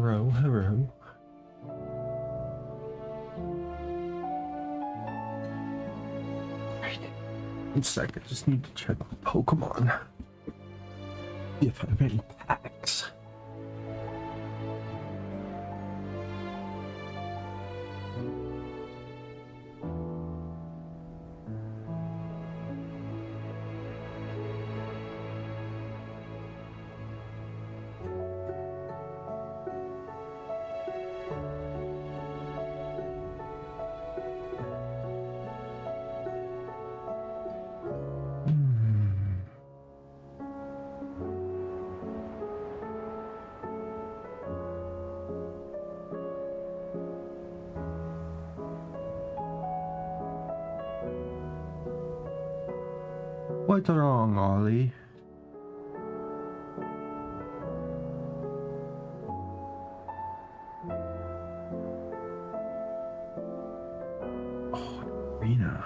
Hello, hello. Right. 1 second, just need to check my Pokemon. See if I have any packs. What's wrong, Ollie? Oh, Arena.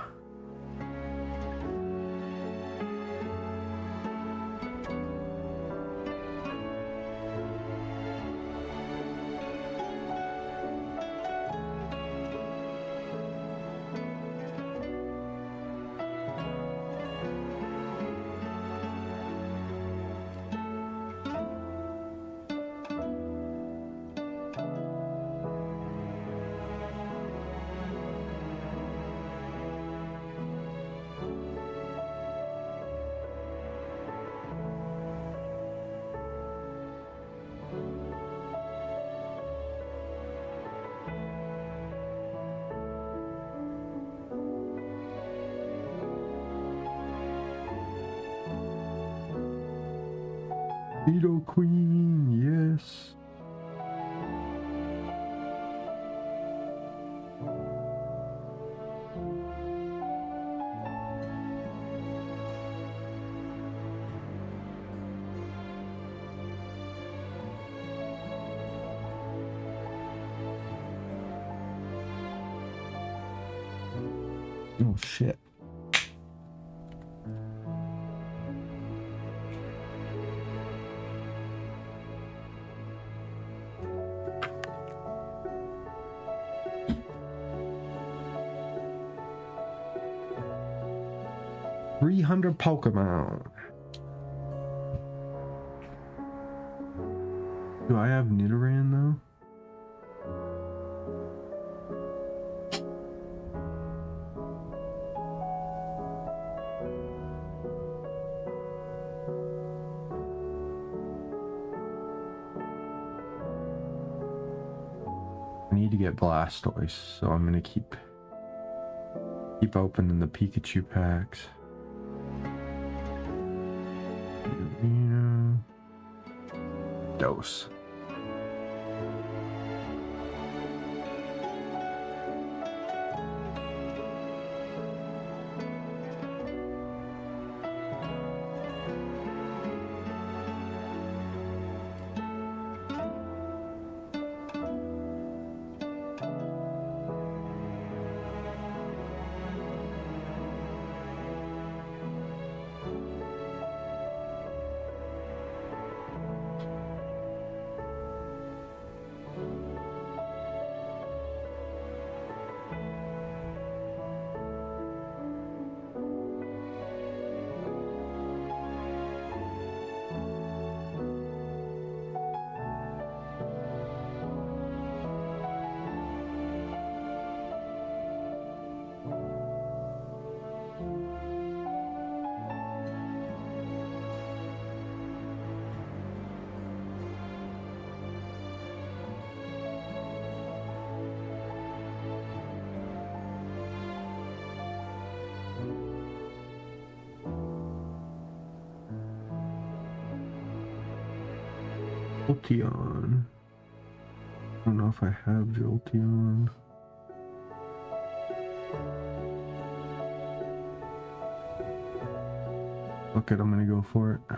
Beetle Queen, yes. Oh shit. $300 Pokemon. Do I have Nidoran though? I need to get Blastoise, so I'm gonna keep opening the Pikachu packs. Dose. Jolteon. I don't know if I have Jolteon. Fuck it, I'm gonna go for it.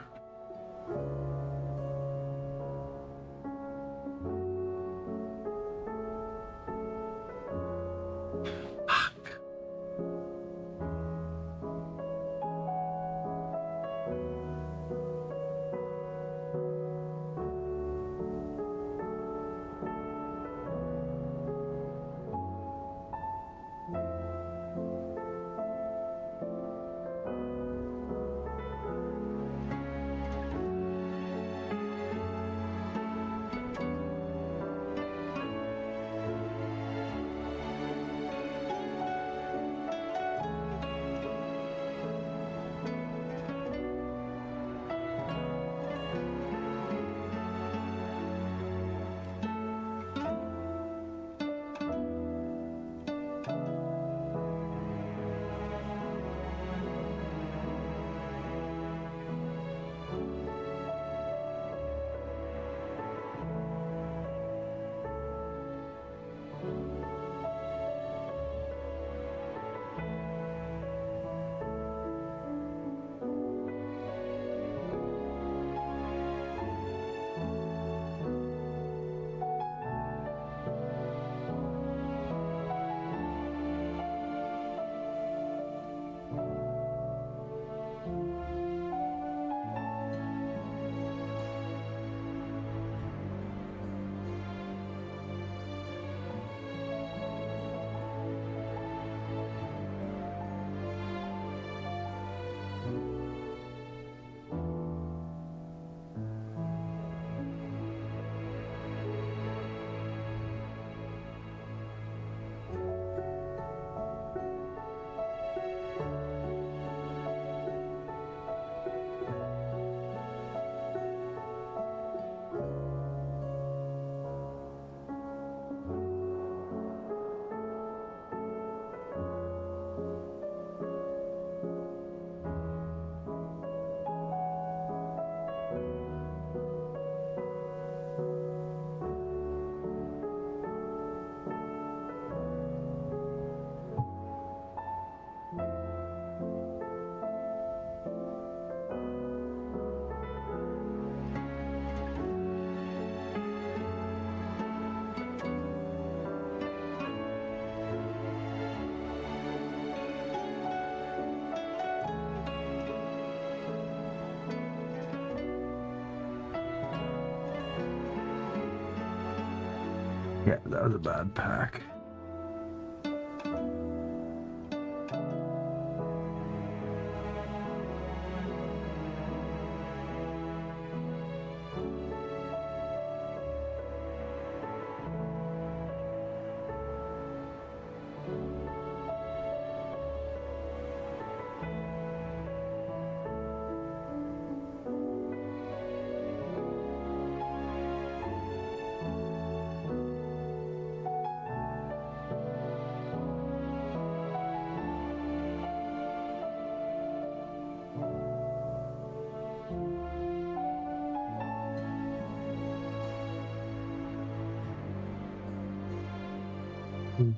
Yeah, that was a bad pack.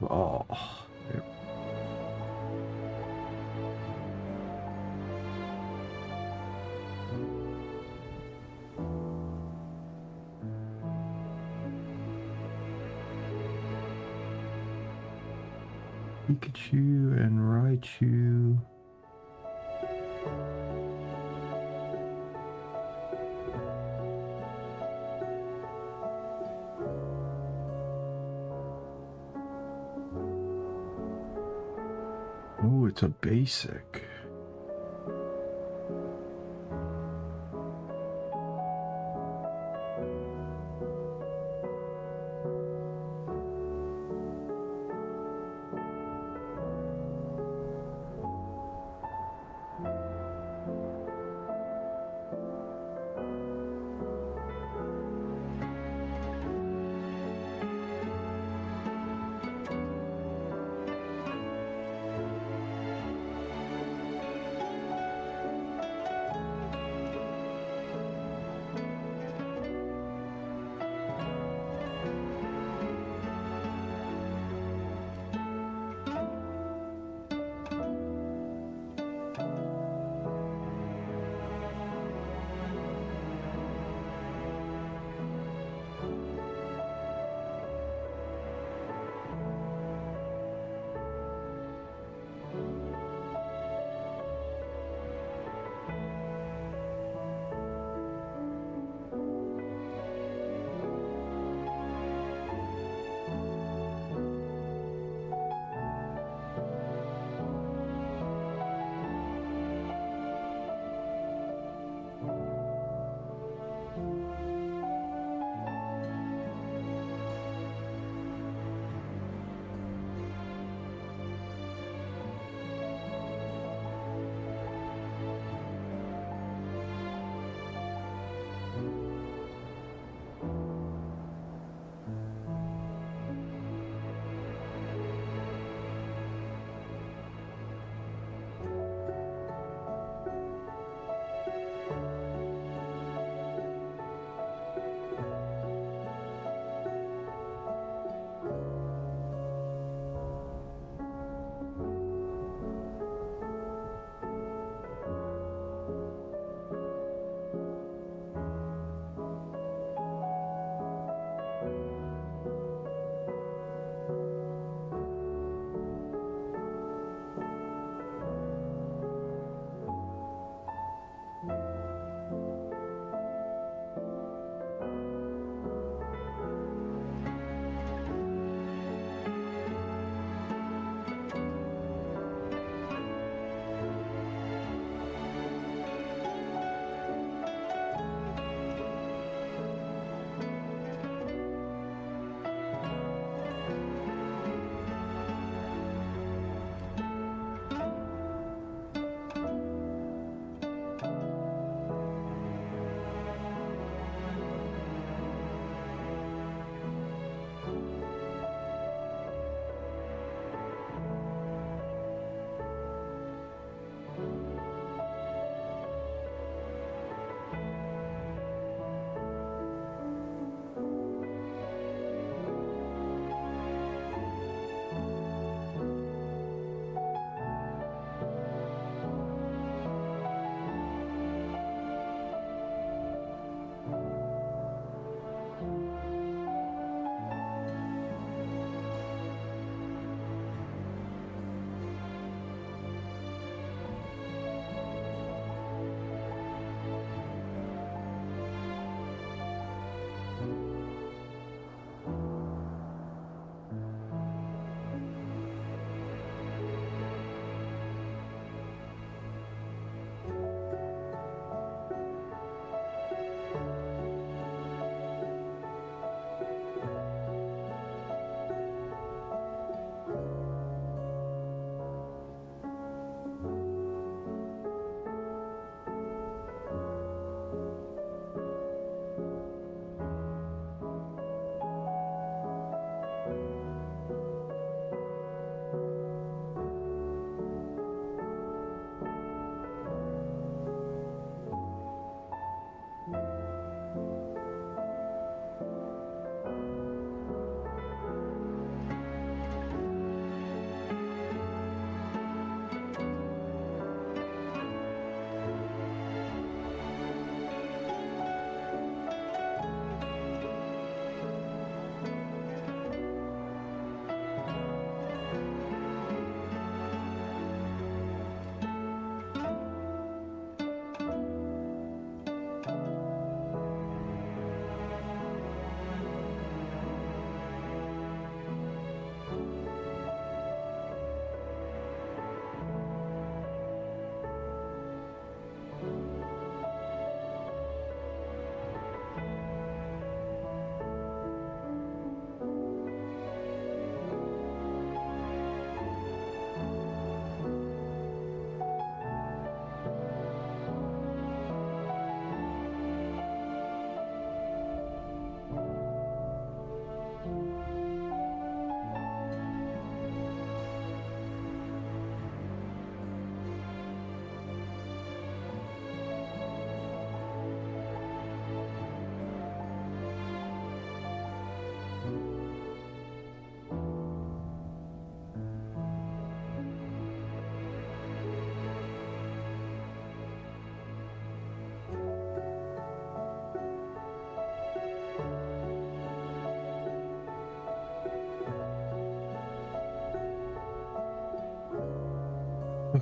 Oh, Pikachu and Raichu. Oh, it's a basic.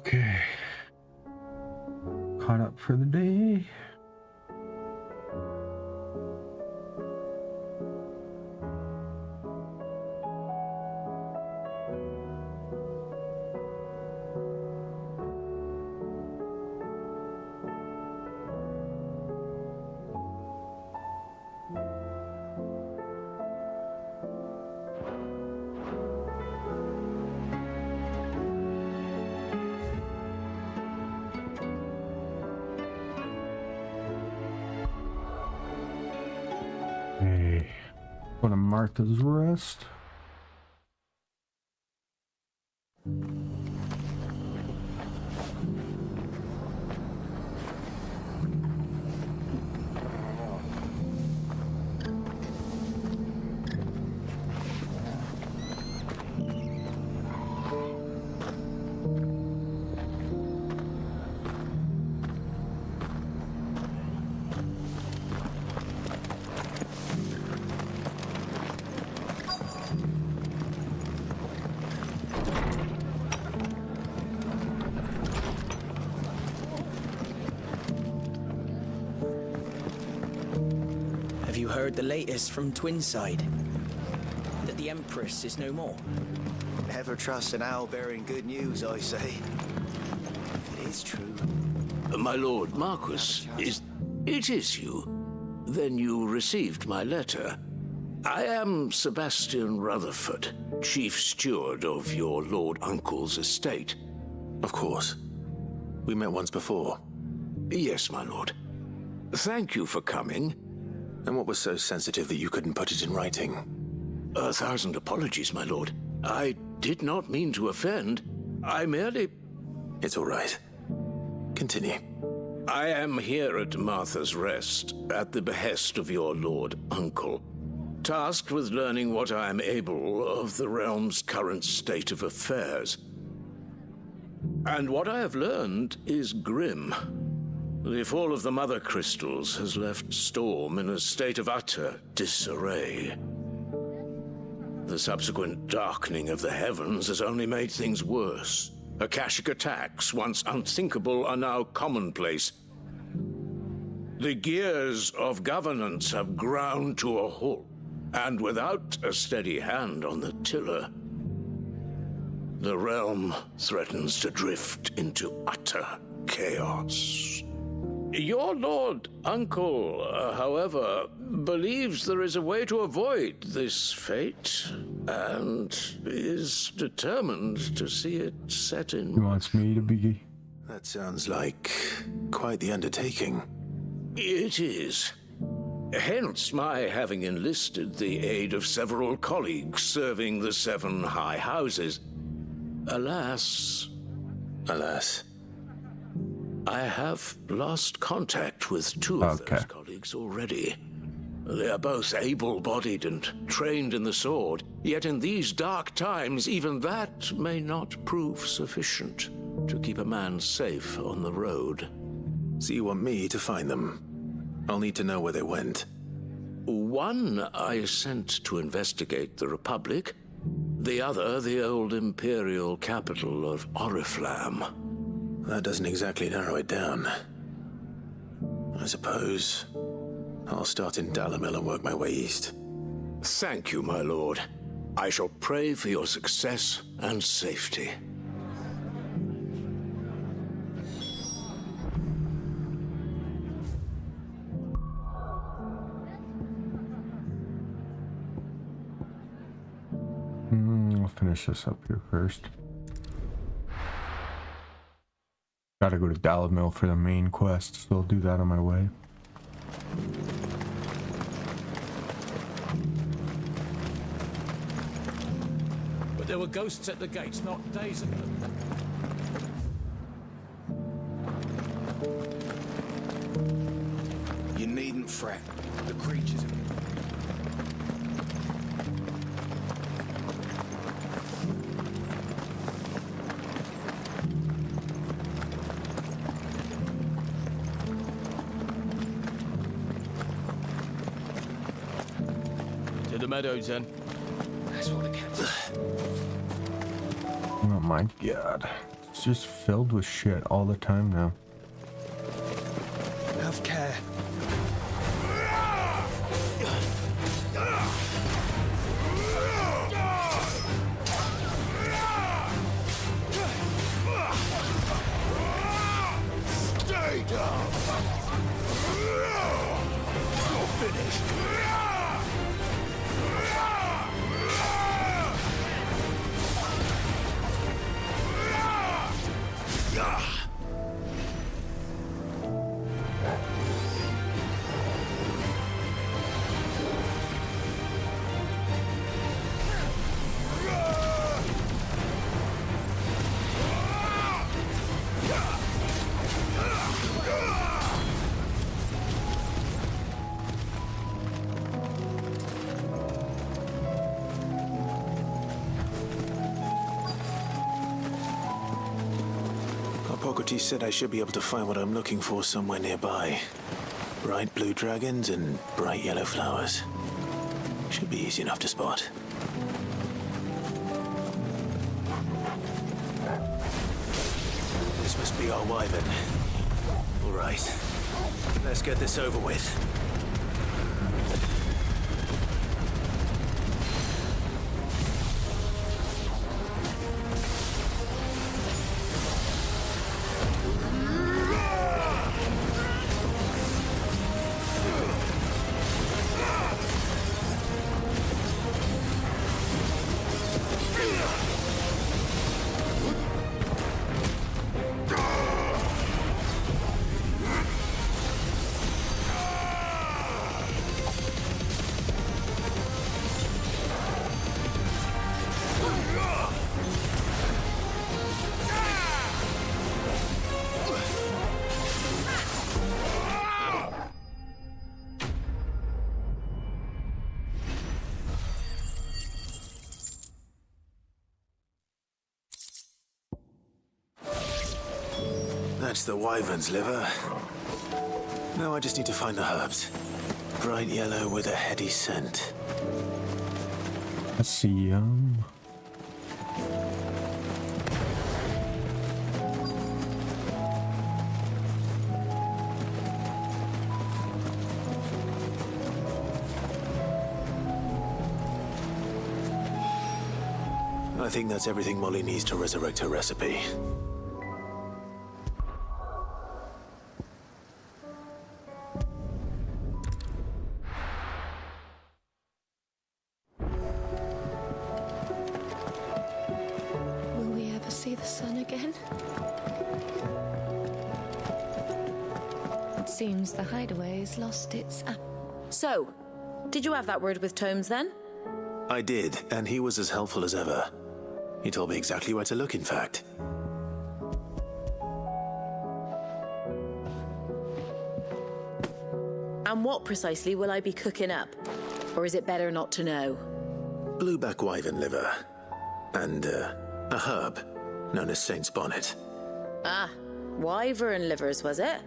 Okay. Caught up for the day. Go to Martha's Rest. Have you heard the latest from Twinside? That the Empress is no more? Never trust an owl bearing good news, I say. If it is true. My lord Marquis, it is you? Then you received my letter. I am Sebastian Rutherford, Chief Steward of your Lord Uncle's estate. Of course. We met once before. Yes, my lord. Thank you for coming. And what was so sensitive that you couldn't put it in writing? 1,000 apologies, my lord. I did not mean to offend. I merely... It's all right. Continue. I am here at Martha's Rest, at the behest of your Lord Uncle, tasked with learning what I am able of the realm's current state of affairs. And what I have learned is grim. The fall of the Mother Crystals has left Storm in a state of utter disarray. The subsequent darkening of the heavens has only made things worse. Akashic attacks, once unthinkable, are now commonplace. The gears of governance have ground to a halt, and without a steady hand on the tiller, the realm threatens to drift into utter chaos. Your Lord Uncle, however, believes there is a way to avoid this fate, and is determined to see it set in. He wants me to be... That sounds like quite the undertaking. It is. Hence my having enlisted the aid of several colleagues serving the 7 high houses. Alas, I have lost contact with 2 of those colleagues already. They are both able-bodied and trained in the sword, yet in these dark times, even that may not prove sufficient to keep a man safe on the road. So you want me to find them? I'll need to know where they went. One I sent to investigate the Republic, the other the old Imperial capital of Oriflamme. That doesn't exactly narrow it down. I suppose I'll start in Dalamil and work my way east. Thank you, my lord. I shall pray for your success and safety. I'll finish this up here first. Gotta go to Dalamil for the main quest, so I'll do that on my way. But there were ghosts at the gates not days ago. You needn't fret. The creatures... To the meadows, then. That's what the cats... Oh my god. just filled with shit all the time now. Have care. Stay down. You're finished. Hippocrates said I should be able to find what I'm looking for somewhere nearby. Bright blue dragons and bright yellow flowers. Should be easy enough to spot. This must be our wyvern. All right. Let's get this over with. That's the wyvern's liver. Now I just need to find the herbs. Bright yellow with a heady scent. That's yum. I think that's everything Molly needs to resurrect her recipe. See the sun again? It seems the hideaway's lost its... So, did you have that word with Tomes then? I did, and he was as helpful as ever. He told me exactly where to look, in fact. And what precisely will I be cooking up? Or is it better not to know? Blueback wyvern liver. And, a herb known as Saint's Bonnet. Ah, wyvern livers, was it?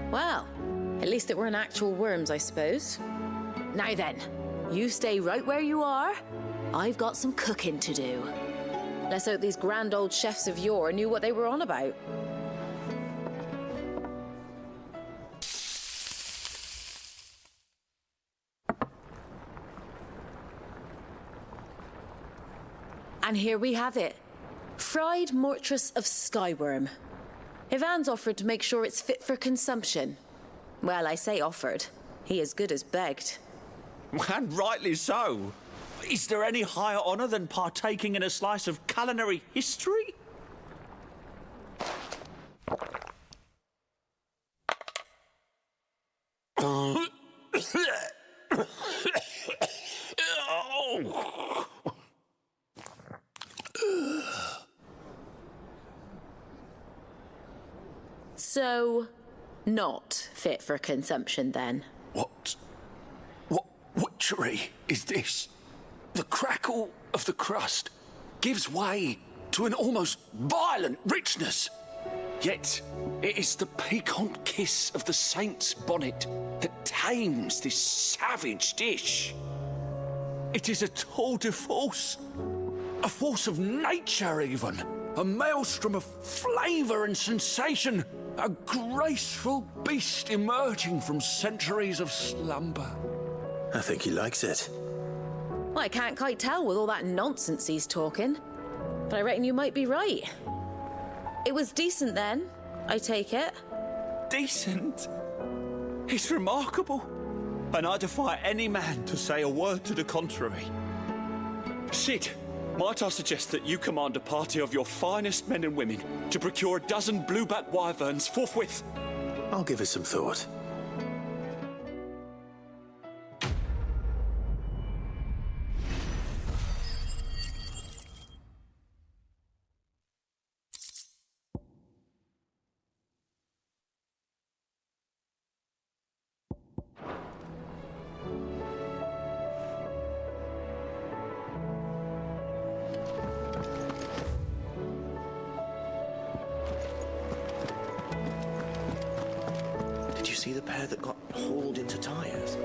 Well, at least it weren't actual worms, I suppose. Now then, you stay right where you are. I've got some cooking to do. Let's hope these grand old chefs of yore knew what they were on about. And here we have it. Fried mortress of skyworm. Ivan's offered to make sure it's fit for consumption. Well, I say offered. He as good as begged. And rightly so. Is there any higher honor than partaking in a slice of culinary history? So, not fit for consumption then? What witchery is this? The crackle of the crust gives way to an almost violent richness. Yet, it is the piquant kiss of the saint's bonnet that tames this savage dish. It is a tour de force. A force of nature, even. A maelstrom of flavour and sensation. A graceful beast emerging from centuries of slumber. I think he likes it. Well, I can't quite tell with all that nonsense he's talking. But I reckon you might be right. It was decent then, I take it. Decent? It's remarkable. And I defy any man to say a word to the contrary. Sid, might I suggest that you command a party of your finest men and women to procure a dozen blueback wyverns forthwith? I'll give it some thought. Did you see the pair that got hauled into tyres?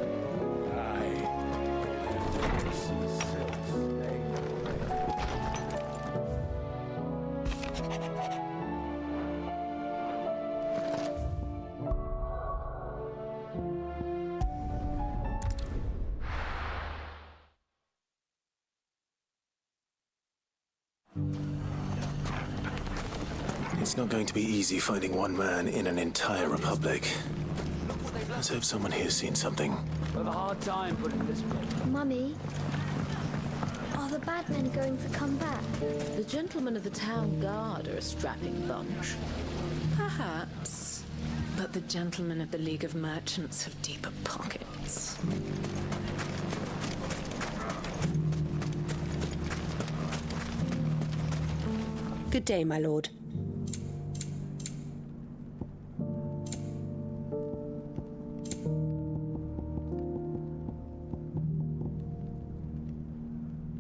It's not going to be easy finding one man in an entire republic. Let's hope someone here's seen something. Have a hard time putting it this way. Mummy, are the bad men going to come back? The gentlemen of the town guard are a strapping bunch. Perhaps. But the gentlemen of the League of Merchants have deeper pockets. Good day, my lord.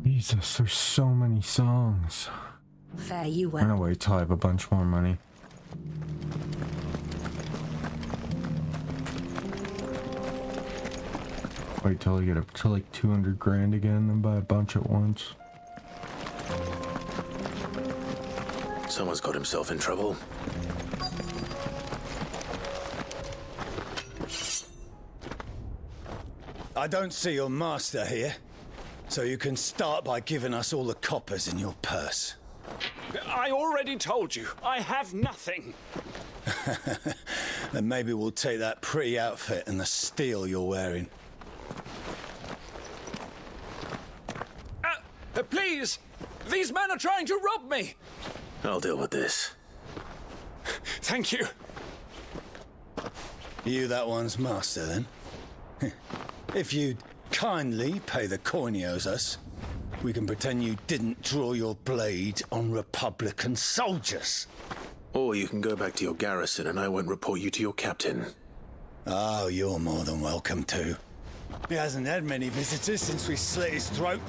Jesus, there's so many songs. Fare you I'm well. gonna wait till I have a bunch more money. Wait till I get up to like 200 grand again, then buy a bunch at once. Someone's got himself in trouble. I don't see your master here, so you can start by giving us all the coppers in your purse. I already told you, I have nothing. Then maybe we'll take that pretty outfit and the steel you're wearing. Please! These men are trying to rob me! I'll deal with this. Thank you. You that one's master, then? If you'd kindly pay the coin he owes us, we can pretend you didn't draw your blade on Republican soldiers. Or you can go back to your garrison and I won't report you to your captain. Oh, you're more than welcome to. He hasn't had many visitors since we slit his throat.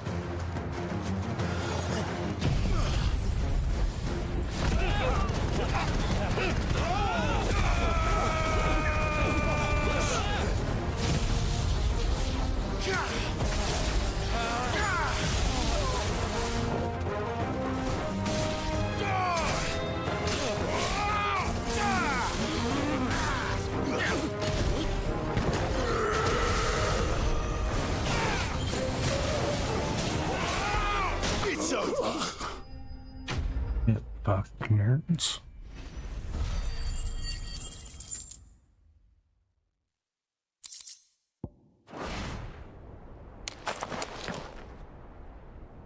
Get fucked, nerds.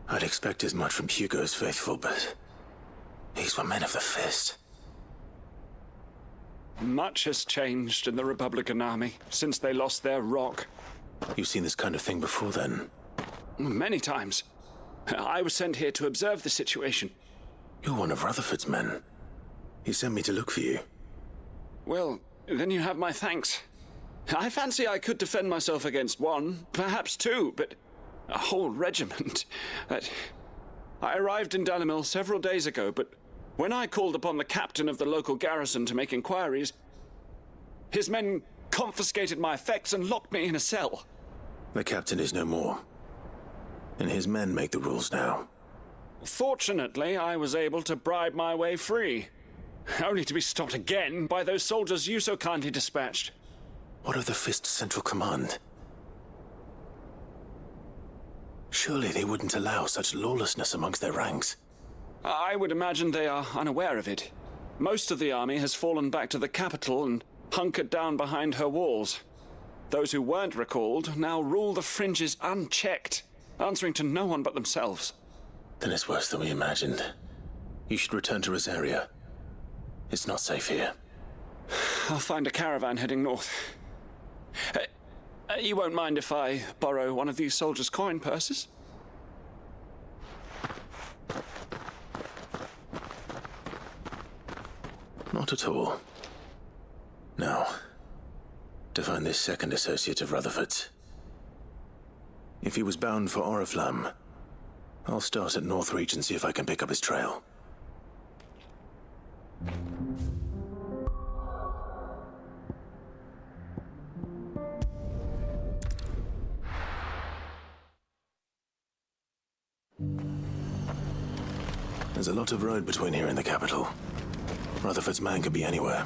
I'd expect as much from Hugo's faithful, but these were men of the fist. Much has changed in the Republican Army since they lost their rock. You've seen this kind of thing before, then? Many times. I was sent here to observe the situation. You're one of Rutherford's men. He sent me to look for you. Well, then you have my thanks. I fancy I could defend myself against one, perhaps two, but a whole regiment. I arrived in Dunamil several days ago, but when I called upon the captain of the local garrison to make inquiries, his men confiscated my effects and locked me in a cell. The captain is no more, and his men make the rules now. Fortunately, I was able to bribe my way free. Only to be stopped again by those soldiers you so kindly dispatched. What of the Fist Central Command? Surely they wouldn't allow such lawlessness amongst their ranks. I would imagine they are unaware of it. Most of the army has fallen back to the capital and hunkered down behind her walls. Those who weren't recalled now rule the fringes unchecked, answering to no one but themselves. Then it's worse than we imagined. You should return to Rosaria. It's not safe here. I'll find a caravan heading north. You won't mind if I borrow one of these soldiers' coin purses? Not at all. Now, to find this second associate of Rutherford's. If he was bound for Oriflamme, I'll start at Northreach and see if I can pick up his trail. There's a lot of road between here and the capital. Rutherford's man could be anywhere.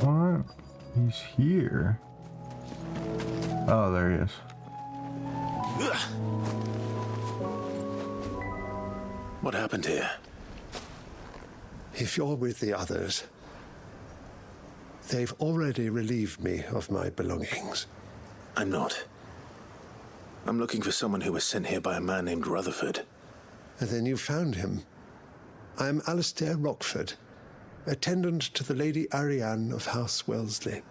What? He's here. Oh, there he is. What happened here? If you're with the others, they've already relieved me of my belongings. I'm not. I'm looking for someone who was sent here by a man named Rutherford. And then you found him. I'm Alistair Rockford, attendant to the Lady Ariane of House Wellesley.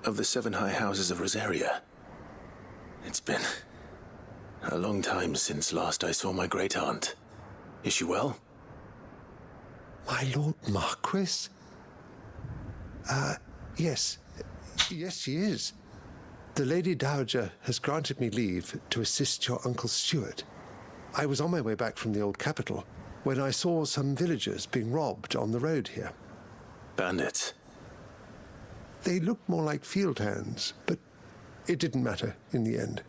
Of the 7 high houses of Rosaria. It's been a long time since last I saw my great-aunt. Is she well? My Lord Marquis? Yes. Yes, she is. The Lady Dowager has granted me leave to assist your Uncle Stuart. I was on my way back from the old capital when I saw some villagers being robbed on the road here. Bandits? They looked more like field hands, but it didn't matter in the end.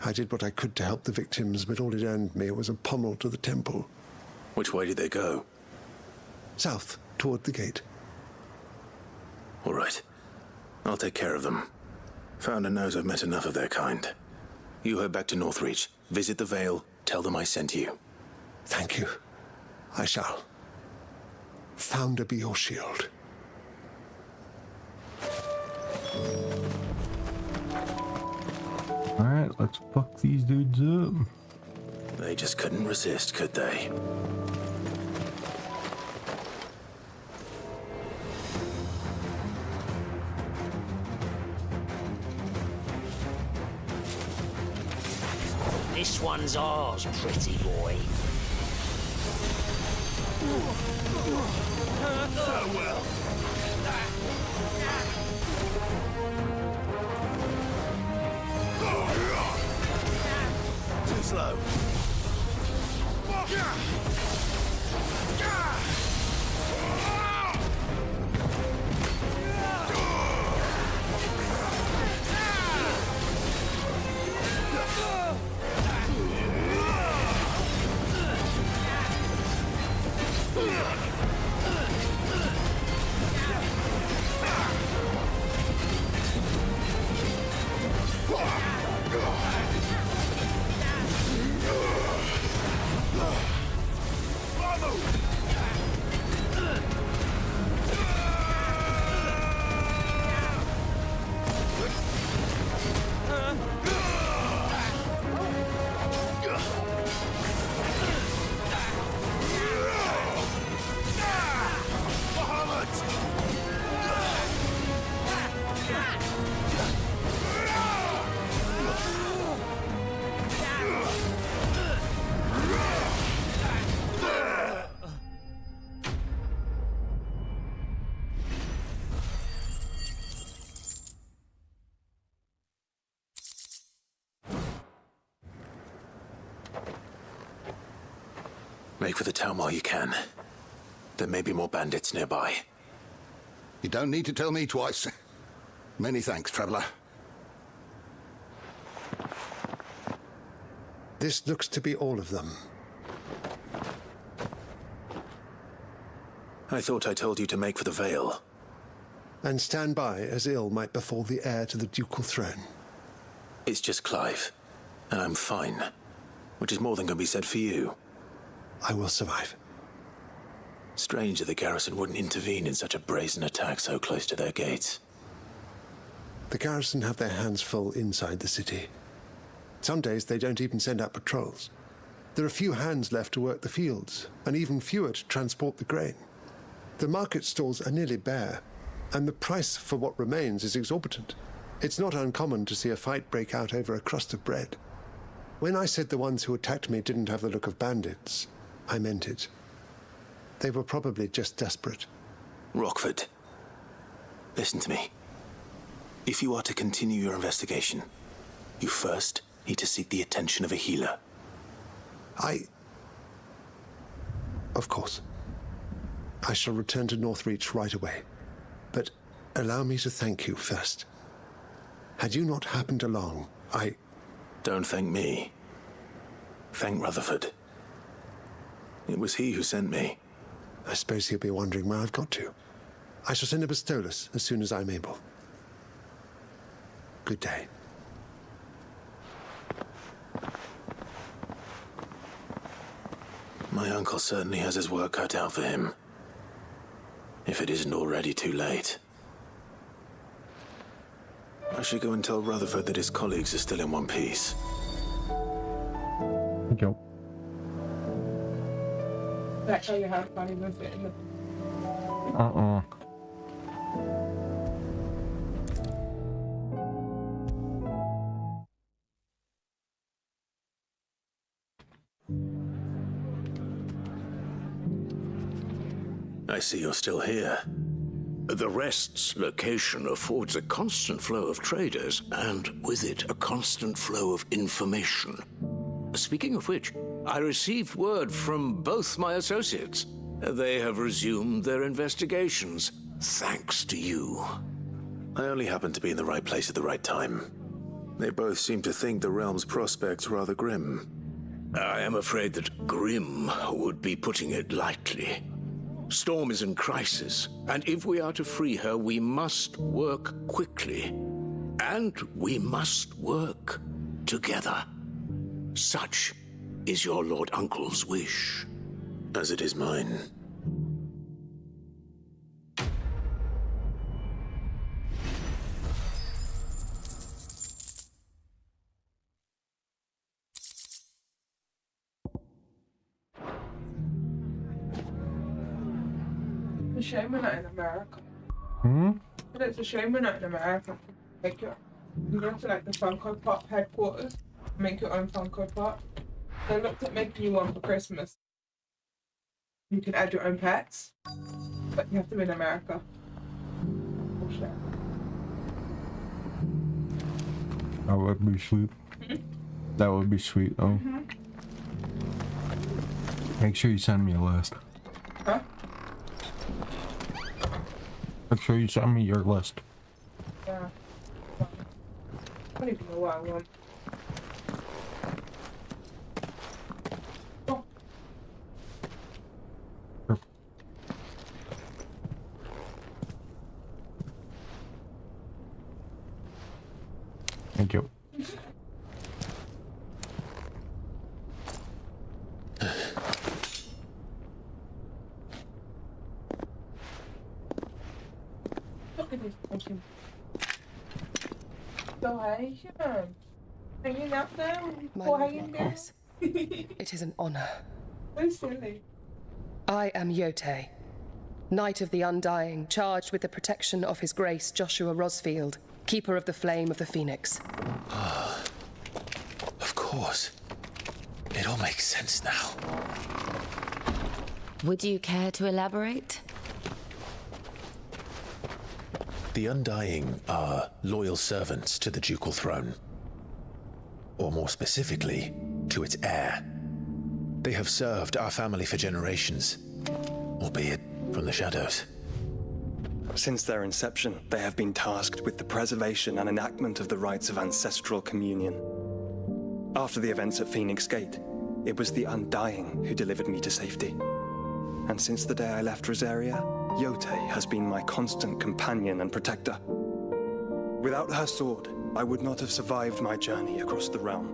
I did what I could to help the victims, but all it earned me was a pommel to the temple. Which way did they go? South, toward the gate. All right. I'll take care of them. Founder knows I've met enough of their kind. You head back to Northreach, visit the Vale, tell them I sent you. Thank you. I shall. Founder be your shield. Alright, let's fuck these dudes up. They just couldn't resist, could they? This one's ours, pretty boy. Farewell. Too slow. Make for the town while you can. There may be more bandits nearby. You don't need to tell me twice. Many thanks, traveler. This looks to be all of them. I thought I told you to make for the Vale. And stand by as ill might befall the heir to the ducal throne. It's just Clive, and I'm fine. Which is more than can be said for you. I will survive. Strange that the garrison wouldn't intervene in such a brazen attack so close to their gates. The garrison have their hands full inside the city. Some days they don't even send out patrols. There are few hands left to work the fields, and even fewer to transport the grain. The market stalls are nearly bare, and the price for what remains is exorbitant. It's not uncommon to see a fight break out over a crust of bread. When I said the ones who attacked me didn't have the look of bandits, I meant it. They were probably just desperate. Rockford, listen to me. If you are to continue your investigation, you first need to seek the attention of a healer. Of course. I shall return to Northreach right away. But allow me to thank you first. Had you not happened along, Don't thank me. Thank Rutherford. It was he who sent me. I suppose he'll be wondering where I've got to. I shall send a Bastolus as soon as I'm able. Good day. My uncle certainly has his work cut out for him. If it isn't already too late. I should go and tell Rutherford that his colleagues are still in one piece. Thank you. That show you how funny was it in the... I see you're still here. The Rest's location affords a constant flow of traders, and with it, a constant flow of information. Speaking of which, I received word from both my associates. They have resumed their investigations, thanks to you. I only happened to be in the right place at the right time. They both seem to think the realm's prospects rather grim. I am afraid that grim would be putting it lightly. Storm is in crisis, and if we are to free her, we must work quickly. And we must work together. Such is your Lord Uncle's wish. As it is mine. It's a shame we're not in America. But it's a shame we're not in America. Make your, you go to like the Funko Pop headquarters, make your own Funko Pop. They looked at making you one for Christmas. You can add your own pets, but you have to be in America. Bullshit. That would be sweet. That would be sweet, though. Make sure you send me a list. Huh? Make sure you send me your list. Yeah. I don't even know what I want. Oh. Sure. Thank you. Look at this fucking... So Haitian. Hanging out there with poor Haitian girls. It is an honor. So silly. I am Yote, Knight of the Undying, charged with the protection of His Grace Joshua Rosfield, Keeper of the Flame of the Phoenix. Of course. It all makes sense now. Would you care to elaborate? The Undying are loyal servants to the ducal throne. Or more specifically, to its heir. They have served our family for generations, albeit from the shadows. Since their inception, they have been tasked with the preservation and enactment of the rites of ancestral communion. After the events at Phoenix Gate, it was the Undying who delivered me to safety. And since the day I left Rosaria, Yotei has been my constant companion and protector. Without her sword, I would not have survived my journey across the realm.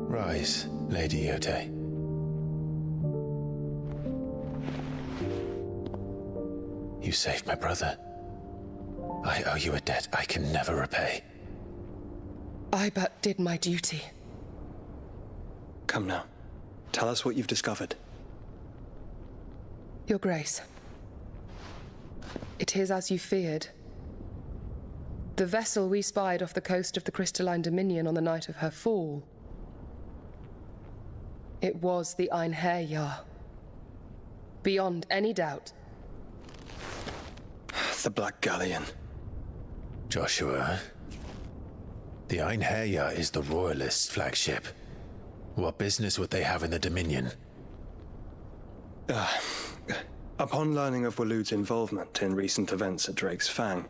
Rise, Lady Yotei. You saved my brother. I owe you a debt I can never repay. I but did my duty. Come now. Tell us what you've discovered. Your Grace. It is as you feared. The vessel we spied off the coast of the Crystalline Dominion on the night of her fall. It was the Einherjar. Beyond any doubt. The Black Galleon. Joshua, the Einherjar is the Royalists' flagship. What business would they have in the Dominion? Upon learning of Waloed's involvement in recent events at Drake's Fang,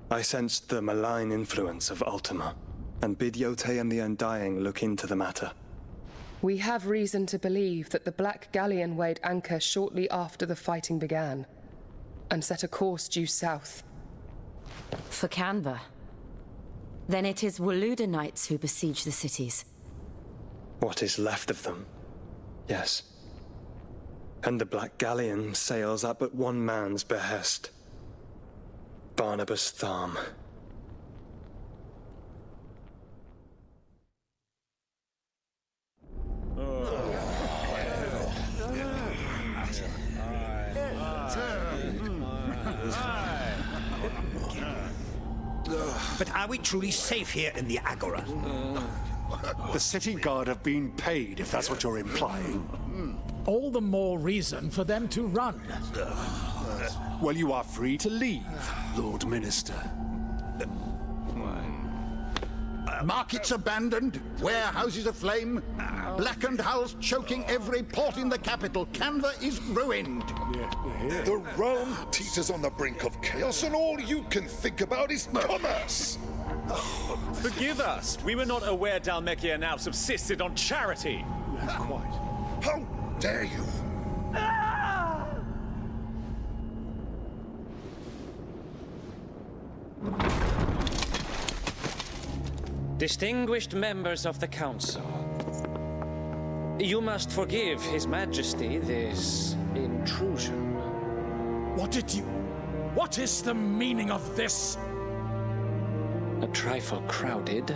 I sensed the malign influence of Ultima, and bid Yotei and the Undying look into the matter. We have reason to believe that the Black Galleon weighed anchor shortly after the fighting began, and set a course due south. For Canva. Then it is Waloed Knights who besiege the cities. What is left of them? Yes. And the Black Galleon sails at but one man's behest. Barnabas Tharm. But are we truly safe here in the Agora? The city guard have been paid, if that's what you're implying. All the more reason for them to run. Well, you are free to leave, Lord Minister. Markets abandoned, warehouses aflame, blackened hulls choking every port in the capital. Canva is ruined. The realm teeters on the brink of chaos, and all you can think about is commerce. Forgive us. We were not aware Dhalmekia now subsisted on charity. Quite. How dare you? Distinguished members of the Council, you must forgive His Majesty this intrusion. What is the meaning of this? A trifle crowded,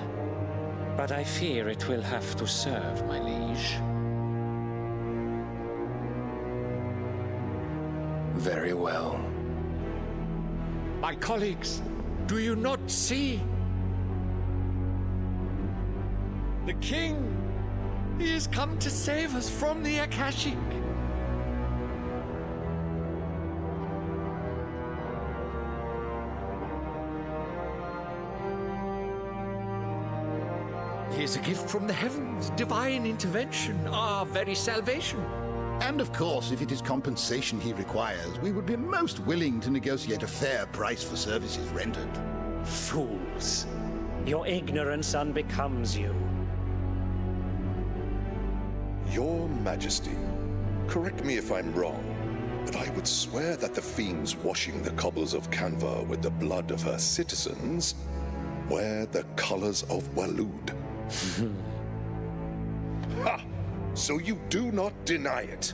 but I fear it will have to serve, my liege. Very well. My colleagues, do you not see? The King! He has come to save us from the Akashic! He is a gift from the heavens, divine intervention, our very salvation. And of course, if it is compensation he requires, we would be most willing to negotiate a fair price for services rendered. Fools. Your ignorance unbecomes you. Your Majesty, correct me if I'm wrong, but I would swear that the fiends washing the cobbles of Canva with the blood of her citizens wear the colors of Waloed. Ha! So you do not deny it.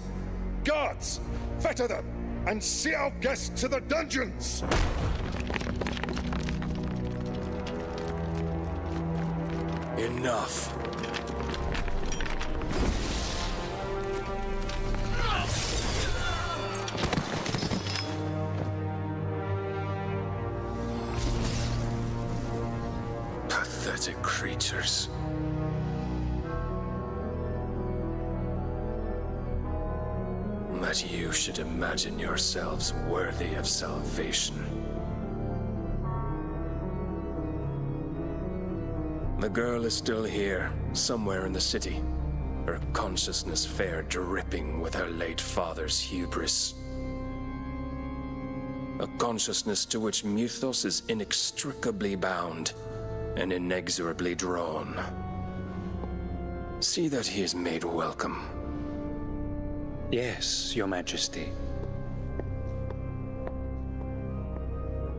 Guards, fetter them, and see our guests to the dungeons! Enough. Pathetic creatures. That you should imagine yourselves worthy of salvation. The girl is still here, somewhere in the city. Her consciousness fair dripping with her late father's hubris. A consciousness to which Mythos is inextricably bound and inexorably drawn. See that he is made welcome. Yes, Your Majesty.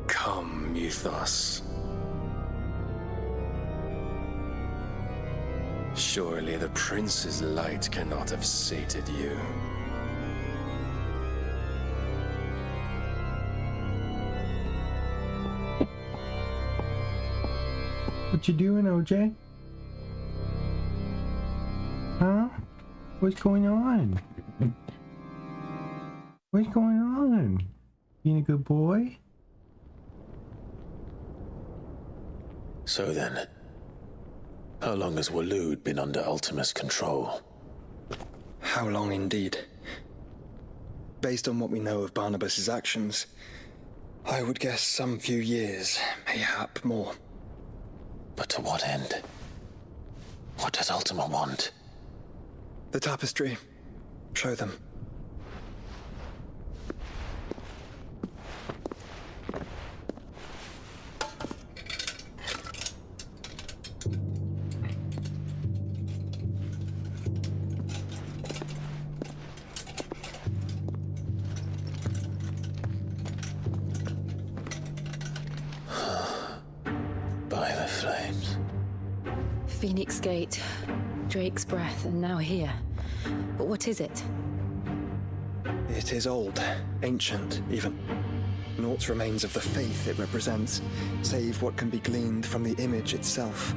Come, Mythos. Surely the prince's light cannot have sated you. What you doing, OJ? Huh? What's going on? What's going on? Being a good boy? So then, how long has Waloed been under Ultima's control? How long indeed? Based on what we know of Barnabas's actions, I would guess some few years, mayhap more. But to what end? What does Ultima want? The tapestry. Show them. By the flames. Phoenix Gate, Drake's Breath, and now here. But what is it? It is old, ancient, even. Naught remains of the faith it represents, save what can be gleaned from the image itself.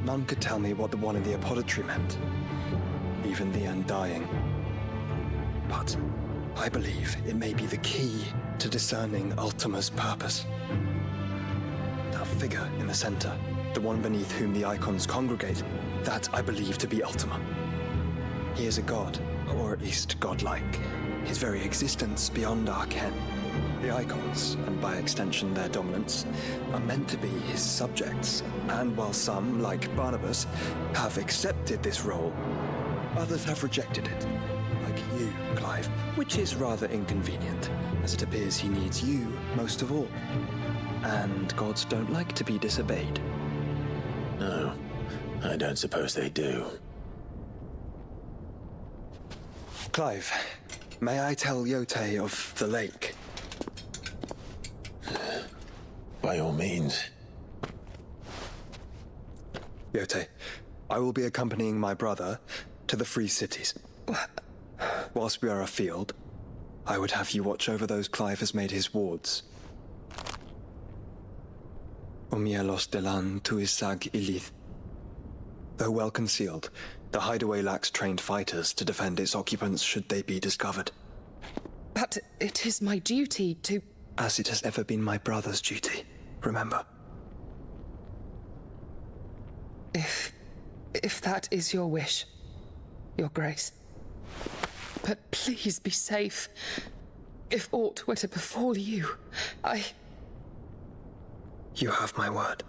None could tell me what the one in the apothecary meant, even the Undying. But I believe it may be the key to discerning Ultima's purpose. That figure in the center, the one beneath whom the icons congregate, that I believe to be Ultima. He is a god, or at least godlike, his very existence beyond our ken. The icons, and by extension their dominants, are meant to be his subjects, and while some, like Barnabas, have accepted this role, others have rejected it, like you, Clive, which is rather inconvenient, as it appears he needs you most of all. And gods don't like to be disobeyed. No, I don't suppose they do. Clive, may I tell Yote of the lake? By all means. Yote, I will be accompanying my brother to the Free Cities. Whilst we are afield, I would have you watch over those Clive has made his wards. Umielos delan tuisag ilith. Though well concealed, the hideaway lacks trained fighters to defend its occupants should they be discovered. But it is my duty to... As it has ever been my brother's duty, remember. If that is your wish, Your Grace. But please be safe. If aught were to befall you, You have my word.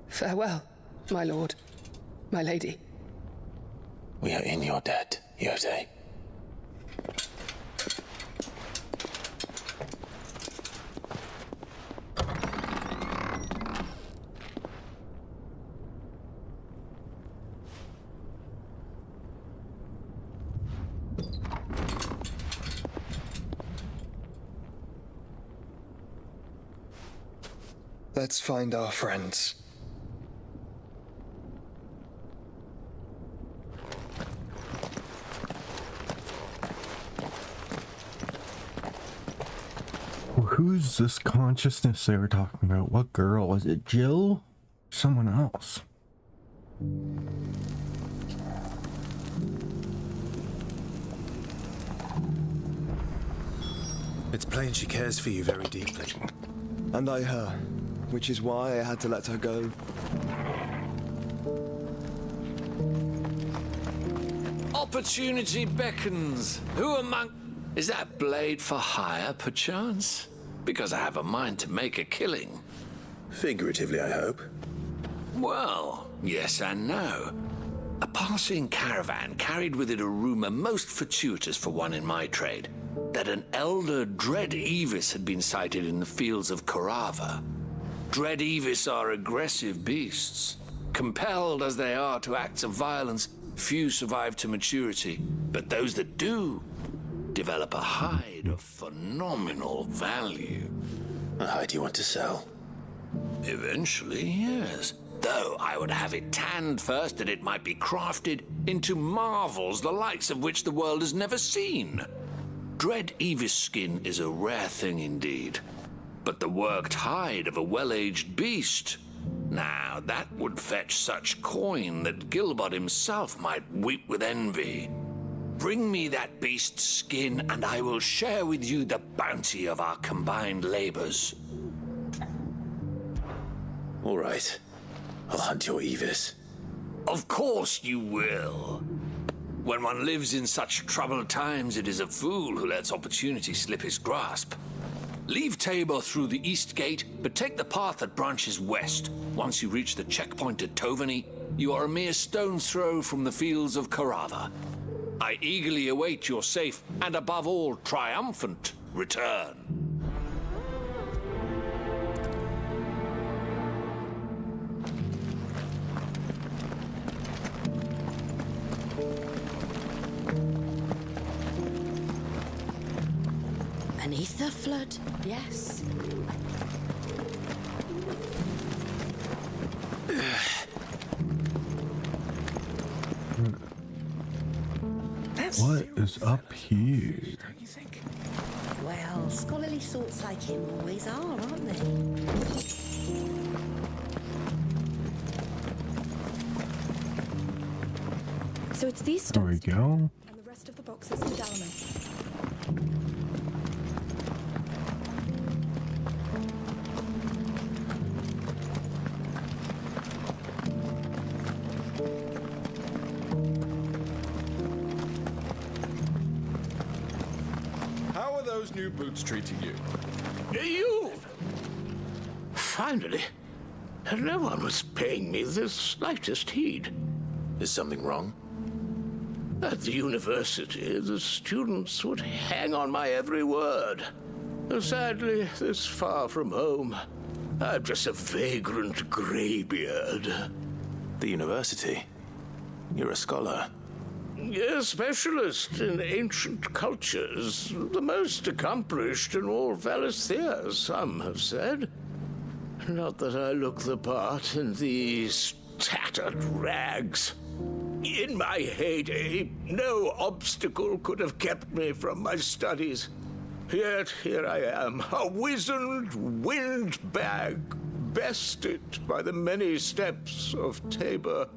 Farewell, my lord, my lady. We are in your debt, Yote. Let's find our friends. Who's this consciousness they were talking about? What girl? Was it Jill? Someone else? It's plain she cares for you very deeply. And I her, which is why I had to let her go. Opportunity beckons. Who among... Is that blade for hire, perchance? Because I have a mind to make a killing. Figuratively, I hope. Well, yes and no. A passing caravan carried with it a rumor most fortuitous for one in my trade, that an elder Dread Evis had been sighted in the fields of Korava. Dread Evis are aggressive beasts. Compelled as they are to acts of violence, few survive to maturity, but those that do develop a hide of phenomenal value. A hide you want to sell? Eventually, yes. Though I would have it tanned first that it might be crafted into marvels the likes of which the world has never seen. Dread Evis skin is a rare thing indeed. But the worked hide of a well-aged beast, now that would fetch such coin that Gilbert himself might weep with envy. Bring me that beast's skin, and I will share with you the bounty of our combined labors. All right. I'll hunt your Evis. Of course you will. When one lives in such troubled times, it is a fool who lets opportunity slip his grasp. Leave Tabor through the east gate, but take the path that branches west. Once you reach the checkpoint at Tovany, you are a mere stone's throw from the fields of Korava. I eagerly await your safe, and above all, triumphant return. Beneath the flood, yes. What is up here? Don't you think? Well, scholarly sorts like him always are, aren't they? So it's these There we go. and the rest of the boxes in Dalman. How are those new boots treating you? You! Finally. No one was paying me the slightest heed. Is something wrong? At the university, the students would hang on my every word. Sadly, this far from home, I'm just a vagrant greybeard. The university? You're a scholar. A specialist in ancient cultures. The most accomplished in all Valisthea, some have said. Not that I look the part in these tattered rags. In my heyday, no obstacle could have kept me from my studies. Yet here I am, a wizened windbag, bested by the many steps of Tabor.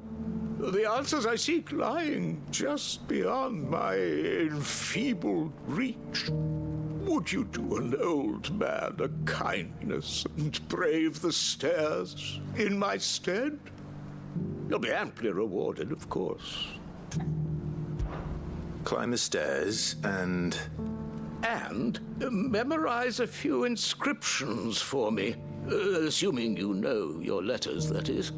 The answers I seek lying just beyond my enfeebled reach. Would you do an old man a kindness and brave the stairs in my stead? You'll be amply rewarded, of course. Climb the stairs and... And memorize a few inscriptions for me. Assuming you know your letters, that is.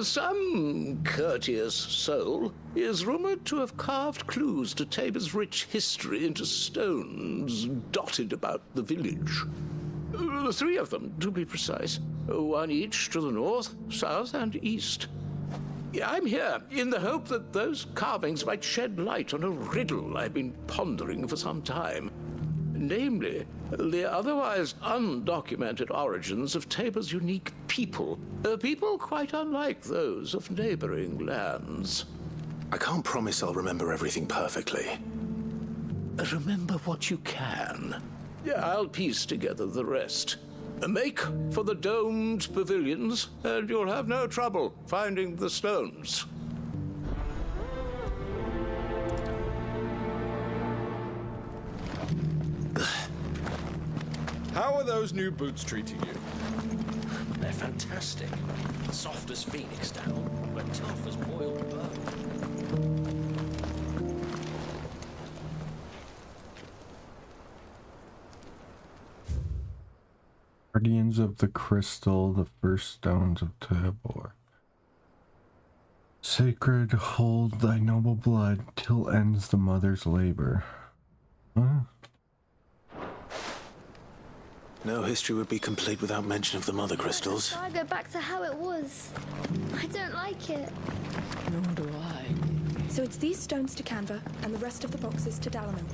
Some courteous soul is rumored to have carved clues to Tabor's rich history into stones dotted about the village. 3 of them, to be precise. 1 each to the north, south, and east. I'm here in the hope that those carvings might shed light on a riddle I've been pondering for some time. Namely, the otherwise undocumented origins of Tabor's unique people. People quite unlike those of neighboring lands. I can't promise I'll remember everything perfectly. Remember what you can. I'll piece together the rest. Make for the domed pavilions, and you'll have no trouble finding the stones. How are those new boots treating you? They're fantastic. Soft as phoenix down, but tough as boiled bone. Guardians of the Crystal, the first stones of Tabor. Sacred, hold thy noble blood till ends the mother's labor. Huh? No history would be complete without mention of the mother crystals. I go back to how it was. I don't like it. Nor do I. So it's these stones to Canva and the rest of the boxes to Dalamil.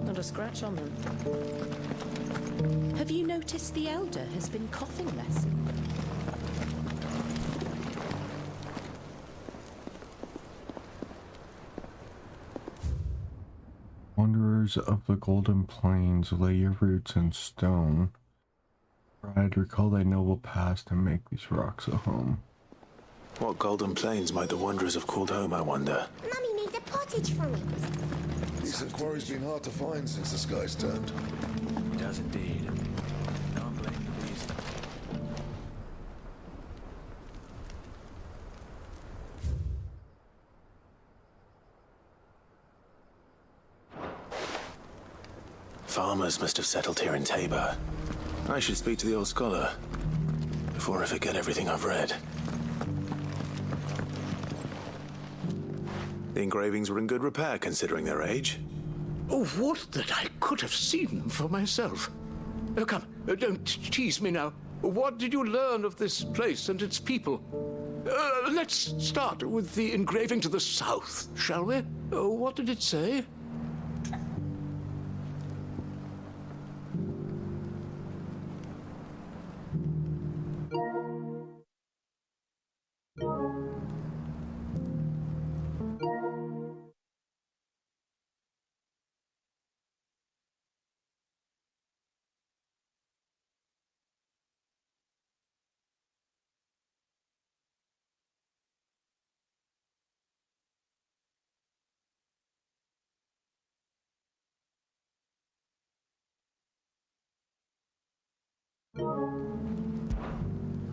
Not a scratch on them. Have you noticed the Elder has been coughing less? Wanderers of the Golden Plains, lay your roots in stone. Pride, recall thy noble past and make these rocks a home. What golden plains might the wanderers have called home, I wonder? Mummy made a pottage from it. Decent quarry's been hard to find since the skies turned. It does indeed. Can't blame the beast. Farmers must have settled here in Tabor. I should speak to the old scholar before I forget everything I've read. The engravings were in good repair considering their age. Oh, would that I could have seen them for myself. Oh, come, don't tease me now. What did you learn of this place and its people? Let's start with the engraving to the south, shall we? What did it say?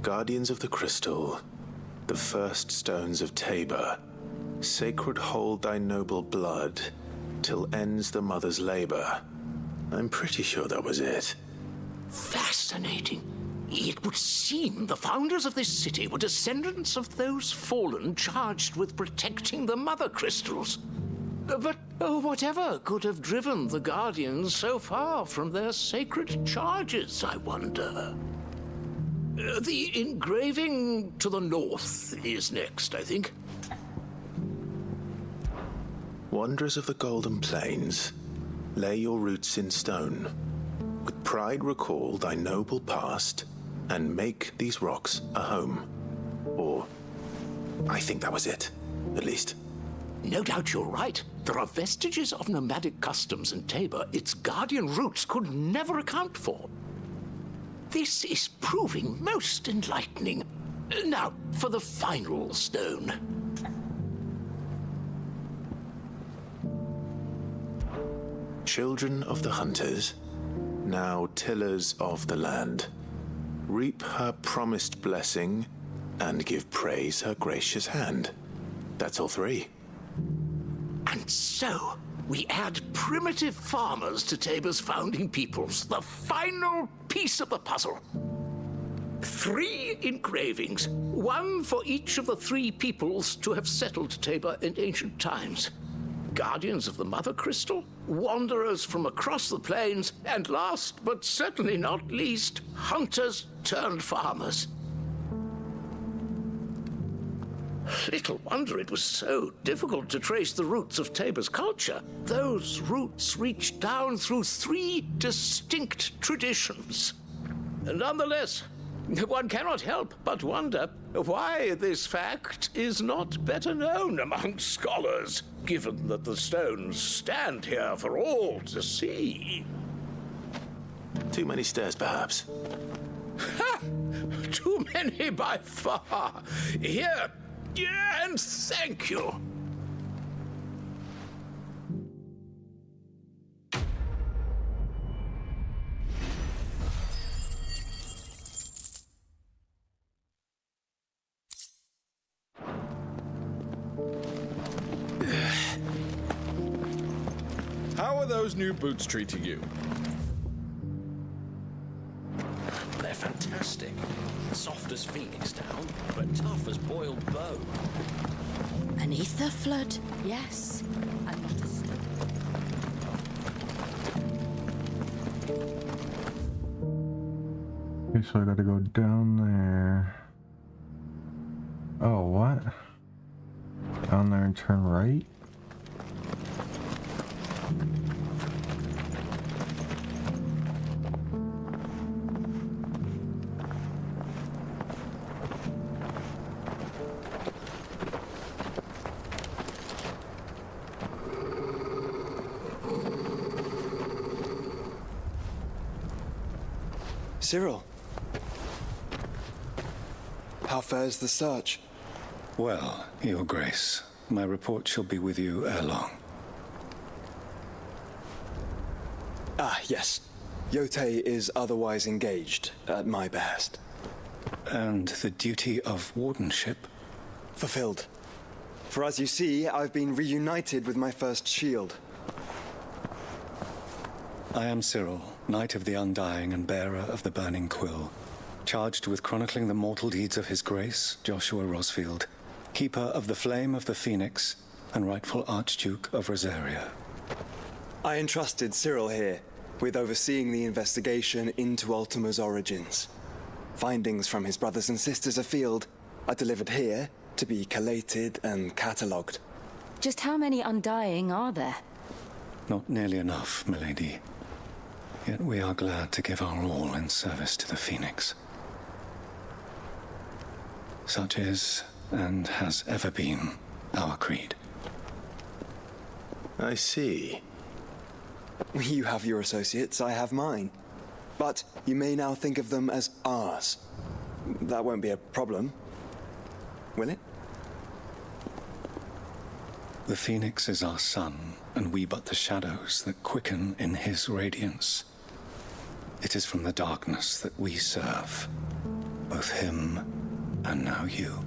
Guardians of the Crystal, the first stones of Tabor, sacred hold thy noble blood, till ends the mother's labor. I'm pretty sure that was it. Fascinating. It would seem the founders of this city were descendants of those fallen charged with protecting the mother crystals. But whatever could have driven the Guardians so far from their sacred charges, I wonder? The engraving to the north is next, I think. Wanderers of the Golden Plains, lay your roots in stone. With pride recall thy noble past, and make these rocks a home. Or, I think that was it, at least. No doubt you're right. There are vestiges of nomadic customs in Tabor its guardian roots could never account for. This is proving most enlightening. Now, for the final stone. Children of the hunters, now tillers of the land, reap her promised blessing and give praise her gracious hand. That's all three. And so, we add primitive farmers to Tabor's founding peoples, the final piece of the puzzle. 3 engravings, one for each of the 3 peoples to have settled Tabor in ancient times. Guardians of the Mother Crystal, wanderers from across the plains, and last but certainly not least, hunters turned farmers. Little wonder it was so difficult to trace the roots of Tabor's culture. Those roots reach down through 3 distinct traditions. Nonetheless, one cannot help but wonder why this fact is not better known among scholars, given that the stones stand here for all to see. Too many stairs, perhaps. Ha! Too many by far. Here, and thank you. are those new boots treating you? They're fantastic. Soft as phoenix down, but tough as boiled bone. An ether flood, yes. And not a stone. Okay, so I gotta go down there. Oh, what? Down there and turn right? Cyril. How fares the search? Well, Your Grace, my report shall be with you ere long. Ah, yes. Yotei is otherwise engaged, at my behest. And the duty of wardenship? Fulfilled. For as you see, I've been reunited with my first shield. I am Cyril, Knight of the Undying and bearer of the Burning Quill, charged with chronicling the mortal deeds of His Grace, Joshua Rosfield, Keeper of the Flame of the Phoenix, and rightful Archduke of Rosaria. I entrusted Cyril here with overseeing the investigation into Ultima's origins. Findings from his brothers and sisters afield are delivered here to be collated and catalogued. Just how many Undying are there? Not nearly enough, milady. Yet we are glad to give our all in service to the Phoenix. Such is, and has ever been, our creed. I see. You have your associates, I have mine. But you may now think of them as ours. That won't be a problem, will it? The Phoenix is our sun, and we but the shadows that quicken in his radiance. It is from the darkness that we serve, both him and now you.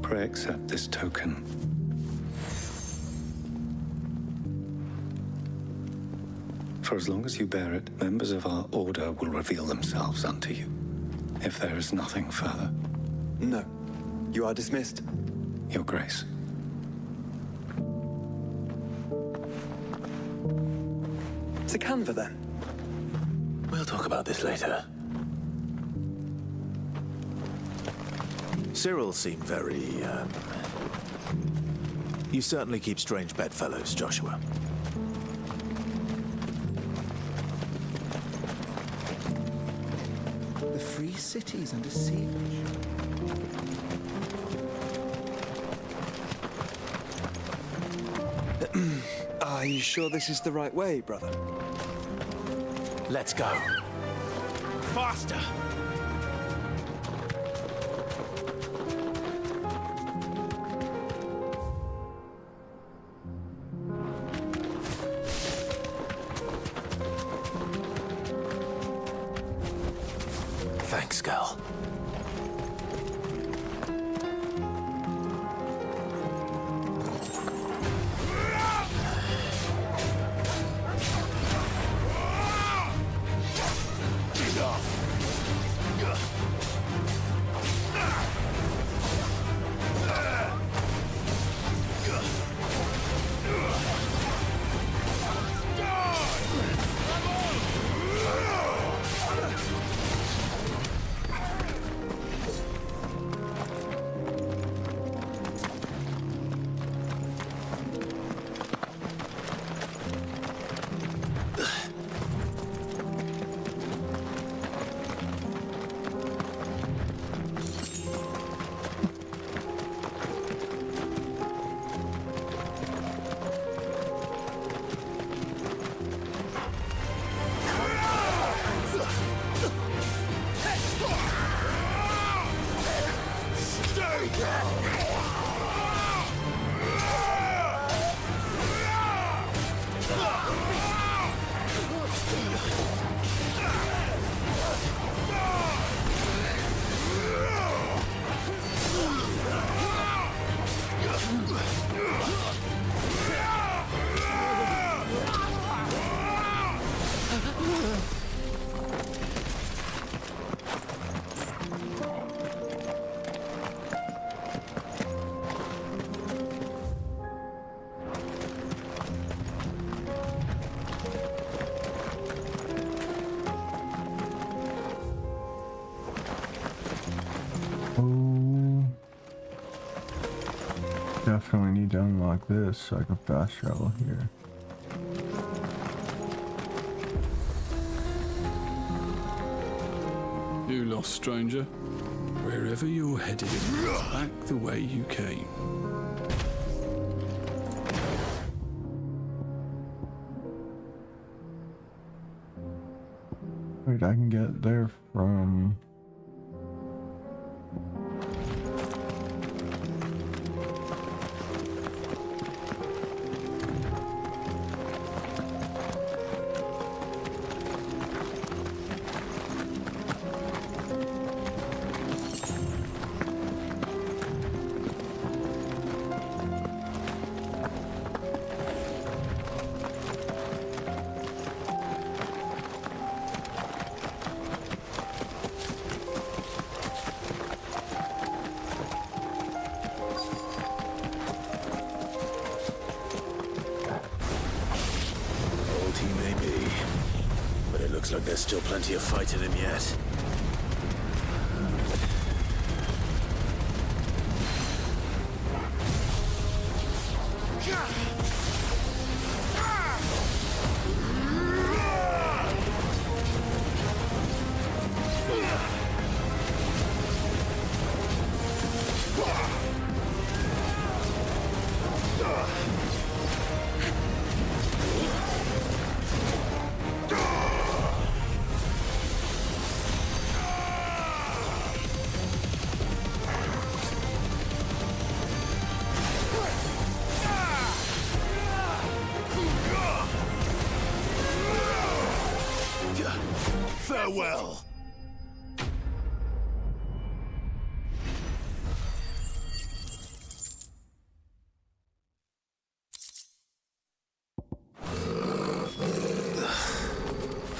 Pray accept this token. For as long as you bear it, members of our order will reveal themselves unto you, if there is nothing further. No. You are dismissed. Your Grace. To Canva, then. We'll talk about this later. Cyril seemed very, You certainly keep strange bedfellows, Joshua. The free city's under siege. Are you sure this is the right way, brother? Let's go. Faster! Thanks, girl. definitely need to unlock this so I can fast travel here. You lost stranger. Wherever you're headed, it's back the way you came. Wait, I can get there from... There's still plenty of fight in him yet. Farewell.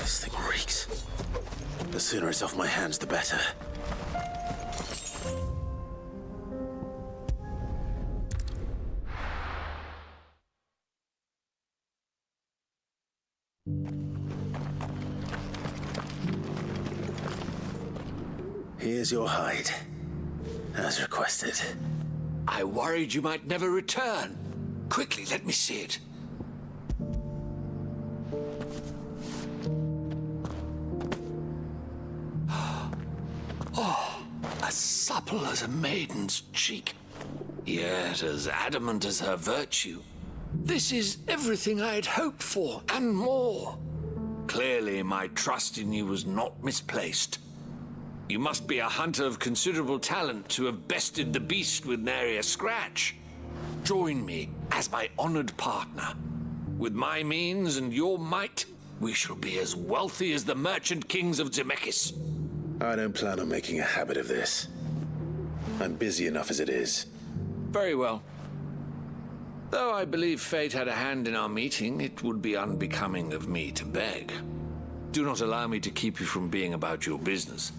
This thing reeks. The sooner it's off my hands, the better. Here's your hide, as requested. I worried you might never return. Quickly, let me see it. Oh, as supple as a maiden's cheek, yet as adamant as her virtue. This is everything I had hoped for, and more. Clearly, my trust in you was not misplaced. You must be a hunter of considerable talent to have bested the beast with nary a scratch. Join me as my honored partner. With my means and your might, we shall be as wealthy as the merchant kings of Zemeckis. I don't plan on making a habit of this. I'm busy enough as it is. Very well. Though I believe fate had a hand in our meeting, it would be unbecoming of me to beg. Do not allow me to keep you from being about your business.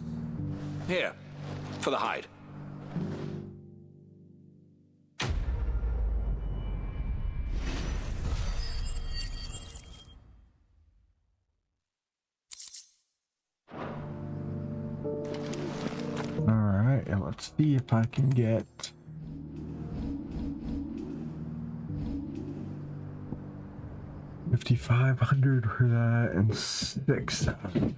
Here, for the hide. All right, let's see if I can get... $5,500 for that and $6,000 for that.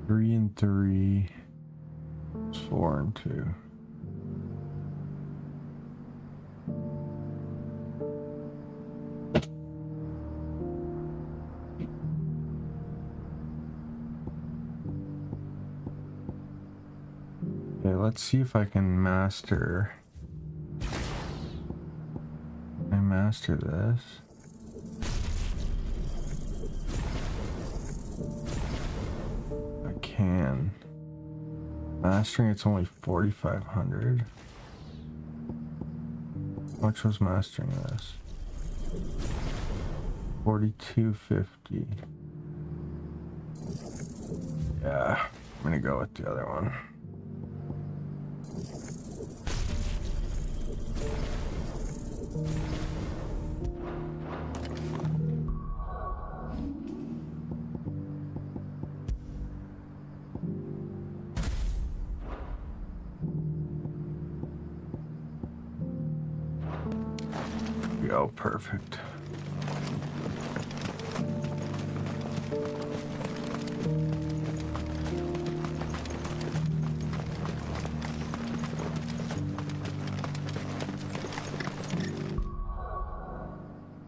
Three and 3, 4 and 2. Okay, let's see if I can master. I master this. I can. Mastering it's only 4,500. How much was mastering this? 4,250. Yeah. I'm gonna go with the other one. Go, perfect.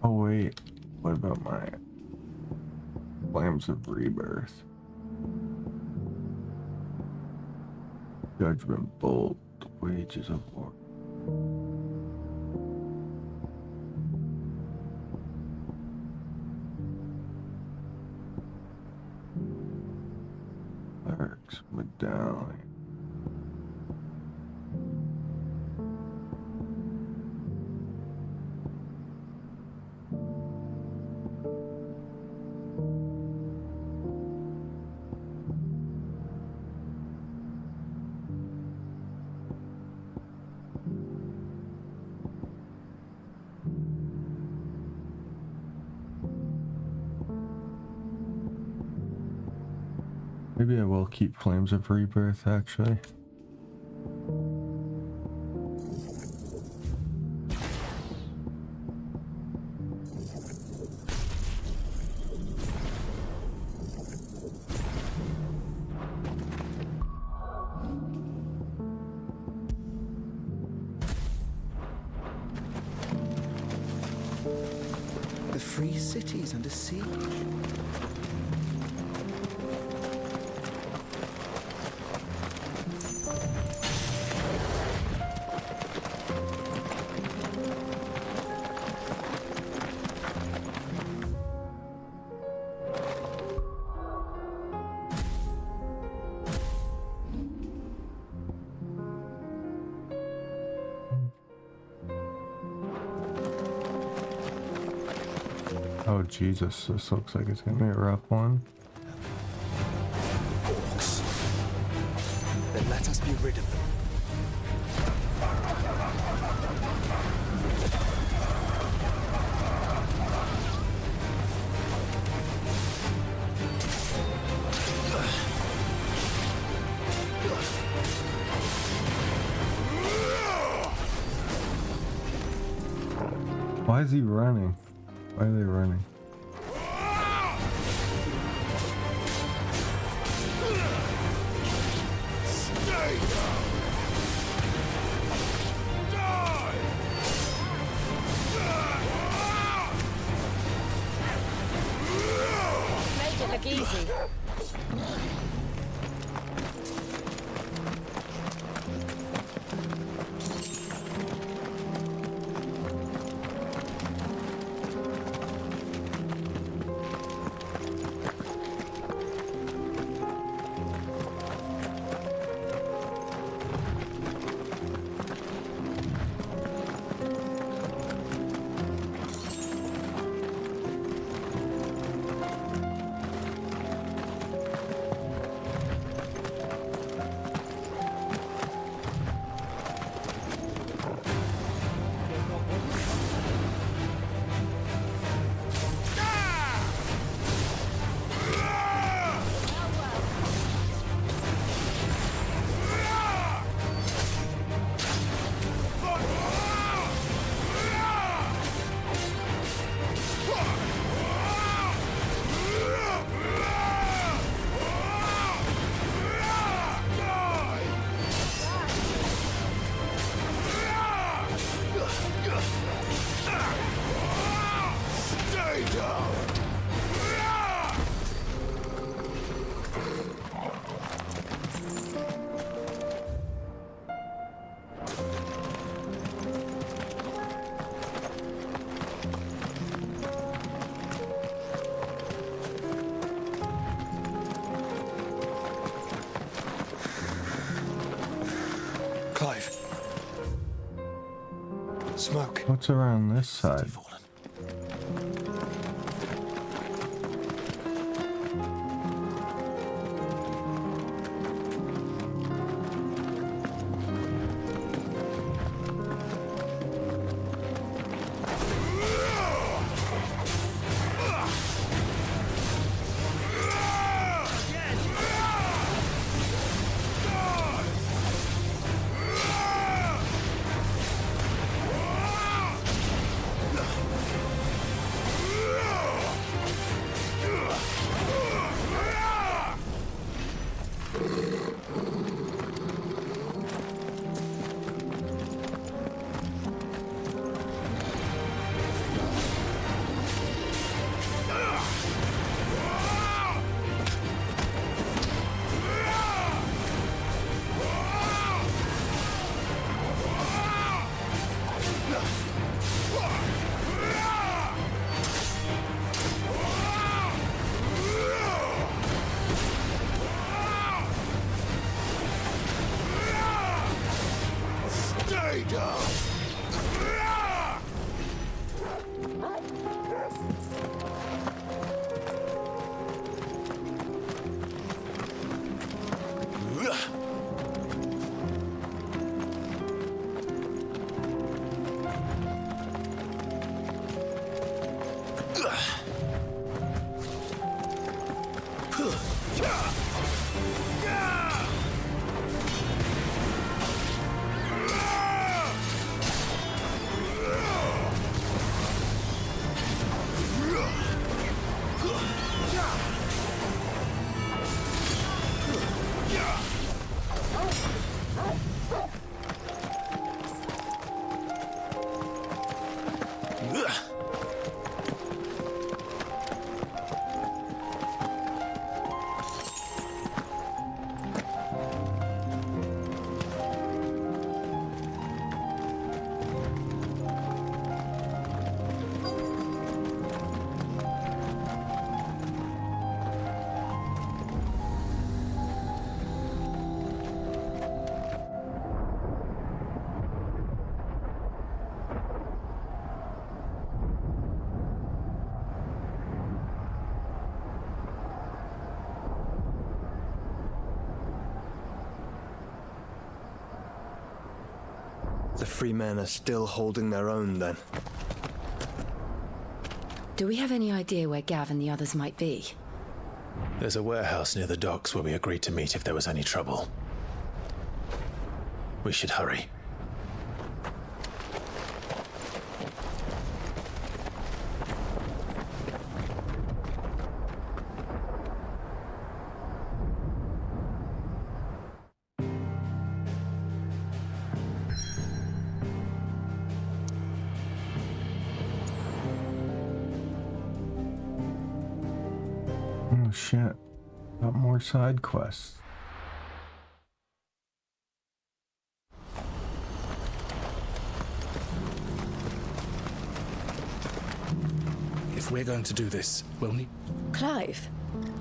Oh wait, what about my Flames of Rebirth? Judgment Bolt, Wages of War. Clerks, Medallion. Maybe I will keep Flames of Rebirth, actually. The free cities under siege. Oh Jesus, this looks like it's gonna be a rough one. Orcs. Then let us be rid of them. Why is he running? Why are they running? Stay down! Die! Make it look easy. Clive. Smoke. What's around this side? The free men are still holding their own, then. Do we have any idea where Gav and the others might be? There's a warehouse near the docks where we agreed to meet if there was any trouble. We should hurry. Oh shit. Got more side quests. If we're going to do this, we'll need... Clive,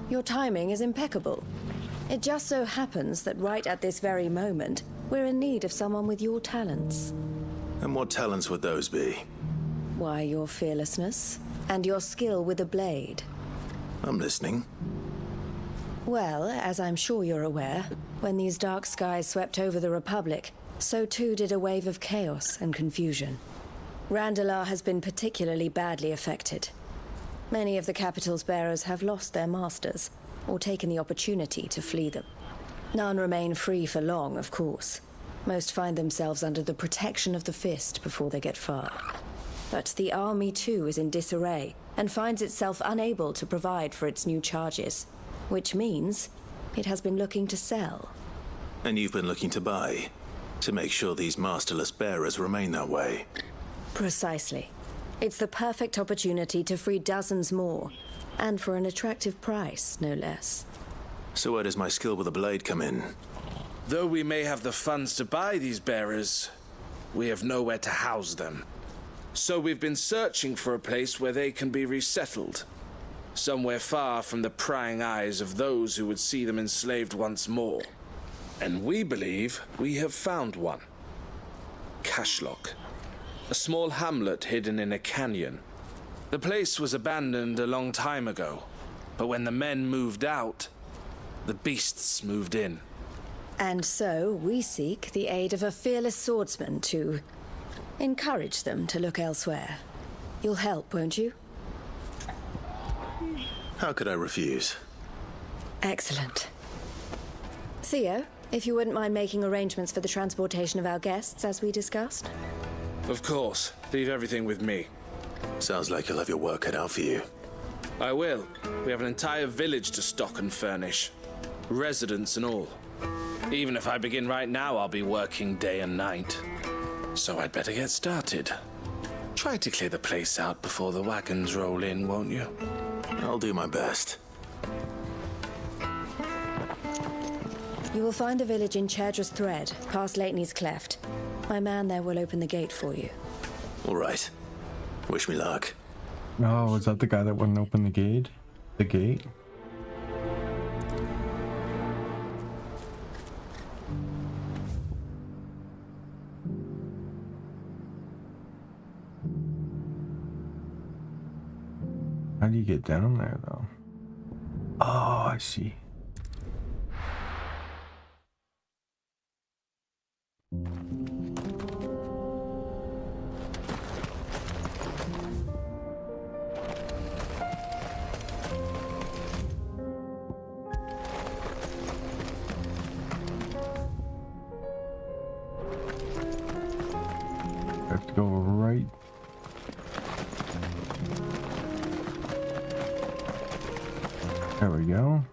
your timing is impeccable. It just so happens that right at this very moment, we're in need of someone with your talents. And what talents would those be? Why, your fearlessness and your skill with a blade. I'm listening. Well, as I'm sure you're aware, when these dark skies swept over the Republic, so too did a wave of chaos and confusion. Randalar has been particularly badly affected. Many of the capital's bearers have lost their masters, or taken the opportunity to flee them. None remain free for long, of course. Most find themselves under the protection of the Fist before they get far. But the army too is in disarray, and finds itself unable to provide for its new charges. Which means it has been looking to sell. And you've been looking to buy, to make sure these masterless bearers remain that way. Precisely. It's the perfect opportunity to free dozens more, and for an attractive price, no less. So where does my skill with a blade come in? Though we may have the funds to buy these bearers, we have nowhere to house them. So we've been searching for a place where they can be resettled. Somewhere far from the prying eyes of those who would see them enslaved once more. And we believe we have found one. Cashlock. A small hamlet hidden in a canyon. The place was abandoned a long time ago, but when the men moved out, the beasts moved in. And so we seek the aid of a fearless swordsman to encourage them to look elsewhere. You'll help, won't you? How could I refuse? Excellent. Theo, if you wouldn't mind making arrangements for the transportation of our guests, as we discussed. Of course. Leave everything with me. Sounds like you'll have your work cut out for you. I will. We have an entire village to stock and furnish. Residents and all. Even if I begin right now, I'll be working day and night. So I'd better get started. Try to clear the place out before the wagons roll in, won't you? I'll do my best. You will find a village in Chaidra's Thread, past Leitney's Cleft. My man there will open the gate for you. All right. Wish me luck. Oh, is that the guy that wouldn't open the gate? The gate? How do you get down there, though? Oh, I see. I have to go right. There we go.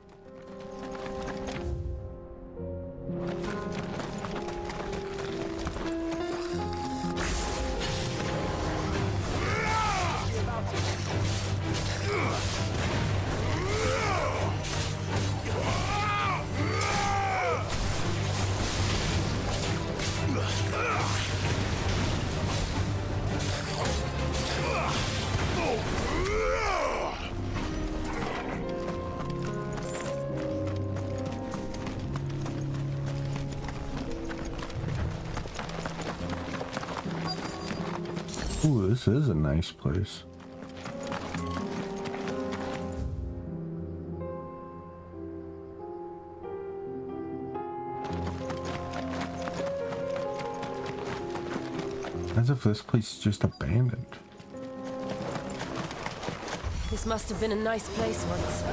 Ooh, this is a nice place. As if this place is just abandoned. This must have been a nice place once.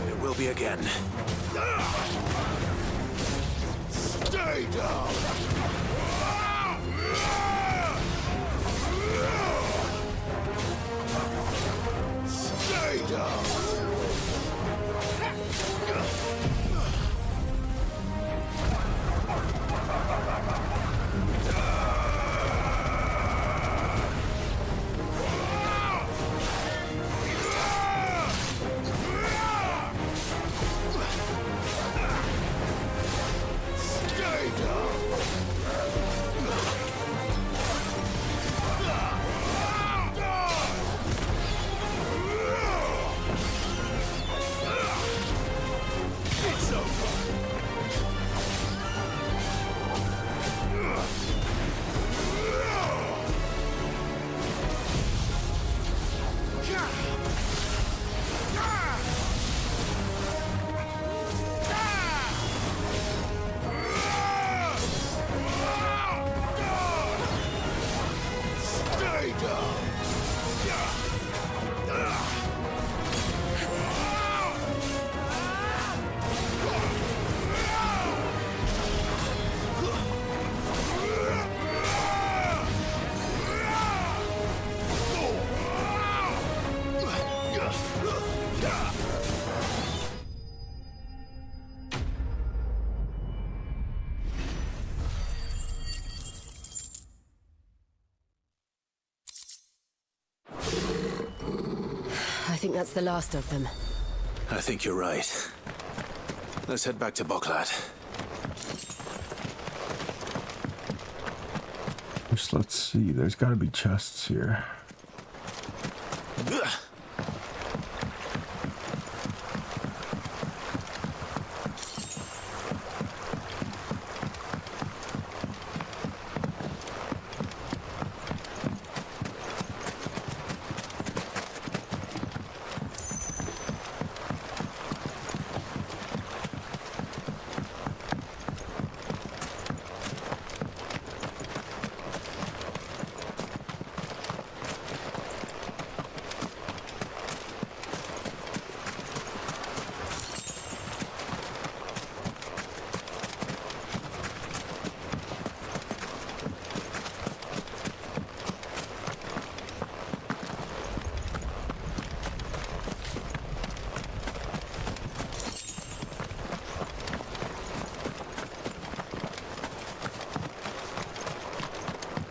It will be again. Stay down! Stay down! I think that's the last of them. I think you're right. Let's head back to Boklat. Just let's see. There's got to be chests here.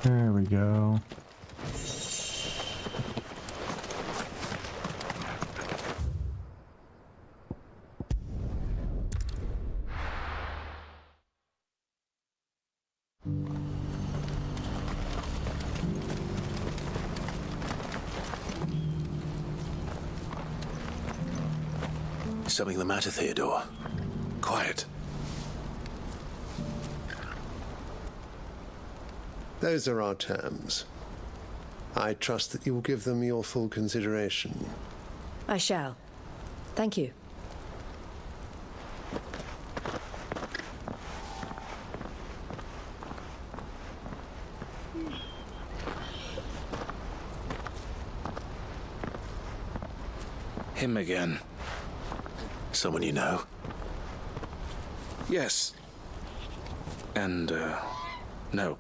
There we go. Something the matter, Theodore? Quiet. Those are our terms. I trust that you will give them your full consideration. I shall. Thank you. Him again. Someone you know? Yes. And, no.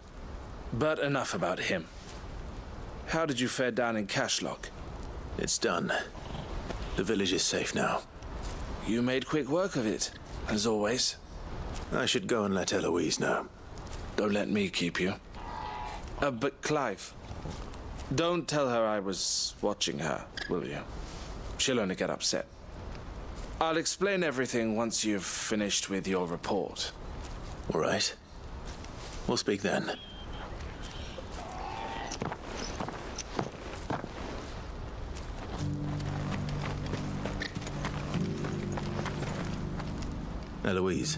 But enough about him. How did you fare down in Cashlock? It's done. The village is safe now. You made quick work of it, as always. I should go and let Eloise know. Don't let me keep you. But Clive, don't tell her I was watching her, will you? She'll only get upset. I'll explain everything once you've finished with your report. All right. We'll speak then. Eloise,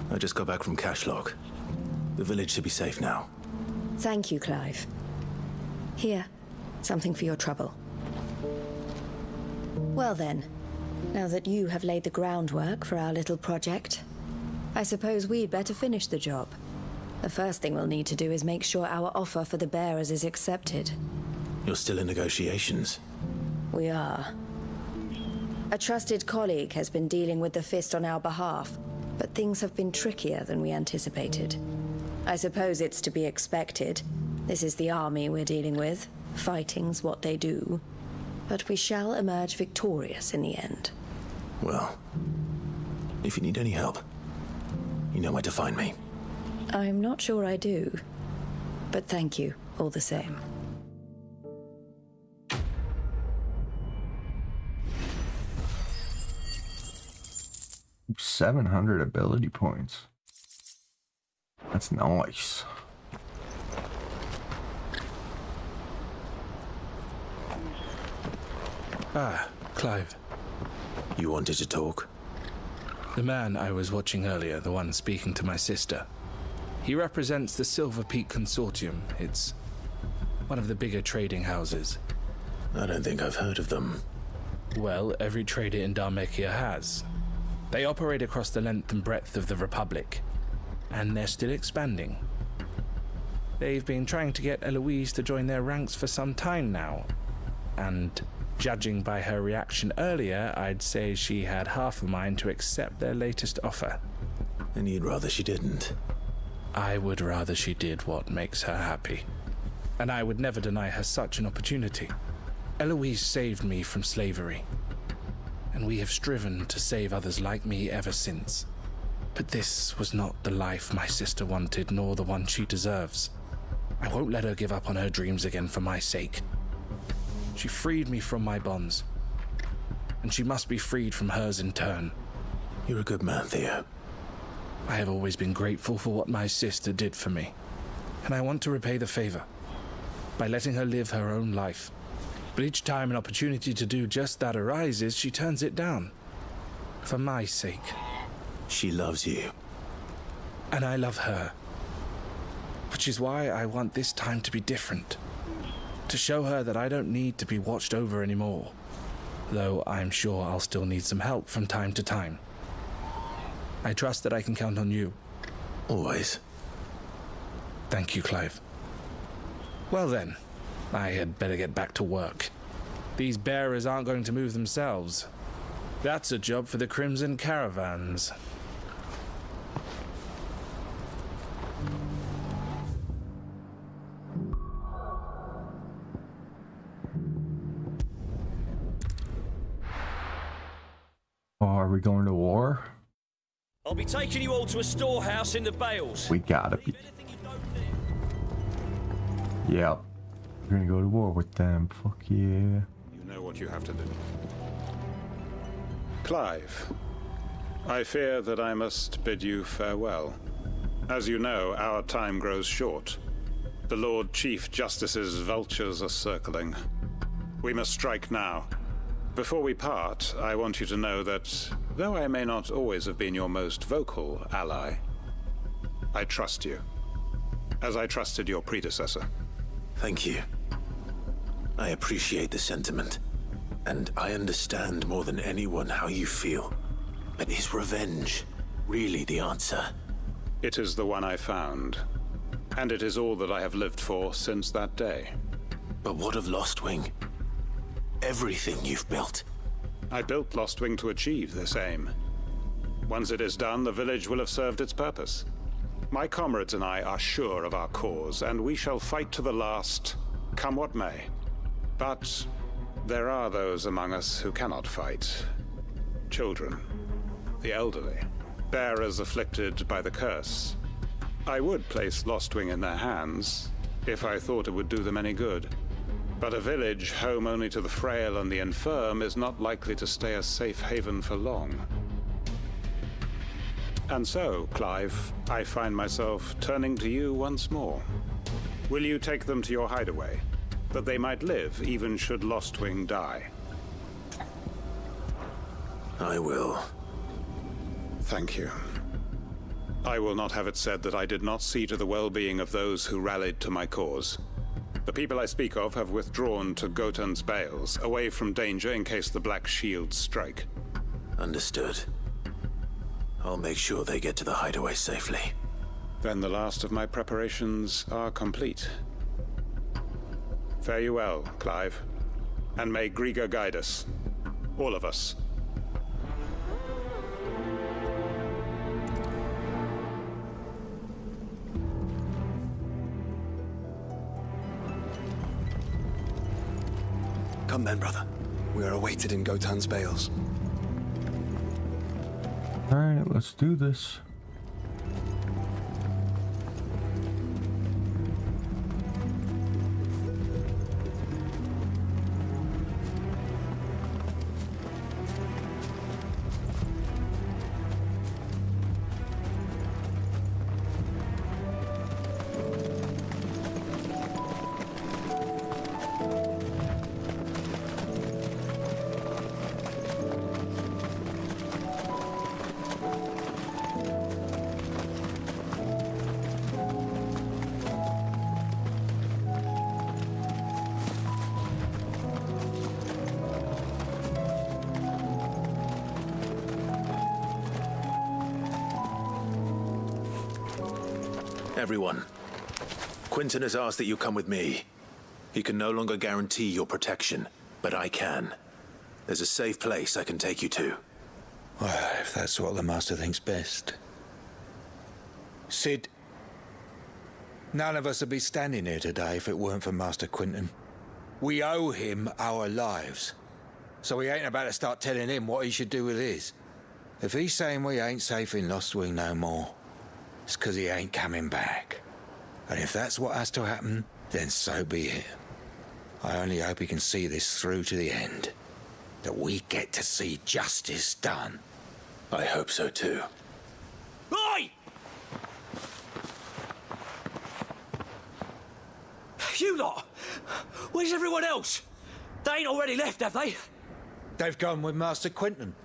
I just got back from Cashlock. The village should be safe now. Thank you, Clive. Here, something for your trouble. Well then, now that you have laid the groundwork for our little project, I suppose we'd better finish the job. The first thing we'll need to do is make sure our offer for the bearers is accepted. You're still in negotiations? We are. A trusted colleague has been dealing with the Fist on our behalf, but things have been trickier than we anticipated. I suppose it's to be expected. This is the army we're dealing with. Fighting's what they do. But we shall emerge victorious in the end. Well, if you need any help, you know where to find me. I'm not sure I do, but thank you all the same. $700 ability points. That's nice. Ah, Clive. You wanted to talk? The man I was watching earlier, the one speaking to my sister. He represents the Silver Peak Consortium. It's one of the bigger trading houses. I don't think I've heard of them. Well, every trader in Dharmekia has. They operate across the length and breadth of the Republic, and they're still expanding. They've been trying to get Eloise to join their ranks for some time now, and judging by her reaction earlier, I'd say she had half a mind to accept their latest offer. And you'd rather she didn't? I would rather she did what makes her happy. And I would never deny her such an opportunity. Eloise saved me from slavery, and we have striven to save others like me ever since. But this was not the life my sister wanted, nor the one she deserves. I won't let her give up on her dreams again for my sake. She freed me from my bonds, and she must be freed from hers in turn. You're a good man, Theo. I have always been grateful for what my sister did for me, and I want to repay the favor by letting her live her own life. But each time an opportunity to do just that arises, she turns it down. For my sake. She loves you. And I love her. Which is why I want this time to be different. To show her that I don't need to be watched over anymore. Though I'm sure I'll still need some help from time to time. I trust that I can count on you. Always. Thank you, Clive. Well then, I had better get back to work. These bearers aren't going to move themselves. That's a job for the Crimson Caravans. Oh, are we going to war? I'll be taking you all to a storehouse in the Bales. We gotta be. Yep. We're gonna go to war with them. Fuck yeah. You know what you have to do. Clive, I fear that I must bid you farewell. As you know, our time grows short. The Lord Chief Justice's vultures are circling. We must strike now. Before we part, I want you to know that, though I may not always have been your most vocal ally, I trust you, as I trusted your predecessor. Thank you. I appreciate the sentiment, and I understand more than anyone how you feel. But is revenge really the answer? It is the one I found, and it is all that I have lived for since that day. But what of Lostwing? Everything you've built. I built Lostwing to achieve this aim. Once it is done, the village will have served its purpose. My comrades and I are sure of our cause, and we shall fight to the last, come what may. But there are those among us who cannot fight. Children, the elderly, bearers afflicted by the curse. I would place Lostwing in their hands, if I thought it would do them any good. But a village home only to the frail and the infirm is not likely to stay a safe haven for long. And so, Clive, I find myself turning to you once more. Will you take them to your hideaway, that they might live even should Lostwing die? I will. Thank you. I will not have it said that I did not see to the well-being of those who rallied to my cause. The people I speak of have withdrawn to Gotan's Bales, away from danger in case the Black Shields strike. Understood. I'll make sure they get to the hideaway safely. Then the last of my preparations are complete. Fare you well, Clive. And may Griga guide us. All of us. Come then, brother. We are awaited in Gotan's Bales. Alright, let's do this. Everyone, Quinton has asked that you come with me. He can no longer guarantee your protection, but I can. There's a safe place I can take you to. Well, if that's what the Master thinks best. Sid, none of us would be standing here today if it weren't for Master Quinton. We owe him our lives. So we ain't about to start telling him what he should do with his. If he's saying we ain't safe in Lostwing no more, it's 'cause he ain't coming back. And if that's what has to happen, then so be it. I only hope he can see this through to the end. That we get to see justice done. I hope so too. Oi! You lot! Where's everyone else? They ain't already left, have they? They've gone with Master Quinton.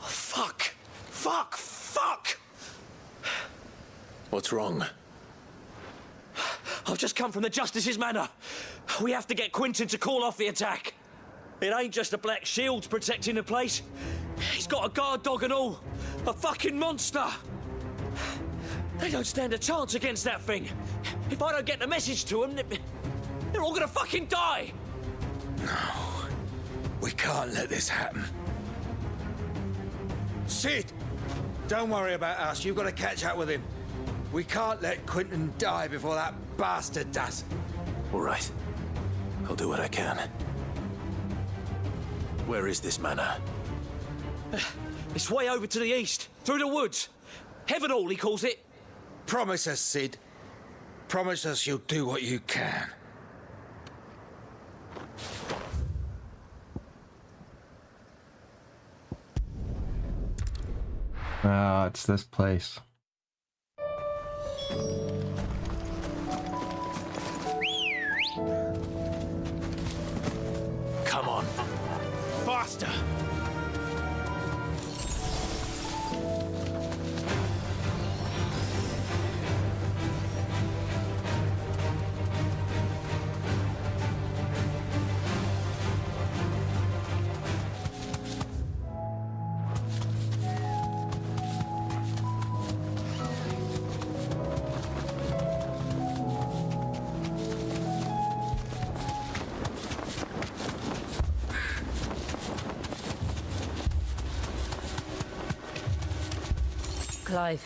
Oh, fuck! Fuck! Fuck! What's wrong? I've just come from the Justice's manor. We have to get Quinton to call off the attack. It ain't just the Black Shields protecting the place. He's got a guard dog and all. A fucking monster. They don't stand a chance against that thing. If I don't get the message to them, they're all gonna fucking die. No. We can't let this happen. Sid! Don't worry about us. You've got to catch up with him. We can't let Quinton die before that bastard does. All right. I'll do what I can. Where is this manor? It's way over to the east, through the woods. Heavenhall, he calls it. Promise us, Sid. Promise us you'll do what you can. Ah, it's this place. Come on. Faster! Clive,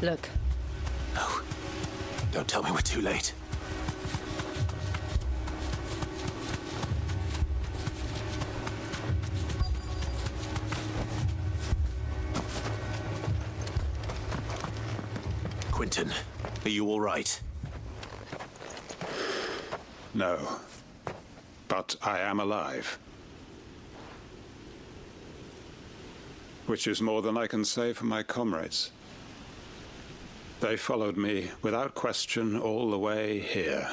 look. No. Don't tell me we're too late. Quentin, are you all right? No. But I am alive. Which is more than I can say for my comrades. They followed me without question all the way here.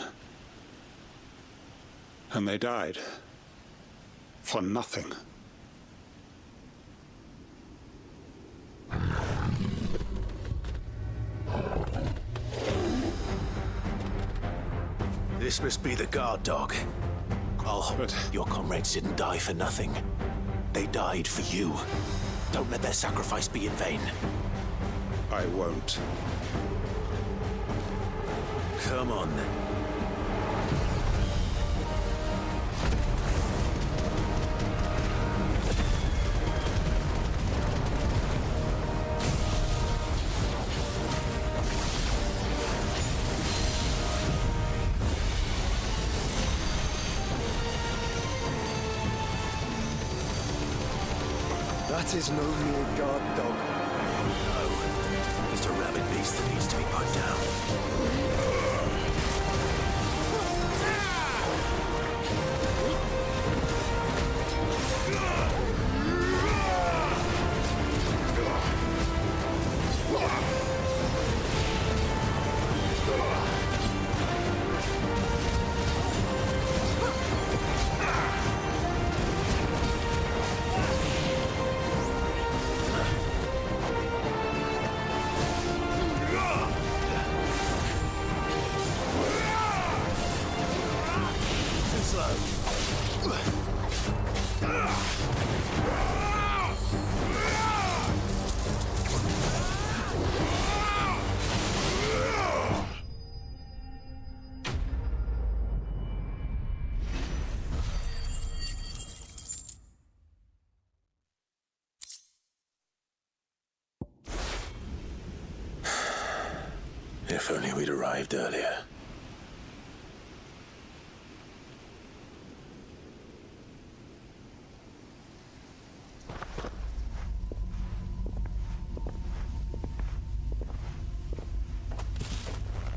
And they died. For nothing. This must be the guard dog. Oh, but your comrades didn't die for nothing. They died for you. Don't let their sacrifice be in vain. I won't. Come on. That is no mere guard dog. No. Just a rabid beast that needs to be put down. If only we'd arrived earlier.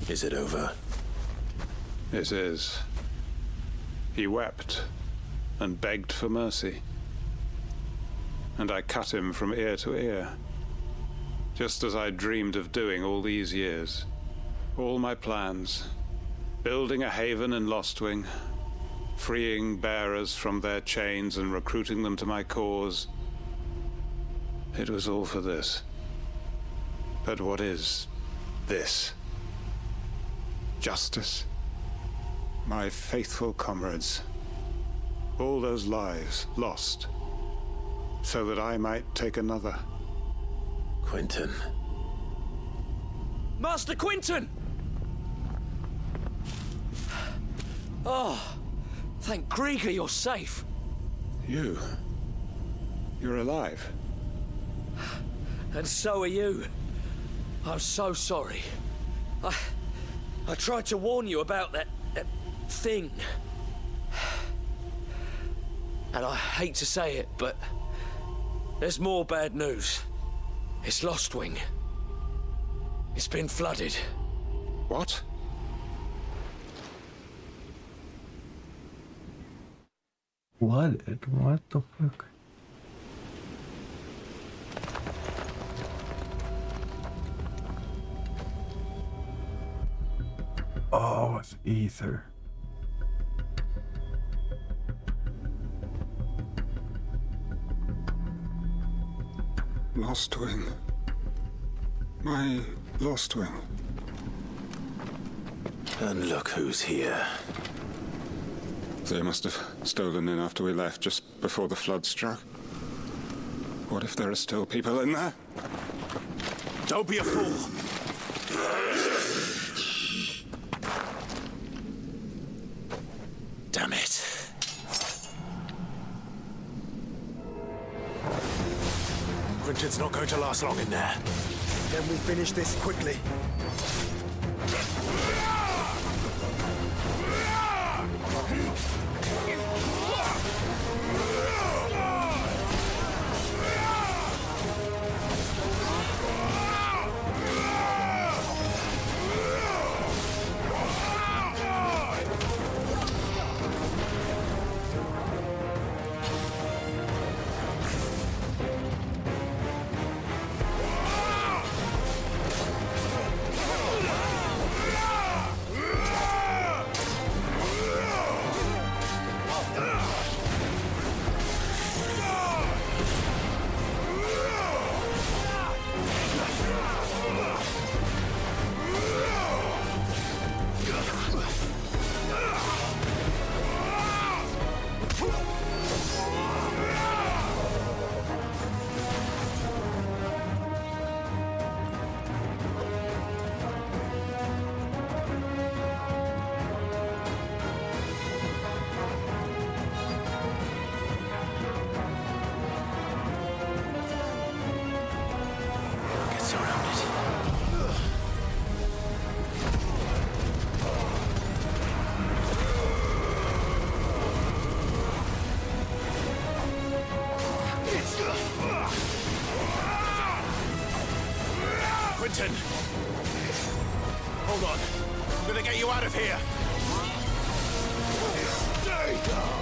Is it over? It is. He wept and begged for mercy. And I cut him from ear to ear. Just as I dreamed of doing all these years. All my plans. Building a haven in Lostwing. Freeing bearers from their chains and recruiting them to my cause. It was all for this. But what is this? Justice? My faithful comrades. All those lives lost. So that I might take another. Quentin. Master Quentin! Oh, thank Grieger you're safe. You're alive. And so are you. I'm so sorry. I tried to warn you about that thing. And I hate to say it, but there's more bad news. It's Lostwing. It's been flooded. What? Flooded? What the fuck? Oh, it's ether. Lostwing. My Lostwing. And look who's here. They must have stolen in after we left, just before the flood struck. What if there are still people in there? Don't be a fool! Damn it. Quentin's not going to last long in there. Then we finish this quickly. you out of here! Stay down!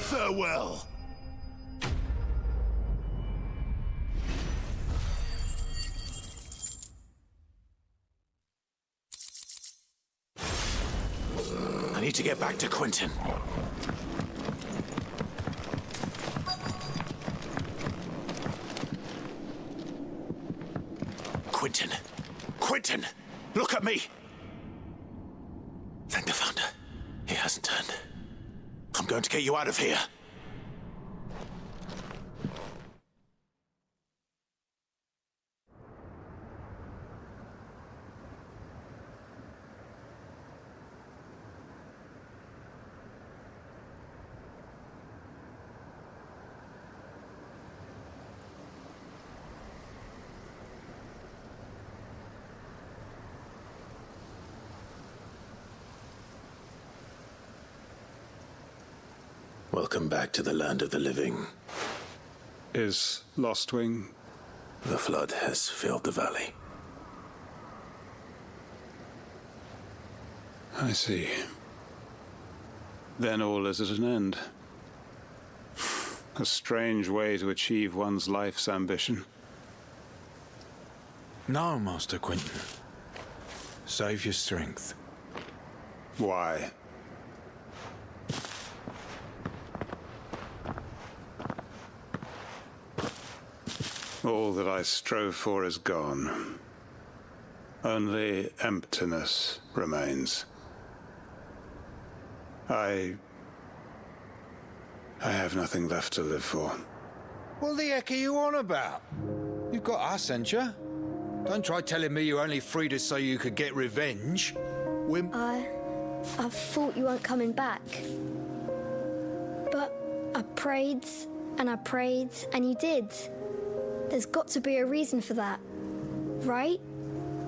Farewell. I need to get back to Quentin. Quentin! Quentin! Look at me! Thank the Founder. He hasn't turned. I'm going to get you out of here. Welcome back to the land of the living. Is Lostwing? The flood has filled the valley. I see. Then all is at an end. A strange way to achieve one's life's ambition. No, Master Quentin. Save your strength. Why? All that I strove for is gone. Only emptiness remains. I have nothing left to live for. What the heck are you on about? You've got us, ain't you? Don't try telling me you only freed us so you could get revenge. I thought you weren't coming back. But I prayed, and you did. There's got to be a reason for that, right?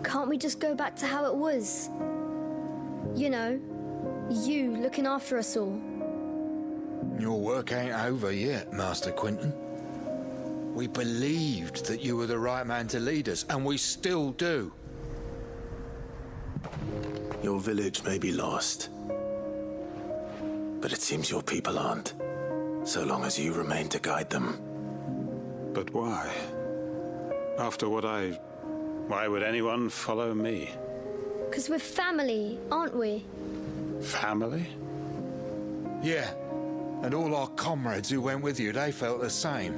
Can't we just go back to how it was? You know, you looking after us all. Your work ain't over yet, Master Quentin. We believed that you were the right man to lead us, and we still do. Your village may be lost, but it seems your people aren't, so long as you remain to guide them. But why? After what why would anyone follow me? 'Cause we're family, aren't we? Family? Yeah, and all our comrades who went with you, they felt the same.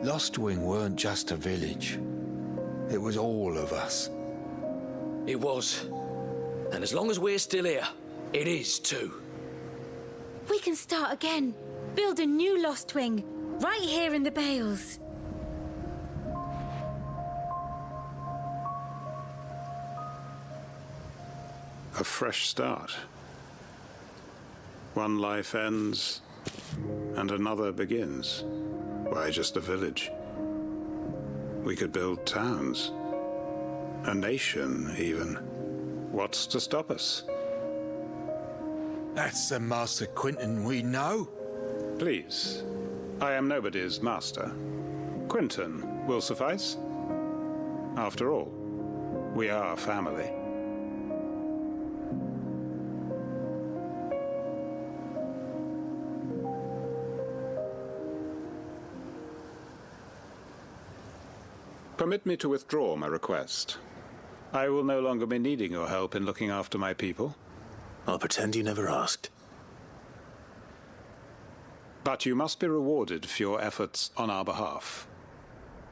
Lostwing weren't just a village. It was all of us. It was. And as long as we're still here, it is too. We can start again. Build a new Lostwing, right here in the Bales. A fresh start. One life ends, and another begins. Why just a village? We could build towns. A nation, even. What's to stop us? That's the Master Quentin we know. Please. I am nobody's master. Quentin will suffice. After all, we are family. Permit me to withdraw my request. I will no longer be needing your help in looking after my people. I'll pretend you never asked. But you must be rewarded for your efforts on our behalf.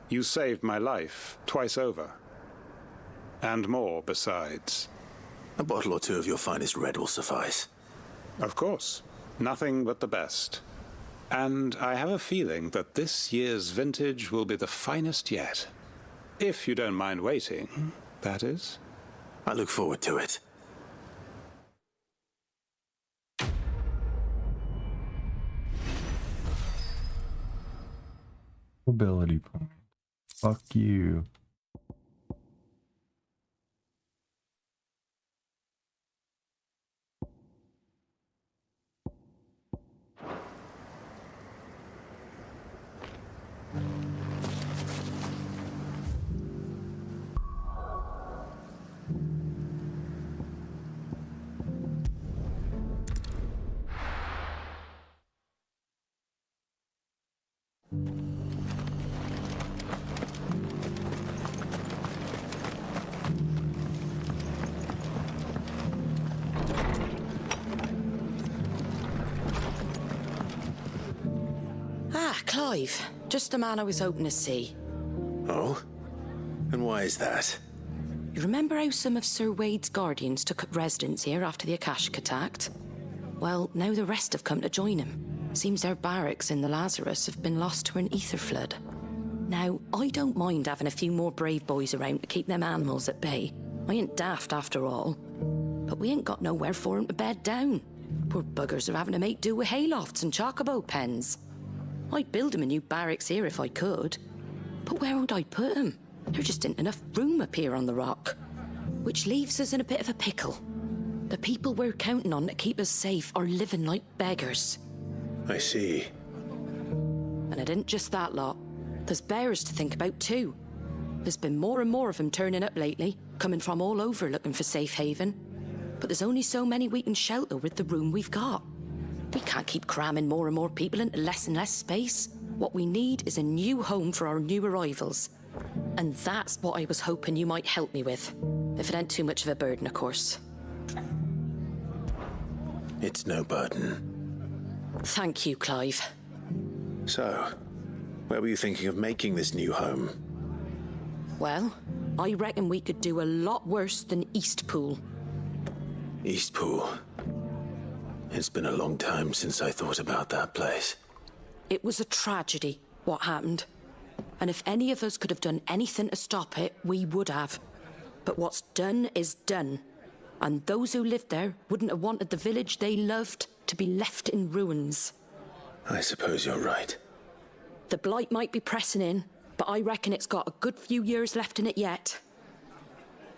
You saved my life twice over. And more besides. A bottle or two of your finest red will suffice. Of course. Nothing but the best. And I have a feeling that this year's vintage will be the finest yet. If you don't mind waiting, that is. I look forward to it. Ability point. Fuck you. Clive, just the man I was hoping to see. Oh? And why is that? You remember how some of Sir Wade's guardians took up residence here after the Akashic attacked? Well, now the rest have come to join him. Seems their barracks in the Lazarus have been lost to an ether flood. Now, I don't mind having a few more brave boys around to keep them animals at bay. I ain't daft after all. But we ain't got nowhere for 'em to bed down. Poor buggers are having to make do with haylofts and chocobo pens. I'd build 'em a new barracks here if I could. But where would I put 'em? There just isn't enough room up here on the rock. Which leaves us in a bit of a pickle. The people we're counting on to keep us safe are living like beggars. I see. And it isn't just that lot. There's bears to think about too. There's been more and more of them turning up lately, coming from all over looking for safe haven. But there's only so many we can shelter with the room we've got. We can't keep cramming more and more people into less and less space. What we need is a new home for our new arrivals. And that's what I was hoping you might help me with. If it ain't too much of a burden, of course. It's no burden. Thank you, Clive. So, where were you thinking of making this new home? Well, I reckon we could do a lot worse than Eastpool. Eastpool. It's been a long time since I thought about that place. It was a tragedy, what happened. And if any of us could have done anything to stop it, we would have. But what's done is done. And those who lived there wouldn't have wanted the village they loved to be left in ruins. I suppose you're right. The blight might be pressing in, but I reckon it's got a good few years left in it yet.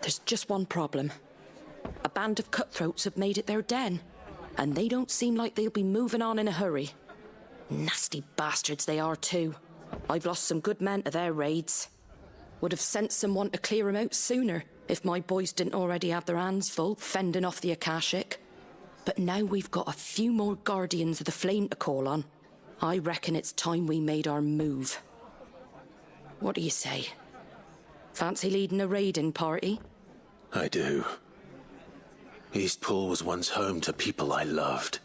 There's just one problem. A band of cutthroats have made it their den, and they don't seem like they'll be moving on in a hurry. Nasty bastards they are too. I've lost some good men to their raids. Would have sent someone to clear them out sooner if my boys didn't already have their hands full fending off the Akashic. But now we've got a few more guardians of the flame to call on. I reckon it's time we made our move. What do you say? Fancy leading a raiding party? I do. Eastpool was once home to people I loved.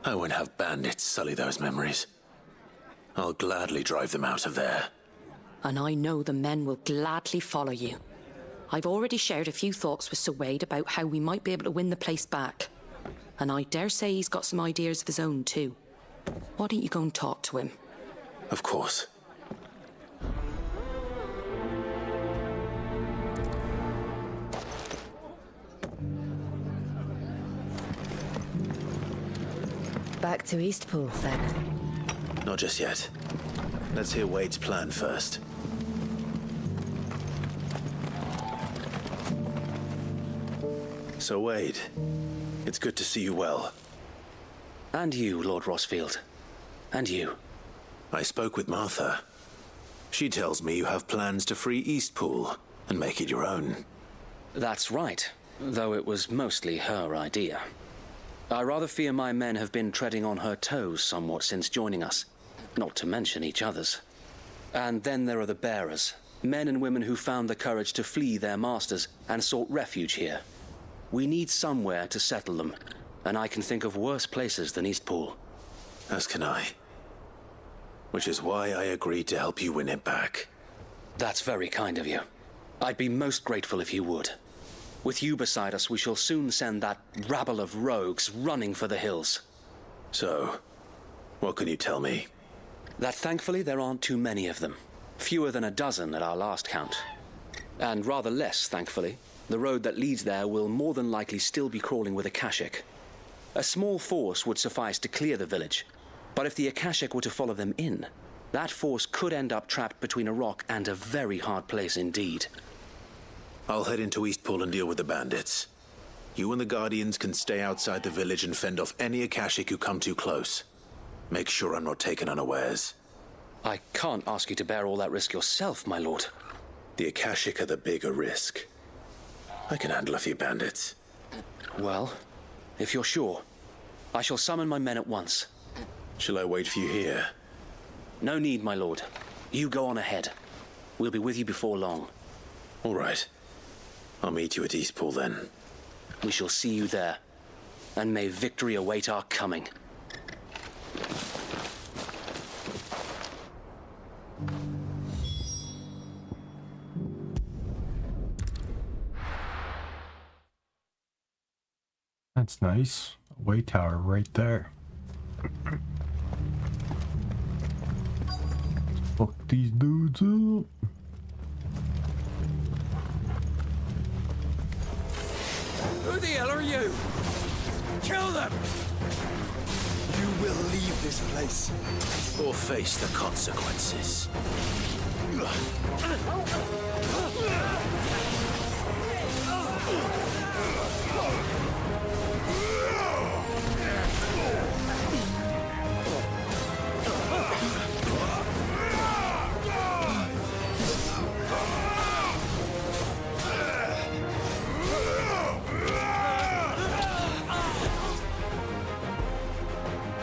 I won't have bandits sully those memories. I'll gladly drive them out of there. And I know the men will gladly follow you. I've already shared a few thoughts with Sir Wade about how we might be able to win the place back. And I dare say he's got some ideas of his own too. Why don't you go and talk to him? Of course. Back to Eastpool, then. Not just yet. Let's hear Wade's plan first. So, Wade, it's good to see you well. And you, Lord Rossfield. And you. I spoke with Martha. She tells me you have plans to free Eastpool and make it your own. That's right, though it was mostly her idea. I rather fear my men have been treading on her toes somewhat since joining us, not to mention each other's. And then there are the bearers, men and women who found the courage to flee their masters and sought refuge here. We need somewhere to settle them, and I can think of worse places than Eastpool. As can I. Which is why I agreed to help you win it back. That's very kind of you. I'd be most grateful if you would. With you beside us, we shall soon send that rabble of rogues running for the hills. So, what can you tell me? That thankfully there aren't too many of them. Fewer than a dozen at our last count. And rather less, thankfully. The road that leads there will more than likely still be crawling with Akashic. A small force would suffice to clear the village. But if the Akashic were to follow them in, that force could end up trapped between a rock and a very hard place indeed. I'll head into Eastpool and deal with the bandits. You and the Guardians can stay outside the village and fend off any Akashic who come too close. Make sure I'm not taken unawares. I can't ask you to bear all that risk yourself, my lord. The Akashic are the bigger risk. I can handle a few bandits. Well, if you're sure, I shall summon my men at once. Shall I wait for you here? No need, my lord. You go on ahead. We'll be with you before long. All right. I'll meet you at Eastpool then. We shall see you there. And may victory await our coming. That's nice. A way tower right there. Fuck these dudes up. Who the hell are you? Kill them! You will leave this place. Or face the consequences.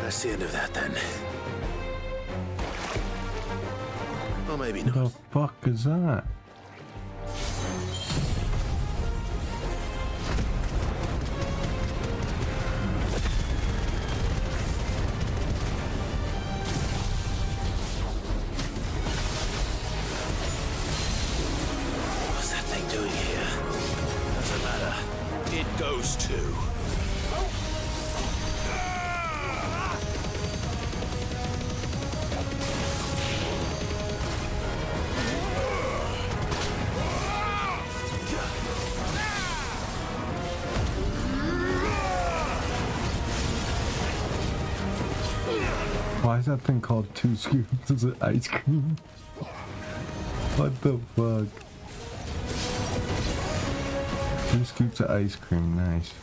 That's the end of that, then. Or maybe not. The fuck is that? What's that thing doing here? Doesn't matter. It goes too. Why is that thing called 2 scoops of ice cream? What the fuck? 2 scoops of ice cream, nice.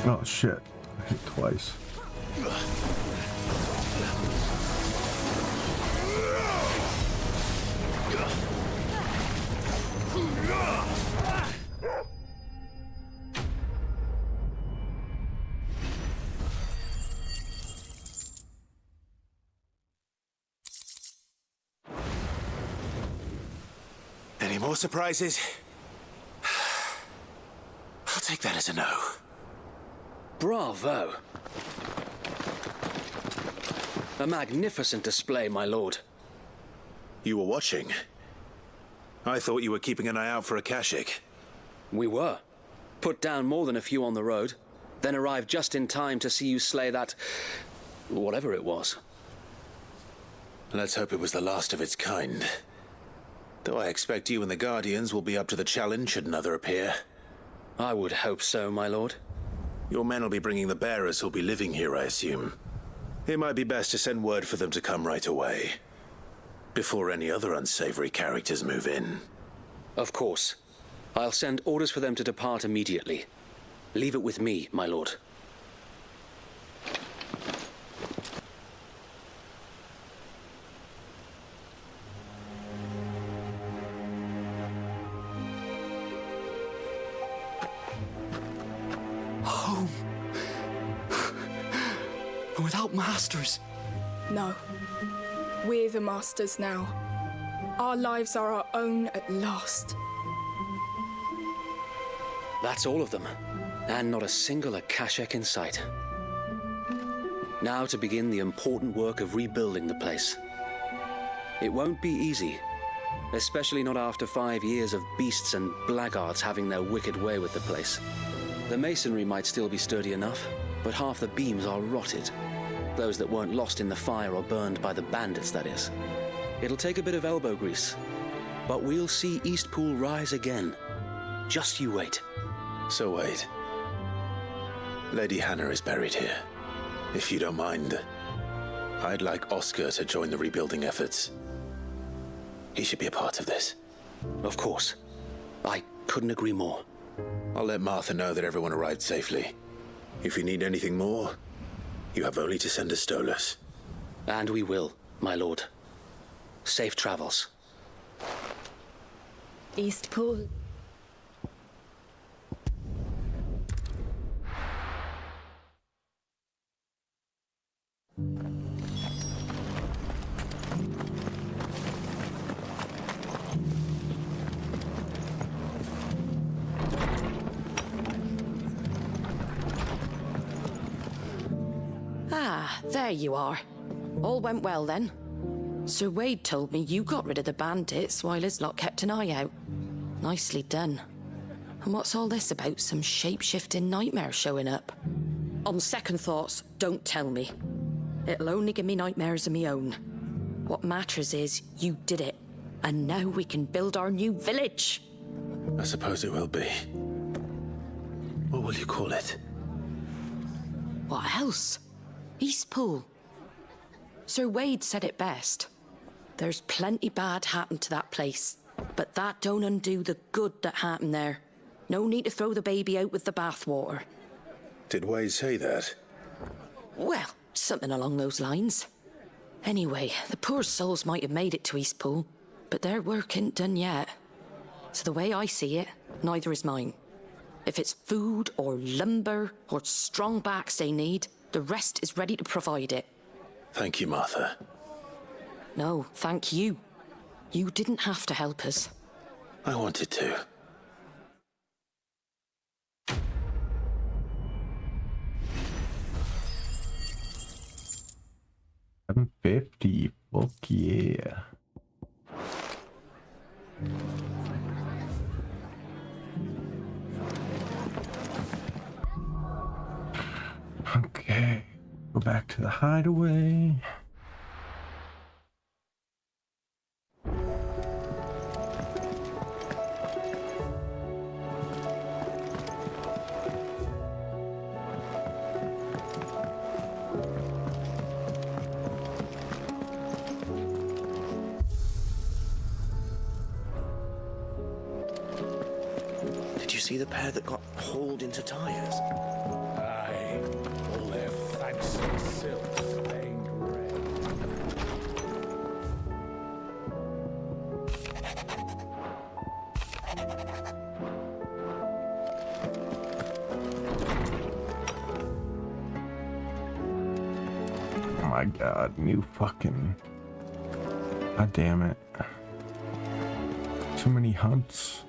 Oh shit, I hit twice. Any more surprises? I'll take that as a no. Bravo! A magnificent display, my lord. You were watching? I thought you were keeping an eye out for Akashic. We were. Put down more than a few on the road, then arrived just in time to see you slay that... whatever it was. Let's hope it was the last of its kind. Though I expect you and the Guardians will be up to the challenge should another appear. I would hope so, my lord. Your men will be bringing the bearers who'll be living here, I assume. It might be best to send word for them to come right away, before any other unsavory characters move in. Of course. I'll send orders for them to depart immediately. Leave it with me, my lord. Home. Without masters. No. We're the masters now. Our lives are our own at last. That's all of them. And not a single Akashic in sight. Now to begin the important work of rebuilding the place. It won't be easy, especially not after 5 years of beasts and blackguards having their wicked way with the place. The masonry might still be sturdy enough, but half the beams are rotted. Those that weren't lost in the fire or burned by the bandits, that is. It'll take a bit of elbow grease, but we'll see Eastpool rise again. Just you wait. So wait. Lady Hannah is buried here. If you don't mind, I'd like Oscar to join the rebuilding efforts. He should be a part of this. Of course. I couldn't agree more. I'll let Martha know that everyone arrived safely. If you need anything more, you have only to send a Stolas. And we will, my lord. Safe travels. Eastpool. Ah, there you are. All went well then. Sir Wade told me you got rid of the bandits while his lot kept an eye out. Nicely done. And what's all this about some shape-shifting nightmare showing up? On second thoughts, don't tell me. It'll only give me nightmares of me own. What matters is you did it. And now we can build our new village. I suppose it will be. What will you call it? What else? Eastpool. Sir Wade said it best. There's plenty bad happened to that place, but that don't undo the good that happened there. No need to throw the baby out with the bathwater. Did Wade say that? Well, something along those lines. Anyway, the poor souls might have made it to Eastpool, but their work ain't done yet. So the way I see it, neither is mine. If it's food or lumber or strong backs they need, the rest is ready to provide it. Thank you, Martha. No, thank you. You didn't have to help us. I wanted to. $750. Fuck yeah. Okay. Go back to the hideaway. Did you see the pair that got hauled into tires? Aye, all their fancy silks stained red. Oh my god, new fucking... God damn it. Too many hunts.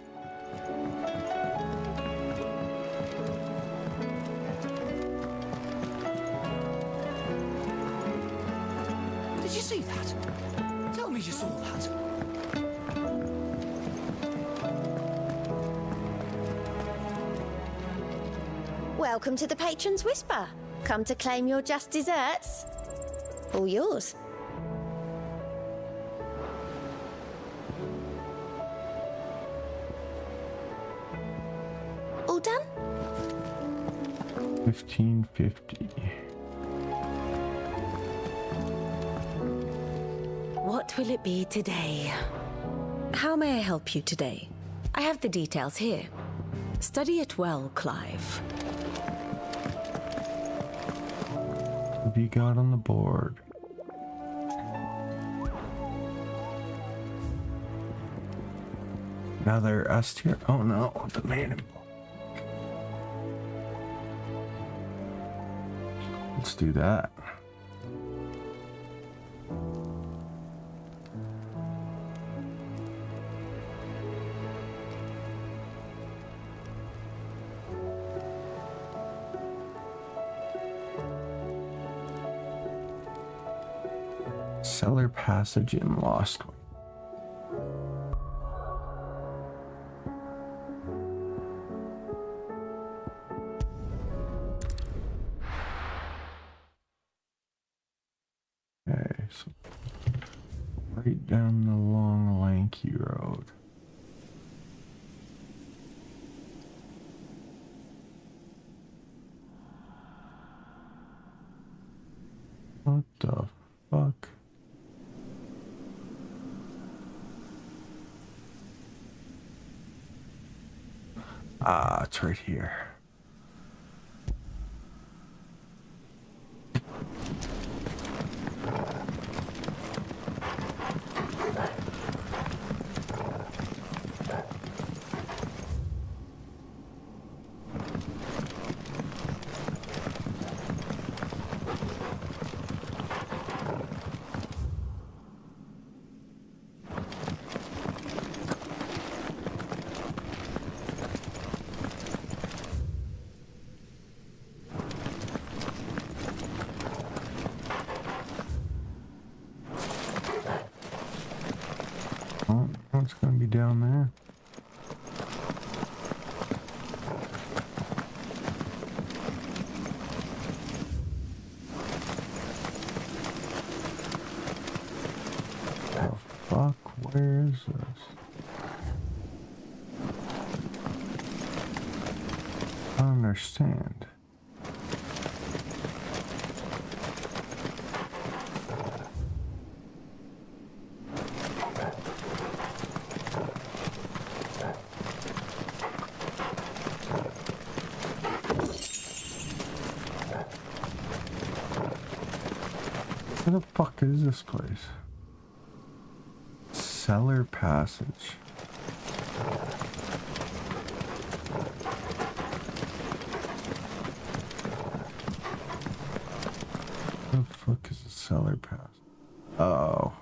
Did you see that? Tell me you saw that. Welcome to the Patron's Whisper. Come to claim your just desserts. All yours. All done? $15.50. What will it be today? How may I help you today? I have the details here. Study it well, Clive. What have you got on the board? Another S tier? Oh no, the man. Let's do that. Cellar passage in Lost Wing. Okay, so right down the long, lanky road. What the fuck? Ah, it's right here. Oh, what's gonna be down there? Oh fuck, where is this? I don't understand. Where the fuck is this place? Cellar passage. Where the fuck is the cellar passage? Oh.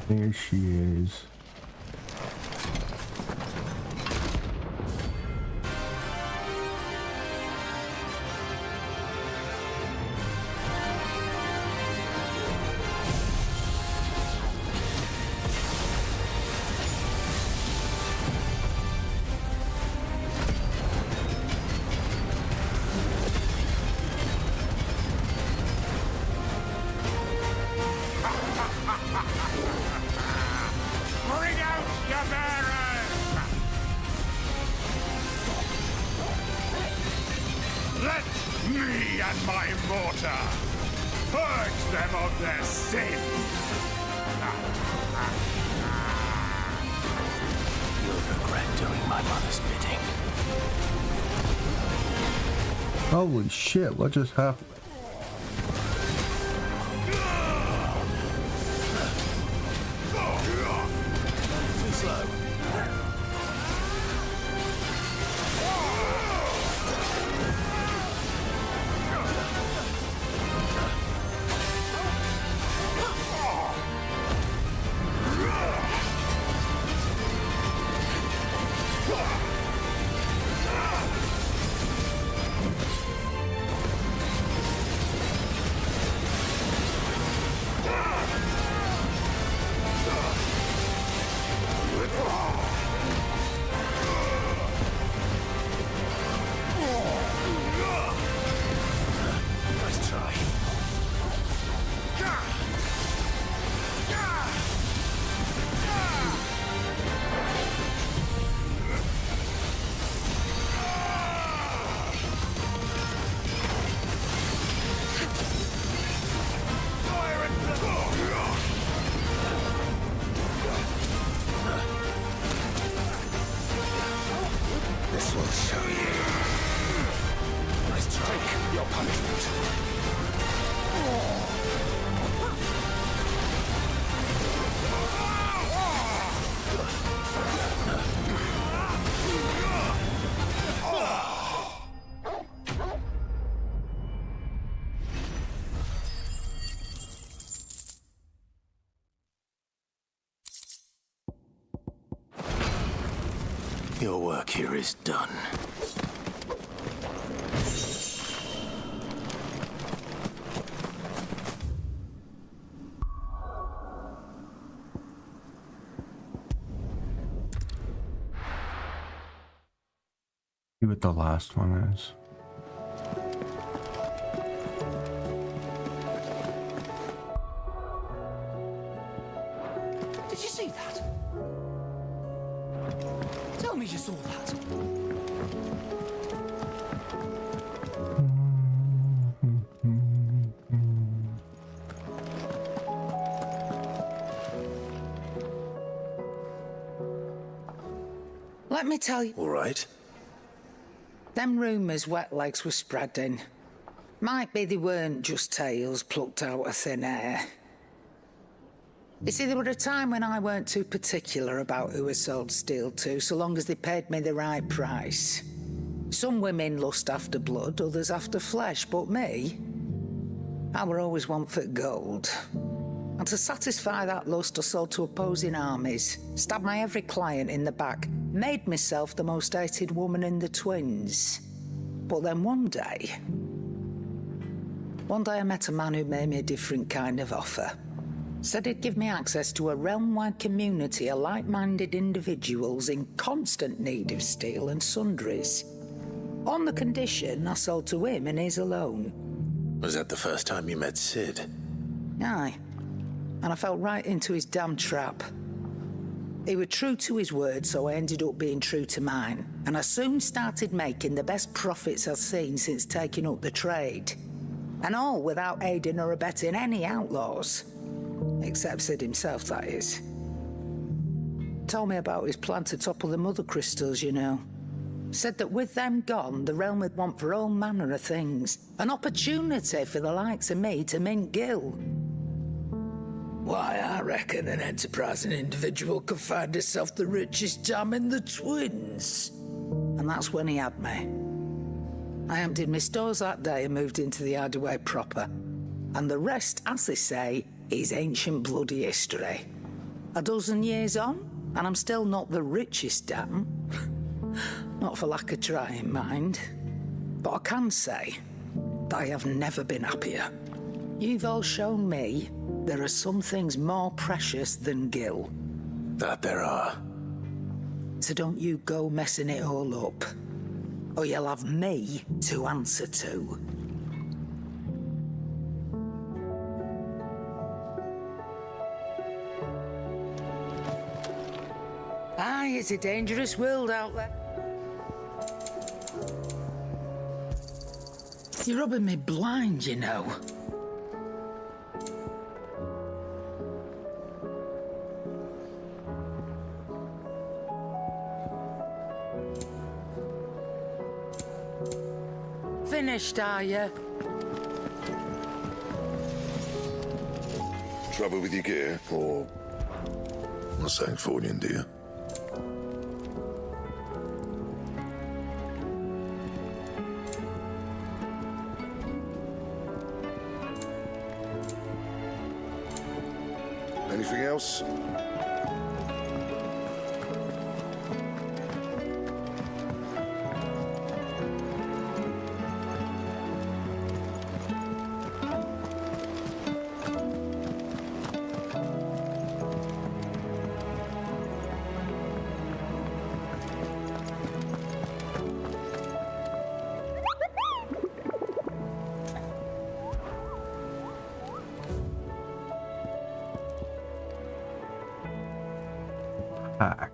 There she is. Bring out your bearers! Let me and my mortar purge them of their sin! You'll regret doing my mother's bidding. Holy shit, what just happened? Too slow. Nice try. This will show you. Nice try. Take your punishment. Your work here is done. See what the last one is. Did you see that? Tell me you saw that. Let me tell you. All right. Them rumours Wetlegs were spreading. Might be they weren't just tales plucked out of thin air. You see, there were a time when I weren't too particular about who I sold steel to, so long as they paid me the right price. Some women lust after blood, others after flesh, but me, I were always one for gold. And to satisfy that lust, I sold to opposing armies, stabbed my every client in the back, made myself the most hated woman in the twins. But then one day I met a man who made me a different kind of offer. Said he'd give me access to a realm-wide community of like-minded individuals in constant need of steel and sundries. On the condition I sold to him and his alone. Was that the first time you met Sid? Aye. And I fell right into his damn trap. He was true to his word, so I ended up being true to mine. And I soon started making the best profits I've seen since taking up the trade. And all without aiding or abetting any outlaws. Except Sid himself, that is. Told me about his plan to topple the mother crystals, you know. Said that with them gone, the realm would want for all manner of things. An opportunity for the likes of me to mint gil. Why, I reckon an enterprising individual could find himself the richest dam in the twins. And that's when he had me. I emptied my stores that day and moved into the hideaway proper. And the rest, as they say, is ancient bloody history. A dozen years on, and I'm still not the richest dam. Not for lack of trying, mind. But I can say that I have never been happier. You've all shown me there are some things more precious than gil. That there are. So don't you go messing it all up, or you'll have me to answer to. Aye, it's a dangerous world out there. You're rubbing me blind, you know. Finished, are you? Trouble with your gear, or not saying fortune, do you? Anything else? Hack.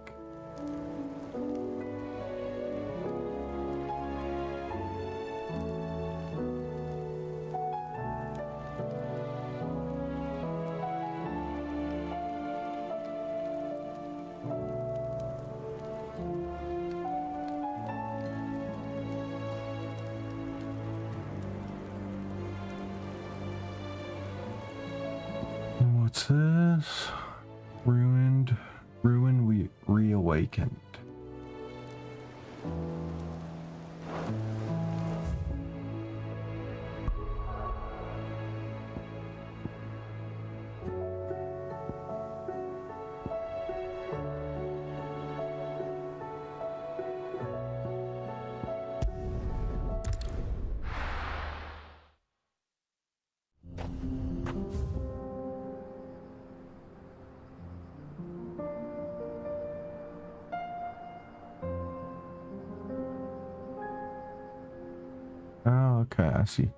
What's this? Ruin we reawakened. Oh, okay, I see.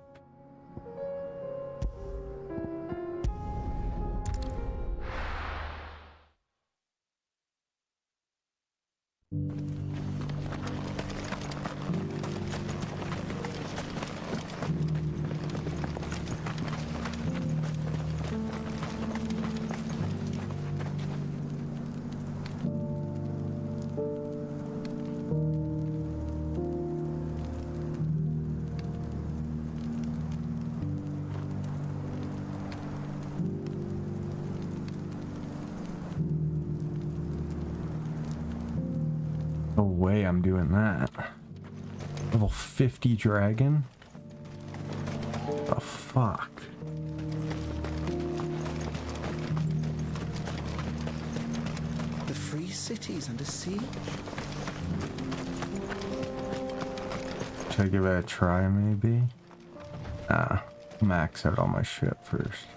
No way I'm doing that. Level 50 dragon? The fuck? The free city's under siege. Should I give it a try maybe? Nah, max out all my shit first.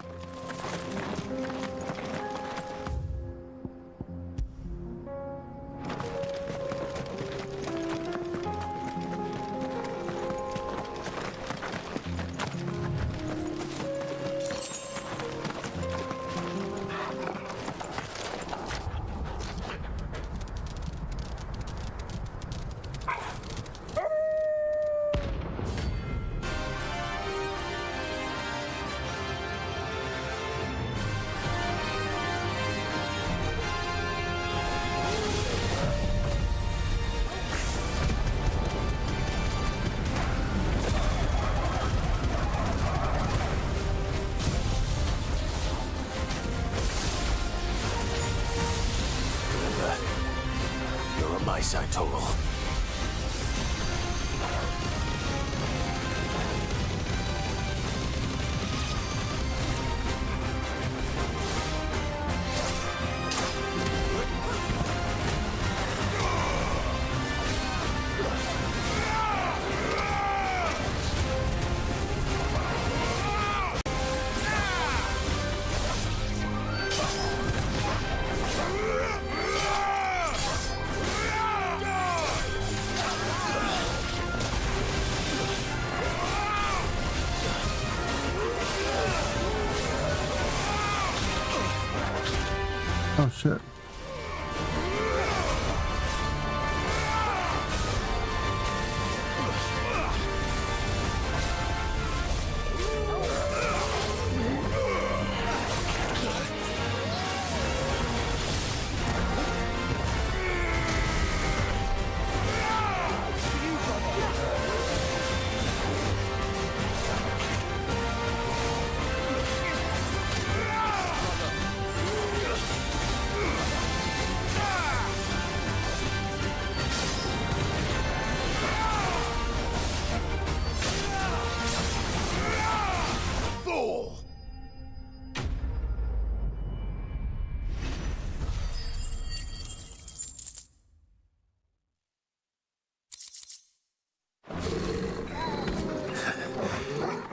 My side, Total. Oh shit.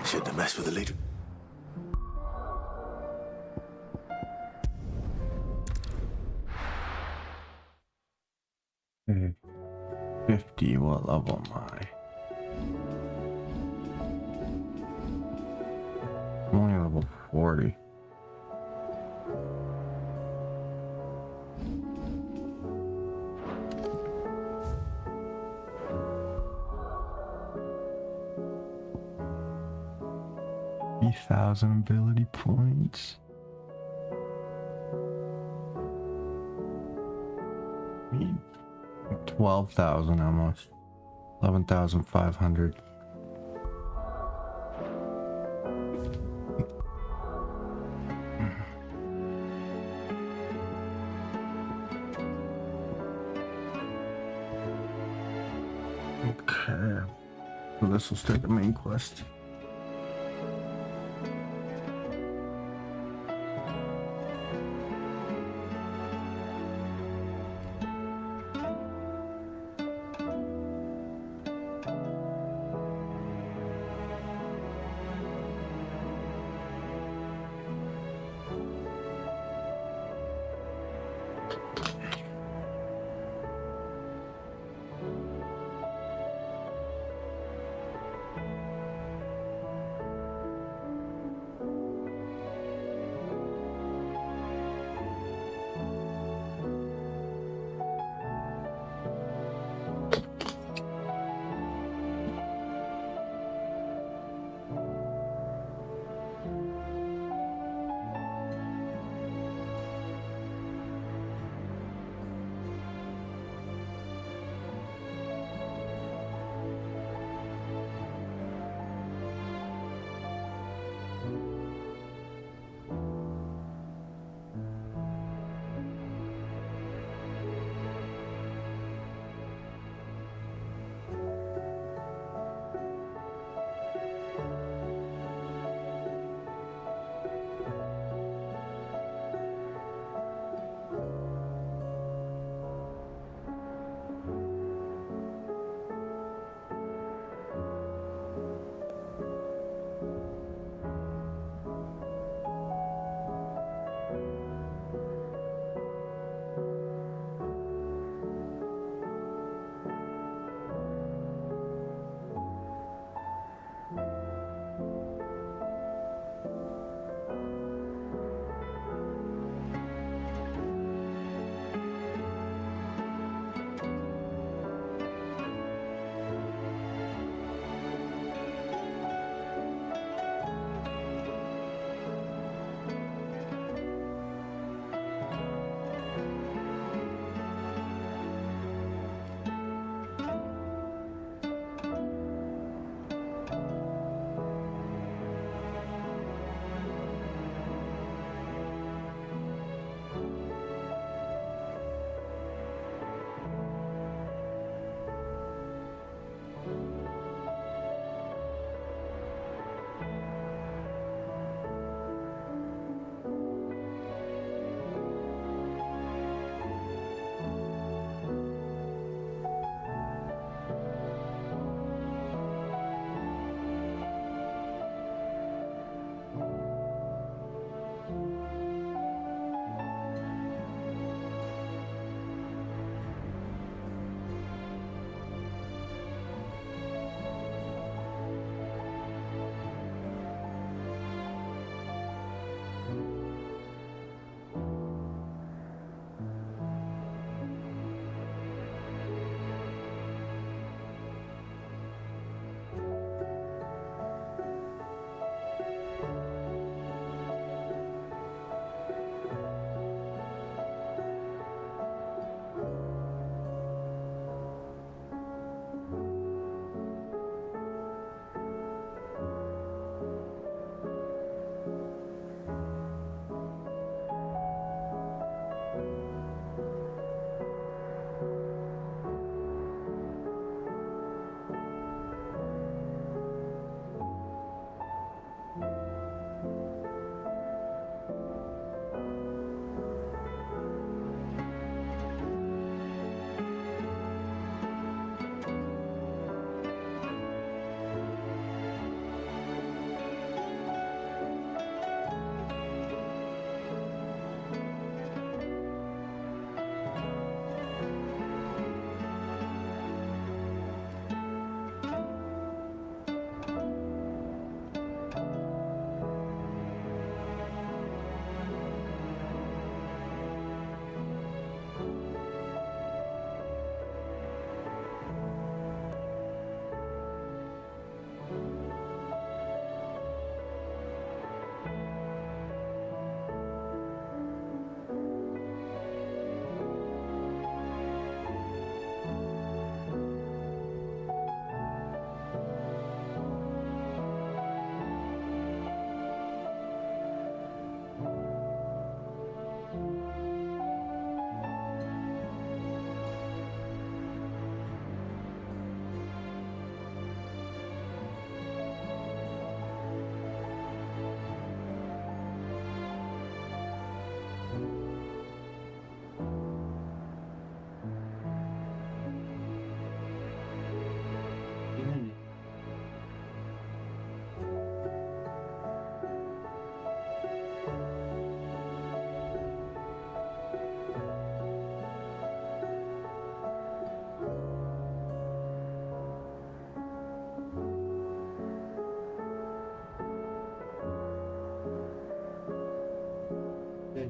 Shouldn't have messed with the leader. Okay. 50, what level am I? I'm only level 40. $3,000 ability points. 12,000 almost. 11,500. Okay. So this will start the main quest.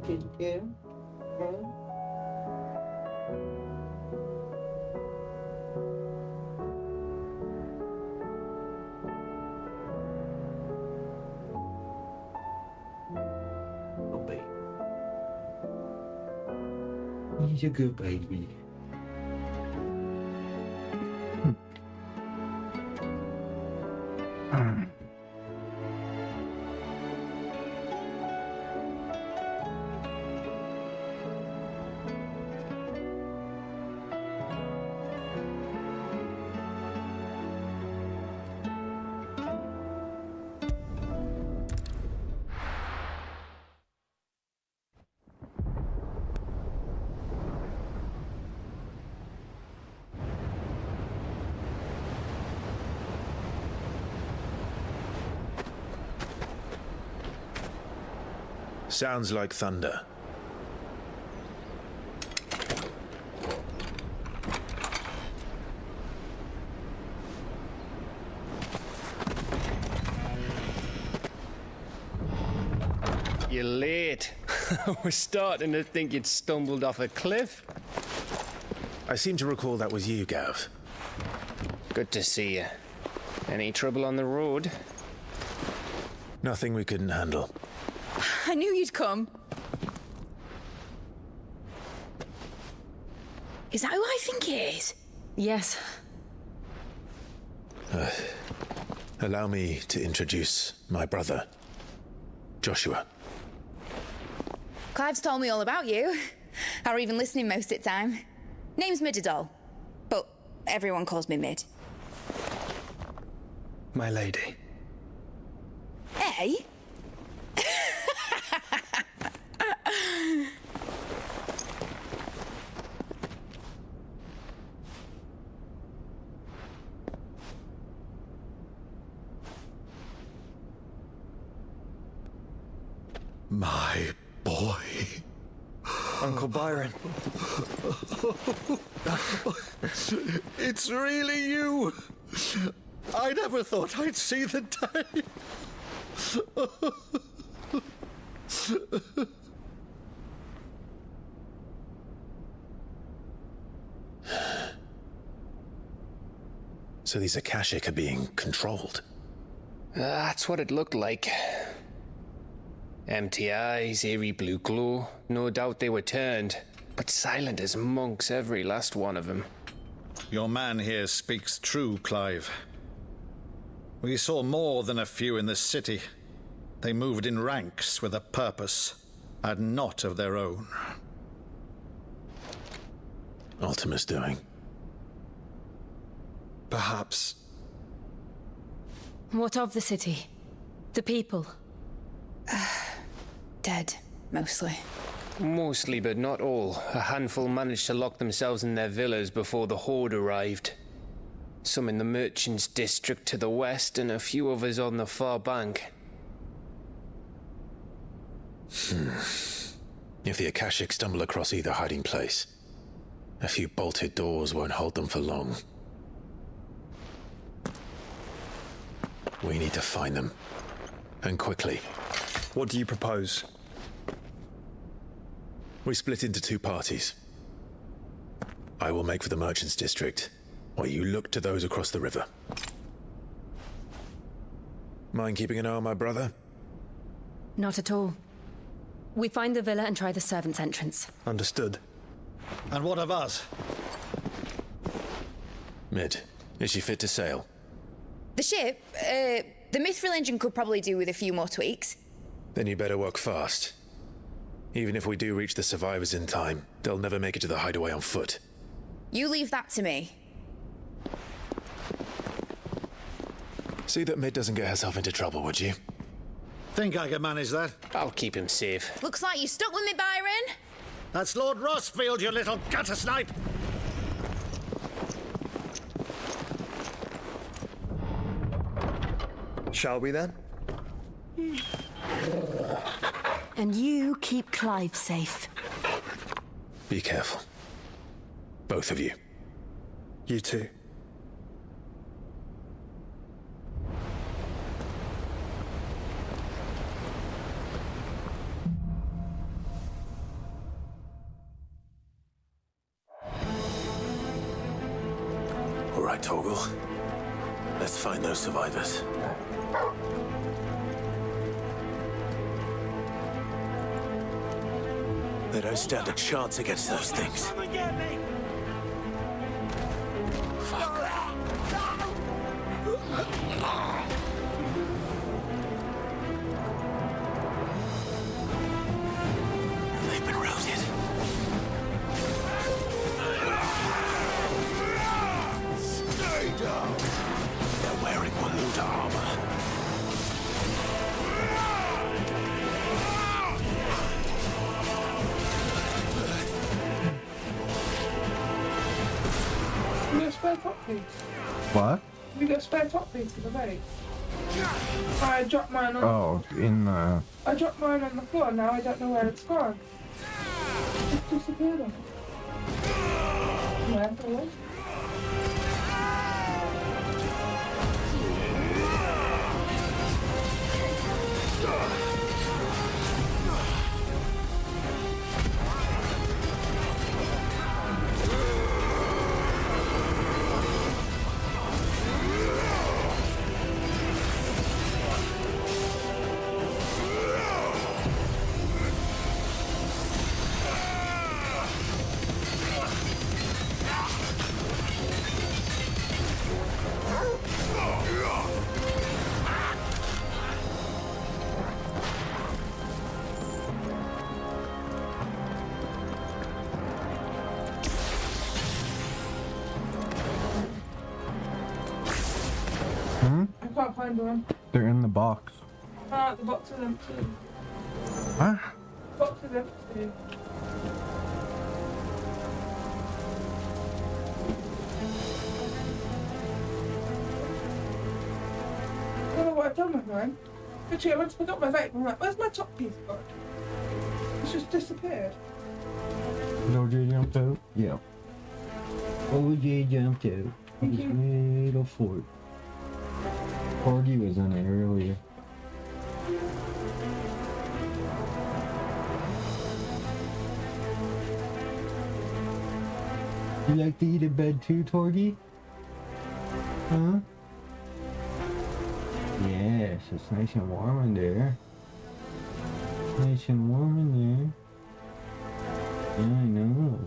He's a good baby. Sounds like thunder. You're late. We're starting to think you'd stumbled off a cliff. I seem to recall that was you, Gav. Good to see you. Any trouble on the road? Nothing we couldn't handle. I knew you'd come. Is that who I think it is? Yes. Allow me to introduce my brother, Joshua. Clive's told me all about you. Or even listening most of the time. Name's Midadol, but everyone calls me Mid. My lady. Eh? My boy. Uncle Byron. It's really you. I never thought I'd see the day. So these Akashic are being controlled? That's what it looked like. Empty eyes, eerie blue glow. No doubt they were turned, but silent as monks, every last one of them. Your man here speaks true, Clive. We saw more than a few in the city. They moved in ranks with a purpose, and not of their own. Ultima's doing. Perhaps. What of the city? The people? Dead, mostly. Mostly, but not all. A handful managed to lock themselves in their villas before the Horde arrived. Some in the Merchants' District to the west, and a few others on the far bank. If the Akashic stumble across either hiding place, a few bolted doors won't hold them for long. We need to find them. And quickly. What do you propose? We split into two parties. I will make for the Merchants' District, while you look to those across the river. Mind keeping an eye on my brother? Not at all. We find the villa and try the servants' entrance. Understood. And what of us? Mid, is she fit to sail? The ship, the Mithril engine could probably do with a few more tweaks. Then you better work fast. Even if we do reach the survivors in time, they'll never make it to the hideaway on foot. You leave that to me. See that Mid doesn't get herself into trouble, would you? Think I can manage that? I'll keep him safe. Looks like you stuck with me, Byron. That's Lord Rossfield, you little gutter snipe! Shall we then? And you keep Clive safe. Be careful. Both of you. You too. All right, Torgal. Let's find those survivors. They don't stand a chance against those things. They've been routed. Stay down. They're wearing Waluda armor. You got a spare top piece? What? You got a spare top piece for the boat? I dropped mine on. Oh, in the. I dropped mine on the floor. Now I don't know where it's gone. It disappeared on it. Where it was? I can't find one. They're in the box. Ah, the box is empty. Huh? The box is empty. I don't know what I've done with mine. Literally, I went to pick up my vape and I'm like, where's my top piece gone? It's just disappeared. OJ jumped out? Yeah. OJ jumped out. Thank you. Little fort. Corgi was in it earlier. You like to eat in bed too, Torgy? Huh? Yes, it's nice and warm in there. Nice and warm in there. Yeah, I know.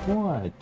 What?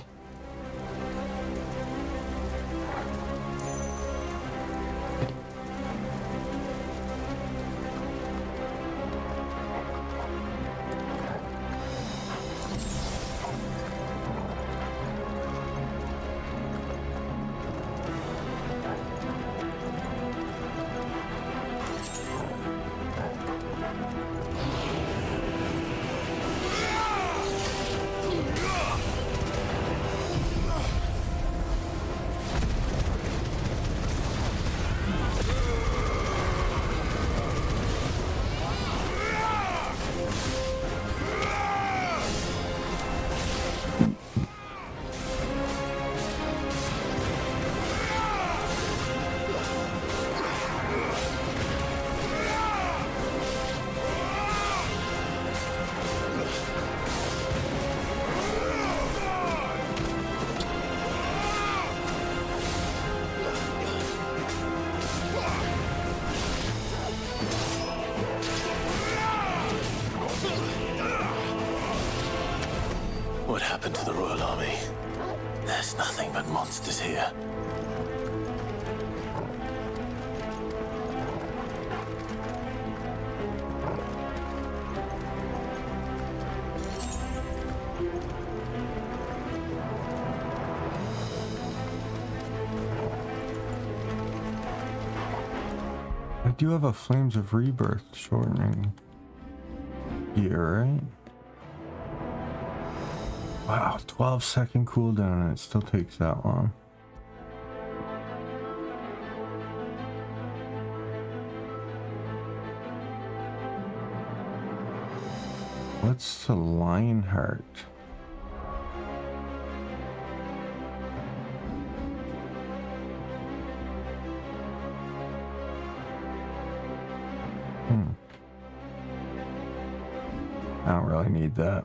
What happened to the Royal Army? There's nothing but monsters here. I do have a Flames of Rebirth shortening here, right? Wow, 12-second cooldown and it still takes that long. What's the Lionheart? I don't really need that.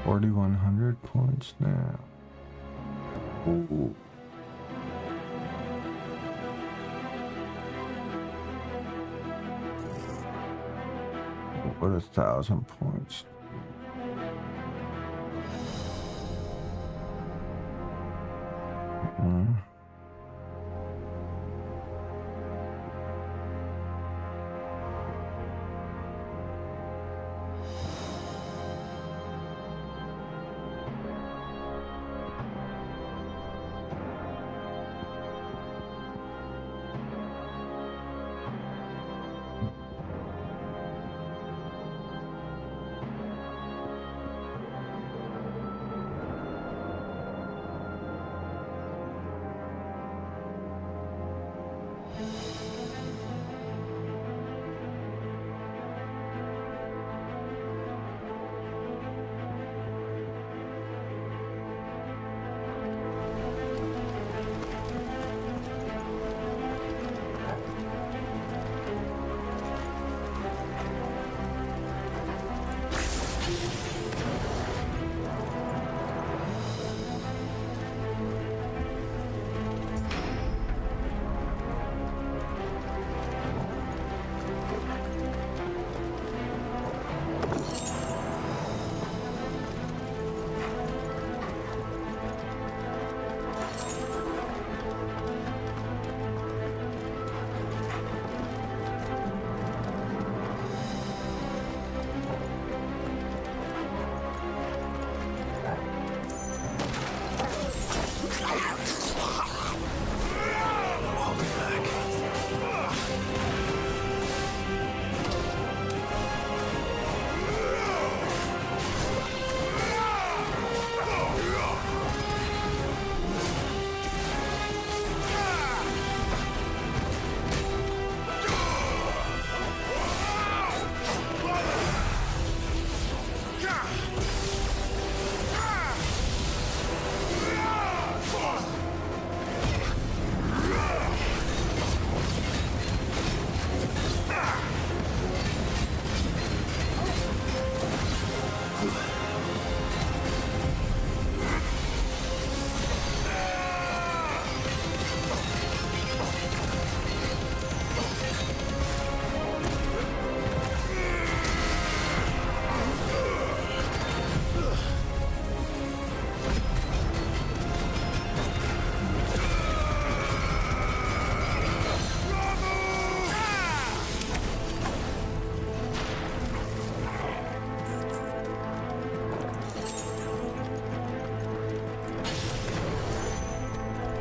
4,100 points now. Ooh. What 1,000 points?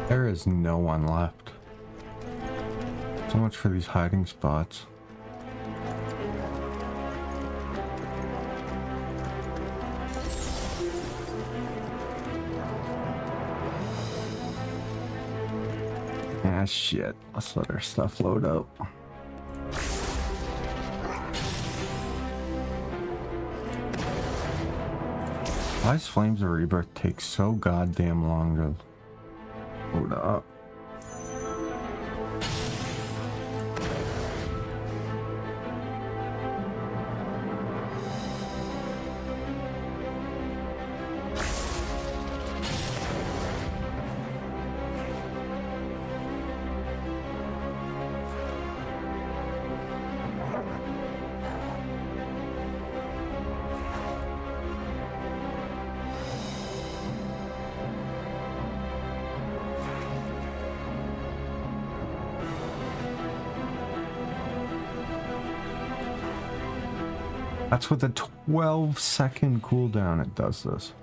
There is no one left. So much for these hiding spots. Ah, shit. Let's let our stuff load up. Why does Flames of Rebirth take so goddamn long to load up? That's with a 12-second cooldown it does this.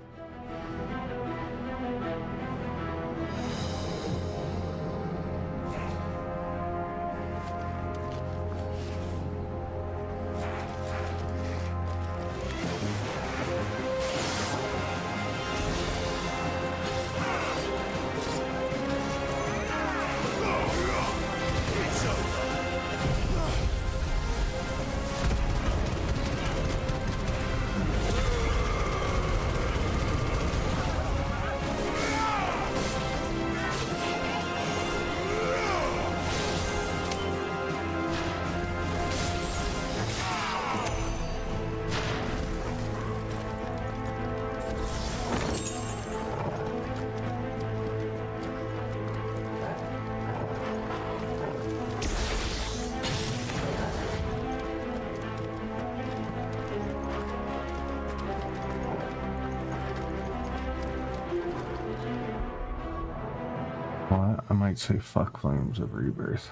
I might say fuck Flames of Rebirth.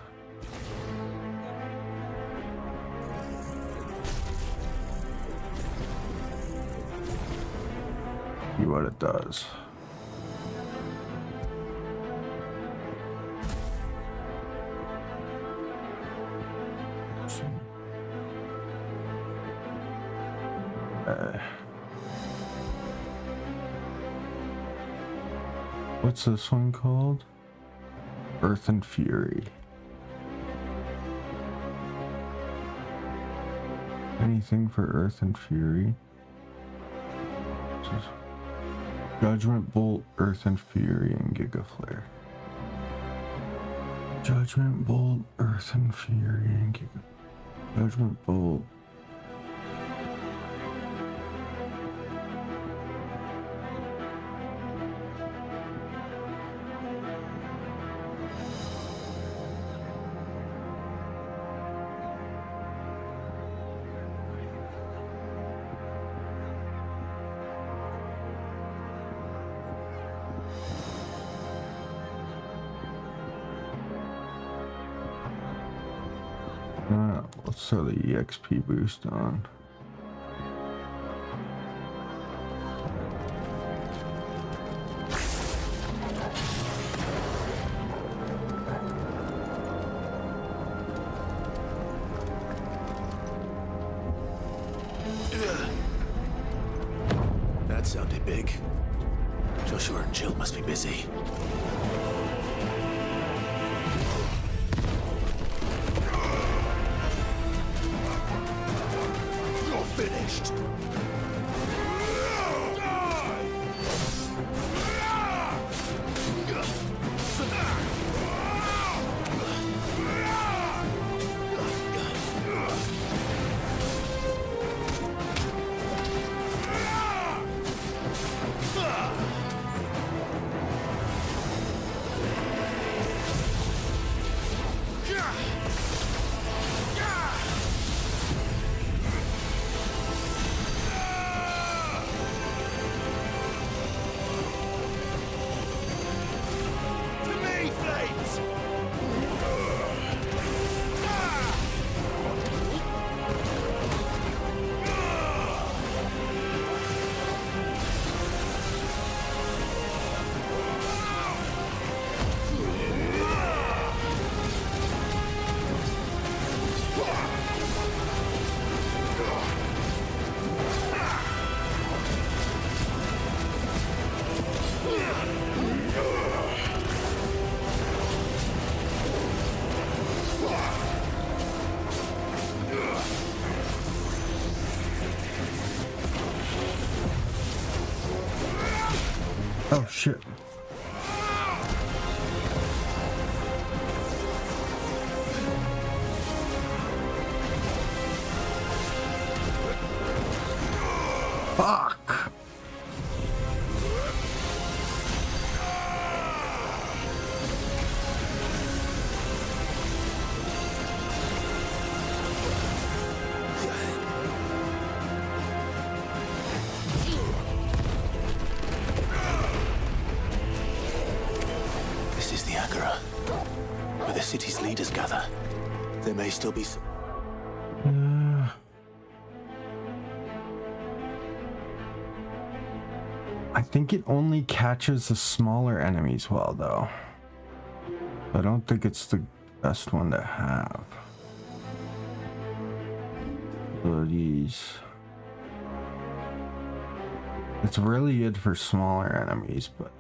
See what it does. What's this one called? Earth and Fury. Anything for Earth and Fury? Judgment Bolt, Earth and Fury, and Giga Flare. Judgment Bolt, Earth and Fury, and Giga. Judgment Bolt. Let's throw the EXP boost on. That sounded big. Joshua and Jill must be busy. Finished. Oh shit. Fuck. This is the Agora, where the city's leaders gather. There may still be some... I think it only catches the smaller enemies well, though. I don't think it's the best one to have. Abilities. It's really good for smaller enemies, but...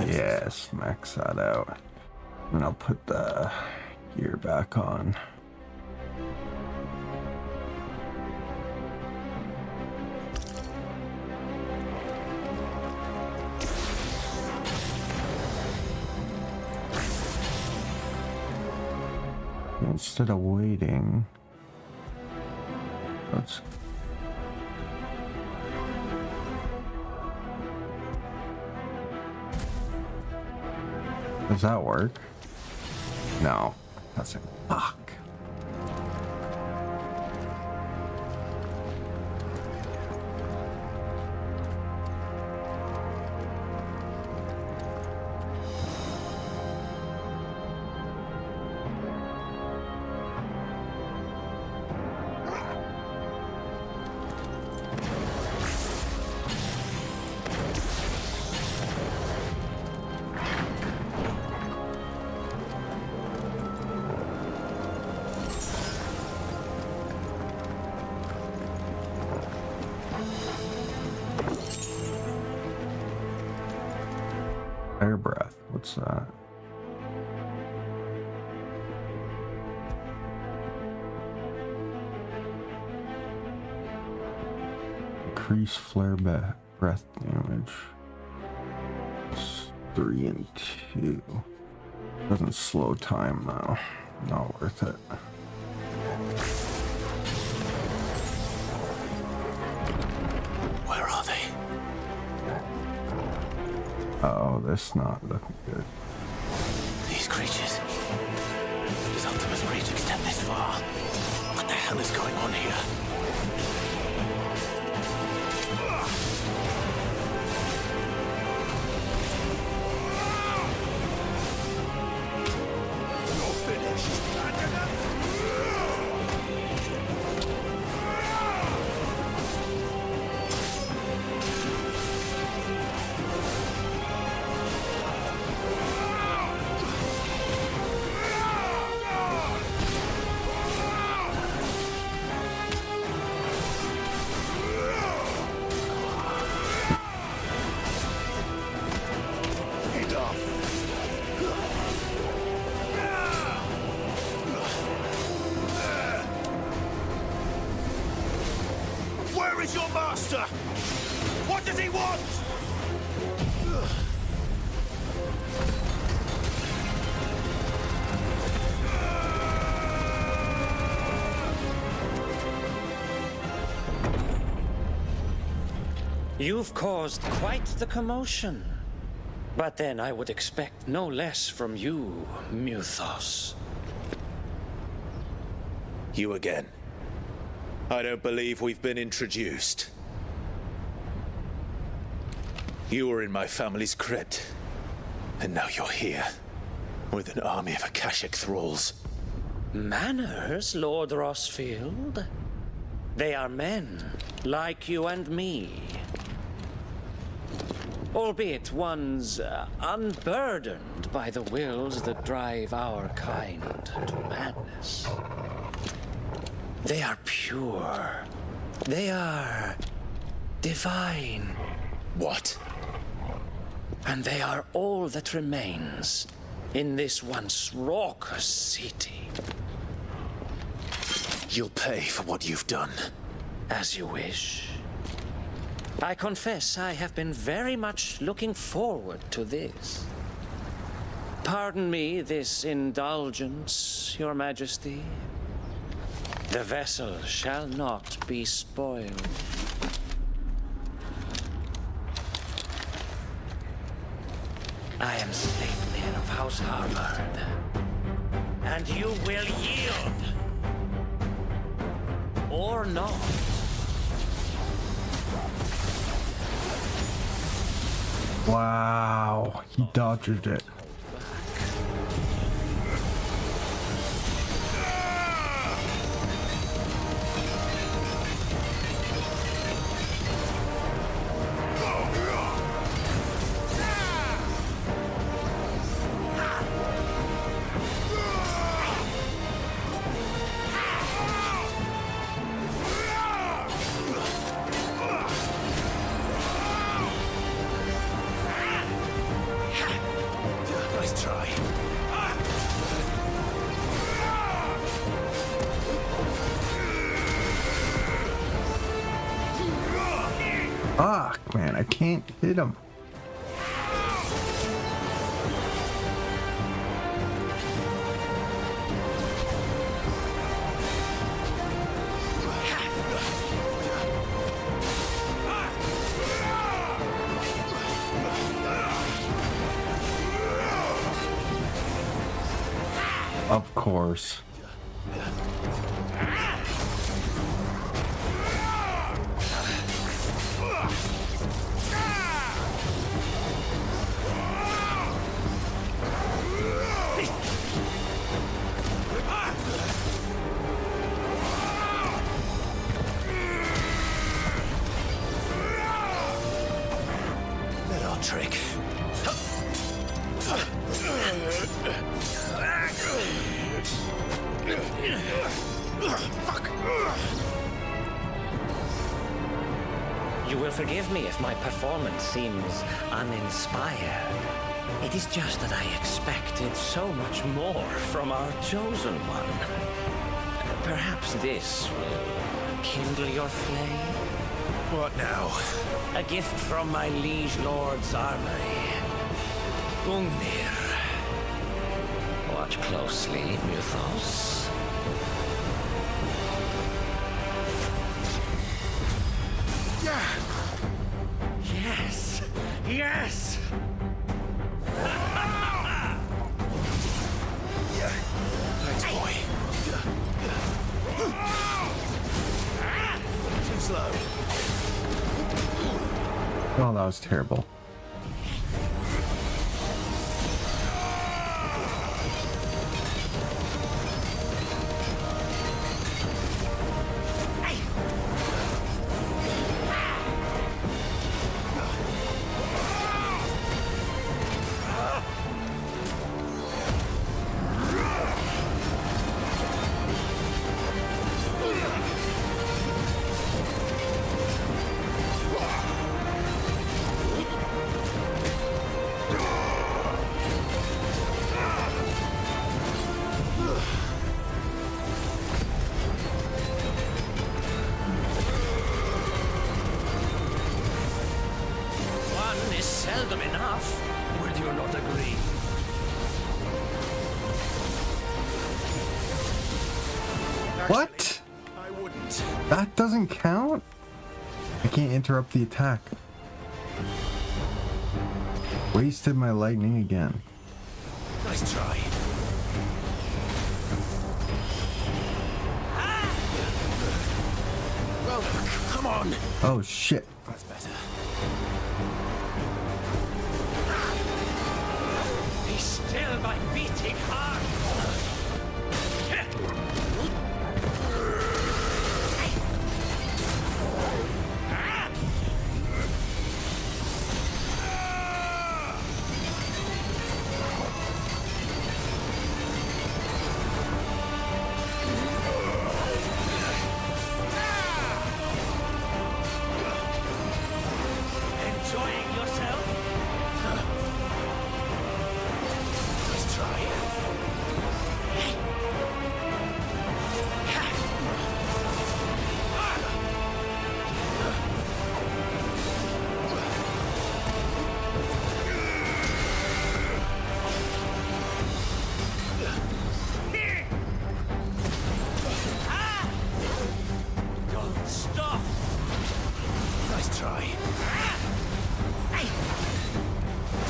Yes, max that out. And I'll put the gear back on. Instead of waiting, let's... Does that work? No. Doesn't. Fuck. Fire breath. What's that? Increase flare breath damage. It's 3 and 2. Doesn't slow time though. Not worth it. Where are they? Oh, this not looking good. These creatures. Does Optimus reach extend this far? What the hell is going on here? Where is your master? What does he want? You've caused quite the commotion. But then I would expect no less from you, Muthos. You again. I don't believe we've been introduced. You were in my family's crypt, and now you're here, with an army of Akashic thralls. Manners, Lord Rossfield? They are men, like you and me. Albeit ones unburdened by the wills that drive our kind to madness. They are pure. They are divine. What? And they are all that remains in this once raucous city. You'll pay for what you've done. As you wish. I confess I have been very much looking forward to this. Pardon me this indulgence, Your Majesty. The vessel shall not be spoiled. I am Sleipnir of House Harvard, and you will yield. Or not. Wow, he dodged it. Nice try. Fuck, man, I can't hit him. Of course. Little trick. Fuck! You will forgive me if my performance seems uninspired. It is just that I expected so much more from our chosen one. Perhaps this will kindle your flame? What now? A gift from my liege lord's armory. Gungnir. Watch closely, Mythos. Yes! Yes! Thanks, boy. Too slow. Oh, that was terrible. One is seldom enough. Would you not agree? What? I wouldn't. That doesn't count? I can't interrupt the attack. Wasted my lightning again. Nice try. Well, come on. Oh shit. That's better. Be still my beating heart. Enjoying yourself? Nice try. Don't stop! Nice try.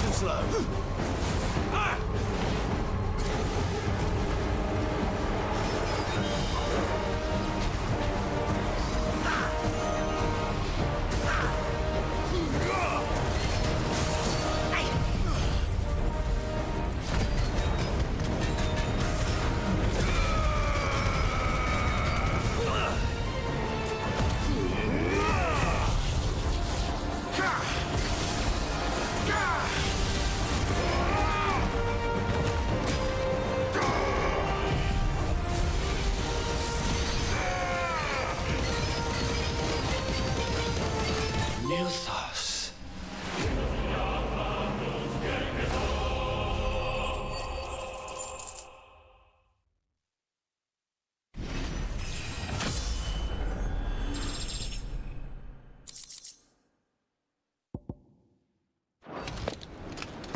Too slow. Mythos.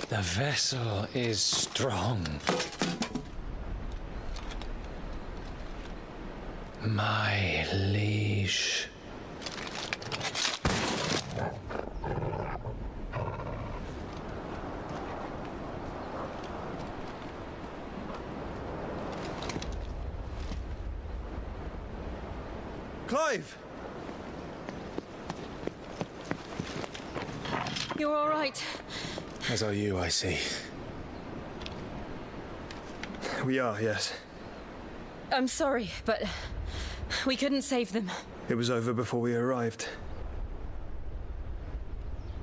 The vessel is strong. My liege. Clive! You're all right. As are you, I see. We are, yes. I'm sorry, but we couldn't save them. It was over before we arrived.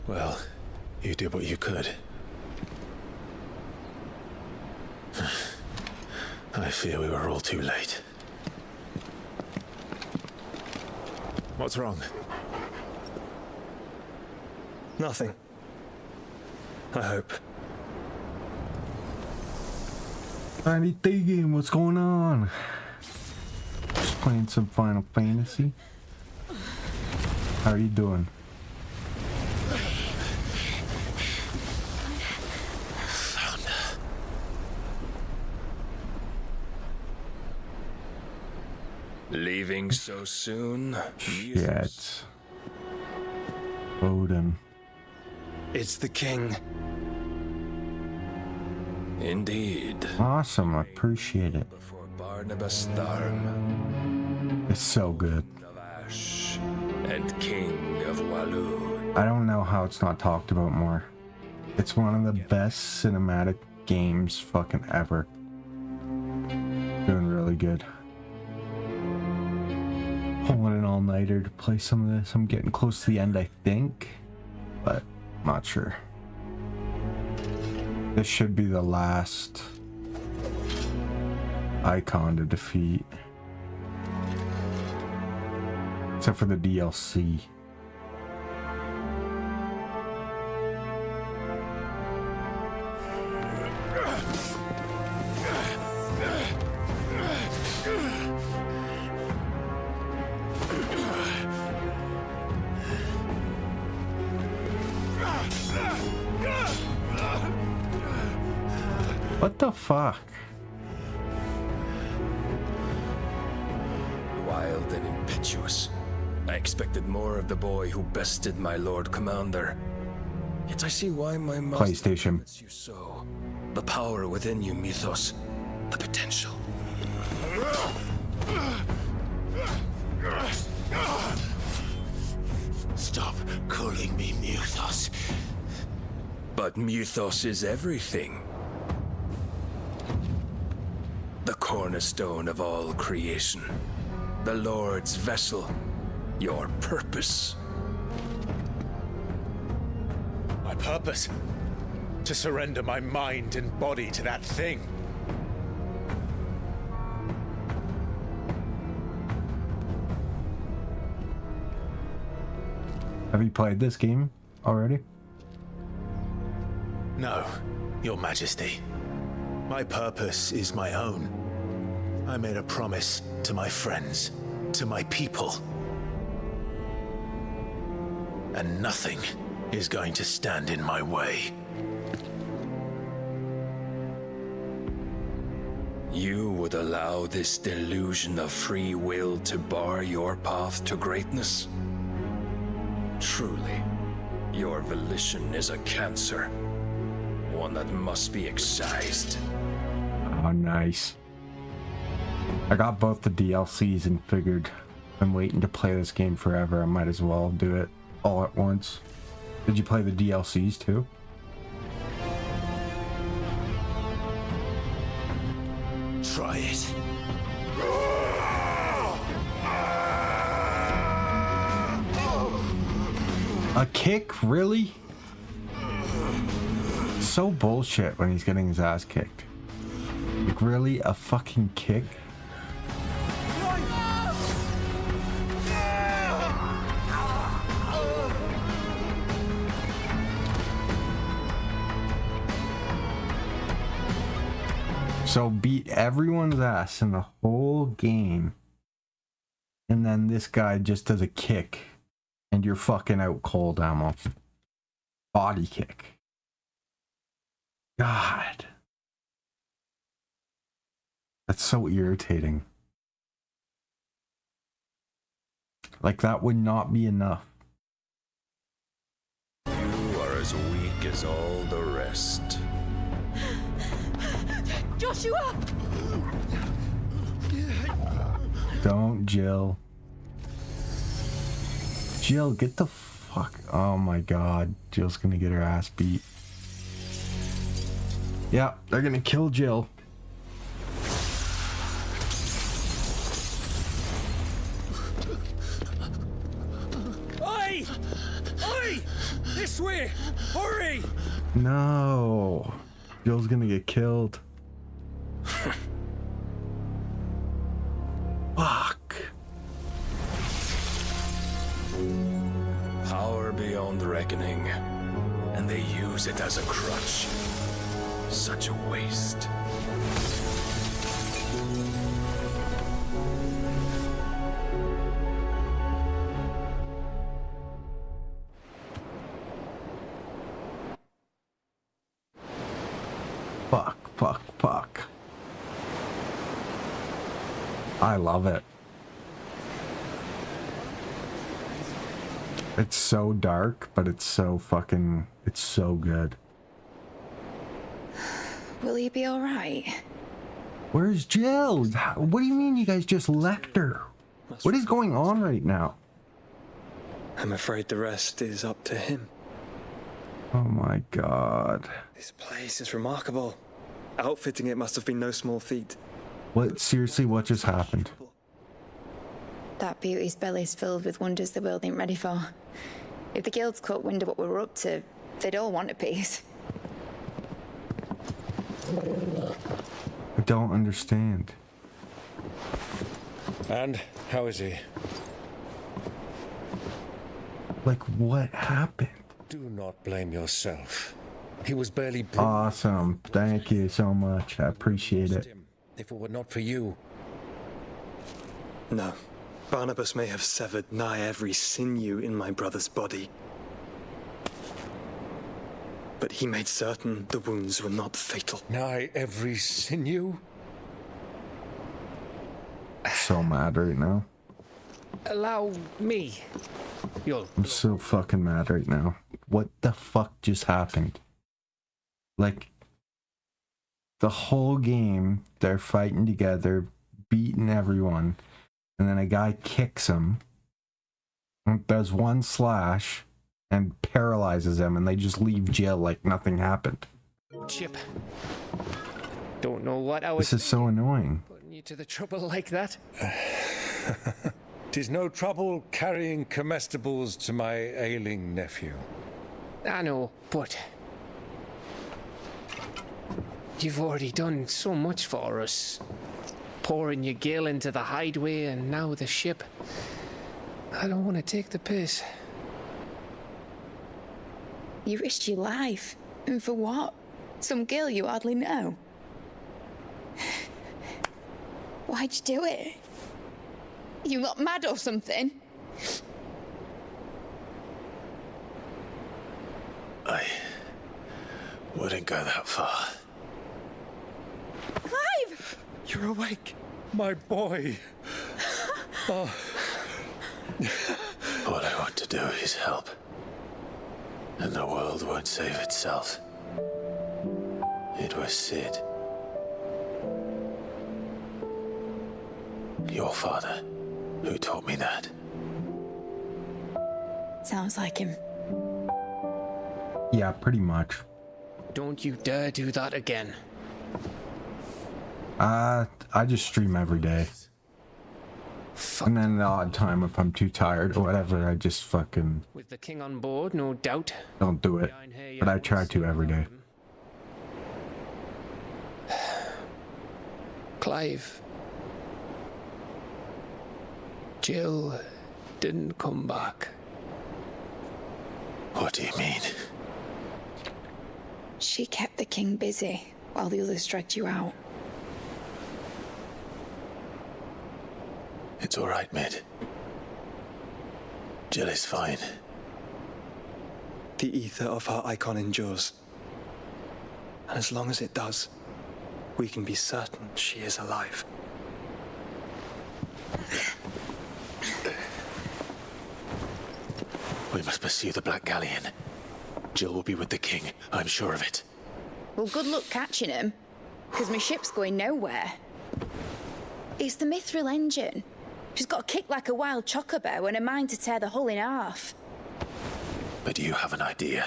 Well, you did what you could. I fear we were all too late. What's wrong? Nothing. I hope. Tiny Thinking, what's going on? Just playing some Final Fantasy. How are you doing? Leaving so soon? Shit. Odin. It's the king. Indeed. Awesome, I appreciate it. Before Barnabas Tharm, It's so good. of Ash, and king of Walud. I don't know how it's not talked about more. It's one of the best cinematic games fucking ever. Doing really good. Pulling an all-nighter to play some of this. I'm getting close to the end, I think, but not sure. This should be the last icon to defeat, except for the DLC. What the fuck? Wild and impetuous. I expected more of the boy who bested my Lord Commander. Yet I see why my master PlayStation. limits you so. The power within you, Mythos. The potential. Stop calling me Mythos. But Mythos is everything. The cornerstone of all creation. The Lord's vessel. Your purpose. My purpose? To surrender my mind and body to that thing. Have you played this game already? No, Your Majesty. My purpose is my own. I made a promise to my friends, to my people. And nothing is going to stand in my way. You would allow this delusion of free will to bar your path to greatness? Truly, your volition is a cancer. One that must be excised. Oh, nice. I got both the DLCs and figured I'm waiting to play this game forever. I might as well do it all at once. Did you play the DLCs too? Try it. A kick? Really? So bullshit when he's getting his ass kicked. Like, really? A fucking kick? So beat everyone's ass in the whole game, and then this guy just does a kick, and you're fucking out cold, ammo. Body kick. God. That's so irritating. Like, that would not be enough. You are as weak as all the rest. Joshua! Don't, Jill. Jill, get the fuck... Oh my god. Jill's gonna get her ass beat. Yeah, they're gonna kill Jill. Oi! Oi! This way! Hurry! No. Jill's gonna get killed. Fuck. Power beyond reckoning, and they use it as a crutch. Such a waste. Fuck. I love it. It's so dark, but it's so fucking... It's so good. Will he be alright? Where's Jill? What do you mean you guys just left her? What is going on right now? I'm afraid the rest is up to him. Oh my god. This place is remarkable. Outfitting it must have been no small feat. What? Seriously, what just happened? That beauty's belly's filled with wonders the world ain't ready for. If the guilds caught wind of what we were up to, they'd all want a piece. I don't understand. And how is he? Like, what happened? Do not blame yourself. He was barely awesome. Thank you so much. I appreciate it. If it were not for you. No. Barnabas may have severed nigh every sinew in my brother's body. But he made certain the wounds were not fatal. Nigh every sinew? So mad right now. Allow me. I'm so fucking mad right now. What the fuck just happened? Like, the whole game, they're fighting together, beating everyone, and then a guy kicks him, does one slash, and paralyzes him, and they just leave Jill like nothing happened. Chip. Don't know what I was... This is so annoying. Putting you to the trouble like that? 'Tis no trouble carrying comestibles to my ailing nephew. I know, but... You've already done so much for us. Pouring your gill into the hideaway and now the ship. I don't want to take the piss. You risked your life. And for what? Some girl you hardly know. Why'd you do it? You not mad or something? I wouldn't go that far. Clive! You're awake, my boy. Oh. All I want to do is help. And the world won't save itself. It was Sid. Your father, who taught me that. Sounds like him. Yeah, pretty much. Don't you dare do that again. I just stream every day. And then the odd time if I'm too tired or whatever, I just fucking... With the king on board, no doubt. Don't do it. But I try to every day. Clive. Jill didn't come back. What do you mean? She kept the king busy while the others dragged you out. It's all right, Mid. Jill is fine. The ether of her icon endures. And as long as it does, we can be certain she is alive. We must pursue the Black Galleon. Jill will be with the king, I'm sure of it. Well, good luck catching him, because my ship's going nowhere. It's the Mithril engine. She's got a kick like a wild chocobo and a mind to tear the hull in half. But you have an idea.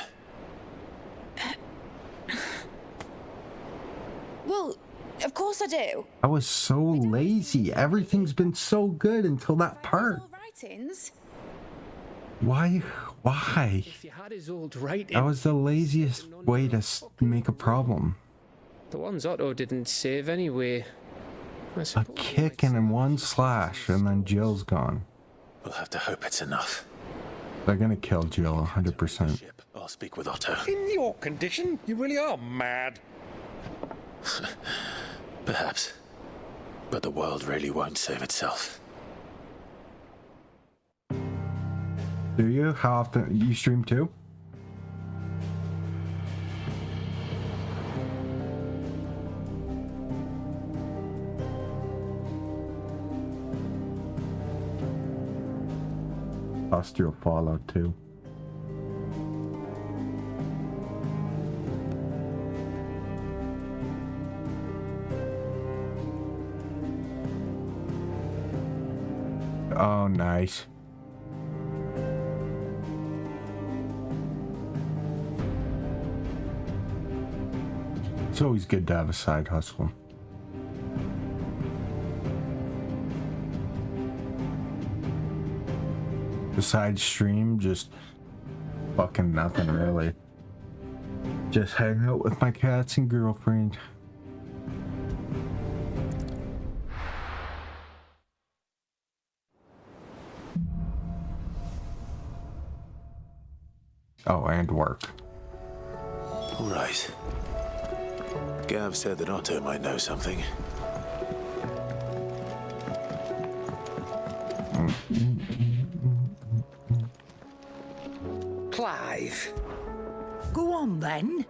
Well, of course I do. I was so lazy. Everything's been so good until that part. Writings. Why? If you had his old writing, That was the laziest way to make a problem. the ones Otto didn't save anyway. A kick and then one slash, and then Jill's gone. We'll have to hope it's enough. They're gonna kill Jill 100%. I'll speak with Otto. In your condition, you really are mad. Perhaps. But the world really won't save itself. Do you? How often? You stream too? Astral Fallout 2. Oh, nice. It's always good to have a side hustle. Besides stream, just fucking nothing really. Just hang out with my cats and girlfriend. Oh, and work. Right. Gav said that Otto might know something. Clive. Go on then.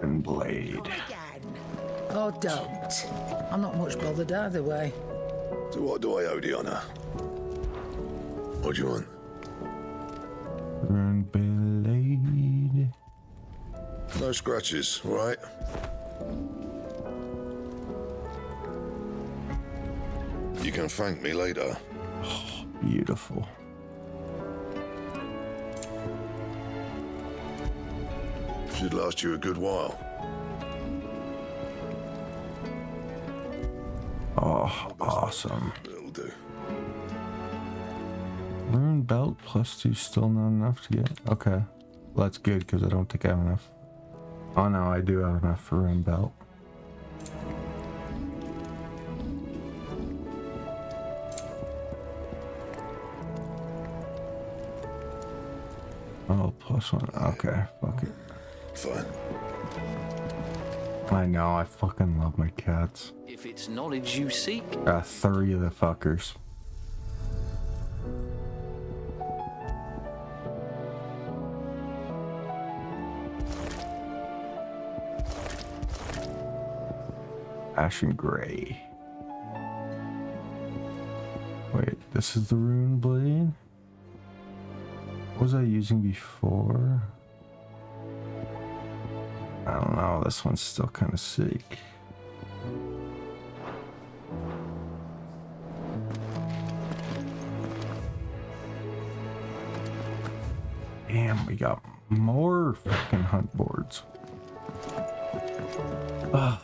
And Blade. Or don't. I'm not much bothered either way. So what do I owe the honour? What do you want? And Blade. No scratches, all right? You can thank me later. Oh, beautiful. Should last you a good while. Oh, awesome. It'll do. Rune belt +2 still not enough to get. Okay. Well, that's good because I don't think I have enough. Oh no, I do have enough for rune belt. Oh, +1. Okay, fuck it. Fine. I know, I fucking love my cats. If it's knowledge you seek. 3 of the fuckers. Ashen Gray. Wait, this is the rune blade? What was I using before? I don't know, this one's still kind of sick. Damn, we got more fucking hunt boards. Ugh.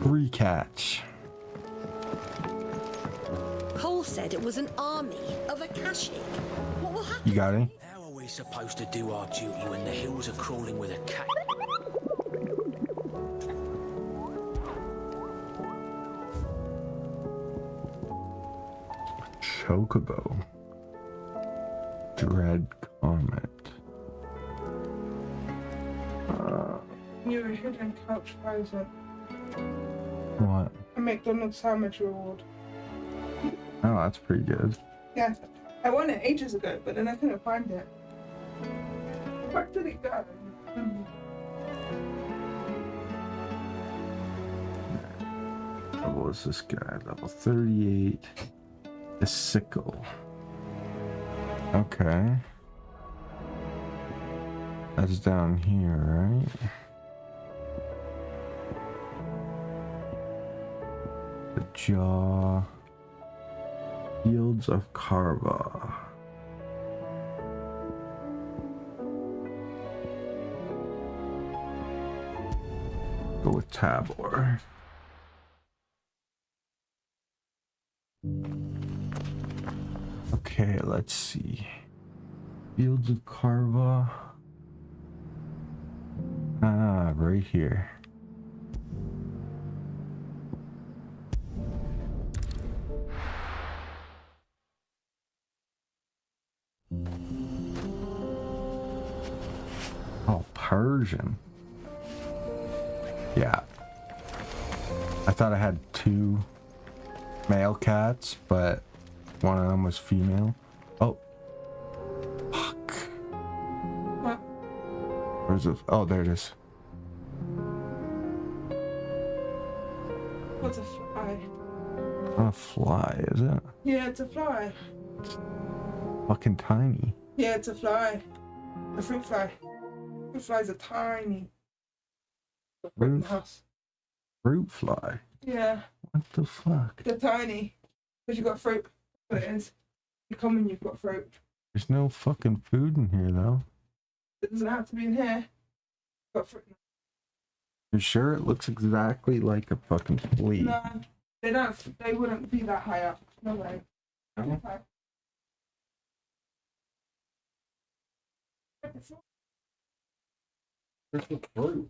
Recatch. Cole said it was an army of Akashic. What will happen? You got any? How are we supposed to do our duty when the hills are crawling with a cat? Chocobo. Dread Comet. New hidden couch present. What? A McDonald's sandwich reward. Oh, that's pretty good. Yes, I won it ages ago, but then I couldn't find it. Where did it go? What was this guy? Level 38. The sickle. Okay. That's down here, right? The jaw. Fields of Carva. Go with Tabor. Okay, let's see. Fields of Carva. Ah, right here. Oh, Persian. Yeah. I thought I had 2 male cats, but one of them was female. Oh. Fuck. What? Where's it? Oh, there it is. What's a fly? Not a fly, is it? Yeah, it's a fly. Fucking tiny. Yeah, it's a fly. A fruit fly. Fruit flies are tiny. Fruit fly? Yeah. What the fuck? They're tiny. Because you've got fruit. That's what it is. You come and you've got fruit. There's no fucking food in here, though. It doesn't have to be in here. You've got fruit. You sure it looks exactly like a fucking flea? No, they don't. They wouldn't be that high up. No way. No? Where's the fruit?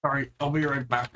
Alright, I'll be right back.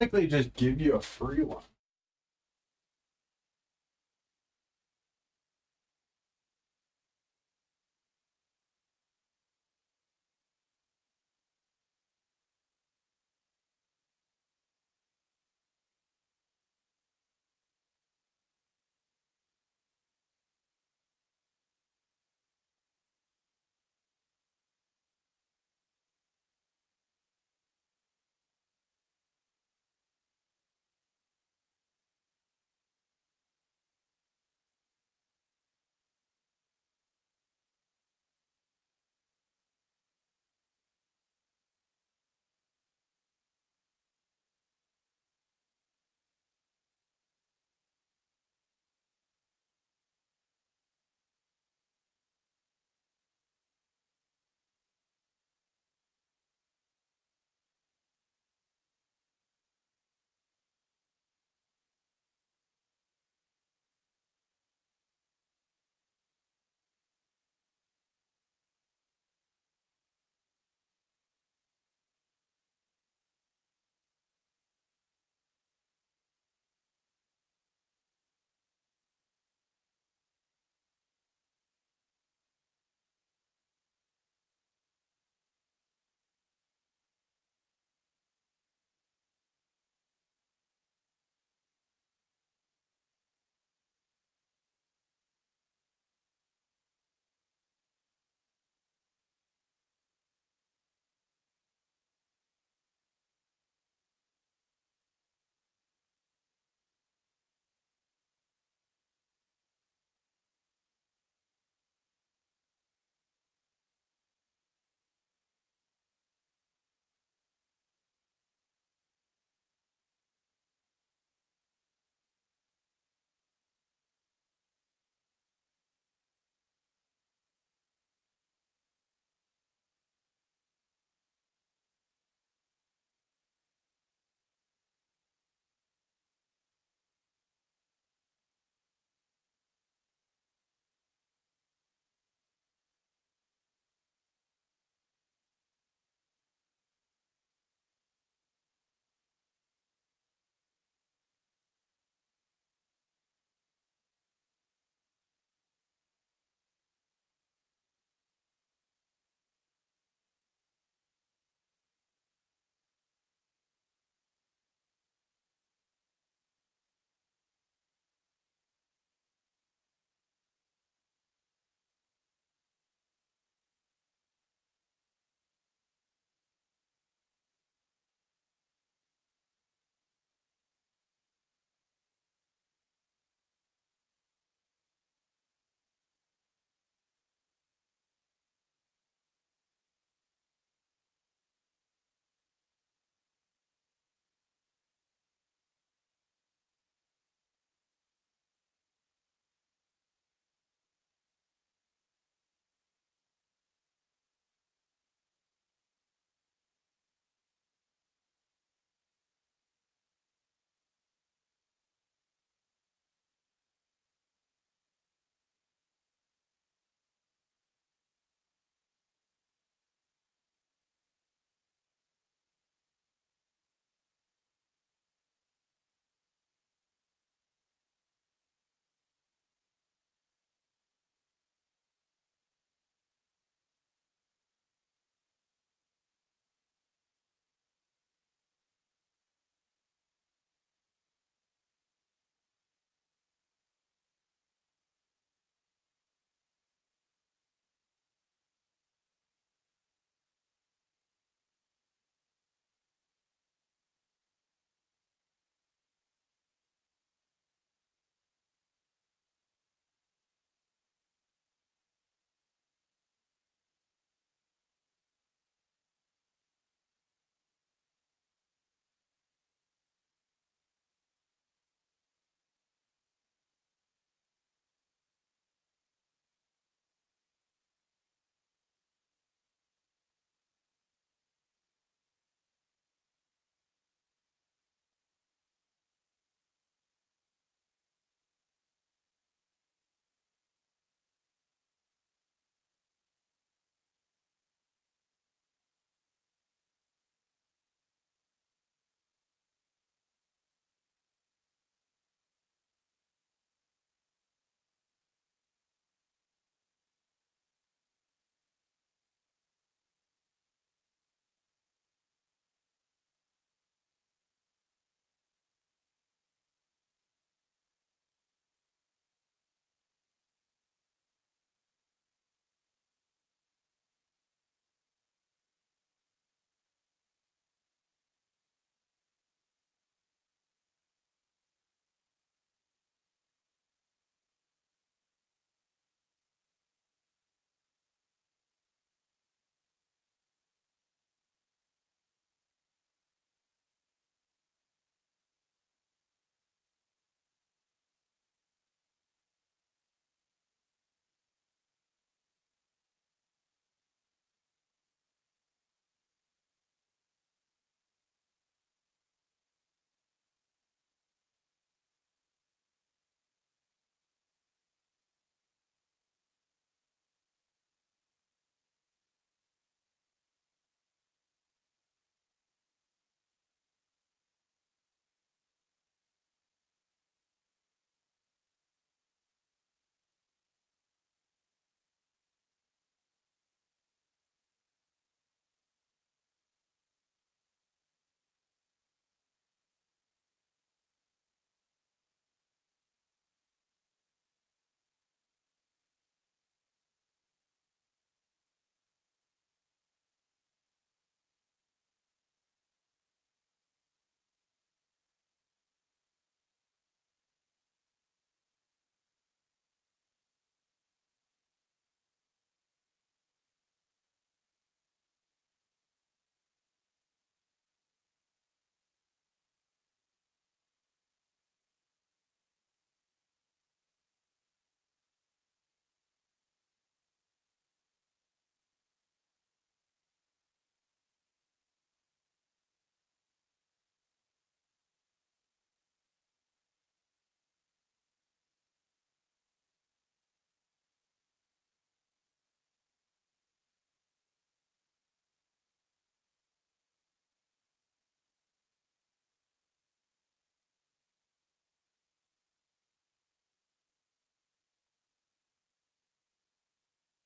Technically, just give you a free one.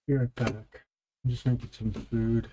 Be right back. I'm just making some food.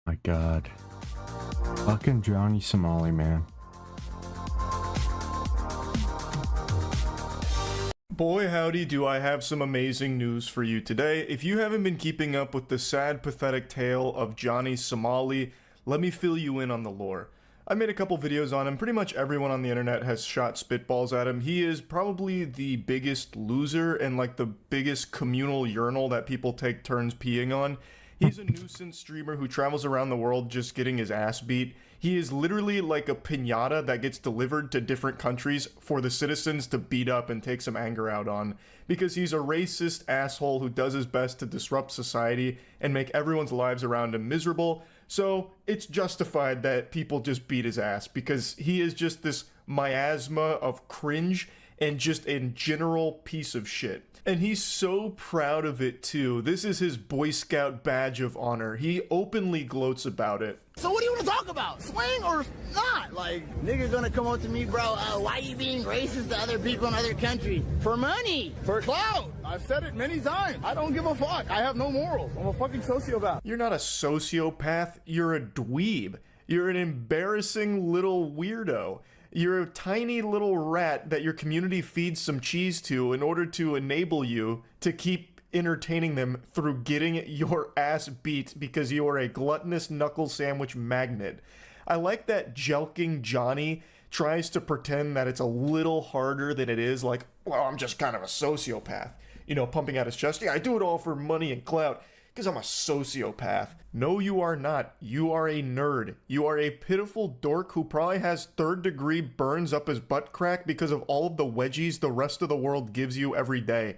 My God. Fucking Johnny Somali, man. Boy howdy, do I have some amazing news for you today. If you haven't been keeping up with the sad, pathetic tale of Johnny Somali, let me fill you in on the lore. I made a couple videos on him. Pretty much everyone on the internet has shot spitballs at him. He is probably the biggest loser and like the biggest communal urinal that people take turns peeing on. He's a nuisance streamer who travels around the world just getting his ass beat. He is literally like a piñata that gets delivered to different countries for the citizens to beat up and take some anger out on. Because he's a racist asshole who does his best to disrupt society and make everyone's lives around him miserable. So it's justified that people just beat his ass because he is just this miasma of cringe and just a general piece of shit. And he's so proud of it too. This is his Boy Scout badge of honor. He openly gloats about it. So what do you want to talk about? Swing or not? Like, niggas gonna come up to me, bro, why you being racist to other people in other countries? For money, for clout. I've said it many times. I don't give a fuck. I have no morals. I'm a fucking sociopath. You're not a sociopath, you're a dweeb. You're an embarrassing little weirdo. You're a tiny little rat that your community feeds some cheese to in order to enable you to keep entertaining them through getting your ass beat because you are a gluttonous knuckle sandwich magnet. I like that jelking Johnny tries to pretend that it's a little harder than it is, like, well, I'm just kind of a sociopath. You know, pumping out his chest, yeah, I do it all for money and clout. Because I'm a sociopath. No, you are not. You are a nerd. You are a pitiful dork who probably has third-degree burns up his butt crack because of all of the wedgies the rest of the world gives you every day.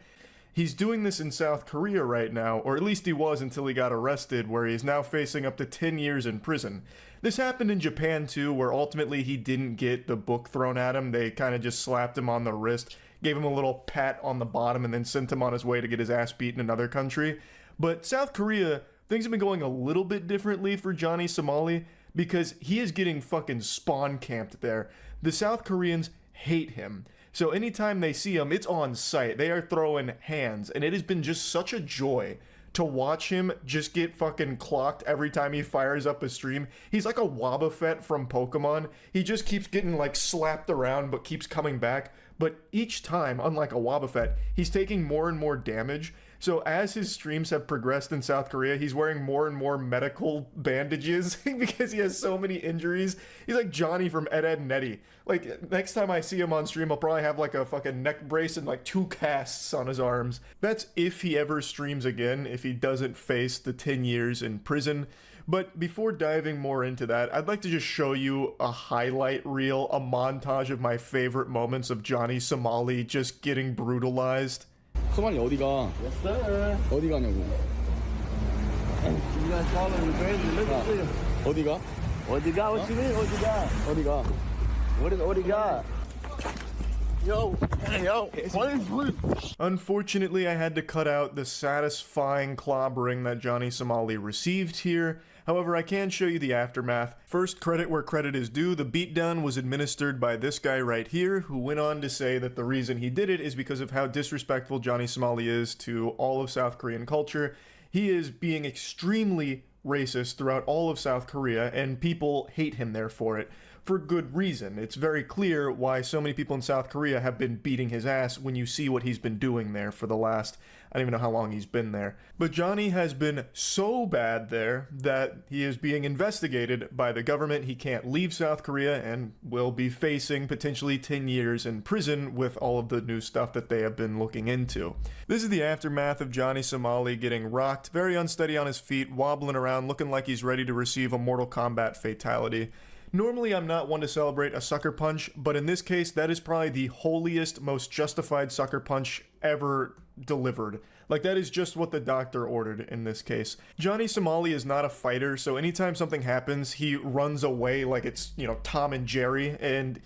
He's doing this in South Korea right now, or at least he was until he got arrested, where he is now facing up to 10 years in prison. This happened in Japan too, where ultimately he didn't get the book thrown at him. They kind of just slapped him on the wrist, gave him a little pat on the bottom, and then sent him on his way to get his ass beat in another country. But South Korea, things have been going a little bit differently for Johnny Somali because he is getting fucking spawn camped there. The South Koreans hate him. So anytime they see him, it's on sight. They are throwing hands, and it has been just such a joy to watch him just get fucking clocked every time he fires up a stream. He's like a Wobbuffet from Pokemon. He just keeps getting like slapped around but keeps coming back. But each time, unlike a Wobbuffet, he's taking more and more damage. So as his streams have progressed in South Korea, he's wearing more and more medical bandages because he has so many injuries. He's like Johnny from Ed, Edd n Eddy. Like, next time I see him on stream, I'll probably have like a fucking neck brace and like 2 casts on his arms. That's if he ever streams again, if he doesn't face the 10 years in prison. But before diving more into that, I'd like to just show you a highlight reel, a montage of my favorite moments of Johnny Somali just getting brutalized. 소만이 어디가? Yes, sir. 어디 가냐고? You guys following the crazy? Look at this. 어디가? 어디가? What you mean? 어디가? 어디가? 어디가? Yo, please. Unfortunately, I had to cut out the satisfying clobbering that Johnny Somali received here. However, I can show you the aftermath. First, credit where credit is due. The beatdown was administered by this guy right here, who went on to say that the reason he did it is because of how disrespectful Johnny Somali is to all of South Korean culture. He is being extremely racist throughout all of South Korea, and people hate him there for it. For good reason. It's very clear why so many people in South Korea have been beating his ass when you see what he's been doing there for the last, I don't even know how long he's been there. But Johnny has been so bad there that he is being investigated by the government. He can't leave South Korea and will be facing potentially 10 years in prison with all of the new stuff that they have been looking into. This is the aftermath of Johnny Somali getting rocked, very unsteady on his feet, wobbling around, looking like he's ready to receive a Mortal Kombat fatality. Normally, I'm not one to celebrate a sucker punch, but in this case, that is probably the holiest, most justified sucker punch ever delivered. Like, that is just what the doctor ordered in this case. Johnny Somali is not a fighter, so anytime something happens, he runs away like it's, you know, Tom and Jerry, and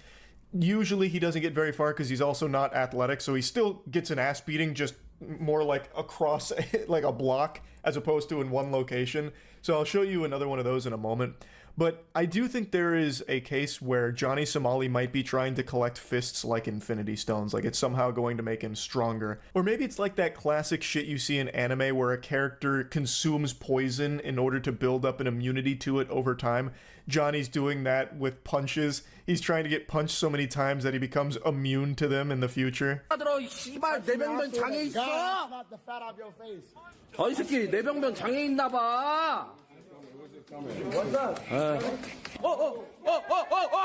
usually he doesn't get very far because he's also not athletic, so he still gets an ass beating, just more like across like a block as opposed to in one location. So I'll show you another one of those in a moment. But I do think there is a case where Johnny Somali might be trying to collect fists like Infinity Stones, like it's somehow going to make him stronger. Or maybe it's like that classic shit you see in anime where a character consumes poison in order to build up an immunity to it over time. Johnny's doing that with punches. He's trying to get punched so many times that he becomes immune to them in the future. 씨발 내병변 장애 있어. Not the fat off your face. 이 새끼 내병변 장애 있나 봐. What's up?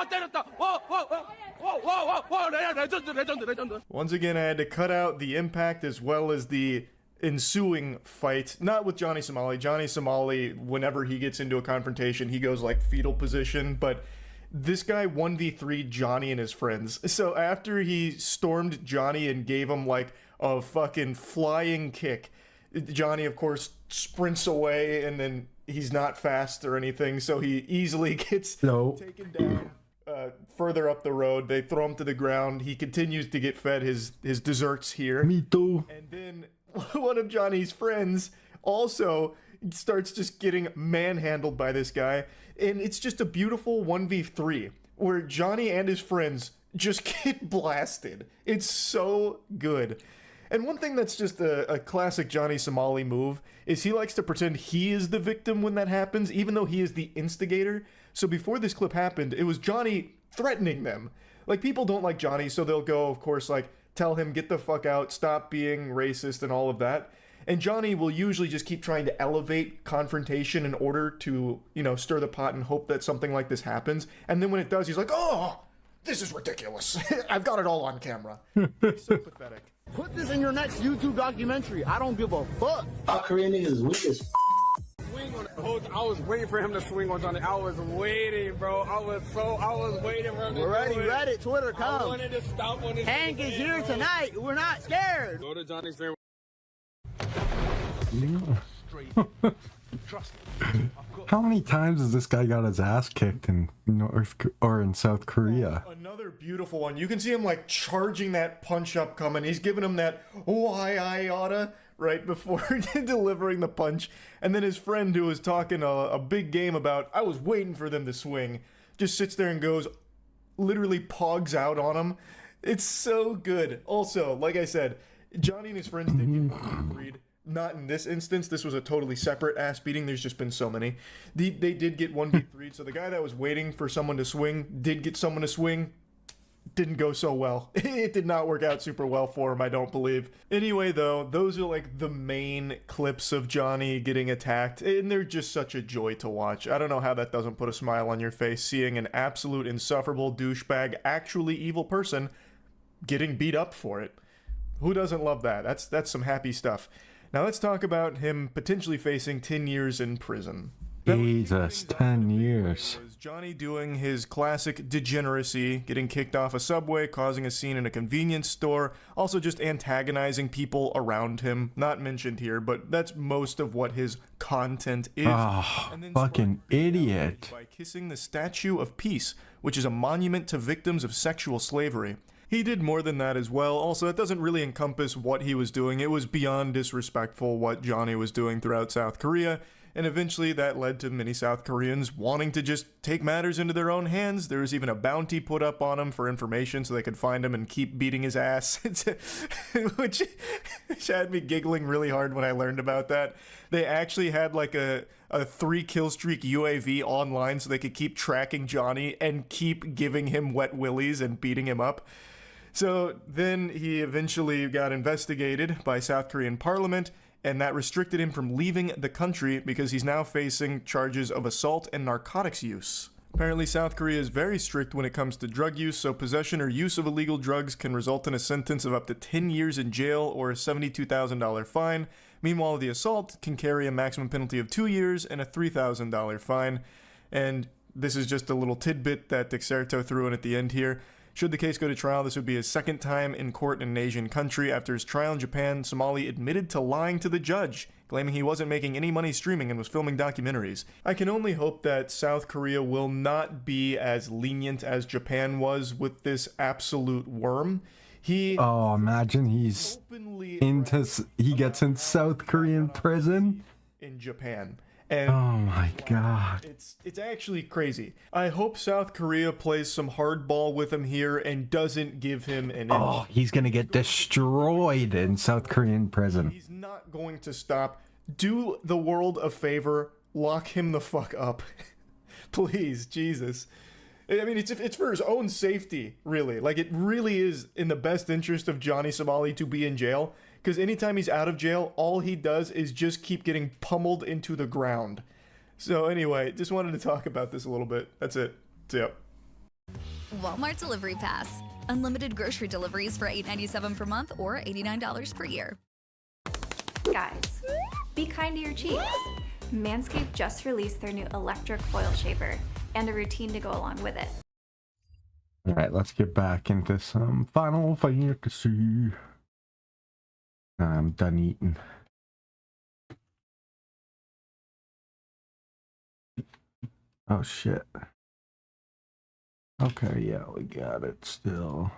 때렸다. 레전드. Once again, I had to cut out the impact as well as the ensuing fight. Not with Johnny Somali. Johnny Somali, whenever he gets into a confrontation, he goes like fetal position, but this guy 1v3 Johnny and his friends. So after he stormed Johnny and gave him like a fucking flying kick, Johnny, of course, sprints away, and then he's not fast or anything, so he easily gets taken down further up the road. They throw him to the ground. He continues to get fed his desserts here. Me too. And then one of Johnny's friends also starts just getting manhandled by this guy, and it's just a beautiful 1v3 where Johnny and his friends just get blasted. It's so good. And one thing that's just a classic Johnny Somali move is he likes to pretend he is the victim when that happens, even though he is the instigator. So before this clip happened, it was Johnny threatening them. Like, people don't like Johnny, so they'll go, of course, like, tell him, get the fuck out, stop being racist and all of that. And Johnny will usually just keep trying to elevate confrontation in order to, you know, stir the pot and hope that something like this happens. And then when it does, he's like, oh, this is ridiculous. I've got it all on camera. It's so pathetic. Put this in your next YouTube documentary. I don't give a fuck. Korean niggas is weak as Swing on it. I was waiting for him to swing on Johnny. I was waiting, bro. I was waiting for him to We're ready, do it. Reddit, Twitter, come. I wanted to stop on his Hank is here tonight. We're not scared. Go to Johnny's favorite. How many times has this guy got his ass kicked in North or in South Korea? Another beautiful one. You can see him like charging that punch up coming. He's giving him that why I oughta right before delivering the punch. And then his friend, who was talking a big game about I was waiting for them to swing, just sits there and goes, literally pogs out on him. It's so good. Also, like I said, Johnny and his friends did get freed. Not in this instance. This was a totally separate ass beating. There's just been so many. They did get 1v3'd, so the guy that was waiting for someone to swing did get someone to swing. Didn't go so well. It did not work out super well for him, I don't believe. Anyway, though, those are like the main clips of Johnny getting attacked, and they're just such a joy to watch. I don't know how that doesn't put a smile on your face, seeing an absolute insufferable douchebag, actually evil person getting beat up for it. Who doesn't love that? That's some happy stuff. Now let's talk about him potentially facing 10 years in prison. Jesus, 10 years. Johnny doing his classic degeneracy, getting kicked off a subway, causing a scene in a convenience store, also just antagonizing people around him. Not mentioned here, but that's most of what his content is. Oh, fucking idiot. By kissing the Statue of Peace, which is a monument to victims of sexual slavery. he did more than that as well. Also, that doesn't really encompass what he was doing. It was beyond disrespectful what Johnny was doing throughout South Korea, and eventually that led to many South Koreans wanting to just take matters into their own hands. There was even a bounty put up on him for information so they could find him and keep beating his ass, which had me giggling really hard when I learned about that. They actually had like a 3-kill streak UAV online so they could keep tracking Johnny and keep giving him wet willies and beating him up. So then he eventually got investigated by South Korean parliament, and that restricted him from leaving the country because he's now facing charges of assault and narcotics use. Apparently, South Korea is very strict when it comes to drug use, so possession or use of illegal drugs can result in a sentence of up to 10 years in jail or a $72,000 fine. Meanwhile, the assault can carry a maximum penalty of 2 years and a $3,000 fine. And this is just a little tidbit that Dexerto threw in at the end here. Should the case go to trial, this would be his second time in court in an Asian country. After his trial in Japan, Somali admitted to lying to the judge, claiming he wasn't making any money streaming and was filming documentaries. I can only hope that South Korea will not be as lenient as Japan was with this absolute worm. Oh, imagine he gets in South Korean prison in Japan. And oh my god. It's actually crazy. I hope South Korea plays some hardball with him here and doesn't give him an inch. Oh, he's gonna get destroyed in South Korean prison. He's not going to stop. Do the world a favor. Lock him the fuck up. Please, Jesus. I mean, it's for his own safety, really. Like, it really is in the best interest of Johnny Somali to be in jail. Because anytime he's out of jail, all he does is just keep getting pummeled into the ground. So anyway, just wanted to talk about this a little bit. That's it. Yep. Walmart Delivery Pass. Unlimited grocery deliveries for $8.97 per month or $89 per year. Guys, be kind to your cheeks. Manscaped just released their new electric foil shaver and a routine to go along with it. All right, let's get back into some Final Fantasy. I'm done eating. Oh shit. Okay, yeah, we got it still.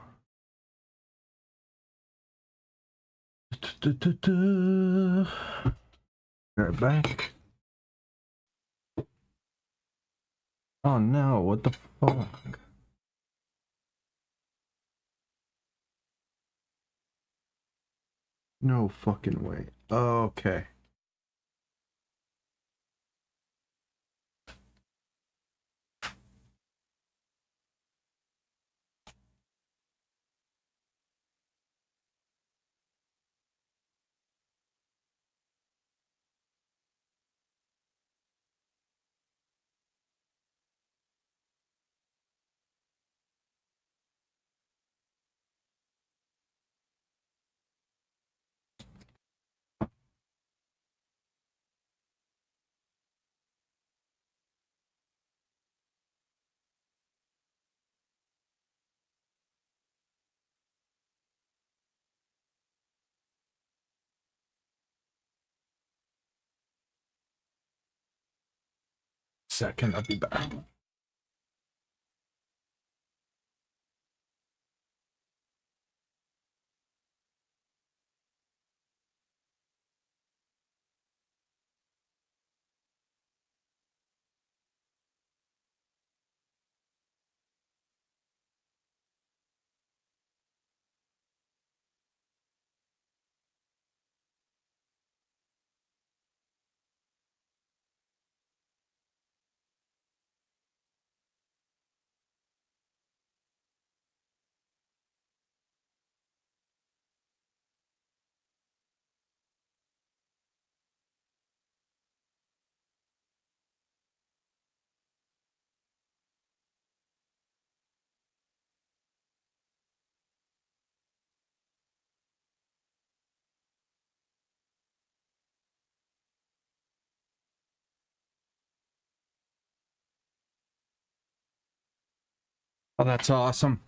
Right back. Oh no, what the fuck? No fucking way. Okay. Second, I'll be back. Oh, that's awesome.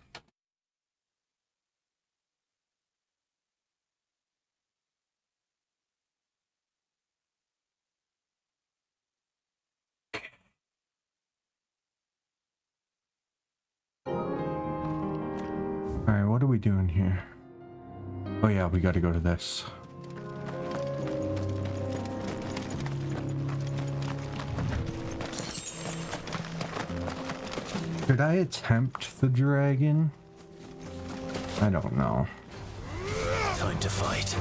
Alright, what are we doing here? Oh yeah, we gotta go to this. Did I attempt the dragon? I don't know. Time to fight.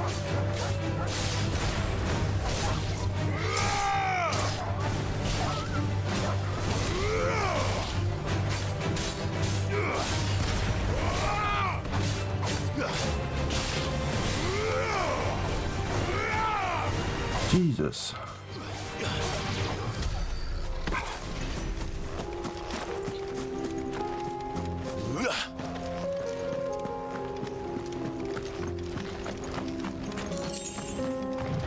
Jesus.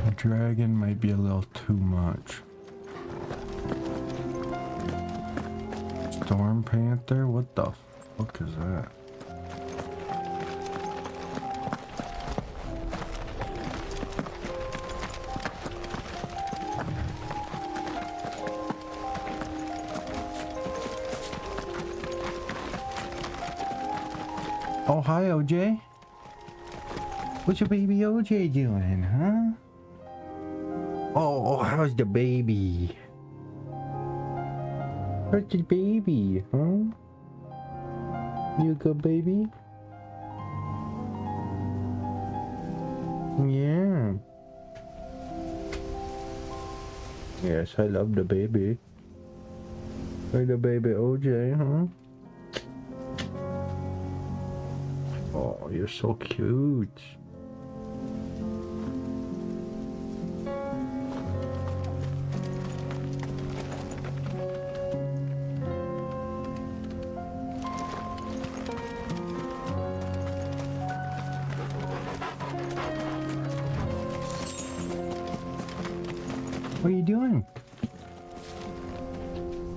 The dragon might be a little too much. Storm Panther? What the fuck is that? Oh, hi, OJ. What's your baby OJ doing, huh? Oh, how's the baby? How's the baby, huh? You a good baby? Yeah. Yes, I love the baby. Like the baby OJ, huh? Oh, you're so cute. What are you doing?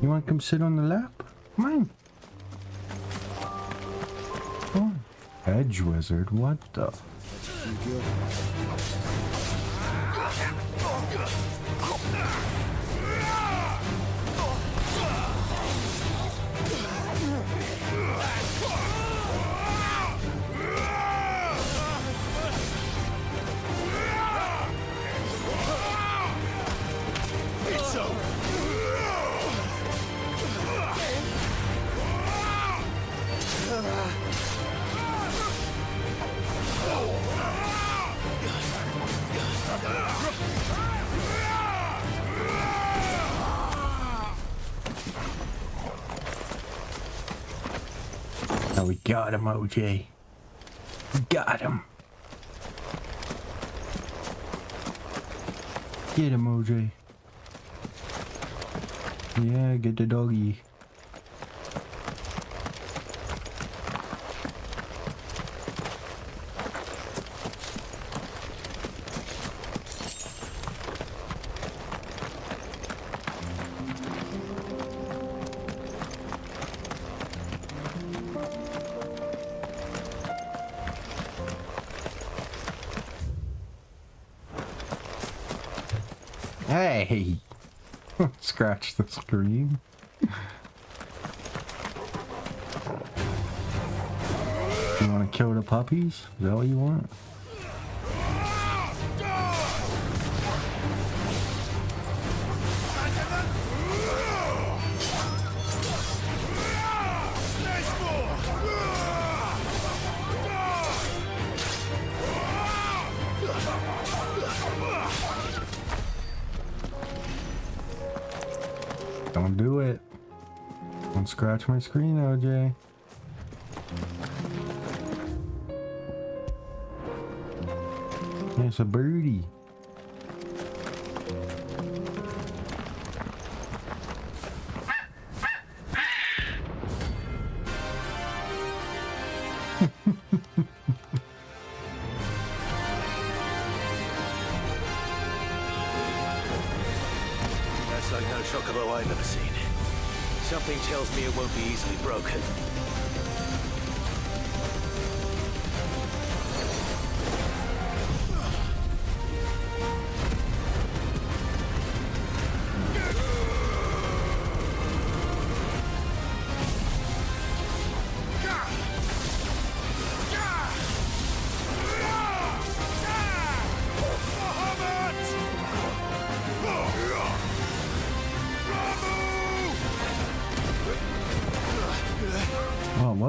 You want to come sit on the lap? Come on. Come on. Edge wizard, what the? Now we got him, OJ. We got him. Get him, OJ. Yeah, get the doggy. Hey! Scratch the screen. You want to kill the puppies? Is that what you want? Don't do it. Don't scratch my screen, OJ. It's a birdie. That's like no chocobo I've ever seen. Something tells me it won't be easily broken.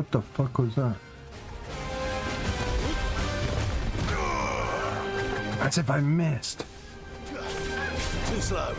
What the fuck was that? As if I missed. Too slow.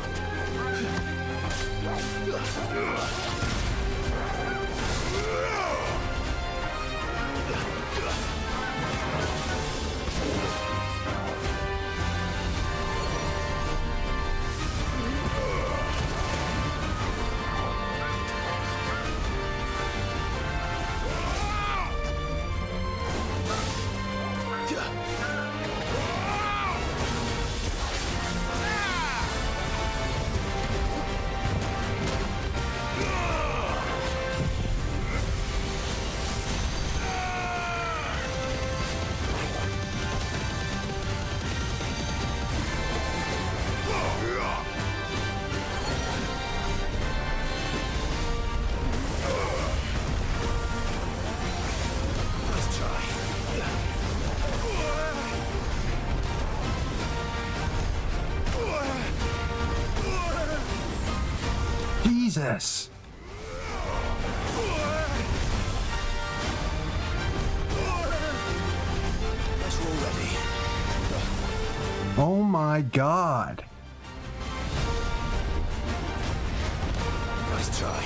Jesus. Oh my God. Nice try.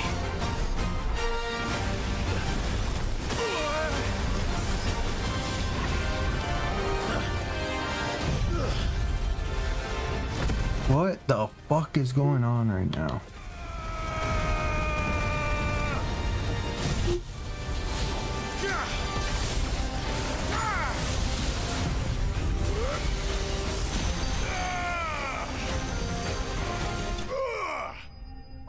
What the fuck is going on right now?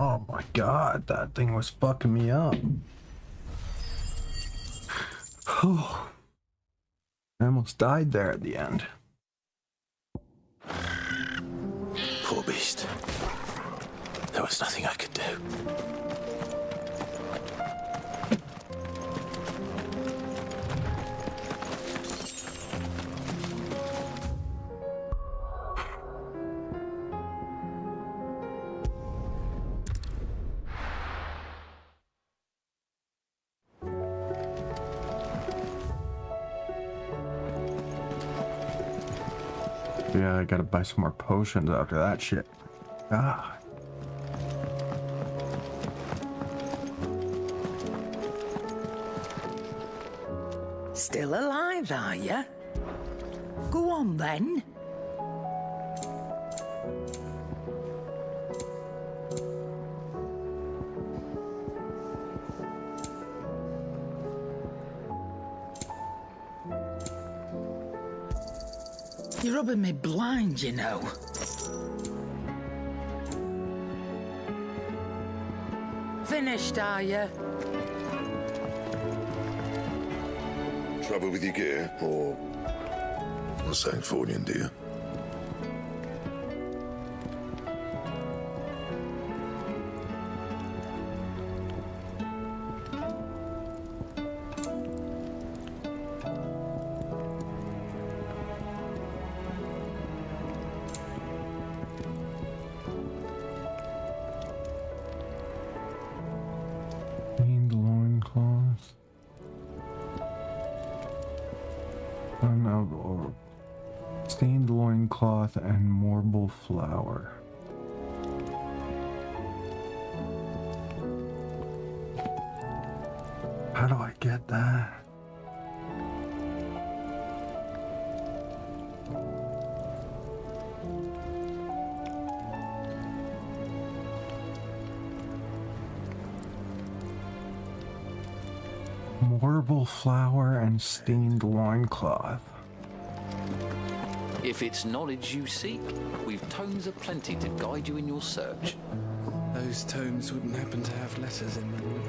Oh my God, that thing was fucking me up. I almost died there at the end. Poor beast. There was nothing I could do. Yeah, I gotta buy some more potions after that shit. God. Still alive, are you? Go on then. You're rubbing me blind, you know. Finished, are you? Trouble with your gear, or something for you, dear? Stained loincloth. Stained loincloth and marble flower. How do I get that? Marble flower and stained loincloth. If it's knowledge you seek, we've tomes aplenty to guide you in your search. Those tomes wouldn't happen to have letters in them, would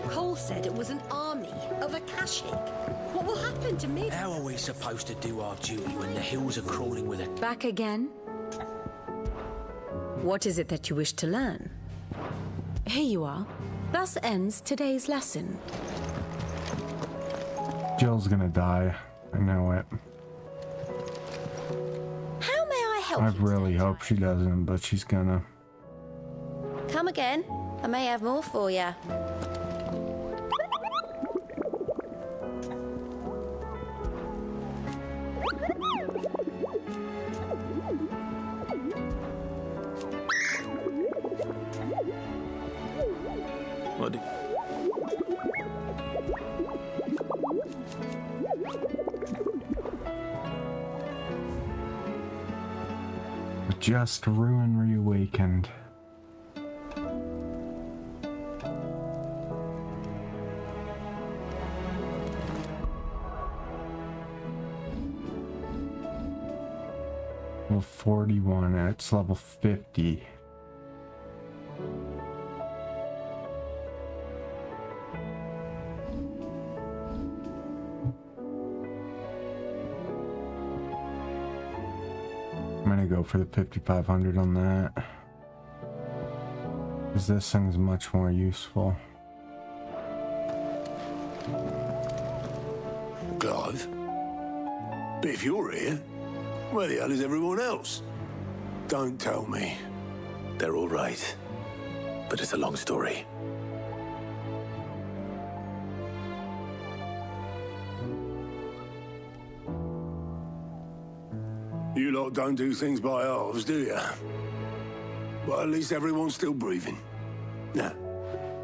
they? Cole said it was an army of Akashic. What will happen to me? How are we supposed to do our duty when the hills are crawling with it? Back again? What is it that you wish to learn? Here you are. Thus ends today's lesson. Jill's gonna die. I know it. help I you really hope she doesn't, but she's gonna. Come again. I may have more for you. What do Just ruin reawakened. Level 41 and it's level 50. I'm gonna go for the 5500 on that, because this thing's much more useful. Clive? But if you're here, where the hell is everyone else? Don't tell me. They're all right, but it's a long story. You lot don't do things by halves, do you? Well, at least everyone's still breathing. Now,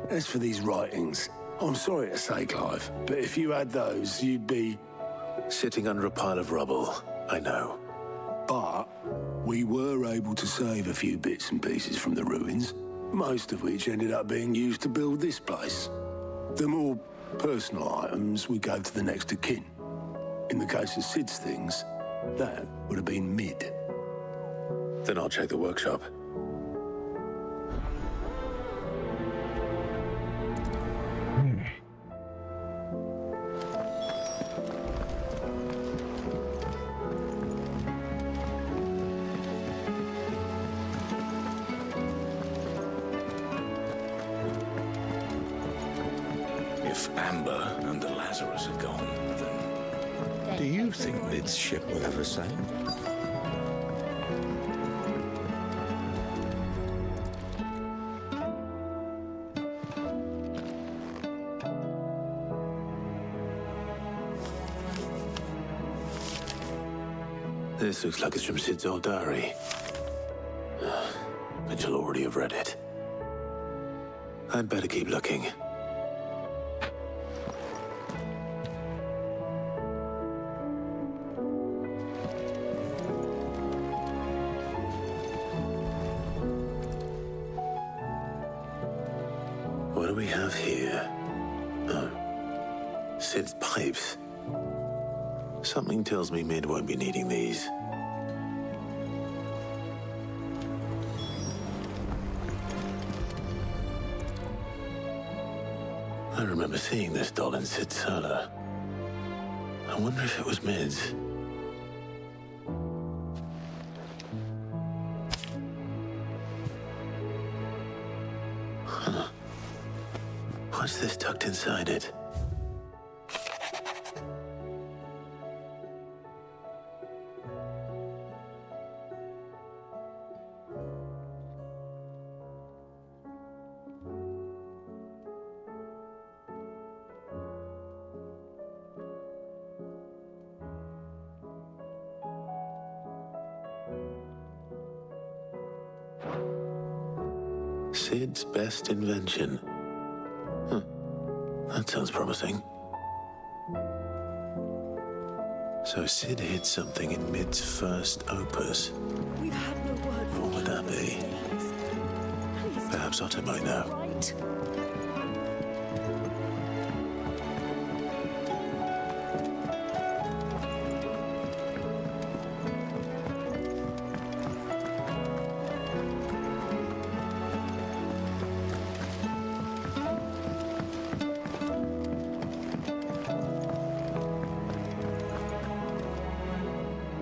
as for these writings, I'm sorry to say, Clive, but if you had those, you'd be... Sitting under a pile of rubble, I know. But we were able to save a few bits and pieces from the ruins, most of which ended up being used to build this place. The more personal items we gave to the next of kin. In the case of Sid's things, that would have been mid. Then I'll check the workshop. If Amber and the Lazarus are gone, then do you think Mid's ship will ever sail? This looks like it's from Sid's old diary. But you'll already have read it. I'd better keep looking. What do we have here? Oh, Sid's pipes. Something tells me Mid won't be needing these. I remember seeing this doll in Sid's cellar. I wonder if it was Mid's. Huh. What's this tucked inside it? Sid's best invention. Huh. That sounds promising. So Sid hid something in Mid's first opus. We've had no word from What would that be? Perhaps Otto might know. right.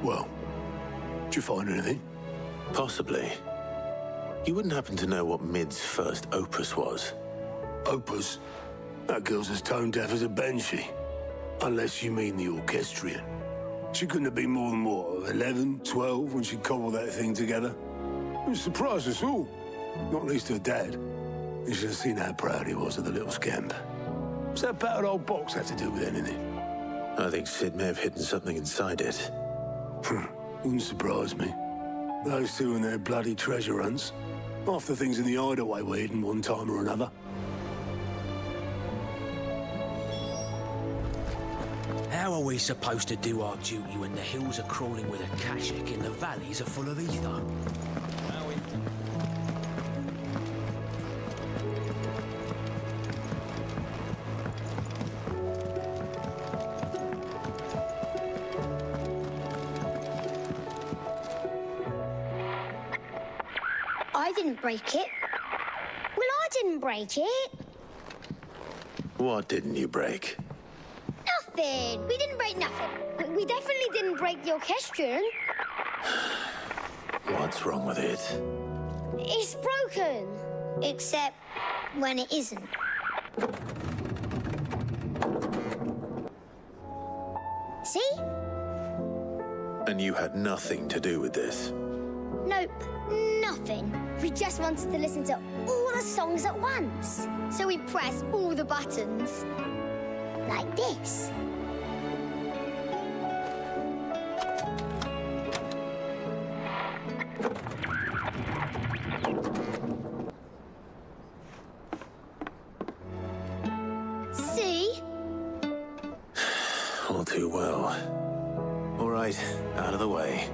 Well, did you find anything? Possibly. You wouldn't happen to know what Mid's first opus was? Opus? That girl's as tone deaf as a banshee. Unless you mean the orchestrion. She couldn't have been more than, what, 11, 12 when she cobbled that thing together? It surprised us all, not least her dad. You should have seen how proud he was of the little scamp. What's that battered old box have to do with anything? I think Sid may have hidden something inside it. Wouldn't surprise me. Those two and their bloody treasure hunts. Half the things in the hideaway were hidden one time or another. How are we supposed to do our duty when the hills are crawling with Akashic and the valleys are full of ether? I didn't break it. Well, I didn't break it. What didn't you break? Nothing. We didn't break nothing. We definitely didn't break the orchestrion. What's wrong with it? It's broken. Except when it isn't. See? And you had nothing to do with this? Nope, nothing. We just wanted to listen to all the songs at once. So we pressed all the buttons. Like this. See? All too well. All right, out of the way.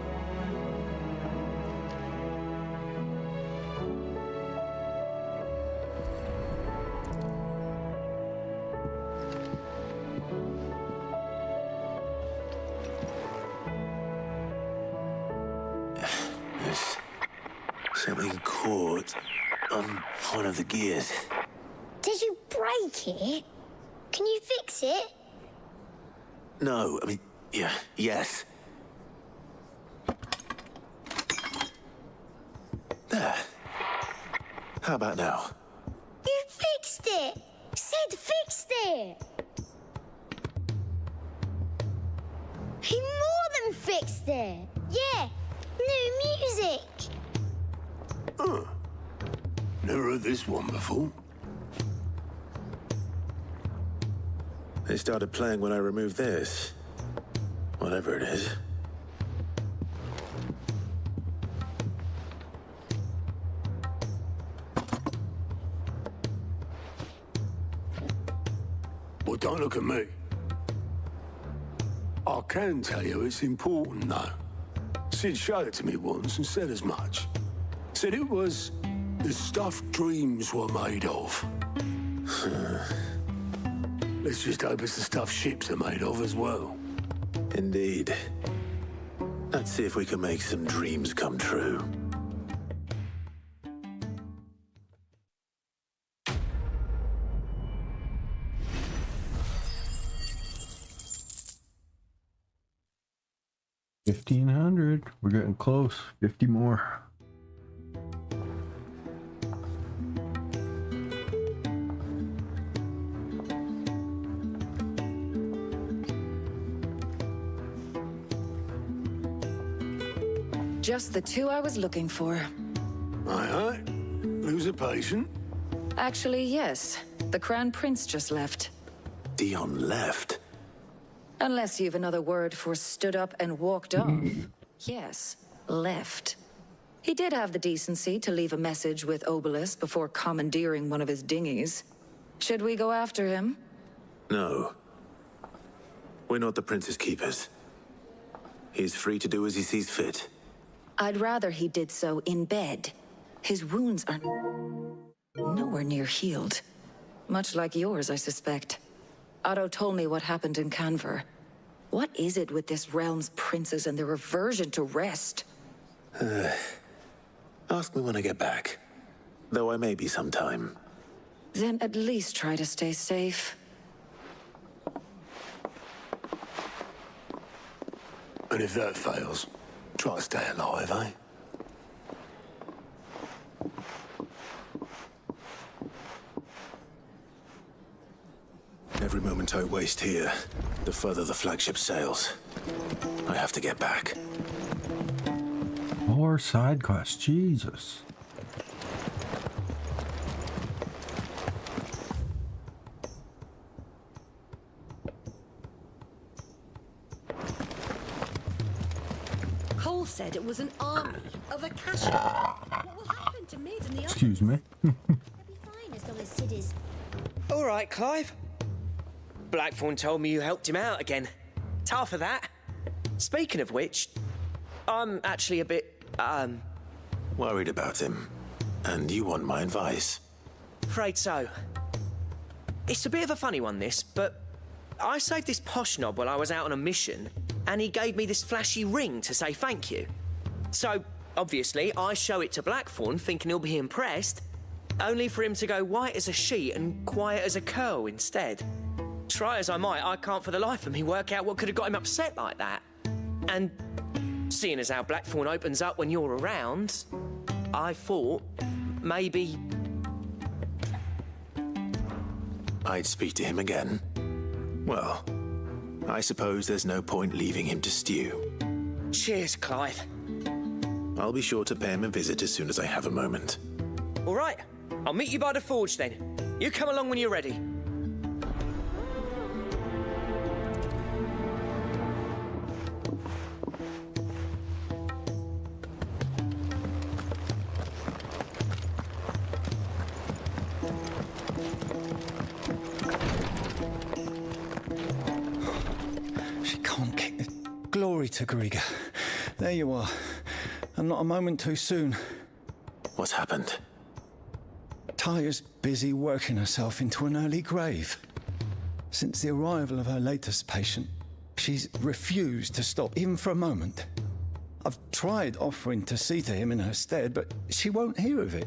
There's something caught on one of the gears. Did you break it? Can you fix it? No, I mean, yes. There. How about now? You fixed it! Sid fixed it! He more than fixed it! Yeah, new music! Huh. Never heard this one before. They started playing when I removed this. Whatever it is. Well, don't look at me. I can tell you it's important, though. Sid showed it to me once and said as much. Said it was the stuff dreams were made of. Let's just hope it's the stuff ships are made of as well. Indeed. Let's see if we can make some dreams come true. $1,500. We're getting close. 50 more. Just the two I was looking for. Aye. Lose a patient? Actually, yes. The Crown Prince just left. Dion left? Unless you've another word for stood up and walked off. Yes, left. He did have the decency to leave a message with Obelisk before commandeering one of his dinghies. Should we go after him? No. We're not the Prince's keepers. He's free to do as he sees fit. I'd rather he did so in bed. His wounds are nowhere near healed. Much like yours, I suspect. Otto told me what happened in Canver. What is it with this realm's princes and their aversion to rest? Ask me when I get back. Though I may be sometime. Then at least try to stay safe. And if that fails, try to stay alive, eh? Every moment I waste here, the further the flagship sails. I have to get back. More side quests, Jesus. Cole said it was an army of Akashic. What will happen to Mid and the others? Excuse me. Fine as long as Sid is. All right, Clive. Blackthorn told me you helped him out again. Tough for that. Speaking of which, I'm actually a bit, Worried about him. And you want my advice? afraid so. It's a bit of a funny one, this, but I saved this posh knob while I was out on a mission, and he gave me this flashy ring to say thank you. So, obviously, I show it to Blackthorn, thinking he'll be impressed, only for him to go white as a sheet and quiet as a curl instead. Try as I might, I can't for the life of me work out what could have got him upset like that. And seeing as how Blackthorn opens up when you're around, I thought maybe I'd speak to him again. Well, I suppose there's no point leaving him to stew. Cheers, Clive. I'll be sure to pay him a visit as soon as I have a moment. All right, I'll meet you by the forge then. You come along when you're ready. She can't kick it. Glory to Griga. There you are. And not a moment too soon. What's happened? Taya's busy working herself into an early grave. Since the arrival of her latest patient, she's refused to stop, even for a moment. I've tried offering to see to him in her stead, but she won't hear of it.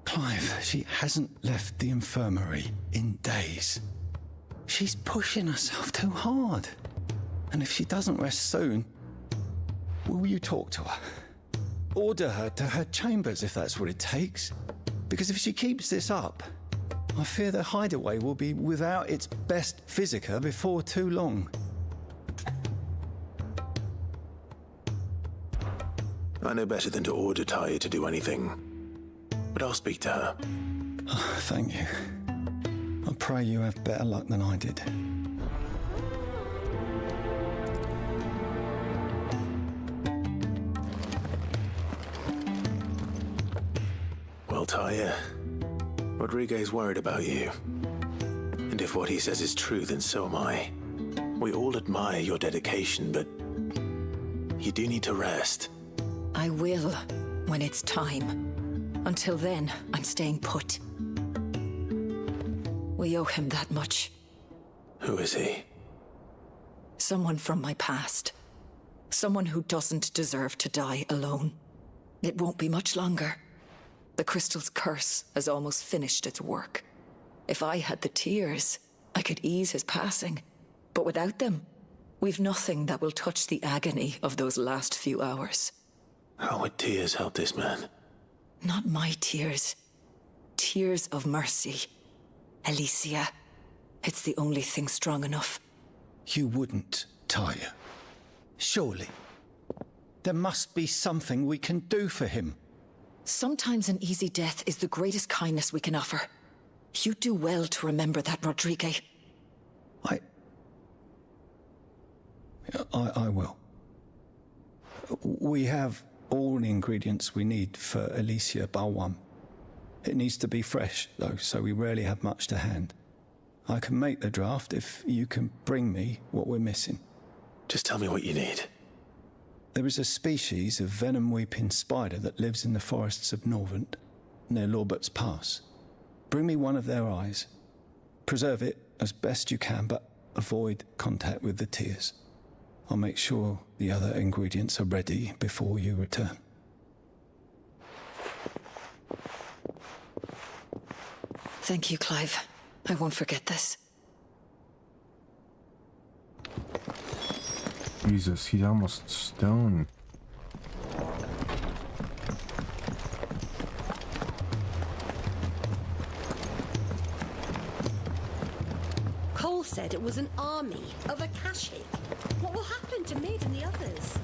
Clive, she hasn't left the infirmary in days. She's pushing herself too hard. And if she doesn't rest soon, will you talk to her? Order her to her chambers if that's what it takes. Because if she keeps this up, I fear the hideaway will be without its best physica before too long. I know better than to order Taya to do anything. But I'll speak to her. Oh, thank you. I pray you have better luck than I did. Well, Taya, Rodriguez worried about you. And if what he says is true, then so am I. We all admire your dedication, but you do need to rest. I will, when it's time. Until then, I'm staying put. We owe him that much. Who is he? Someone from my past. Someone who doesn't deserve to die alone. It won't be much longer. The crystal's curse has almost finished its work. If I had the tears, I could ease his passing. But without them, we've nothing that will touch the agony of those last few hours. How would tears help this man? Not my tears. Tears of mercy. Alicia, it's the only thing strong enough. You wouldn't, Taya. Surely. There must be something we can do for him. Sometimes an easy death is the greatest kindness we can offer. You do well to remember that, Rodriguez. I will. We have all the ingredients we need for Alicia Balwam. It needs to be fresh, though, so we rarely have much to hand. I can make the draft if you can bring me what we're missing. Just tell me what you need. There is a species of venom-weeping spider that lives in the forests of Norvent, near Lorbert's Pass. Bring me one of their eyes. Preserve it as best you can, but avoid contact with the tears. I'll make sure the other ingredients are ready before you return. Thank you, Clive. I won't forget this. Jesus, he's almost stoned. Cole said it was an army of Akashic. What will happen to Mid and the others?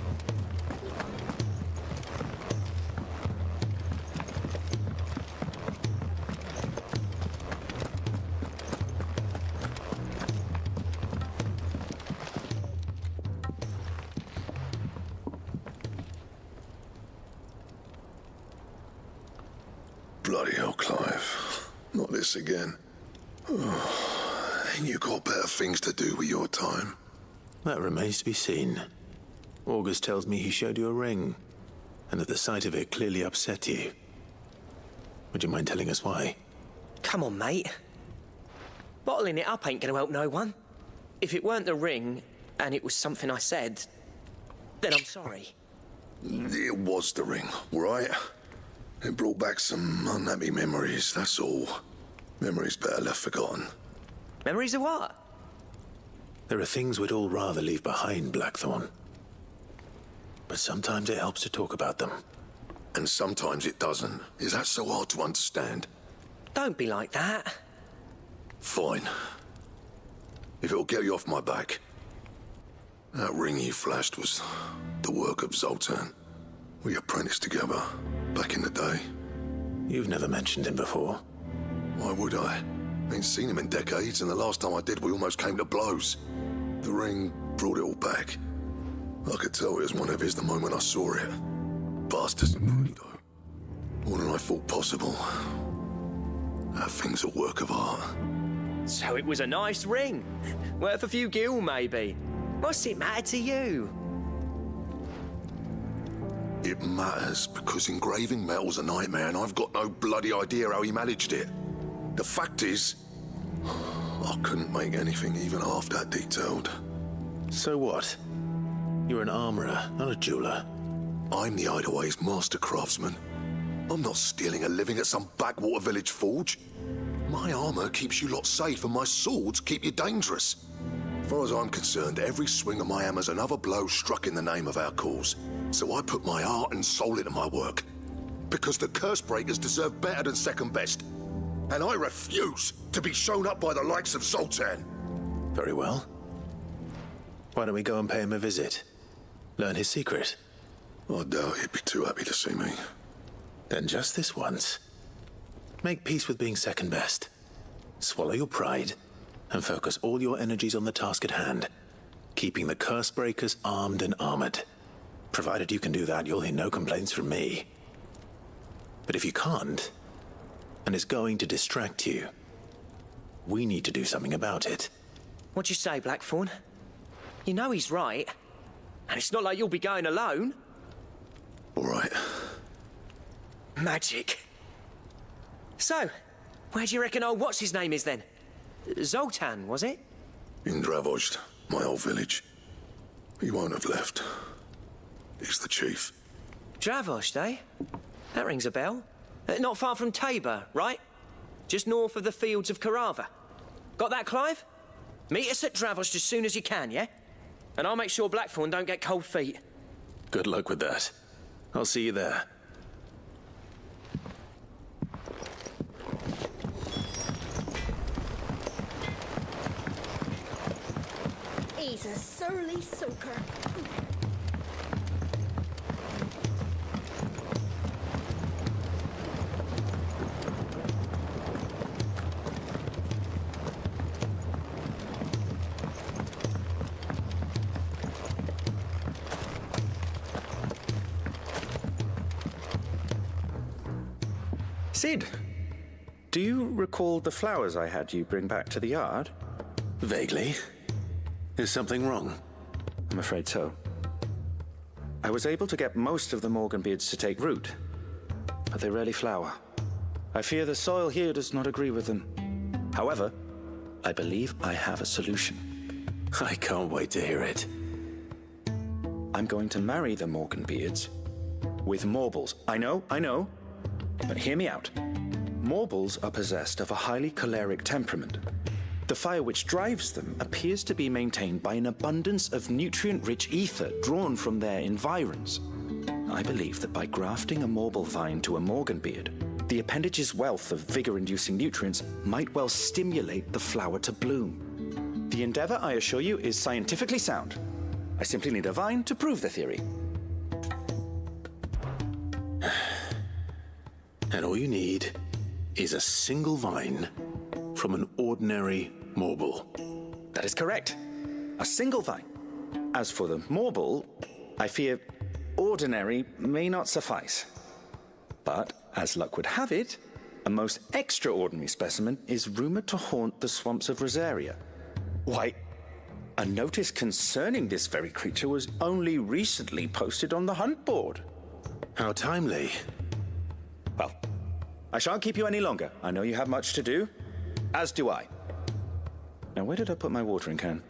Bloody hell, Clive. Not this again. Ain't you got better things to do with your time? That remains to be seen. August tells me he showed you a ring, and that the sight of it clearly upset you. Would you mind telling us why? Come on, mate. Bottling it up ain't gonna help no one. If it weren't the ring, and it was something I said, then I'm sorry. It was the ring, all right? It brought back some unhappy memories, that's all. Memories better left forgotten. Memories of what? There are things we'd all rather leave behind, Blackthorn. But sometimes it helps to talk about them. And sometimes it doesn't. Is that so hard to understand? Don't be like that. Fine. If it'll get you off my back. That ring you flashed was the work of Zoltan. We apprenticed together, back in the day. You've never mentioned him before. Why would I? Ain't seen him in decades, and the last time I did, we almost came to blows. The ring brought it all back. I could tell it was one of his the moment I saw it. Bastards and pretty, though. More than I thought possible. That thing's a work of art. So it was a nice ring. Worth a few gil, maybe. What's it matter to you? It matters because engraving metal's a nightmare, and I've got no bloody idea how he managed it. The fact is, I couldn't make anything even half that detailed. So what? You're an armorer, not a jeweler. I'm the Hideaway's master craftsman. I'm not stealing a living at some backwater village forge. My armor keeps you lot safe, and my swords keep you dangerous. As far as I'm concerned, every swing of my hammer's another blow struck in the name of our cause. So I put my heart and soul into my work. Because the curse breakers deserve better than second best. And I refuse to be shown up by the likes of Zoltan. Very well. Why don't we go and pay him a visit? Learn his secret. I doubt he'd be too happy to see me. Then just this once. Make peace with being second best. Swallow your pride and focus all your energies on the task at hand. Keeping the curse breakers armed and armored. Provided you can do that, you'll hear no complaints from me. But if you can't, and it's going to distract you, we need to do something about it. What'd you say, Blackthorn? You know he's right. And it's not like you'll be going alone. All right. Magic. So, where do you reckon old what's-his-name is then? Zoltan, was it? In Dravozd, my old village. He won't have left. He's the chief. Dravozd, eh? That rings a bell. Not far from Tabor, right? Just north of the fields of Karava. Got that, Clive? Meet us at Dravozd as soon as you can, yeah? And I'll make sure Blackthorn don't get cold feet. Good luck with that. I'll see you there. He's a surly soaker. Sid, do you recall the flowers I had you bring back to the yard? Vaguely. Is something wrong? I'm afraid so. I was able to get most of the Morganbeards to take root, but they rarely flower. I fear the soil here does not agree with them. However, I believe I have a solution. I can't wait to hear it. I'm going to marry the Morganbeards with Morbles. I know, but hear me out. Morbles are possessed of a highly choleric temperament. The fire which drives them appears to be maintained by an abundance of nutrient-rich ether drawn from their environs. I believe that by grafting a Morble vine to a Morganbeard, the appendage's wealth of vigor-inducing nutrients might well stimulate the flower to bloom. The endeavor, I assure you, is scientifically sound. I simply need a vine to prove the theory. And all you need is a single vine from an ordinary marble. That is correct. A single vine. As for the marble, I fear ordinary may not suffice. But, as luck would have it, a most extraordinary specimen is rumored to haunt the swamps of Rosaria. Why, a notice concerning this very creature was only recently posted on the hunt board. How timely. Well, I shan't keep you any longer. I know you have much to do, as do I. Now, where did I put my watering can?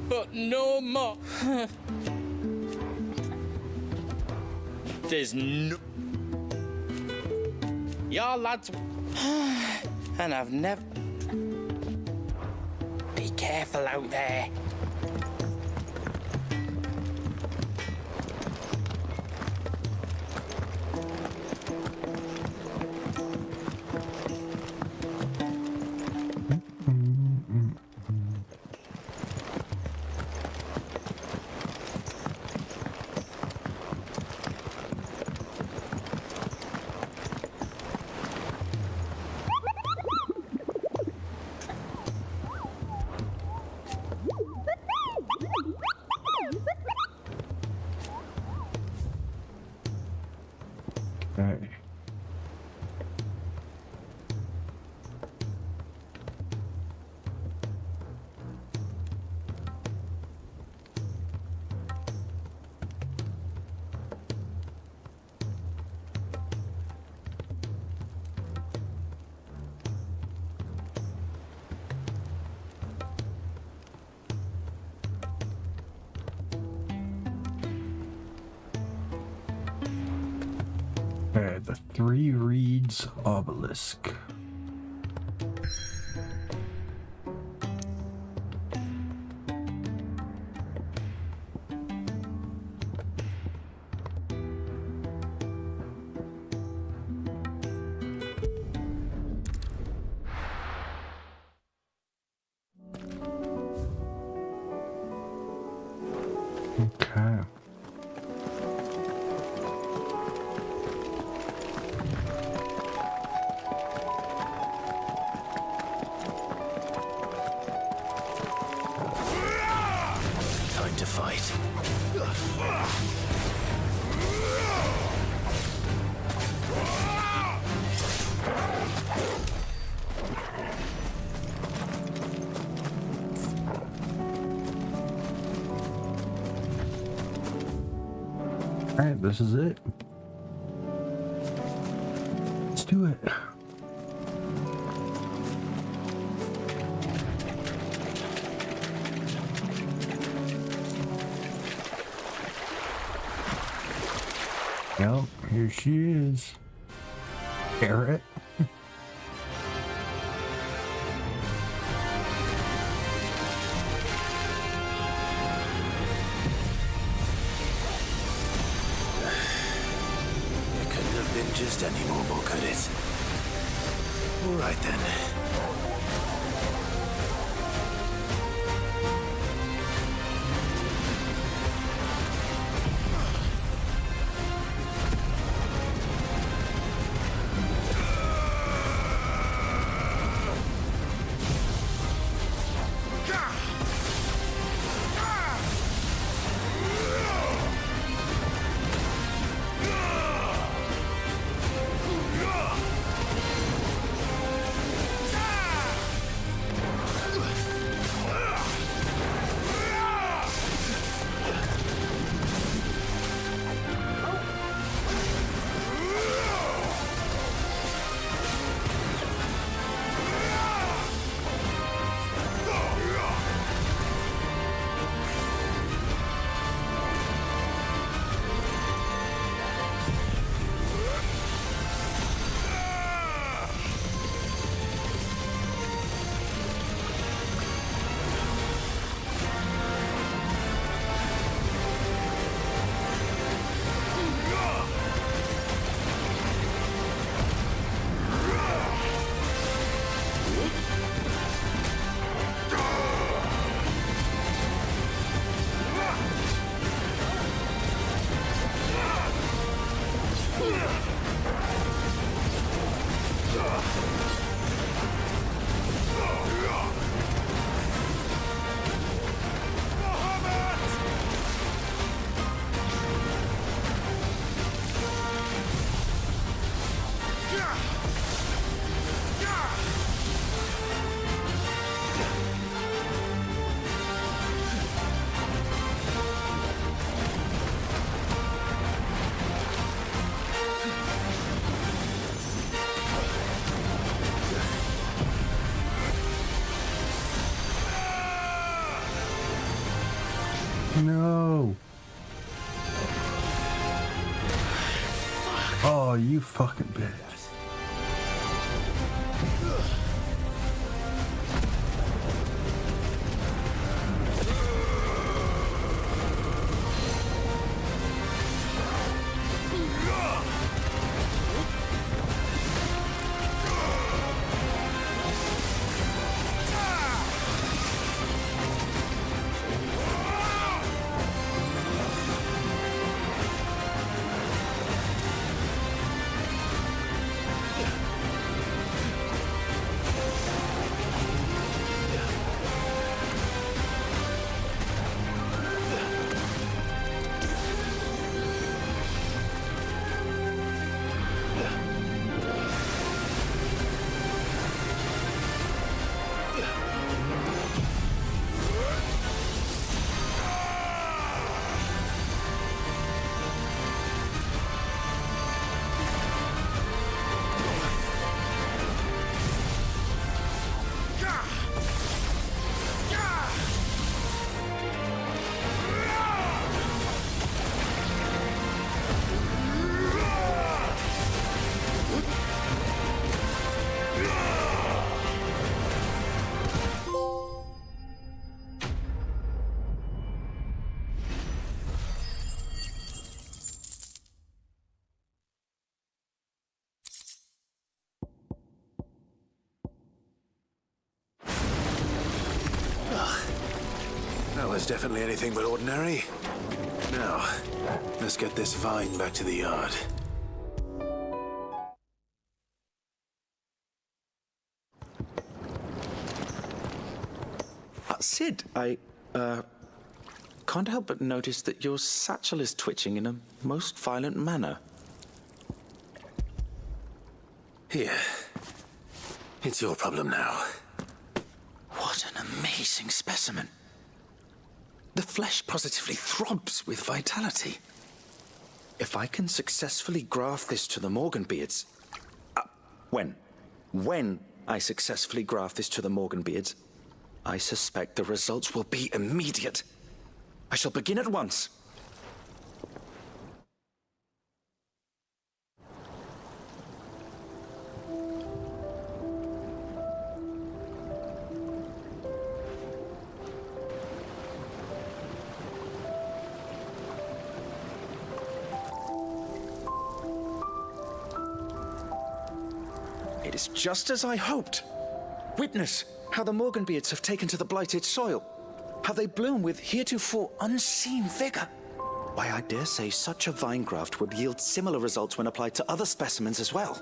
But no more. There's no... Y'all lads... And I've never... Be careful out there. Okay. Okay, the Three Reeds Obelisk. Okay. Time to fight. Alright, this is it. Let's do it. Well, here she is. Carrot. It couldn't have been just any marble, could it? All right then. No. Oh, you fucking bitch. That was definitely anything but ordinary. Now, let's get this vine back to the yard. Sid, I can't help but notice that your satchel is twitching in a most violent manner. Here. It's your problem now. What an amazing specimen. The flesh positively throbs with vitality. If I can successfully graft this to the Morganbeards... When I successfully graft this to the Morganbeards, I suspect the results will be immediate. I shall begin at once. It is just as I hoped. Witness how the Morganbeards have taken to the blighted soil. How they bloom with heretofore unseen vigor. Why, I dare say such a vine graft would yield similar results when applied to other specimens as well.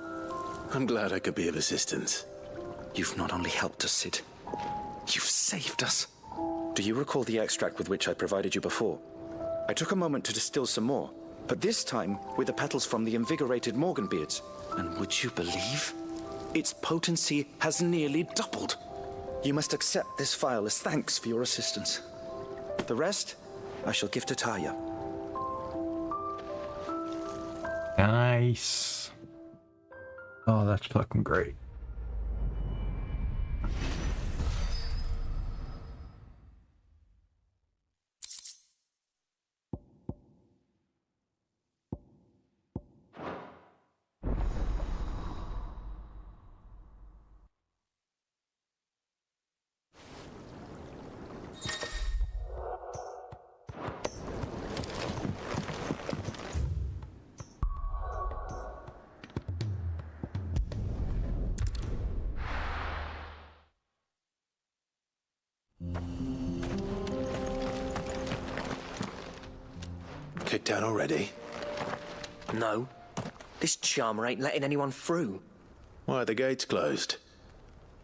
I'm glad I could be of assistance. You've not only helped us, Sid, you've saved us. Do you recall the extract with which I provided you before? I took a moment to distill some more, but this time with the petals from the invigorated Morganbeards. And would you believe? Its potency has nearly doubled. You must accept this vial as thanks for your assistance. The rest, I shall give to Taya. Nice. Oh, that's fucking great. Kicked out already? No. This charmer ain't letting anyone through. Why are the gates closed?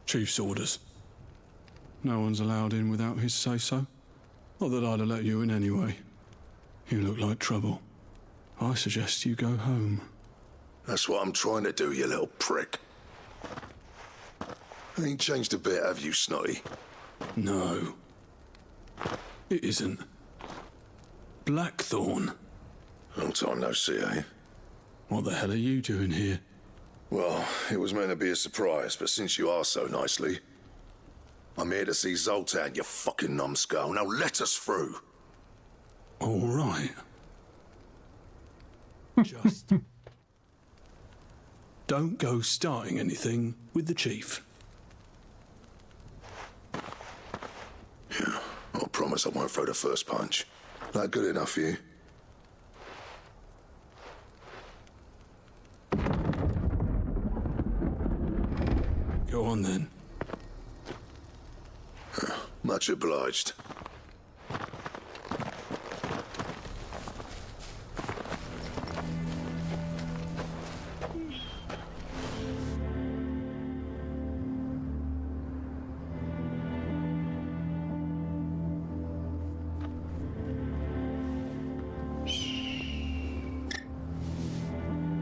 Chief's orders. No one's allowed in without his say-so. Not that I'd have let you in anyway. You look like trouble. I suggest you go home. That's what I'm trying to do, you little prick. Ain't changed a bit, have you, Snotty? No. It isn't. Blackthorn. Long time no see, eh? What the hell are you doing here? Well, it was meant to be a surprise, but since you are so nicely, I'm here to see Zoltan, you fucking numbskull. Now let us through. all right. Just don't go starting anything with the chief. Yeah, I promise I won't throw the first punch. That good enough for you? Go on then. Much obliged.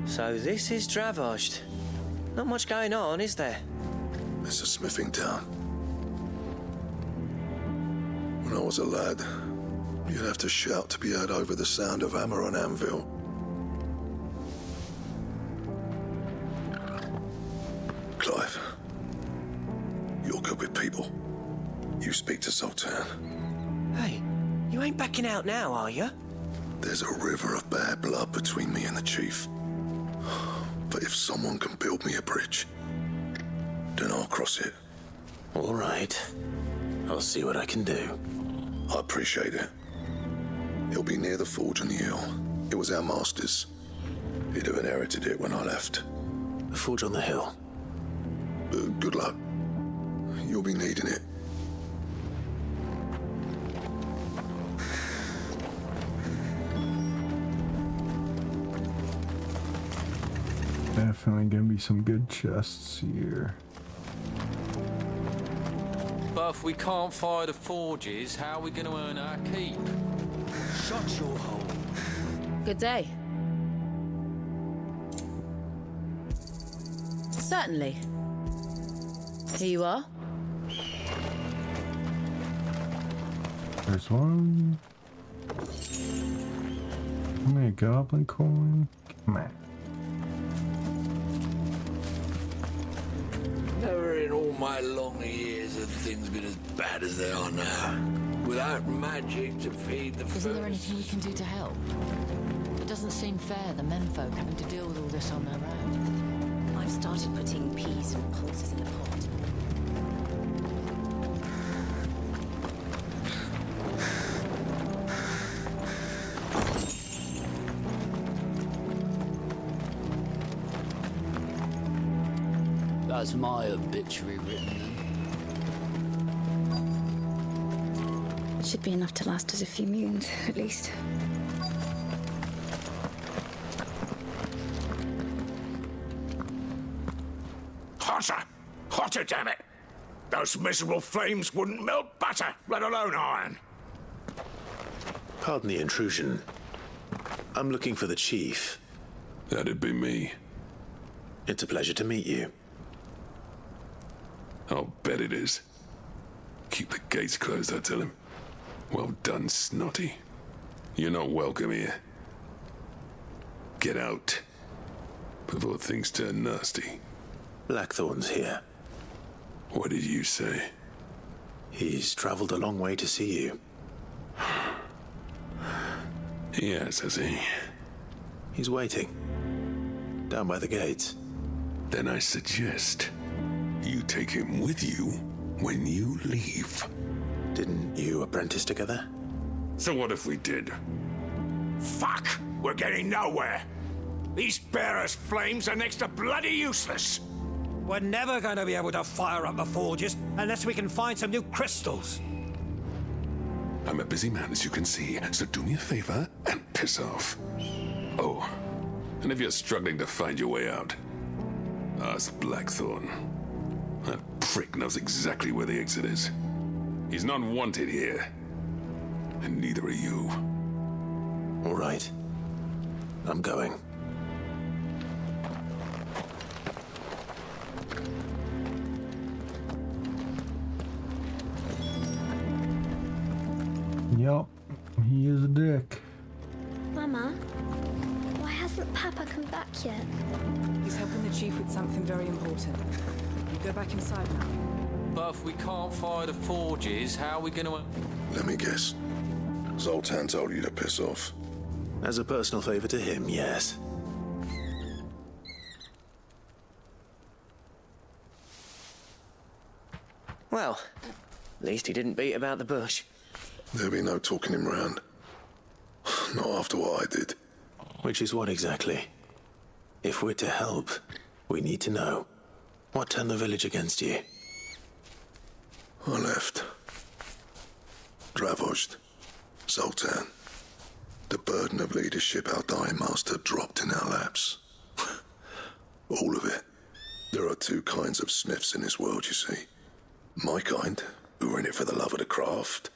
So this is Dravosht. Not much going on, is there? It's a smithing town. When I was a lad, you'd have to shout to be heard over the sound of hammer on anvil. Clive, you're good with people. You speak to Sultan. Hey, you ain't backing out now, are you? There's a river of bad blood between me and the chief. But if someone can build me a bridge, then I'll cross it. All right. I'll see what I can do. I appreciate it. It'll be near the forge on the hill. It was our master's. He'd have inherited it when I left. The forge on the hill? Good luck. You'll be needing it. Definitely gonna be some good chests here. But if we can't fire the forges, how are we going to earn our keep? Shut your hole. Good day. Certainly. Here you are. There's one. Give me a goblin coin. Come on. Never in all my long years have things been as bad as they are now. Without magic to feed the Isn't there anything we can do to help? It doesn't seem fair, the menfolk having to deal with all this on their own. I've started putting peas and pulses in the pot. That's my obituary written then. Should be enough to last us a few moons, at least. Hotter! Hotter, damn it! Those miserable flames wouldn't melt butter, let alone iron. Pardon the intrusion. I'm looking for the chief. That'd be me. It's a pleasure to meet you. I'll bet it is. Keep the gates closed, I tell him. Well done, Snotty. You're not welcome here. Get out. Before things turn nasty. Blackthorn's here. What did you say? He's traveled a long way to see you. Yes, has he? He's waiting. Down by the gates. Then I suggest you take him with you when you leave. Didn't you apprentice together? So what if we did? Fuck! We're getting nowhere. These bearers' flames are next to bloody useless. We're never going to be able to fire up the forges unless we can find some new crystals. I'm a busy man, as you can see, so do me a favor and piss off. Oh, and if you're struggling to find your way out, ask Blackthorn. That prick knows exactly where the exit is. He's not wanted here. And neither are you. All right. I'm going. Yup, he is a dick. Mama, why hasn't Papa come back yet? He's helping the chief with something very important. You go back inside now. But if we can't fire the forges, how are we going to... Let me guess. Zoltan told you to piss off. As a personal favor to him, yes. Well, at least he didn't beat about the bush. There'll be no talking him round. Not after what I did. Which is what exactly? If we're to help, we need to know. What turned the village against you? I left. Dravost, Zoltan. The burden of leadership our dying master dropped in our laps. All of it. There are two kinds of smiths in this world, you see. My kind, who are in it for the love of the craft,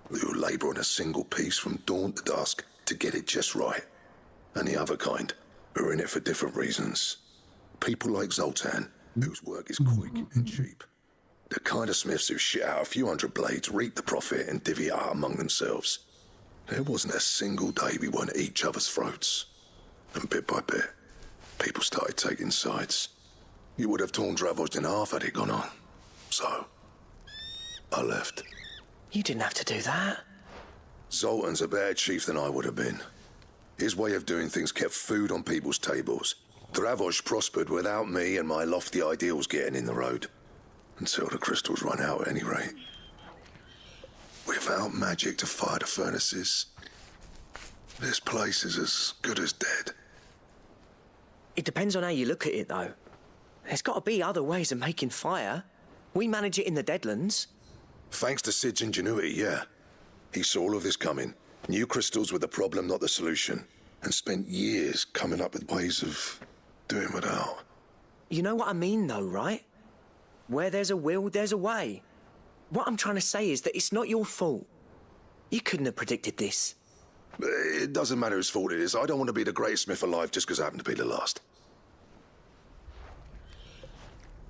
who labour on a single piece from dawn to dusk to get it just right. And the other kind, who are in it for different reasons. People like Zoltan, whose work is quick and cheap. The kind of smiths who shit out a few hundred blades, reap the profit, and divvy it out among themselves. There wasn't a single day we weren't at each other's throats. And bit by bit, people started taking sides. You would have torn Dravost in half had it gone on. So, I left. You didn't have to do that. Zoltan's a better chief than I would have been. His way of doing things kept food on people's tables. Dravost prospered without me and my lofty ideals getting in the road. Until the crystals run out at any rate. Without magic to fire the furnaces, this place is as good as dead. It depends on how you look at it, though. There's got to be other ways of making fire. We manage it in the Deadlands. Thanks to Sid's ingenuity, yeah. He saw all of this coming, knew crystals were the problem, not the solution, and spent years coming up with ways of doing without. You know what I mean, though, right? Where there's a will, there's a way. What I'm trying to say is that it's not your fault. You couldn't have predicted this. It doesn't matter whose fault it is. I don't want to be the greatest smith alive just because I happen to be the last.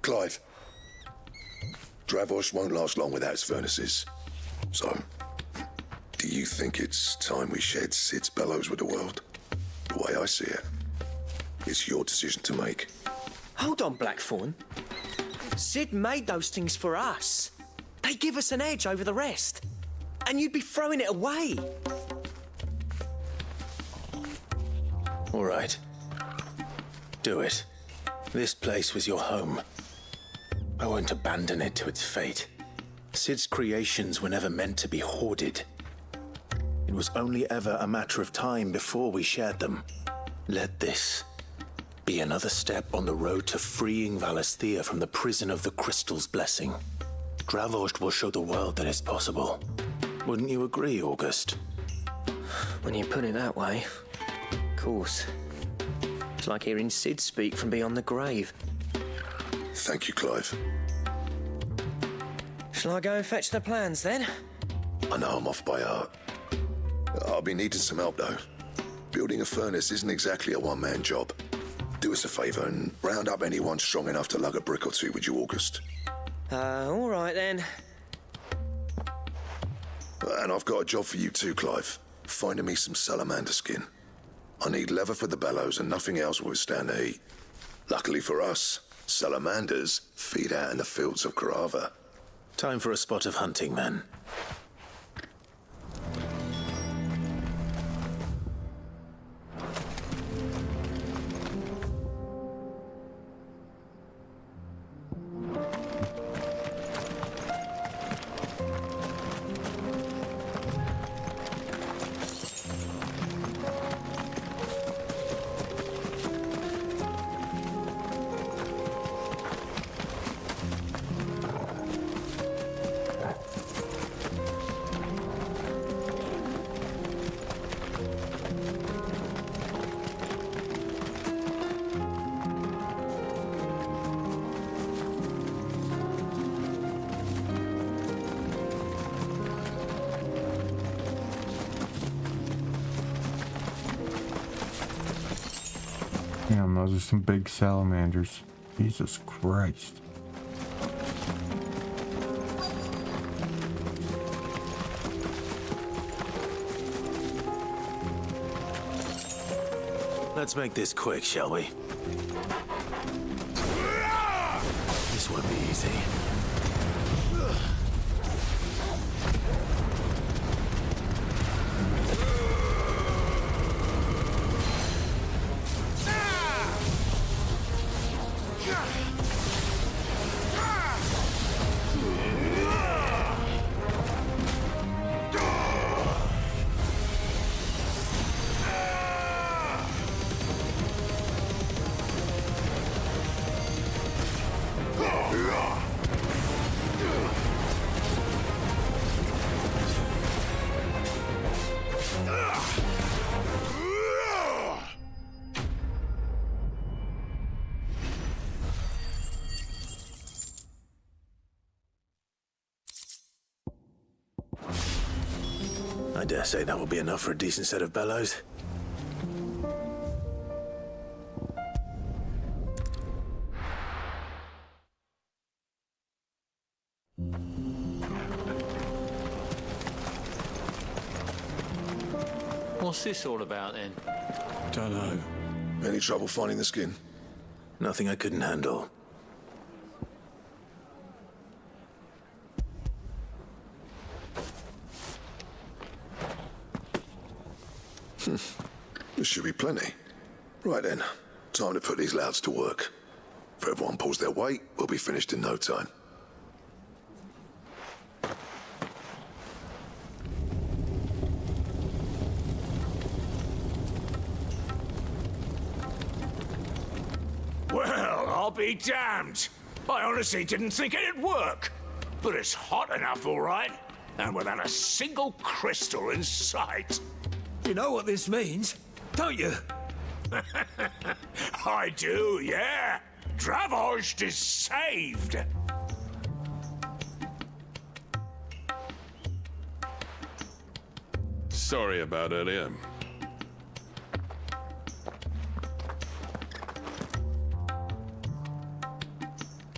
Clive. Dravost won't last long without his furnaces. So, do you think it's time we shed Sid's bellows with the world? The way I see it, it's your decision to make. Hold on, Blackthorn. Sid made those things for us. They give us an edge over the rest. And you'd be throwing it away. All right. Do it. This place was your home. I won't abandon it to its fate. Sid's creations were never meant to be hoarded. It was only ever a matter of time before we shared them. Let this be another step on the road to freeing Valisthea from the prison of the Crystal's blessing. Dravost will show the world that it's possible. Wouldn't you agree, August? When you put it that way, of course. It's like hearing Sid speak from beyond the grave. Thank you, Clive. Shall I go and fetch the plans, then? I know I'm off by heart. I'll be needing some help, though. Building a furnace isn't exactly a one-man job. Do us a favour and round up anyone strong enough to lug a brick or two with you, August. All right, then. And I've got a job for you too, Clive. Finding me some salamander skin. I need leather for the bellows and nothing else will withstand the heat. Luckily for us, salamanders feed out in the fields of Carava. Time for a spot of hunting, then. Damn, those are some big salamanders. Jesus Christ. Let's make this quick, shall we? This won't be easy. I dare say that will be enough for a decent set of bellows. What's this all about then? Don't know. Any trouble finding the skin? Nothing I couldn't handle. There should be plenty. Right then, time to put these louds to work. If everyone pulls their weight, we'll be finished in no time. Well, I'll be damned. I honestly didn't think it'd work. But it's hot enough, all right. And without a single crystal in sight. You know what this means, don't you? I do, yeah. Dravost is saved. Sorry about earlier.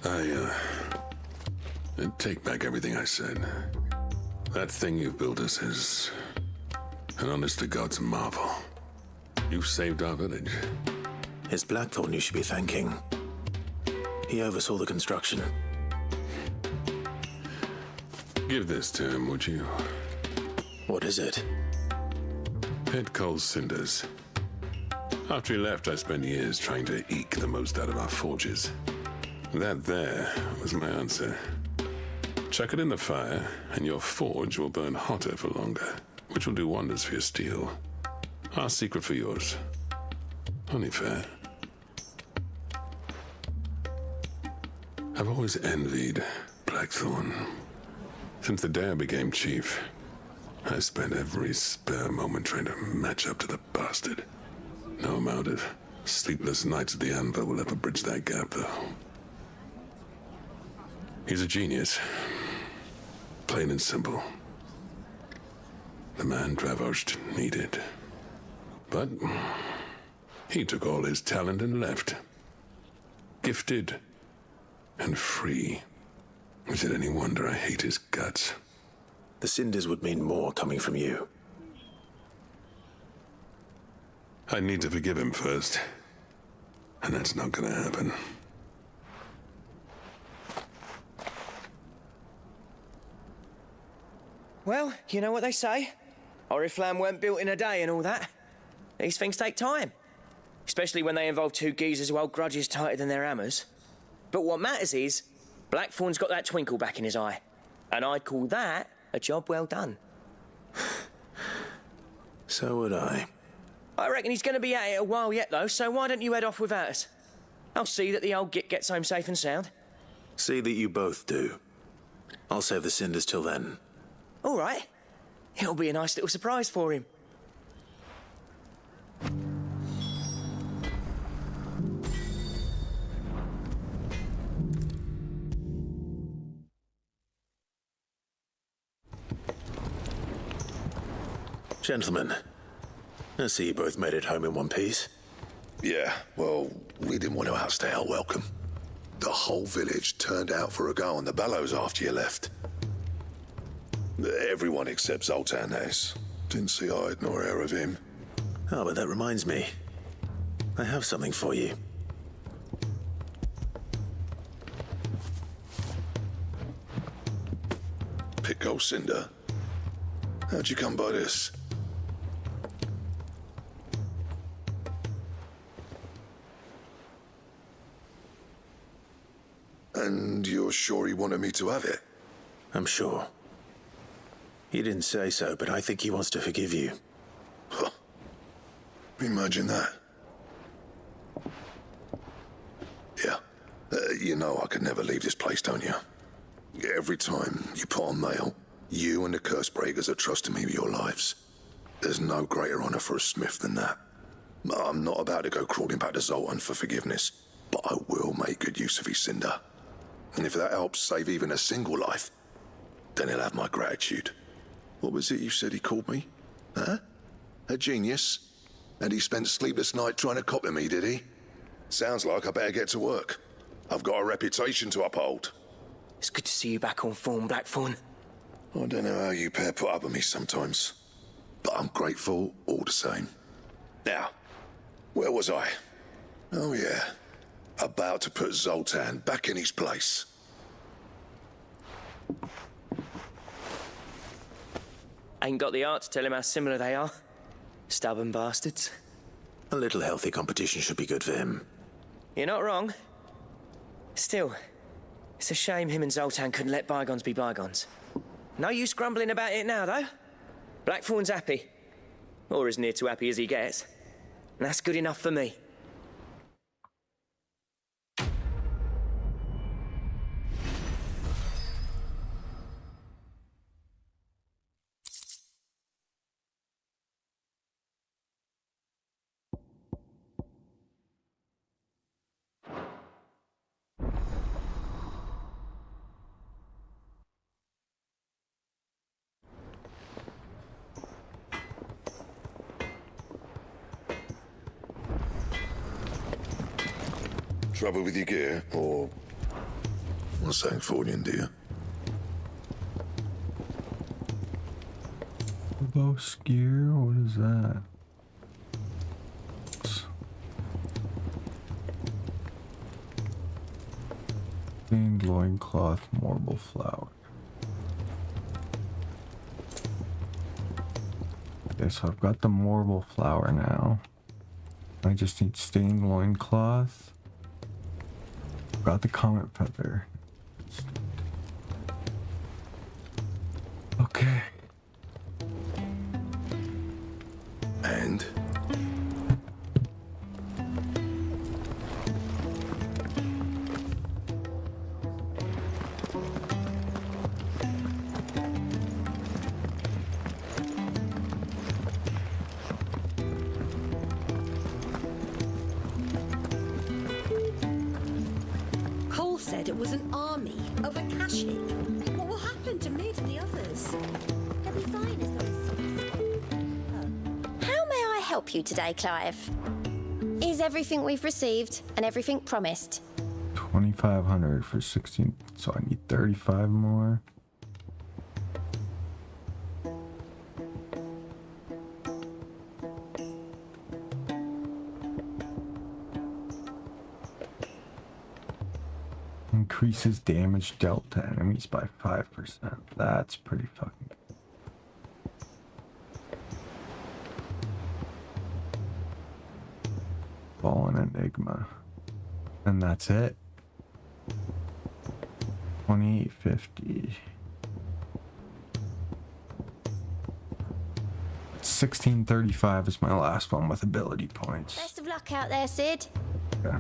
I take back everything I said. That thing you built us is an honest-to-God's marvel. You saved our village. It's Blackthorn you should be thanking. He oversaw the construction. Give this to him, would you? What is it? Pit coal cinders. After he left, I spent years trying to eke the most out of our forges. That there was my answer. Chuck it in the fire, and your forge will burn hotter for longer, which will do wonders for your steel. Our secret for yours. Only fair. I've always envied Blackthorn. Since the day I became chief, I spent every spare moment trying to match up to the bastard. No amount of sleepless nights at the anvil will ever bridge that gap, though. He's a genius. Plain and simple. The man Dravost needed. But he took all his talent and left. Gifted and free. Is it any wonder I hate his guts? The cinders would mean more coming from you. I need to forgive him first. And that's not gonna happen. Well, you know what they say. Oriflamme weren't built in a day and all that. These things take time. Especially when they involve two geezers who hold grudges tighter than their hammers. But what matters is, Blackthorn's got that twinkle back in his eye. And I'd call that a job well done. So would I. I reckon he's going to be at it a while yet, though, so why don't you head off without us? I'll see that the old git gets home safe and sound. See that you both do. I'll save the cinders till then. All right. It'll be a nice little surprise for him. Gentlemen, I see you both made it home in one piece. Yeah, well, we didn't want to outstay our welcome. The whole village turned out for a go on the bellows after you left. Everyone except Zoltan has. Didn't see hide nor hair of him. Oh, but that reminds me. I have something for you. Pico cinder. How'd you come by this? And you're sure he wanted me to have it? I'm sure. He didn't say so, but I think he wants to forgive you. Huh. Imagine that. Yeah. You know I could never leave this place, don't you? Every time you put on mail, you and the Cursebreakers are trusting me with your lives. There's no greater honor for a smith than that. I'm not about to go crawling back to Zoltan for forgiveness, but I will make good use of his cinder. And if that helps save even a single life, then he'll have my gratitude. What was it you said he called me? Huh? A genius? And he spent sleepless night trying to copy me, did he? Sounds like I better get to work. I've got a reputation to uphold. It's good to see you back on form, Blackthorn. I don't know how you pair put up with me sometimes, but I'm grateful all the same. Now, where was I? Oh yeah, about to put Zoltan back in his place. Ain't got the art to tell him how similar they are. Stubborn bastards. A little healthy competition should be good for him. You're not wrong. Still, it's a shame him and Zoltan couldn't let bygones be bygones. No use grumbling about it now, though. Blackthorn's happy. Or as near to happy as he gets. And that's good enough for me. Trouble with your gear, or what's something for you, dear? Low skier? What is that? Stained loincloth, marble flower. Okay, so I've got the marble flower now. I just need stained loincloth. Got the comet feather. Okay. And? Cole said it was an army of Akashic. What will happen to Mid and the others? They'll be fine as long as... How may I help you today, Clive? Is everything we've received and everything promised? 2,500 for 16, so I need 35 more. Increases damage dealt to enemies by 5%. That's pretty fucking good. Fallen Enigma. And that's it. 2850. 1635 is my last one with ability points. Best of luck out there, Sid. Okay.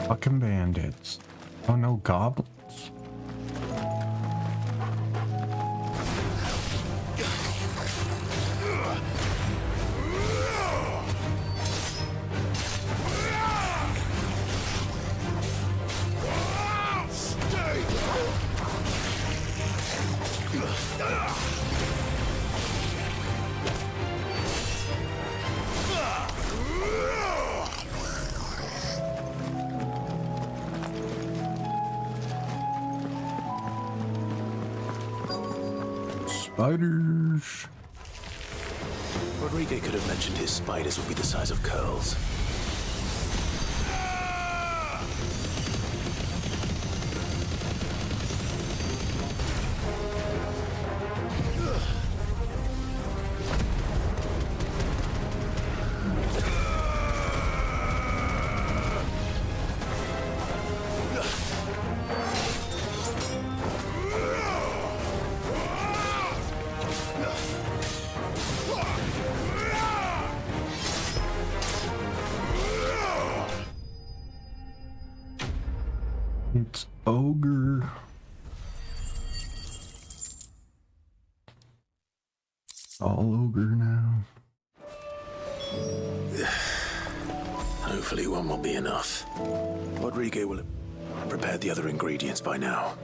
Fucking bandits. Oh no, goblins. Spiders. Rodriguez could have mentioned his spiders would be the size of curls. It's ogre. All ogre now. Hopefully one will be enough. Rodriguez will have prepared the other ingredients by now.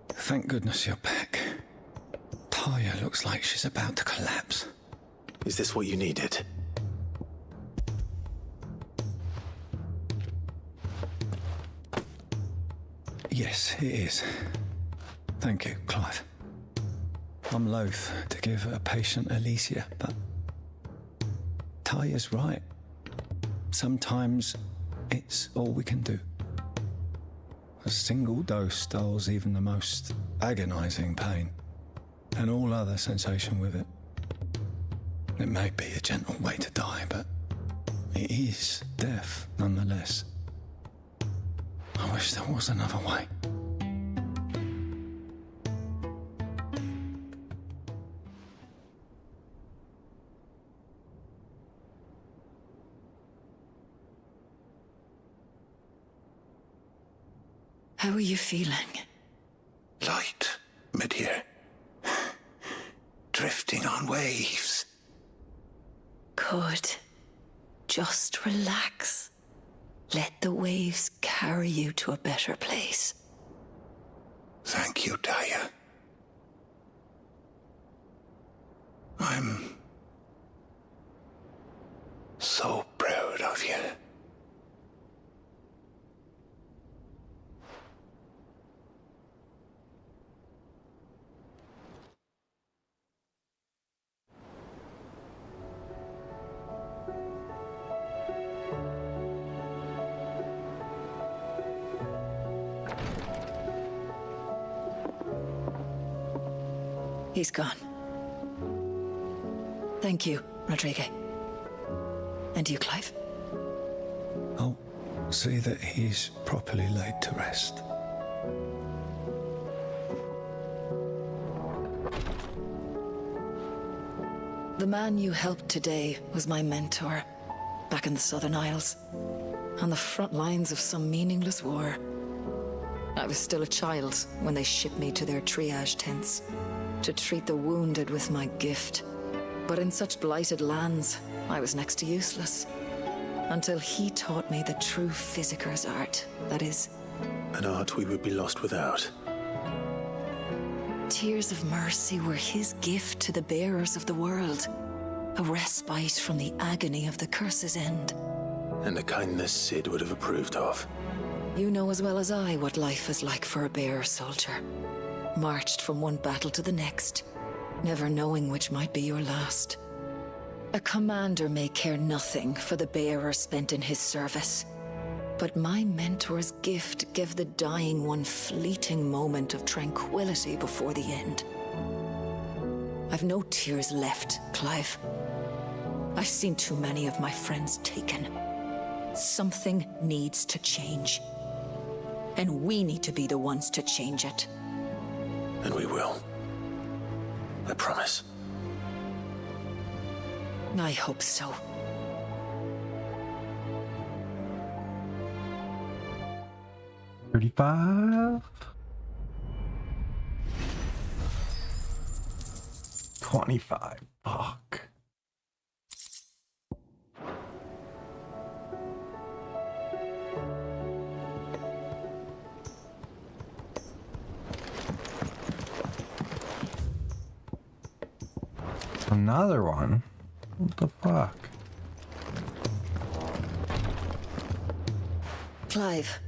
Thank goodness you're back. Taya looks like she's about to collapse. Is this what you needed? Yes, it is. Thank you, Clive. I'm loath to give a patient Alicia, but Taya's right. Sometimes it's all we can do. A single dose dulls even the most agonizing pain, and all other sensation with it. It may be a gentle way to die, but it is death nonetheless. I wish there was another way. How are you feeling? Light, mid-here. Drifting on waves. Good. Just relax. Let the waves carry you to a better place. Thank you, Taya. I'm so proud of you. He's gone. Thank you, Rodriguez. And you, Clive? I'll see that he's properly laid to rest. The man you helped today was my mentor, back in the Southern Isles, on the front lines of some meaningless war. I was still a child when they shipped me to their triage tents to treat the wounded with my gift. But in such blighted lands, I was next to useless. Until he taught me the true physicker's art, that is... An art we would be lost without. Tears of mercy were his gift to the bearers of the world. A respite from the agony of the curse's end. And a kindness Sid would have approved of. You know as well as I what life is like for a bearer soldier. Marched from one battle to the next, never knowing which might be your last. A commander may care nothing for the bearer spent in his service, but my mentor's gift gave the dying one fleeting moment of tranquility before the end. I've no tears left, Clive. I've seen too many of my friends taken. Something needs to change. And we need to be the ones to change it. And we will. I promise. I hope so. $35. 25. Fuck. Another one? What the fuck? Clive,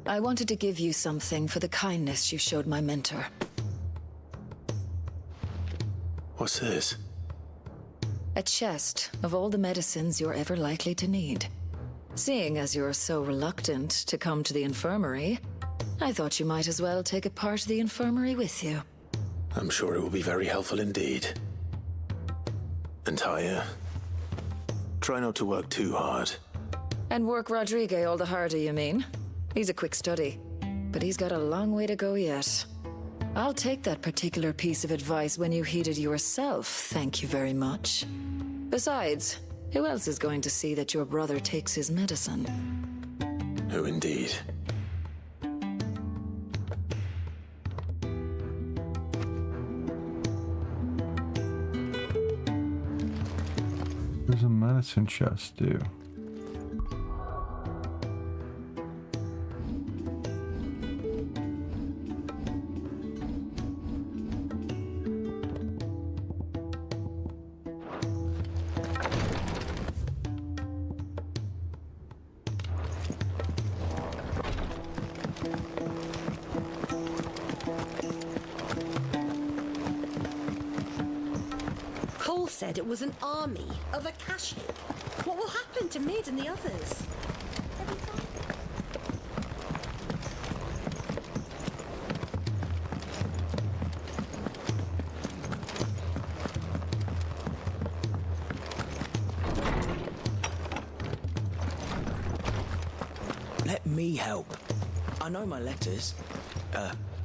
I wanted to give you something for the kindness you showed my mentor. What's this? A chest of all the medicines you're ever likely to need. Seeing as you're so reluctant to come to the infirmary, I thought you might as well take a part of the infirmary with you. I'm sure it will be very helpful indeed. And Taya, try not to work too hard. And work Rodrigue all the harder, you mean? He's a quick study, but he's got a long way to go yet. I'll take that particular piece of advice when you heed it yourself, thank you very much. Besides, who else is going to see that your brother takes his medicine? Who indeed? There's a medicine chest, too. Cole said it was an army of Akashic. What will happen to Mid and the others? Let me help. I know my letters.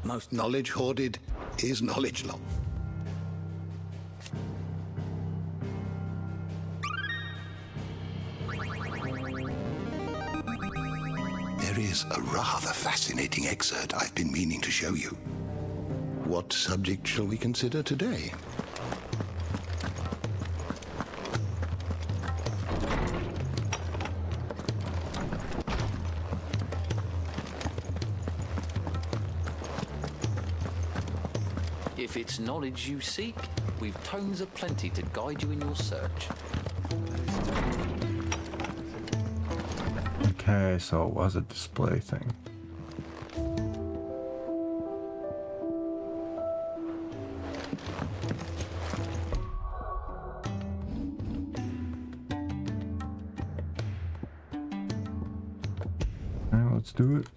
Most knowledge hoarded is knowledge lost. There is a rather fascinating excerpt I've been meaning to show you. What subject shall we consider today? If it's knowledge you seek, we've tomes aplenty to guide you in your search. Okay, so it was a display thing. Alright, let's do it.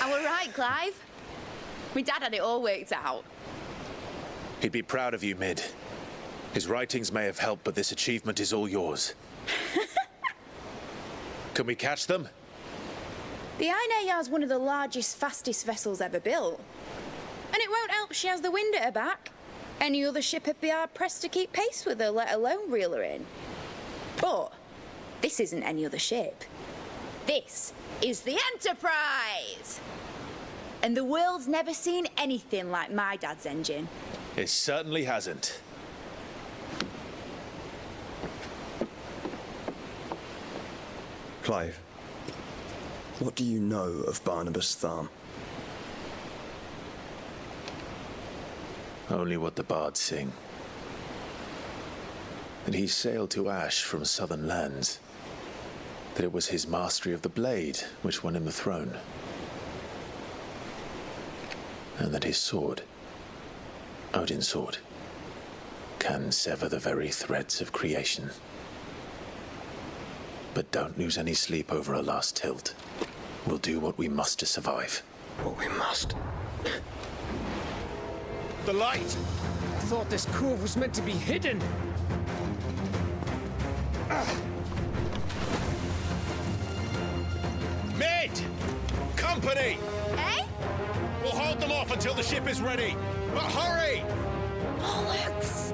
I were right, Clive. My dad had it all worked out. He'd be proud of you, Mid. His writings may have helped, but this achievement is all yours. Can we catch them? The Ainayar's one of the largest, fastest vessels ever built. And it won't help she has the wind at her back. Any other ship would be hard-pressed to keep pace with her, let alone reel her in. But this isn't any other ship. This is the Enterprise! And the world's never seen anything like my dad's engine. It certainly hasn't. Clive, what do you know of Barnabas Tharm? Only what the bards sing. And he sailed to Ash from southern lands. that it was his mastery of the blade which won him the throne. And that his sword, Odin's sword, can sever the very threads of creation. But don't lose any sleep over a last tilt. We'll do what we must to survive. What we must? The light! I thought this cove was meant to be hidden. Mid! Company! Eh? We'll hold them off until the ship is ready. But hurry! Bollocks!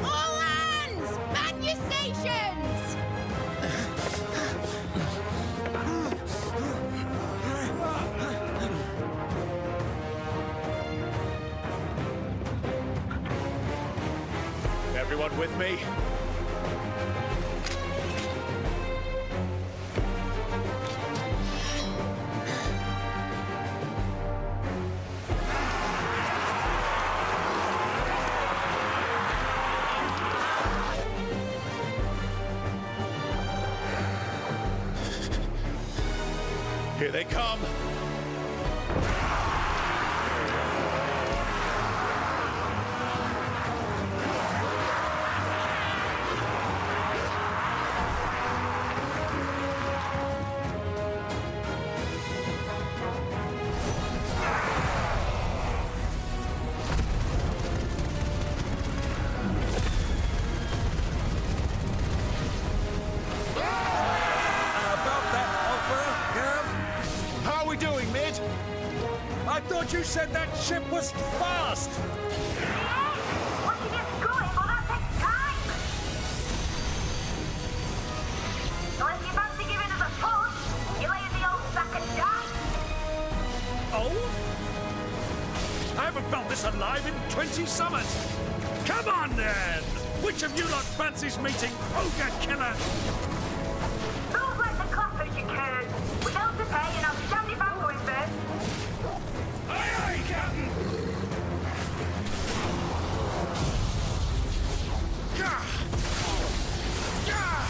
All hands! Man your stations! Everyone with me? Here they come. I thought you said that ship was fast! Once you get going, well, that takes time! So if you fancy giving us a push, you lay in the old sack and die. Old? I haven't felt this alive in 20 summers! Come on, then! Which of you lot fancies meeting Ogre Killer? Don't let the clappers, you curs! We don't to pay and I'll stand if I'm going first. Aye, aye, Captain! Gah! Gah!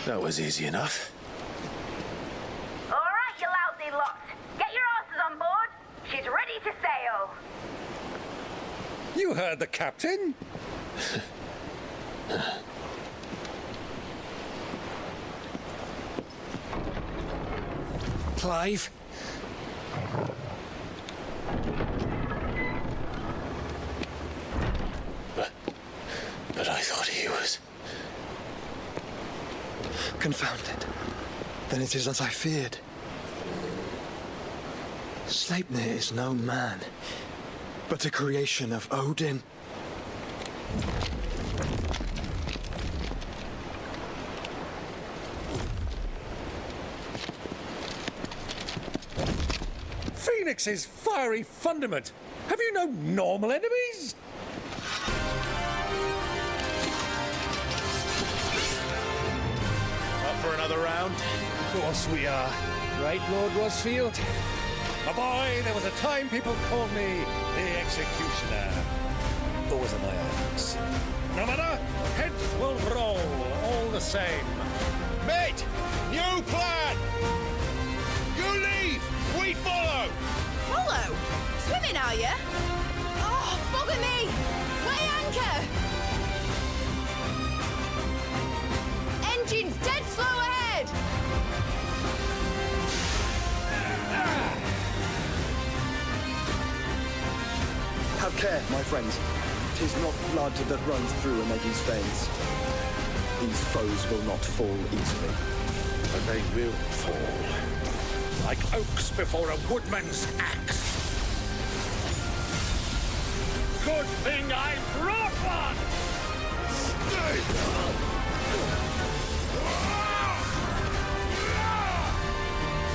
That was easy enough. All right, you lousy lot. Get your asses on board. She's ready to sail. You heard the captain? Clive? But I thought he was... Confounded. Then it is as I feared. Sleipnir is no man, but a creation of Odin. Phoenix's fiery fundament. Have you no normal enemies? For another round? Of course we are. Right, Lord Rosfield? My boy, there was a time people called me the Executioner. Always in my hands. No matter, heads will roll all the same. Mate, new plan! You leave, we follow! Follow? Swimming, are you? Oh, bugger me! Weigh anchor! Engine's dead slow ahead! Have care, my friends. 'Tis not blood that runs through a Negi's veins. These foes will not fall easily. But they will fall. Like oaks before a woodman's axe. Good thing I brought one! Stay!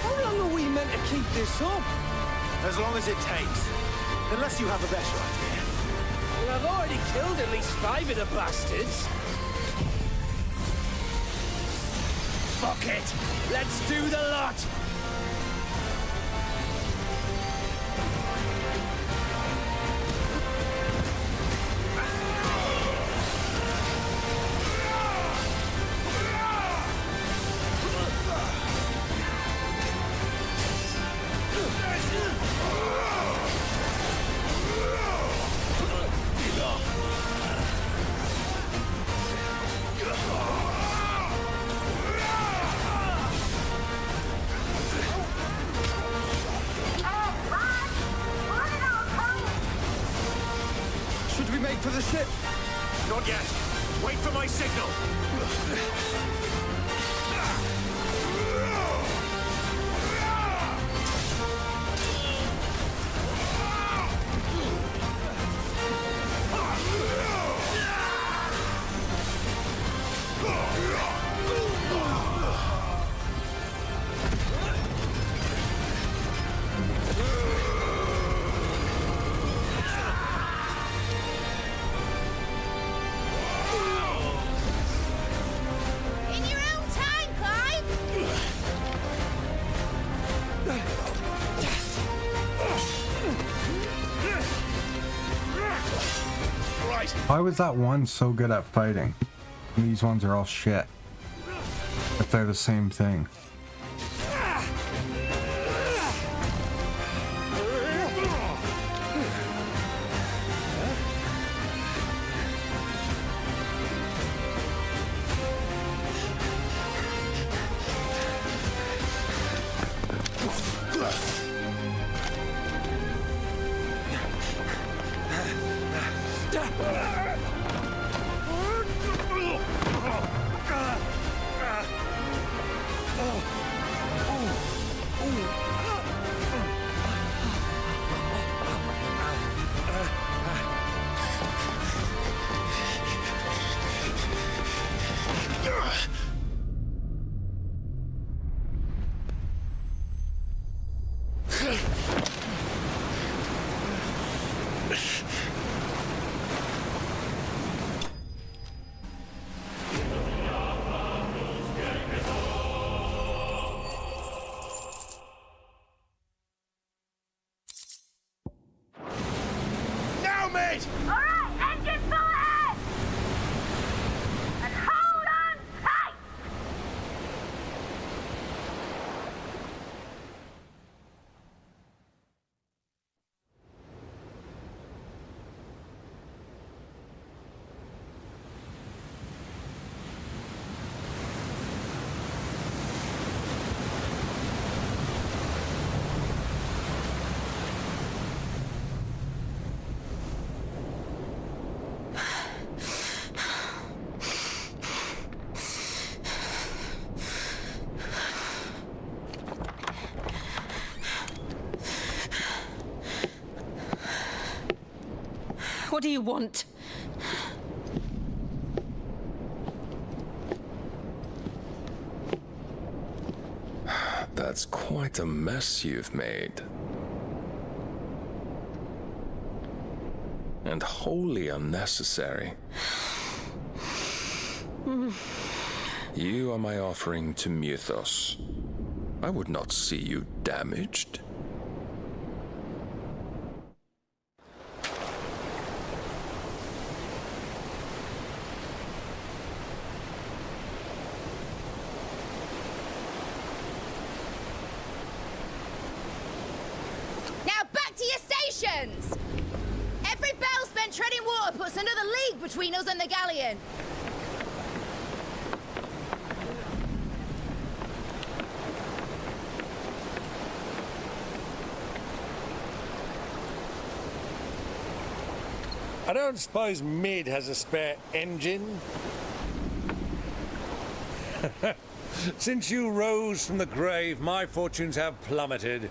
How long are we meant to keep this up? As long as it takes. Unless you have a better idea. Well, I've already killed at least 5 of the bastards. Fuck it! Let's do the lot! Should we make for the ship? Not yet. Wait for my signal. In your own time, Clive! Right. Why was that one so good at fighting? And these ones are all shit. If they're the same thing. Now, mate! All right, engine full ahead! And hold on tight! What do you want? That's quite a mess you've made. And wholly unnecessary. You are my offering to Mythos. I would not see you damaged. between us and the galleon. I don't suppose Mid has a spare engine? Since you rose from the grave, my fortunes have plummeted.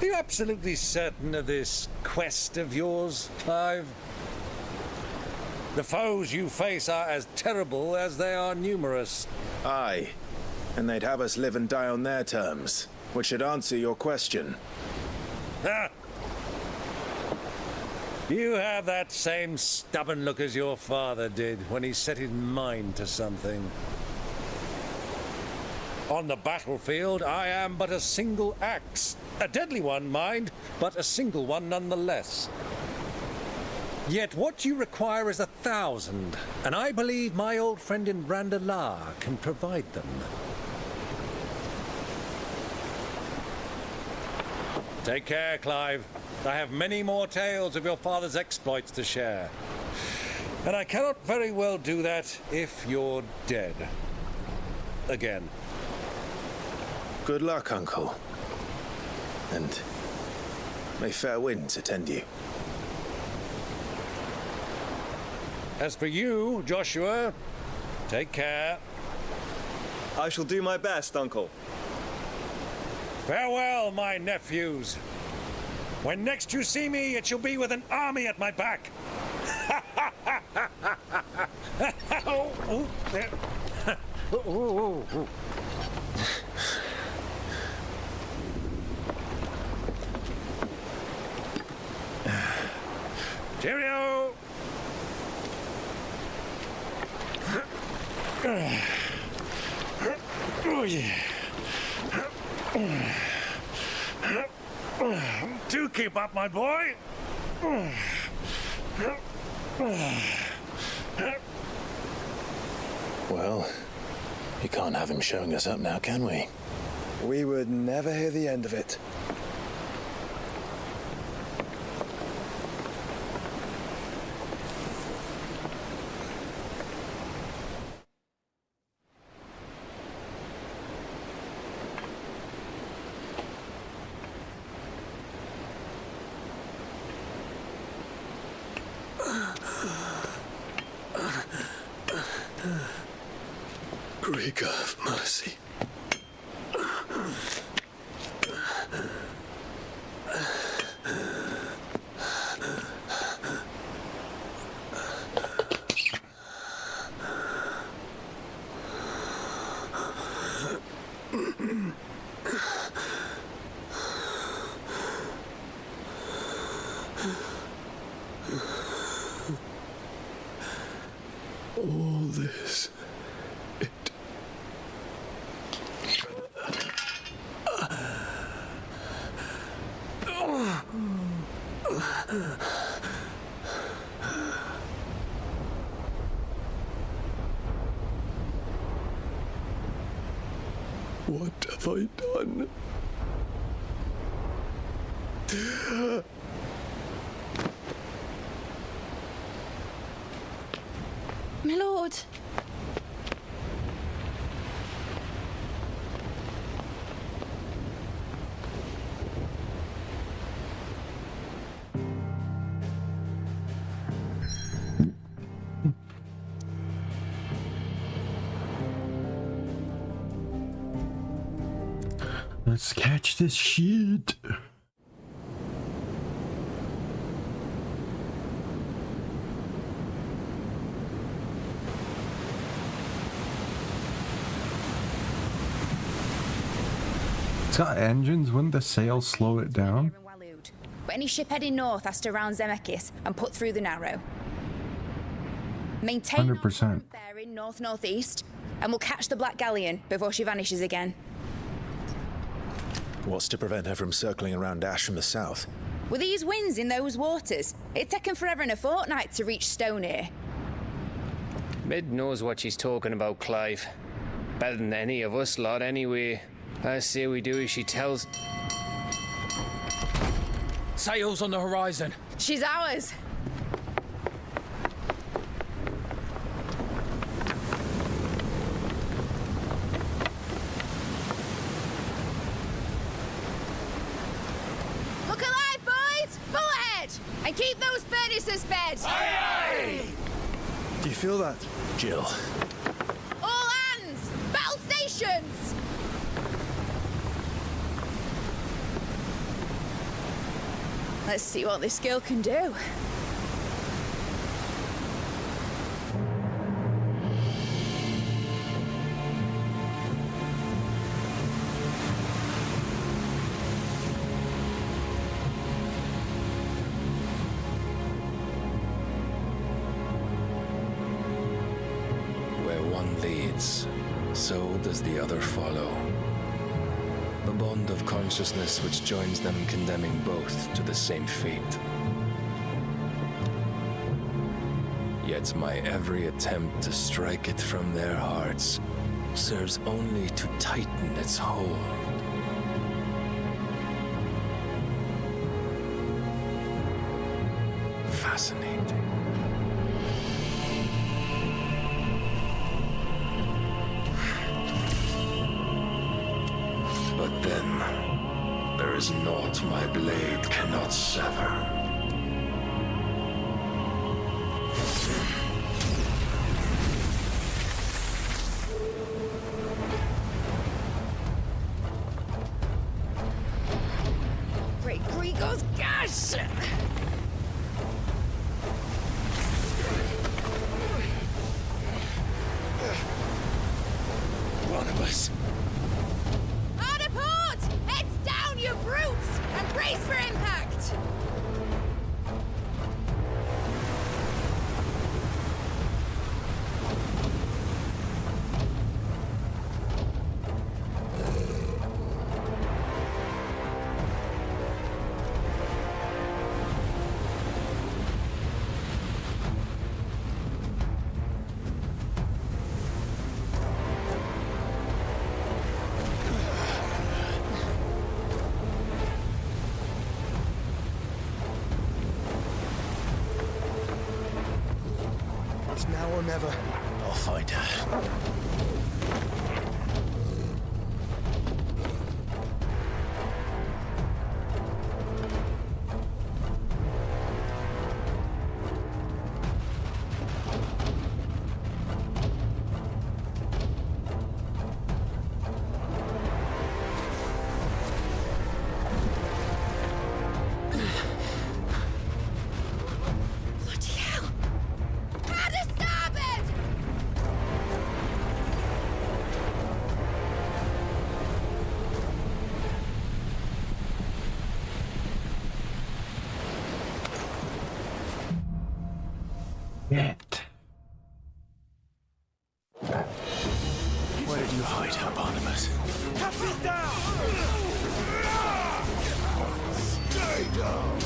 Are you absolutely certain of this quest of yours, Clive? The foes you face are as terrible as they are numerous. Aye, and they'd have us live and die on their terms, which should answer your question. Ha! You have that same stubborn look as your father did when he set his mind to something. On the battlefield, I am but a single axe. A deadly one, mind, but a single one nonetheless. Yet what you require is 1,000, and I believe my old friend in Randalar can provide them. Take care, Clive. I have many more tales of your father's exploits to share. And I cannot very well do that if you're dead. Again. Good luck, Uncle. And may fair winds attend you. As for you, Joshua, take care. I shall do my best, Uncle. Farewell, my nephews. When next you see me, it shall be with an army at my back. Cheerio! Oh, yeah. Do keep up, my boy. Well, we can't have him showing us up now, can we? We would never hear the end of it. Great God of mercy. All this. What have I done? My lord. Let's catch this shit. It's got engines. Wouldn't the sails slow it down? But any ship heading north has to round Zemeckis and put through the Narrow. Maintain 100%. our bearing north-northeast, and we'll catch the Black Galleon before she vanishes again. What's to prevent her from circling around Ash from the south? With these winds in those waters, it'd taken forever and a fortnight to reach Stonehenge. Mid knows what she's talking about, Clive. Better than any of us lot, anyway. I say we do as she tells. Sails on the horizon. She's ours. bed! Do you feel that? Jill. All hands! Battle stations! Let's see what this girl can do. Where one leads, so does the other follow. The bond of consciousness which joins them, condemning both to the same fate. Yet my every attempt to strike it from their hearts serves only to tighten its hold. Fascinating. But then, there is naught my blade cannot sever. Great Grigor's gas! Barnabas. Hard a port! Heads down, you brutes! And brace for impact! It's now or never. I'll find her. Bloody hell! How to starboard! Shit. Where did you hide her, Barnabas? Captain down! Stay down!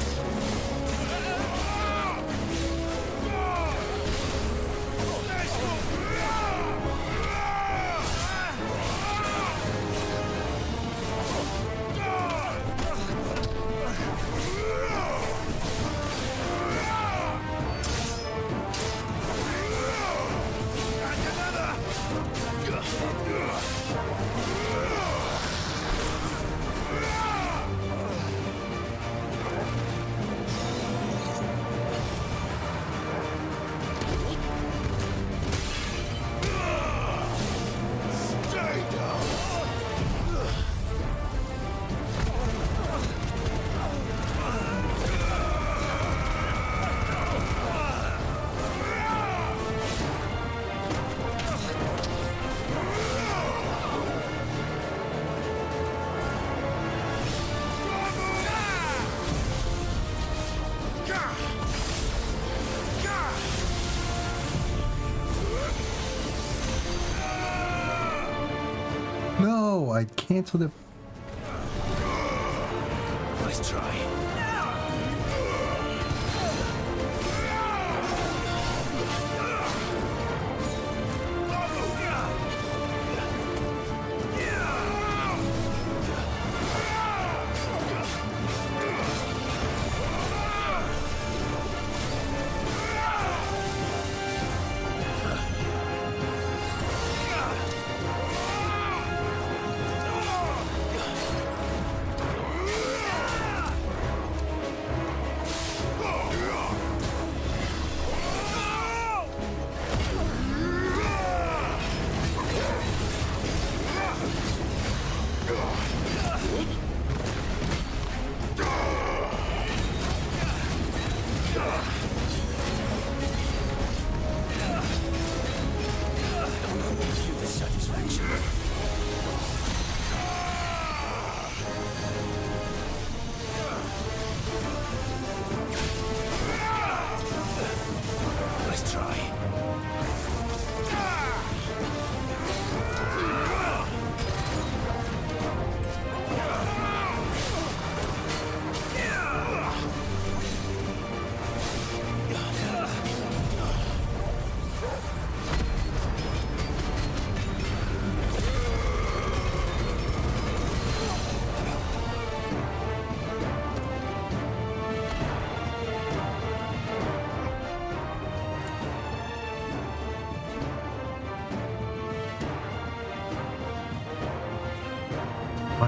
No, I canceled it. Nice try.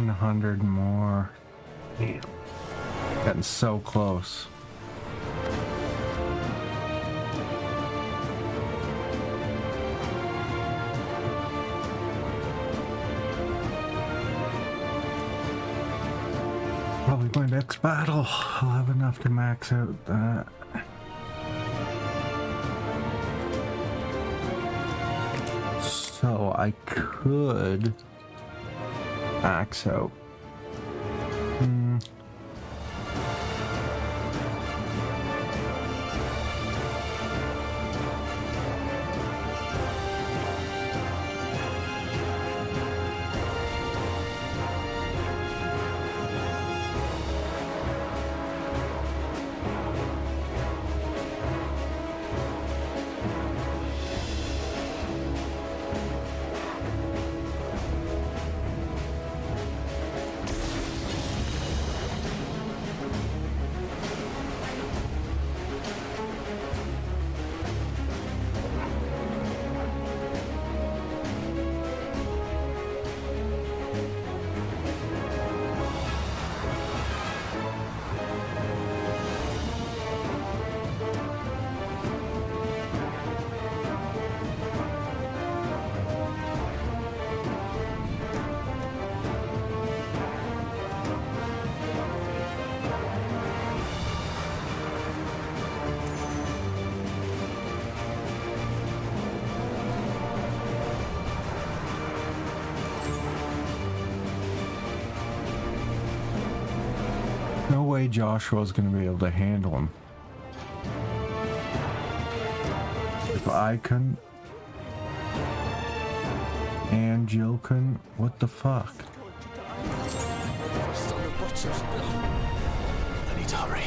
100 more. Damn. Getting so close. Probably my next battle. I'll have enough to max out that. So I could max out. No way Joshua's gonna be able to handle him. If I couldn't, and Jill couldn't, what the fuck? First on the butcher's block. I need to hurry.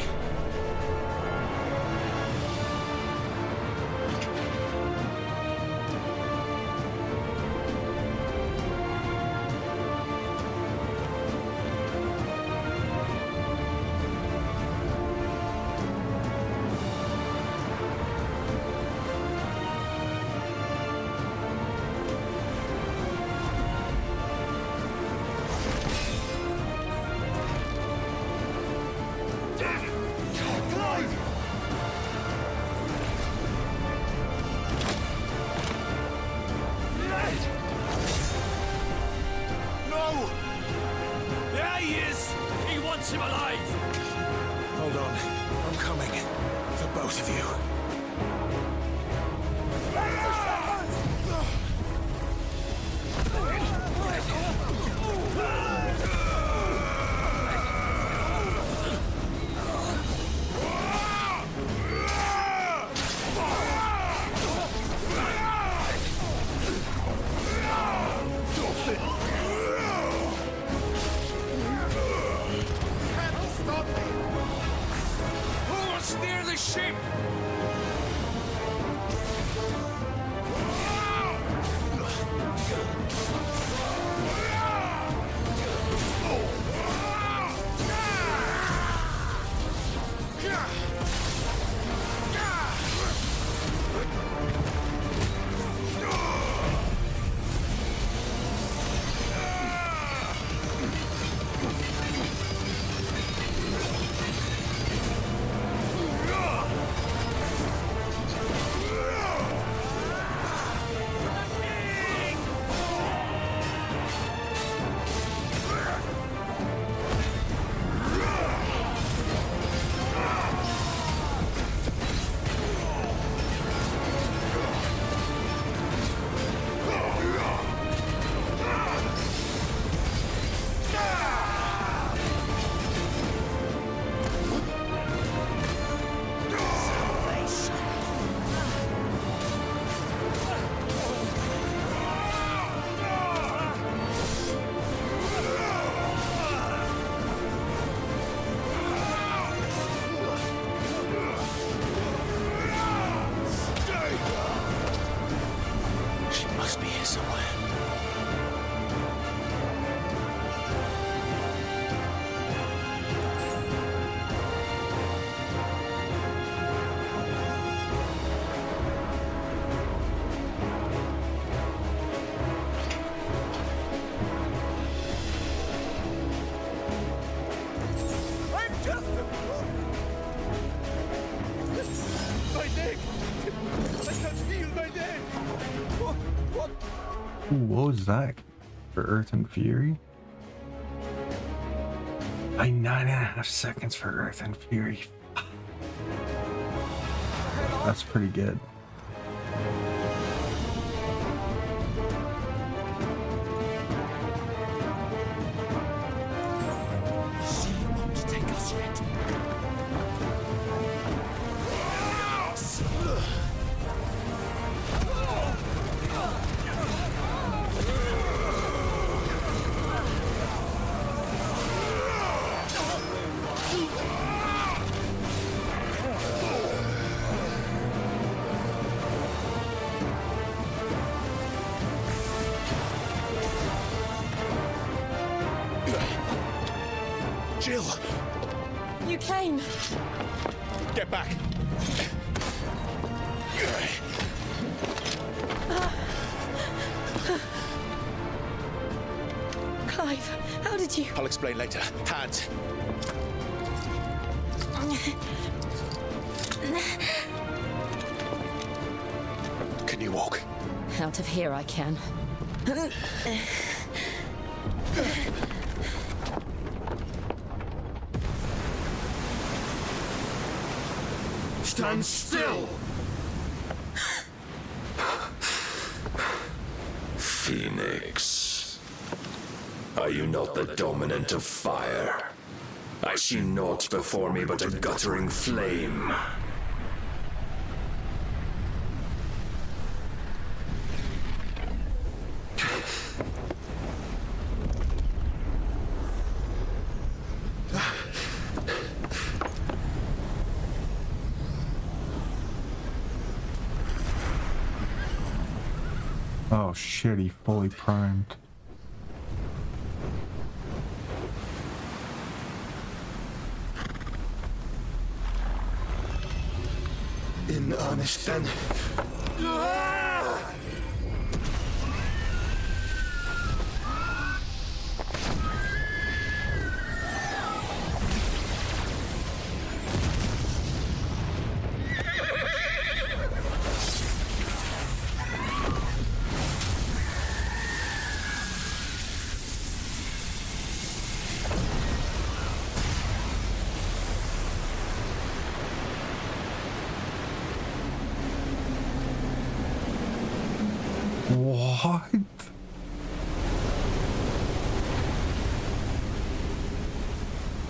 Ooh, what was that for Earth and Fury? 9.5 seconds for Earth and Fury. That's pretty good. Jill! You came. Get back! Clive, how did you... I'll explain later. Hands. Can you walk? Out of here I can. Stand still! Phoenix, are you not the dominant of fire? I see naught before me but a guttering flame. Oh shit, he fully primed. In earnest then. What?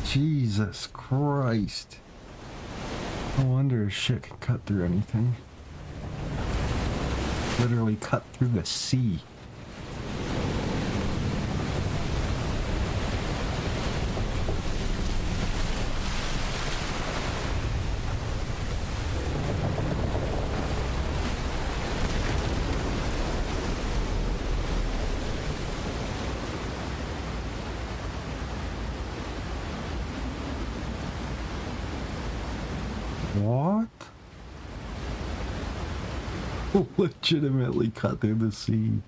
Jesus Christ. No wonder shit can cut through anything. Literally cut through the sea. What? Legitimately cut through the sea.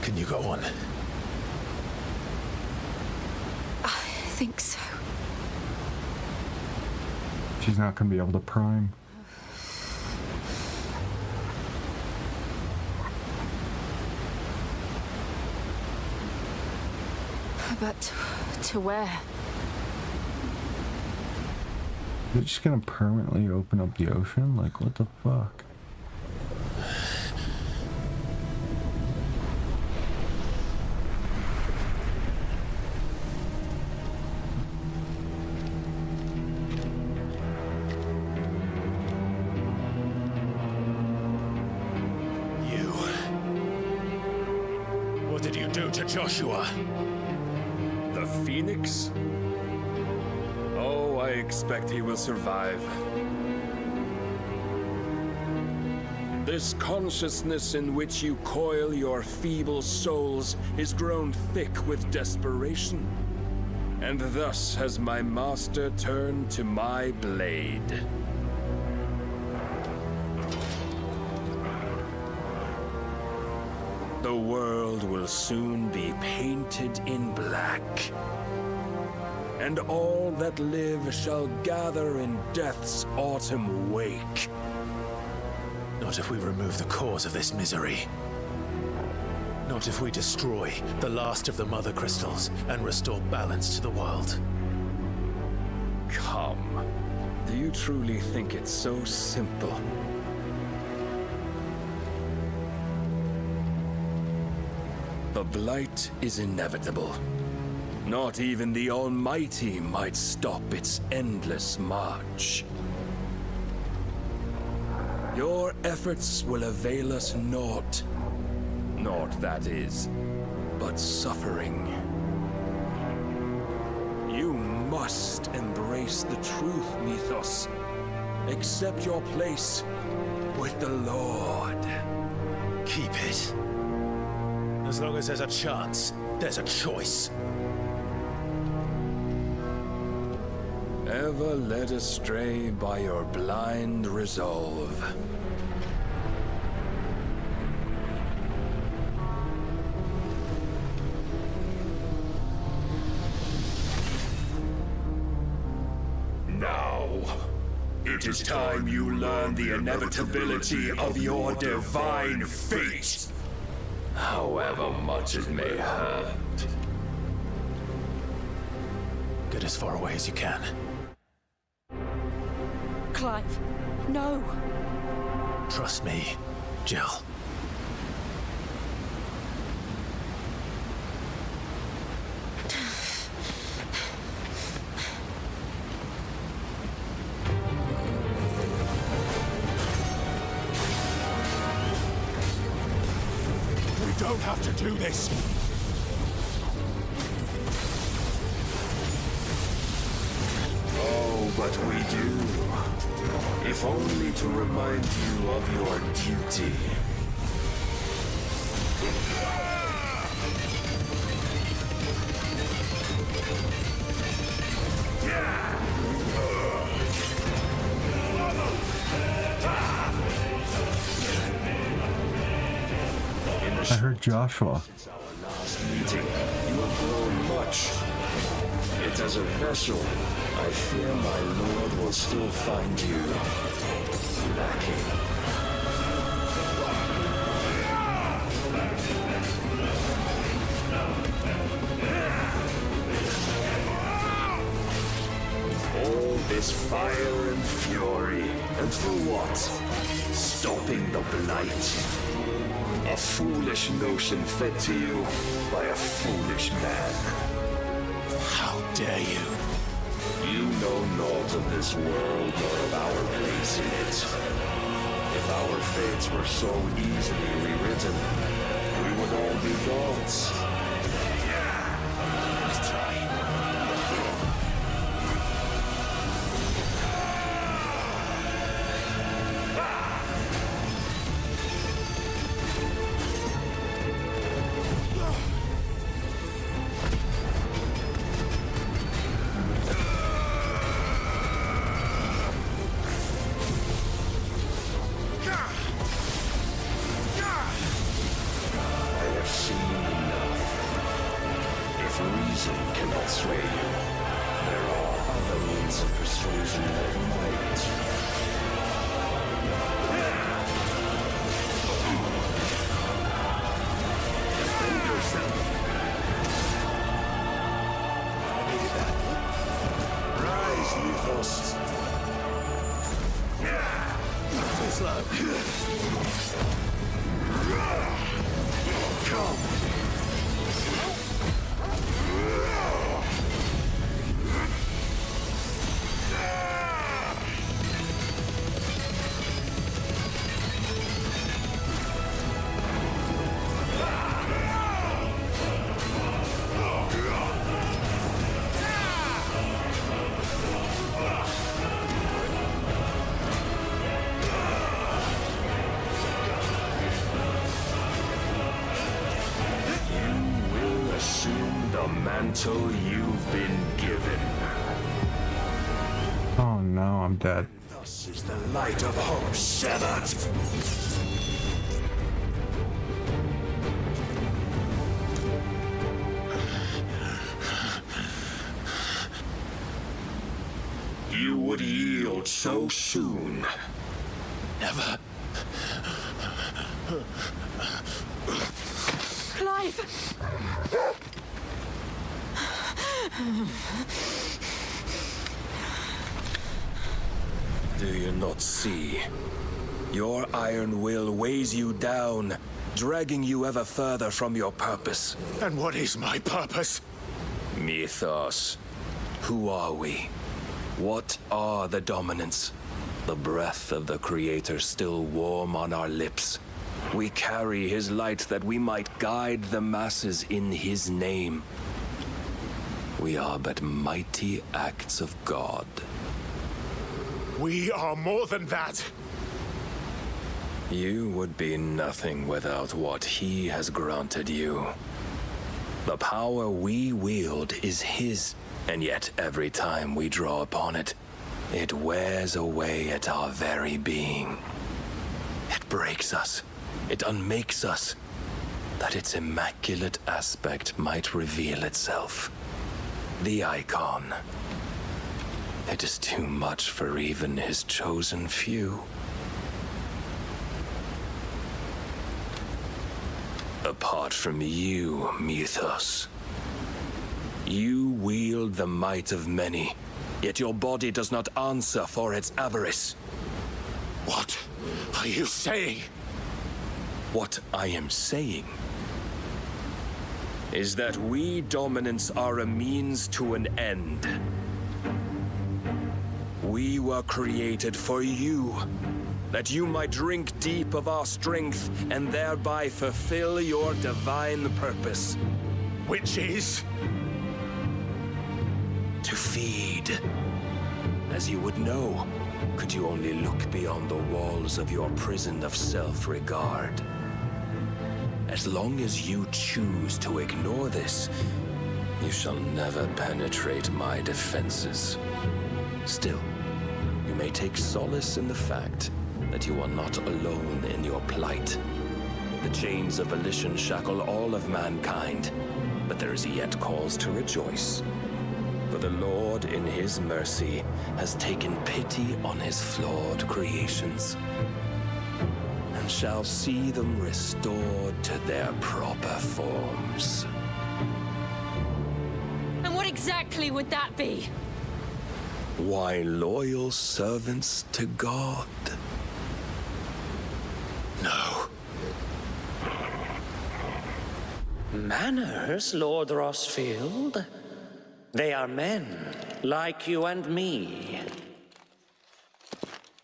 Can you go on? I think so. She's not gonna be able to prime. But to where? They're just gonna permanently open up the ocean? Like, what the fuck? What did you do to Joshua? The Phoenix? Oh, I expect he will survive. This consciousness in which you coil your feeble souls is grown thick with desperation. And thus has my master turned to my blade. The world will soon be painted in black. And all that live shall gather in death's autumn wake. Not if we remove the cause of this misery. Not if we destroy the last of the Mother Crystals and restore balance to the world. Come. Do you truly think it's so simple? The Blight is inevitable. Not even the Almighty might stop its endless march. Your efforts will avail us naught. Naught, that is, but suffering. You must embrace the truth, Mythos. Accept your place with the Lord. Keep it. As long as there's a chance, there's a choice. Ever led astray by your blind resolve. Now, it is time you learn the inevitability of your divine fate, however much it may hurt. Get as far away as you can. Clive, no. Trust me, Jill. We don't have to do this. Oh, but we do. If only to remind you of your duty. I heard Joshua. Since our last meeting, you have grown much. Yet as a vessel, I fear my lord will still find you lacking. All this fire and fury, and for what? Stopping the Blight. A foolish notion fed to you by a foolish man. How dare you? You know naught of this world nor of our place in it. If our fates were so easily rewritten, we would all be gods. Let's try. Mantle you've been given. Oh no, I'm dead. Thus is the light of hope severed. would yield so soon. Never. Clive! Do you not see? Your iron will weighs you down, dragging you ever further from your purpose. And what is my purpose? Mythos. Who are we? What are the dominants? The breath of the Creator still warm on our lips. We carry his light that we might guide the masses in his name. We are but mighty acts of God. We are more than that. You would be nothing without what he has granted you. The power we wield is his, and yet every time we draw upon it, it wears away at our very being. It breaks us. It unmakes us, that its immaculate aspect might reveal itself. The icon. It is too much for even his chosen few. Apart from you, Mythos, you wield the might of many, yet your body does not answer for its avarice. What are you saying? What I am saying is that we dominants are a means to an end. We were created for you, that you might drink deep of our strength and thereby fulfill your divine purpose. Which is? To feed. As you would know, could you only look beyond the walls of your prison of self-regard. As long as you choose to ignore this, you shall never penetrate my defenses. Still, you may take solace in the fact that you are not alone in your plight. The chains of volition shackle all of mankind, but there is yet cause to rejoice. For the Lord, in his mercy, has taken pity on his flawed creations, and shall see them restored to their proper forms. And what exactly would that be? Why, loyal servants to God. No. Manners, Lord Rossfield? They are men, like you and me.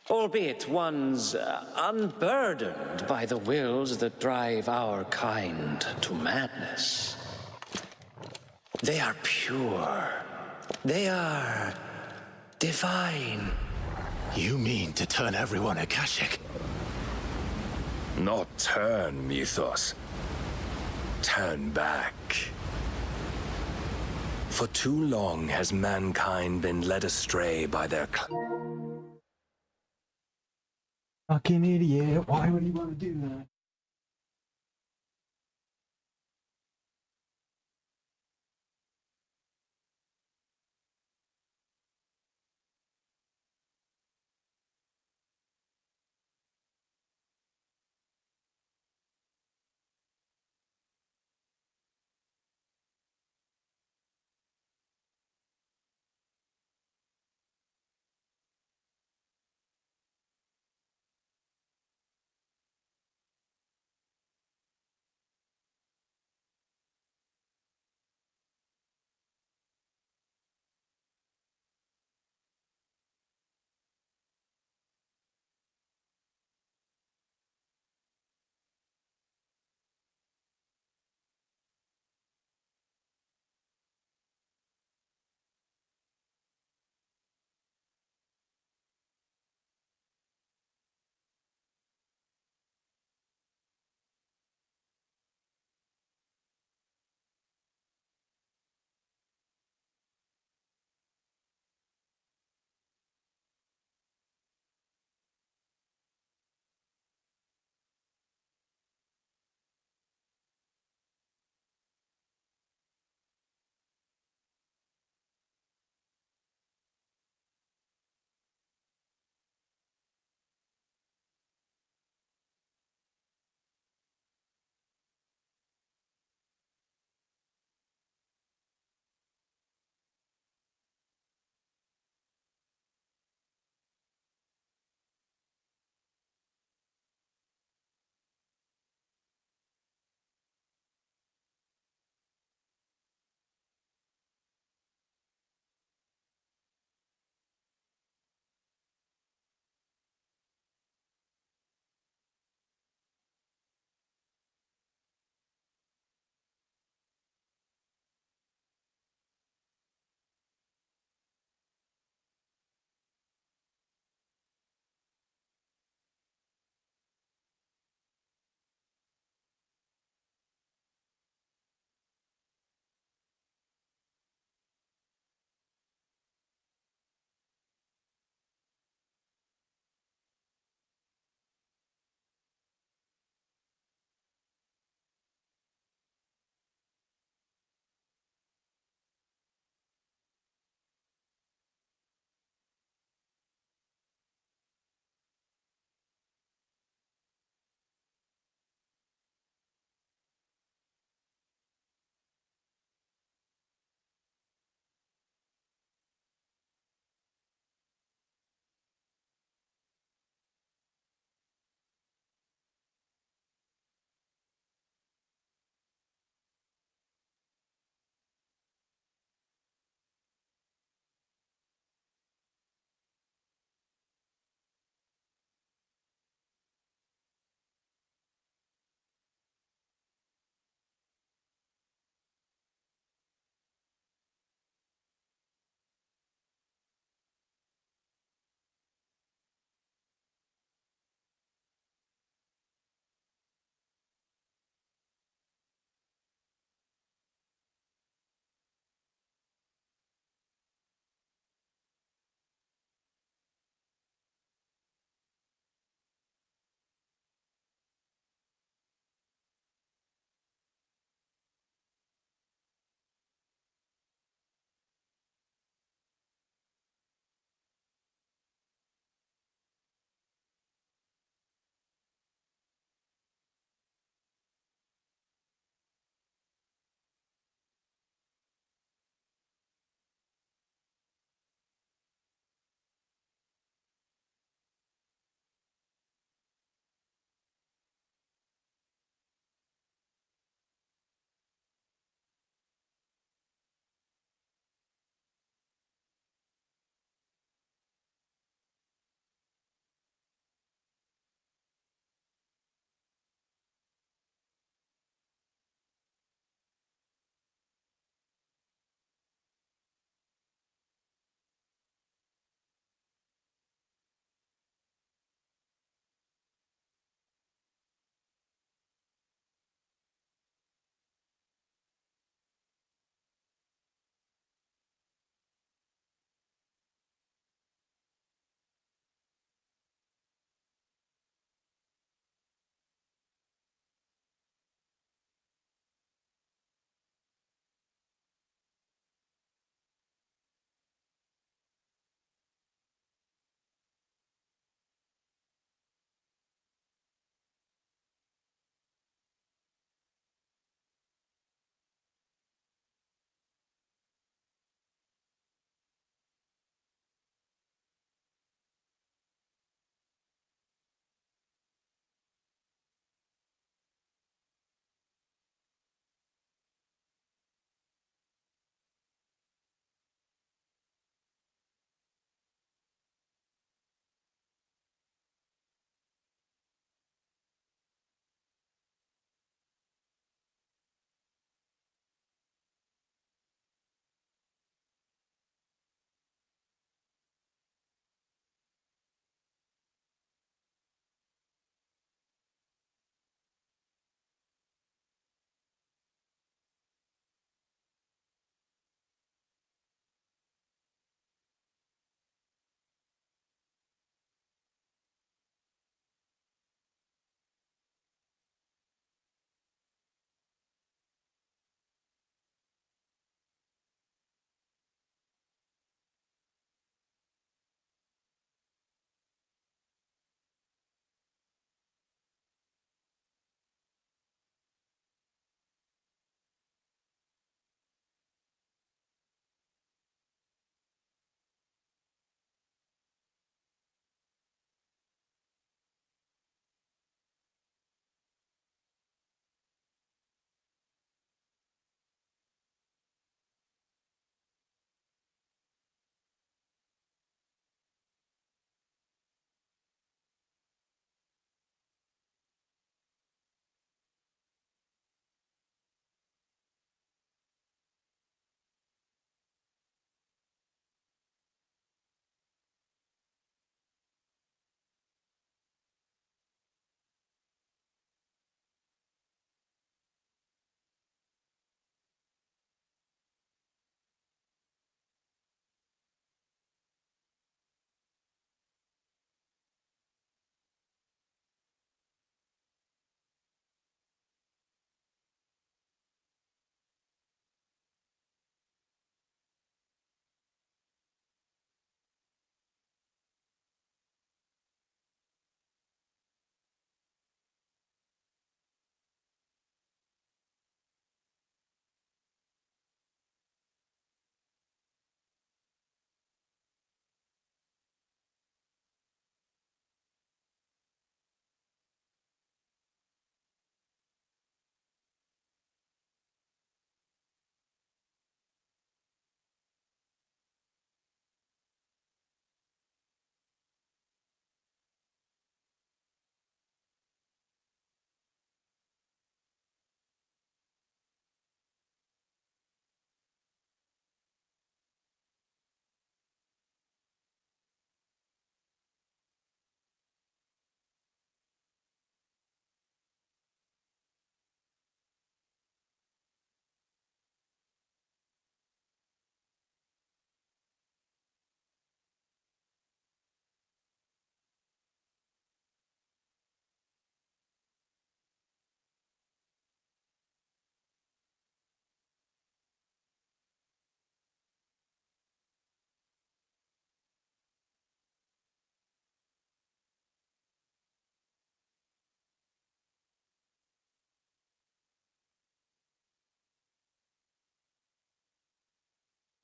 Albeit ones unburdened by the wills that drive our kind to madness. They are pure. They are divine. You mean to turn everyone Akashic? Not turn, Mythos. Turn back. For too long has mankind been led astray by their Fucking idiot. Why would he want to do that?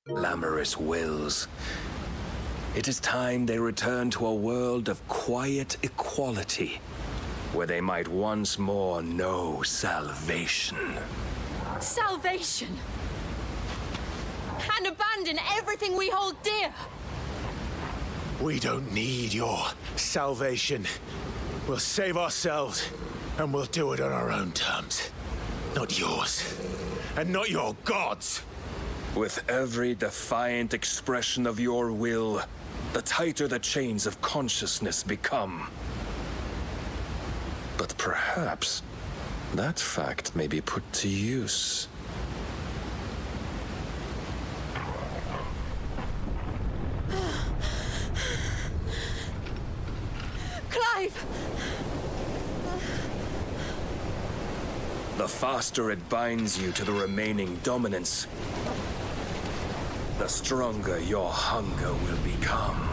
glamorous wills. It is time they return to a world of quiet equality, where they might once more know salvation. Salvation! And abandon everything we hold dear! We don't need your salvation. We'll save ourselves, and we'll do it on our own terms. Not yours. And not your gods! With every defiant expression of your will, the tighter the chains of consciousness become. But perhaps that fact may be put to use. Clive! The faster it binds you to the remaining dominance, the stronger your hunger will become.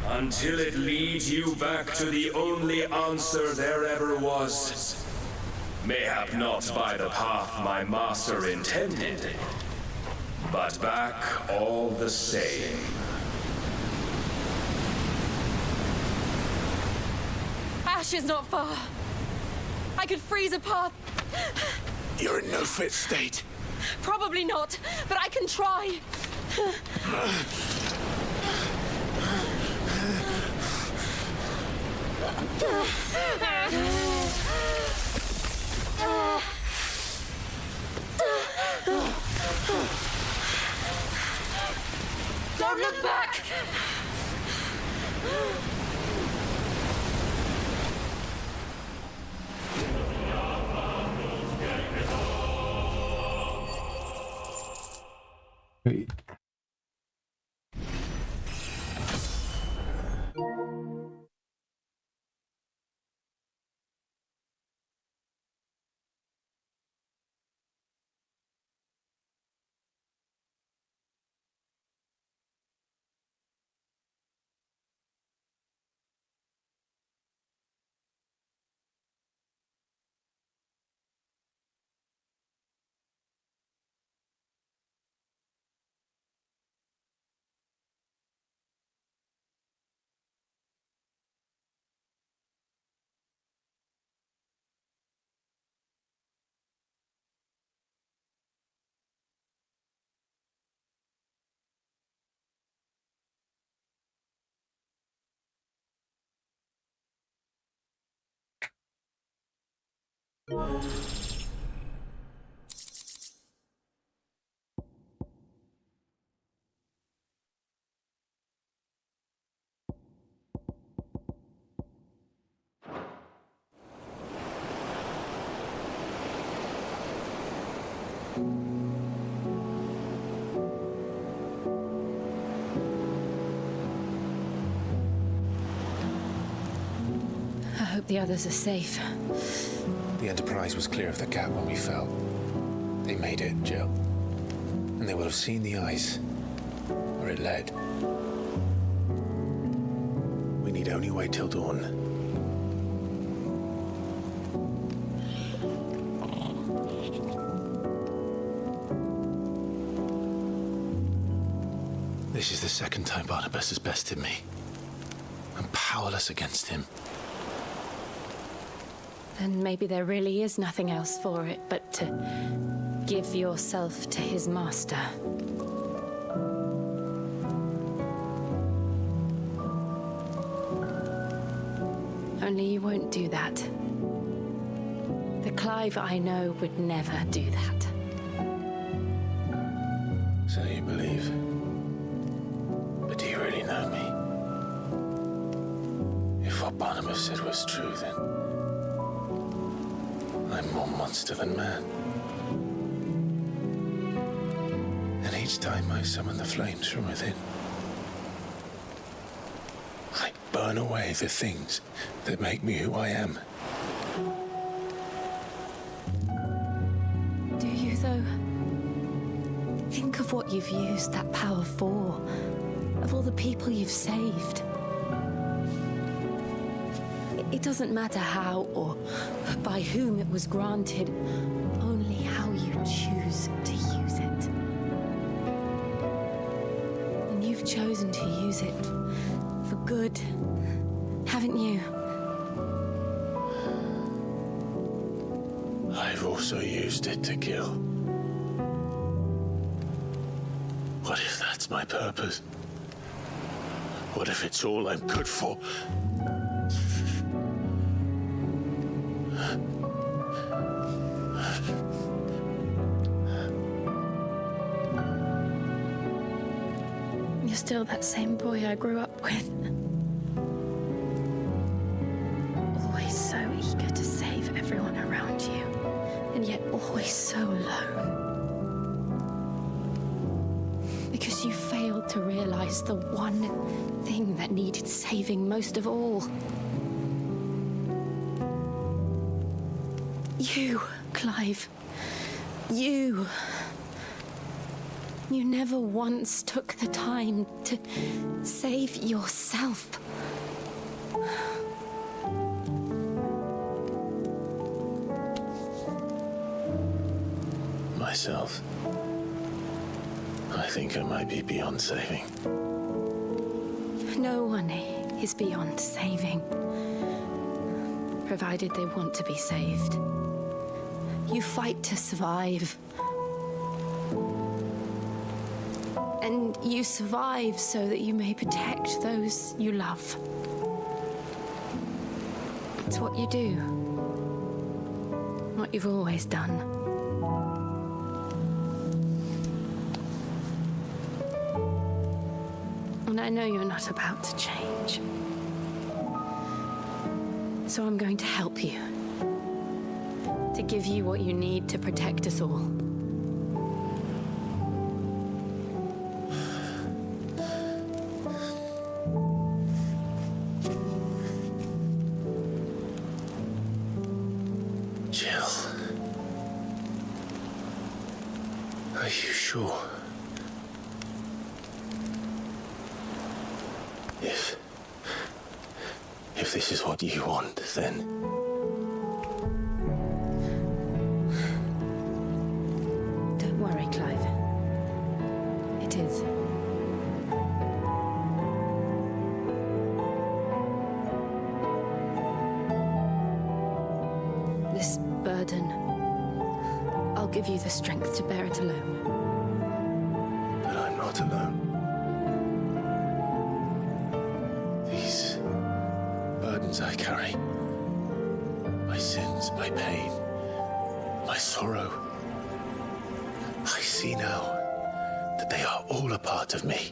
Until it leads you back to the only answer there ever was. Mayhap not by the path my master intended, but back all the same. Ash is not far. I could freeze a path. You're in no fit state. Probably not, but I can try. Don't look back! Wait. I hope the others are safe. The Enterprise was clear of the gap when we fell. They made it, Jill. And they will have seen the ice, where it led. We need only wait till dawn. This is the second time Barnabas has bested me. I'm powerless against him. Then maybe there really is nothing else for it but to give yourself to his master. Only you won't do that. The Clive I know would never do that. So you believe? But do you really know me? If what Barnabas said was true, then I'm more monster than man. And each time I summon the flames from within, I burn away the things that make me who I am. Do you, though? Think of what you've used that power for, of all the people you've saved. It doesn't matter how or by whom it was granted, only how you choose to use it. also used it to kill. What if that's my purpose? What if it's all I'm good for? You're still that same boy I grew up with. Always so eager to save everyone around you, and yet always so alone. Because you failed to realize the one thing that needed saving most of all. You, Clive. You. You never once took the time to save yourself. Myself. I think I might be beyond saving. No one is beyond saving, provided they want to be saved. You fight to survive. And you survive so that you may protect those you love. It's what you do. What you've always done. And I know you're not about to change. So I'm going to help you. To give you what you need to protect us all. Jill. Are you sure? If this is what you want, then... Don't worry, Clive. It is. This burden, I'll give you the strength to bear it alone. But I'm not alone. These burdens I carry, my sins, my pain, my sorrow, I see now that they are all a part of me.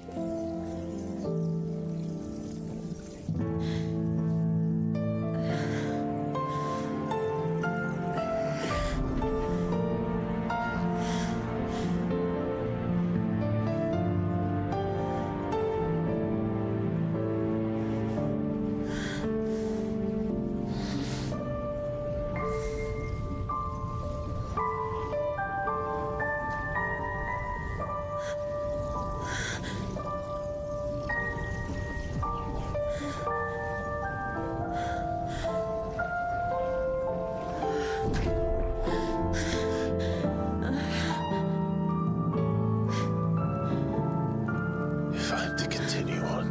If I'm to continue on,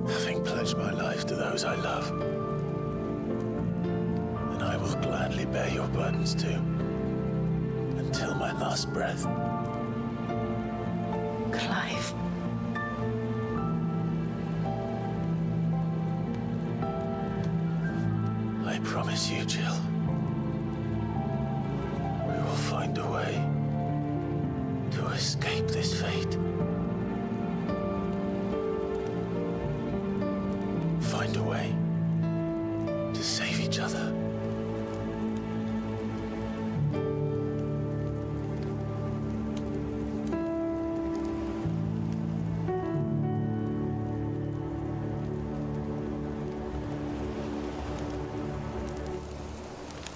having pledged my life to those I love, then I will gladly bear your burdens too, until my last breath. Clive. I promise you, Jill, we will find a way to escape this fate. Find a way to save each other.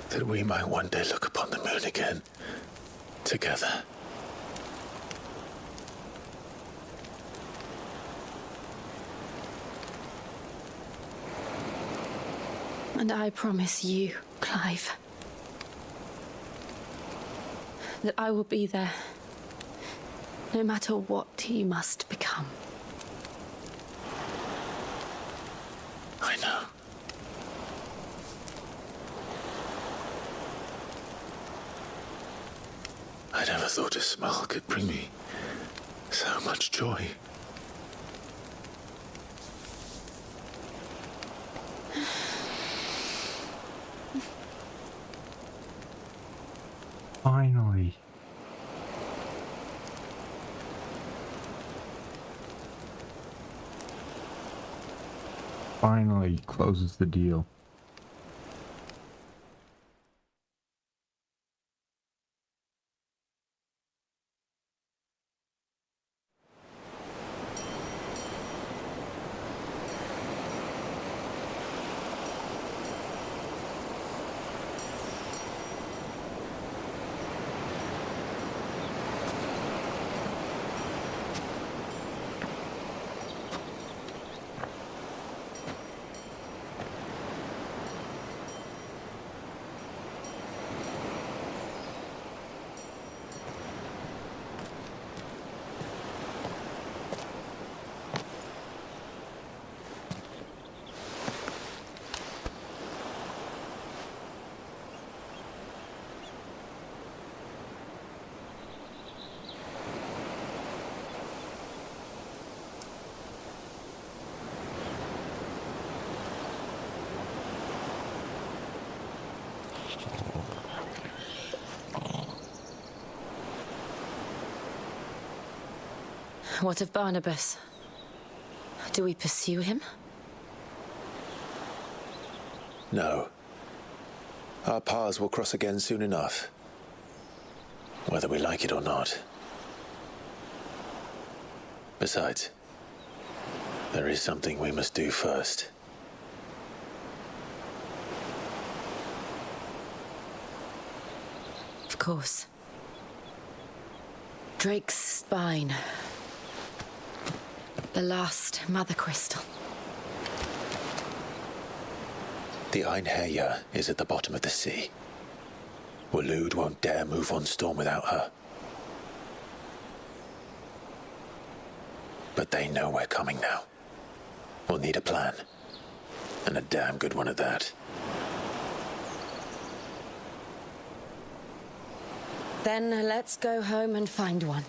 That we might one day look upon the moon again, together. And I promise you, Clive, that I will be there, no matter what you must become. I know. I never thought a smile could bring me so much joy. Finally. Finally closes the deal. What of Barnabas? Do we pursue him? No. Our paths will cross again soon enough. Whether we like it or not. Besides, there is something we must do first. Of course. Drake's spine. The last mother crystal. The Einherja is at the bottom of the sea. Waloed won't dare move on Storm without her. But they know we're coming now. We'll need a plan. And a damn good one at that. Then let's go home and find one.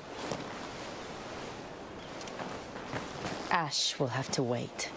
Ash will have to wait.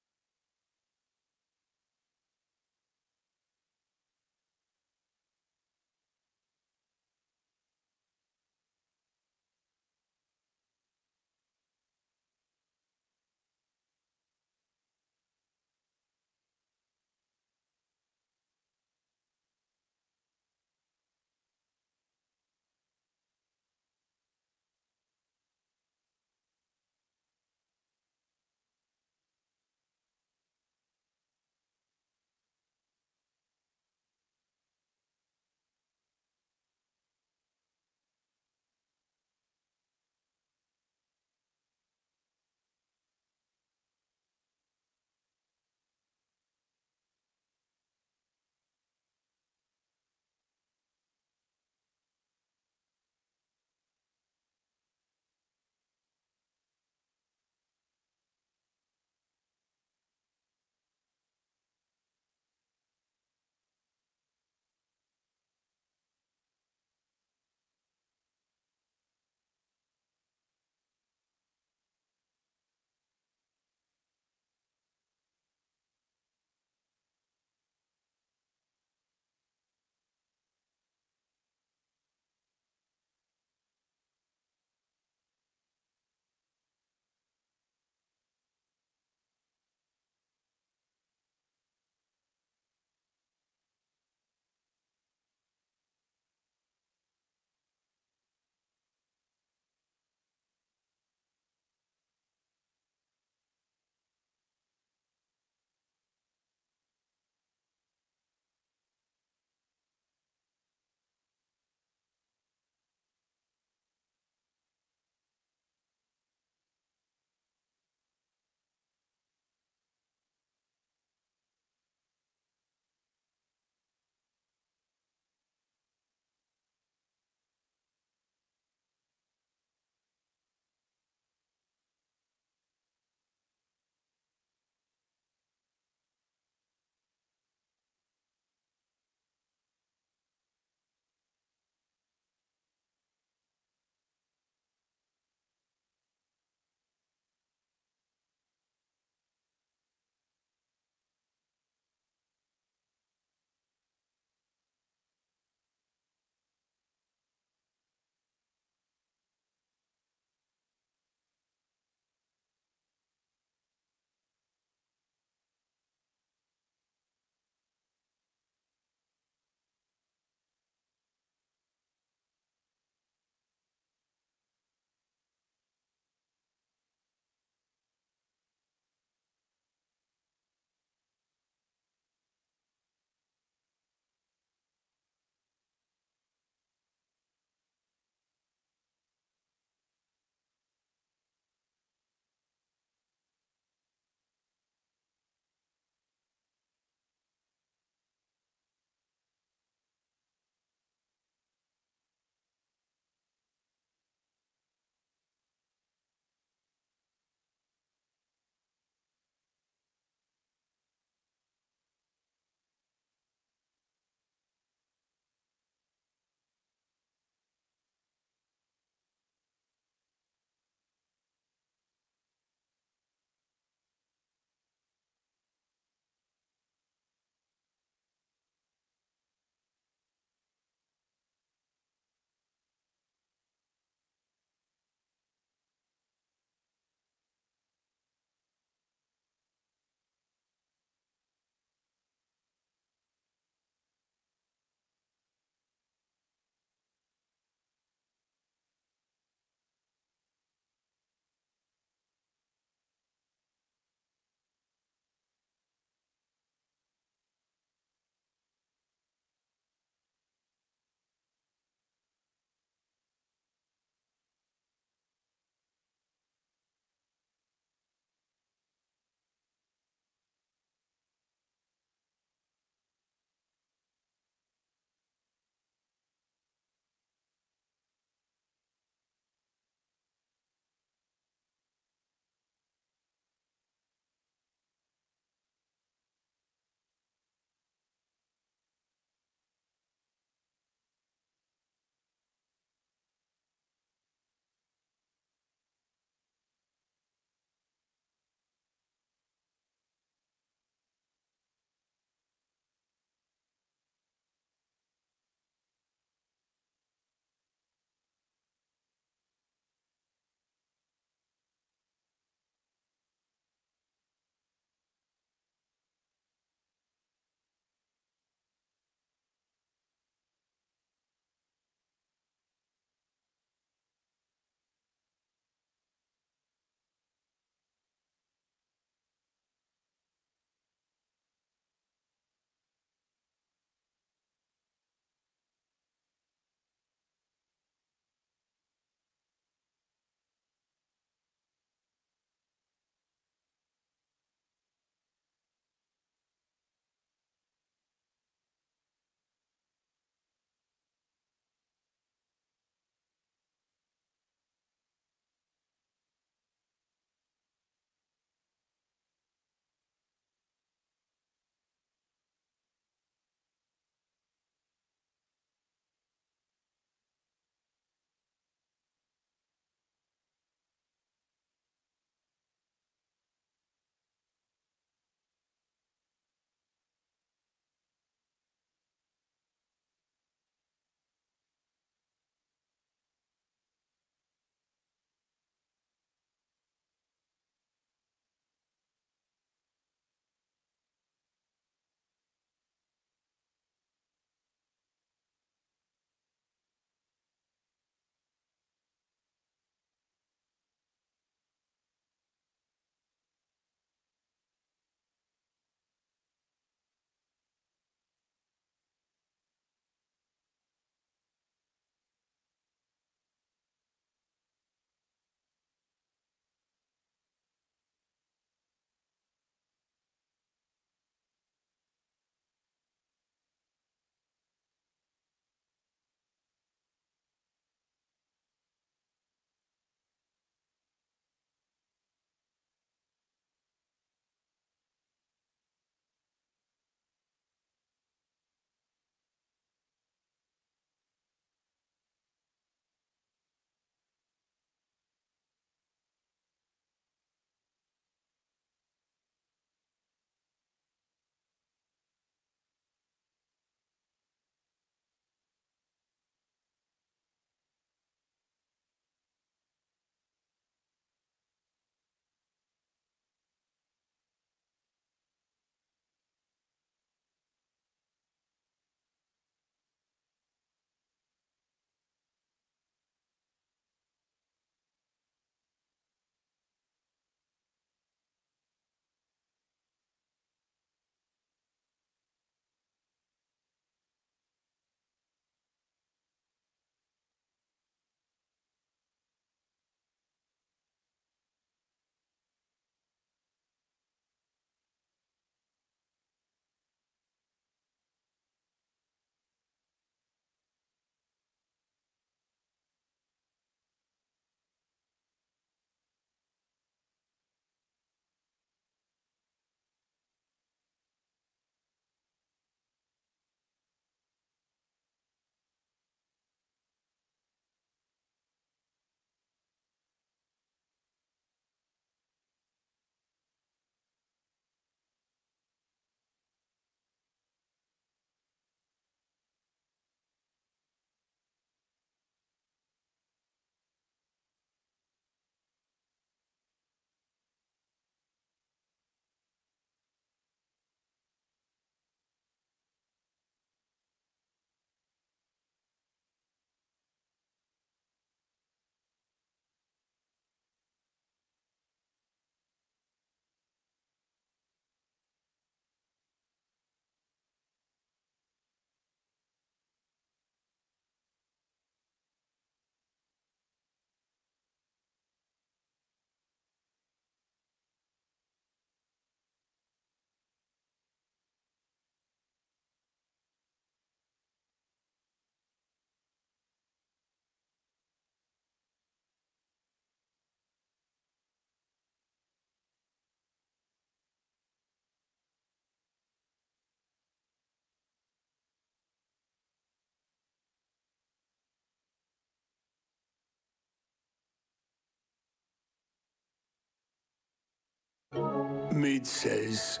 Mid says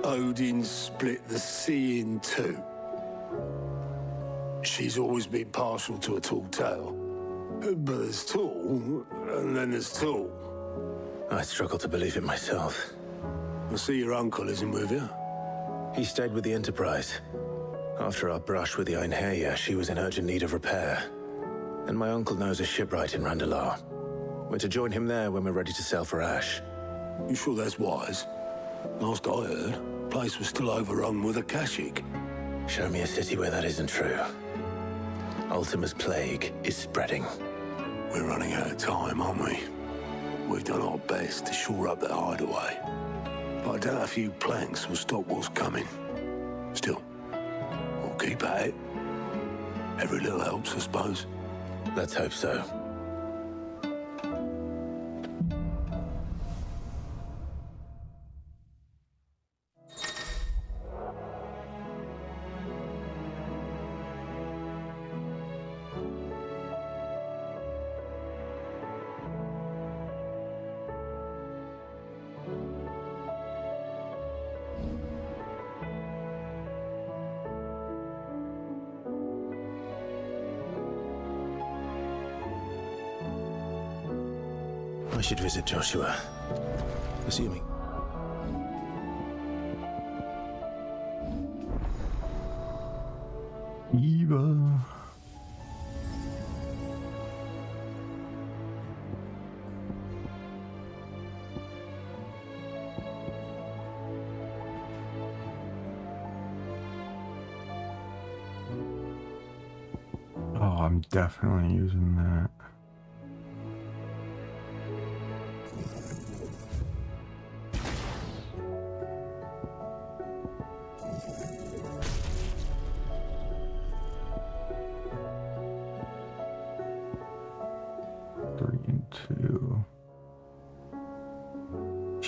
Odin split the sea in two. She's always been partial to a tall tale. But there's tall, and then there's tall. I struggle to believe it myself. I see your uncle isn't with you. He stayed with the Enterprise. After our brush with the Einherja, she was in urgent need of repair. And my uncle knows a shipwright in Randalar. We're to join him there when we're ready to sail for Ash. You sure that's wise? Last I heard, the place was still overrun with Akashic. Show me a city where that isn't true. Ultima's plague is spreading. We're running out of time, aren't we? We've done our best to shore up that hideaway. But I doubt a few planks will stop what's coming. Still, we'll keep at it. Every little helps, I suppose. Let's hope so. I should visit Joshua. Assuming. Eva. Oh, I'm definitely using that.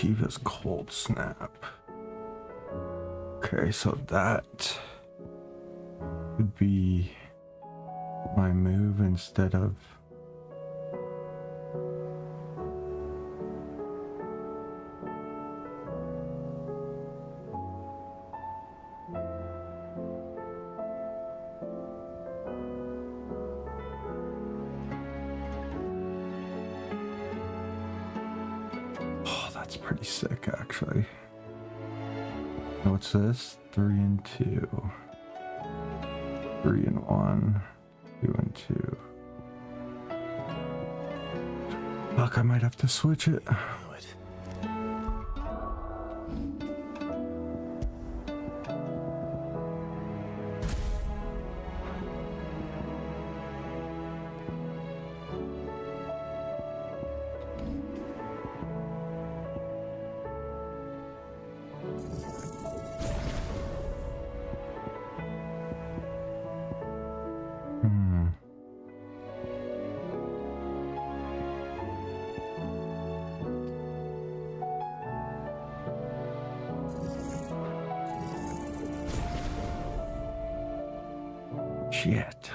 Shiva's cold snap. Okay, so that would be my move instead of pretty sick, actually. What's this? 3 and 2. 3 and 1. 2 and 2. Fuck, I might have to switch it. Shit.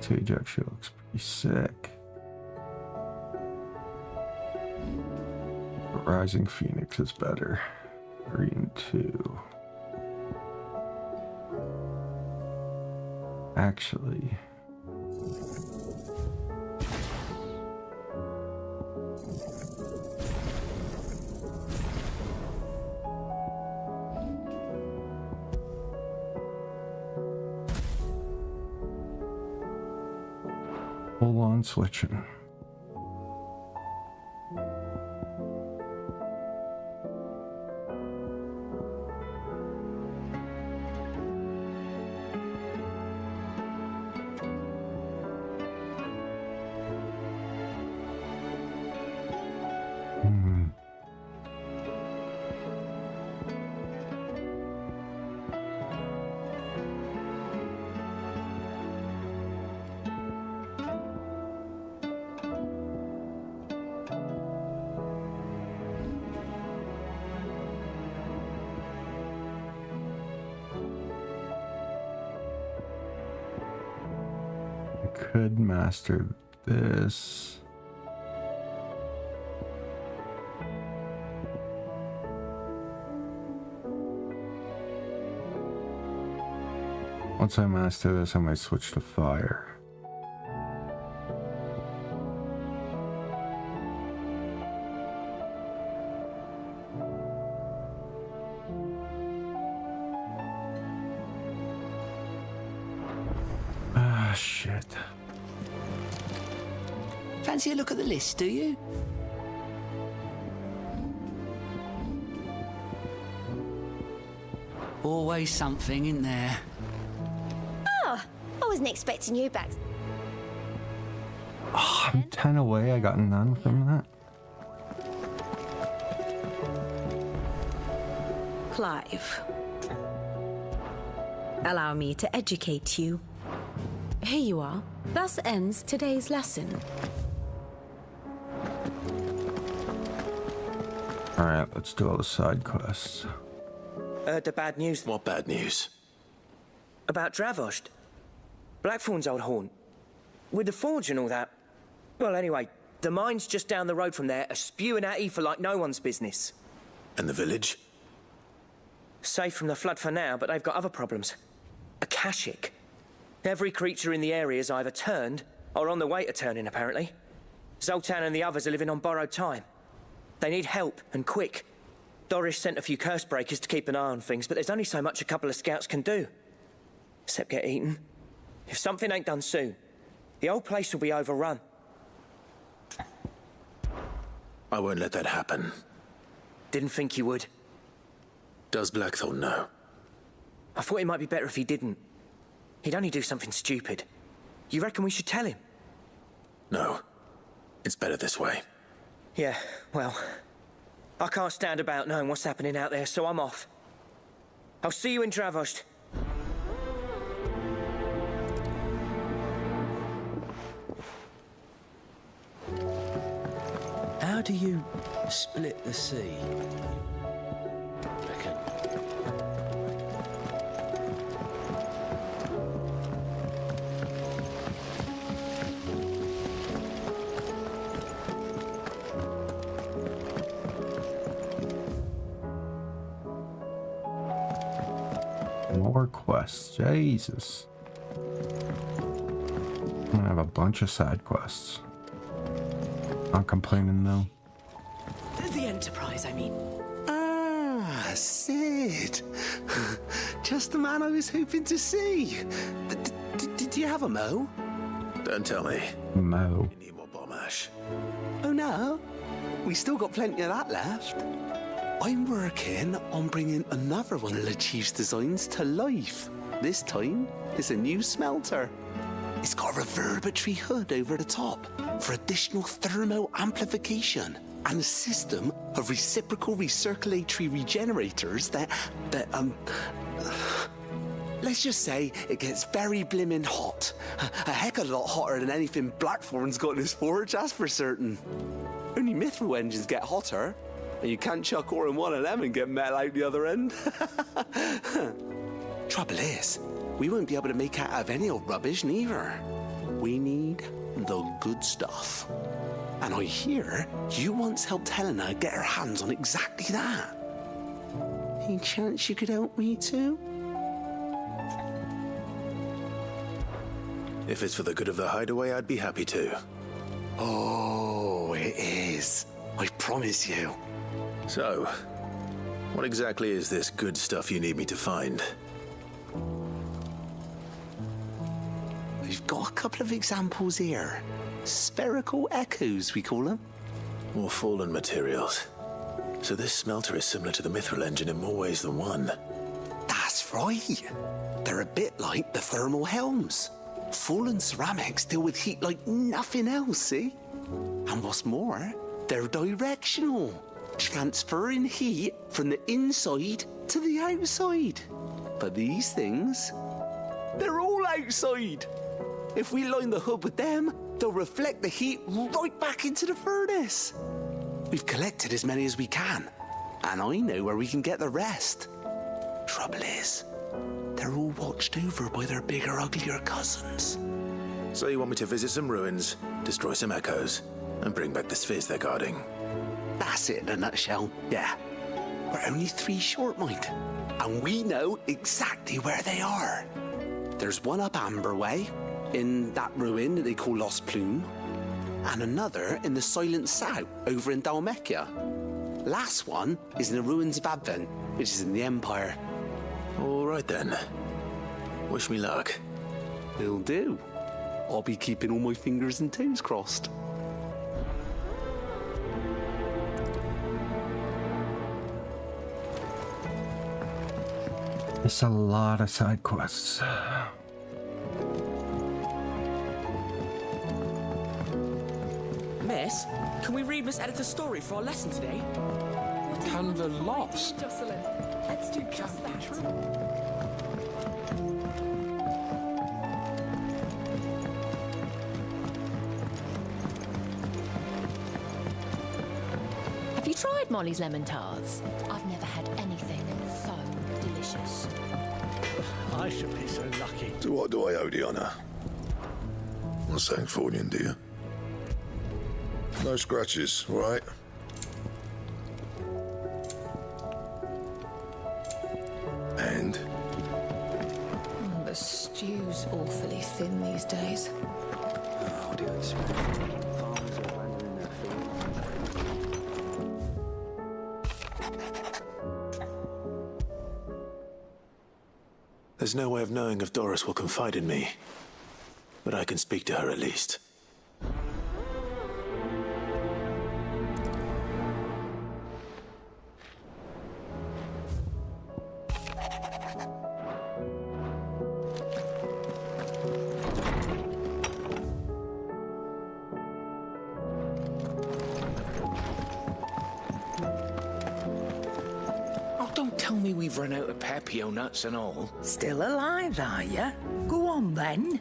Sage actually looks pretty sick. Rising Phoenix is better. 3 and 2. Actually, hold on, switching. could master this. Once I master this, I might switch to fire. Ah, shit. Fancy a look at the list, do you? Always something in there. Oh, I wasn't expecting you back. Oh, I'm 10 away. I got none from that. Clive. Allow me to educate you. Here you are. Thus ends today's lesson. Alright, let's do all the side quests. The bad news. What bad news? About Dravost. Blackthorn's old haunt. With the forge and all that. Well, anyway, the mines just down the road from there are spewing out ether like no one's business. And the village? Safe from the flood for now, but they've got other problems. A Kashik. Every creature in the area is either turned or on the way to turning, apparently. Zoltan and the others are living on borrowed time. They need help, and quick. Doris sent a few curse breakers to keep an eye on things, but there's only so much a couple of scouts can do. Except get eaten. If something ain't done soon, the old place will be overrun. I won't let that happen. Didn't think you would. Does Blackthorn know? I thought it might be better if he didn't. He'd only do something stupid. You reckon we should tell him? No. It's better this way. Yeah, well, I can't stand about knowing what's happening out there, so I'm off. I'll see you in Dravost. How do you split the sea? Reckon. More quests. Jesus. I'm gonna have a bunch of side quests. Not complaining though. The Enterprise, I mean. Ah, Sid. Just the man I was hoping to see. Did you have a mo? Don't tell me. Mo. You need more bomb ash. Oh no, we still got plenty of that left. I'm working on bringing another one of the Chief's designs to life. This time, it's a new smelter. It's got a reverberatory hood over the top for additional thermal amplification and a system of reciprocal recirculatory regenerators that let's just say it gets very blimmin' hot. A heck of a lot hotter than anything Blackthorn's got in his forge, that's for certain. Only mithril engines get hotter, and you can't chuck ore in one of them and get metal out the other end. Trouble is, we won't be able to make out of any old rubbish neither. We need the good stuff. And I hear you once helped Helena get her hands on exactly that. Any chance you could help me too? If it's for the good of the hideaway, I'd be happy to. Oh, it is. I promise you. So, what exactly is this good stuff you need me to find? We've got a couple of examples here. Spherical echoes, we call them. More fallen materials. So this smelter is similar to the mithril engine in more ways than one. That's right. They're a bit like the thermal helms. Fallen ceramics deal with heat like nothing else, see? And what's more, they're directional, transferring heat from the inside to the outside. But these things, they're all outside. If we line the hood with them, they'll reflect the heat right back into the furnace. We've collected as many as we can, and I know where we can get the rest. Trouble is, they're all watched over by their bigger, uglier cousins. So you want me to visit some ruins, destroy some echoes, and bring back the spheres they're guarding? That's it in a nutshell, yeah. We're only 3 short, mind. And we know exactly where they are. There's one up Amber Way, in that ruin that they call Lost Plume, and another in the Silent South, over in Dalmekia. Last one is in the ruins of Advent, which is in the Empire. All right then. Wish me luck. Will do. I'll be keeping all my fingers and toes crossed. It's a lot of side quests. Miss, can we read Miss Editor's story for our lesson today? Canva lost. Jocelyn, let's do just that. Have you tried Molly's lemon tarts? I've never had anything so delicious. I should be so lucky. To what do I owe the honour? Not saying Fordian, do you? No scratches, all right? And? The stew's awfully thin these days. What do you expect? Farmers are abandoning their There's no way of knowing if Doris will confide in me, but I can speak to her at least. Run out of Papio nuts and all. Still alive, are you? Go on, then.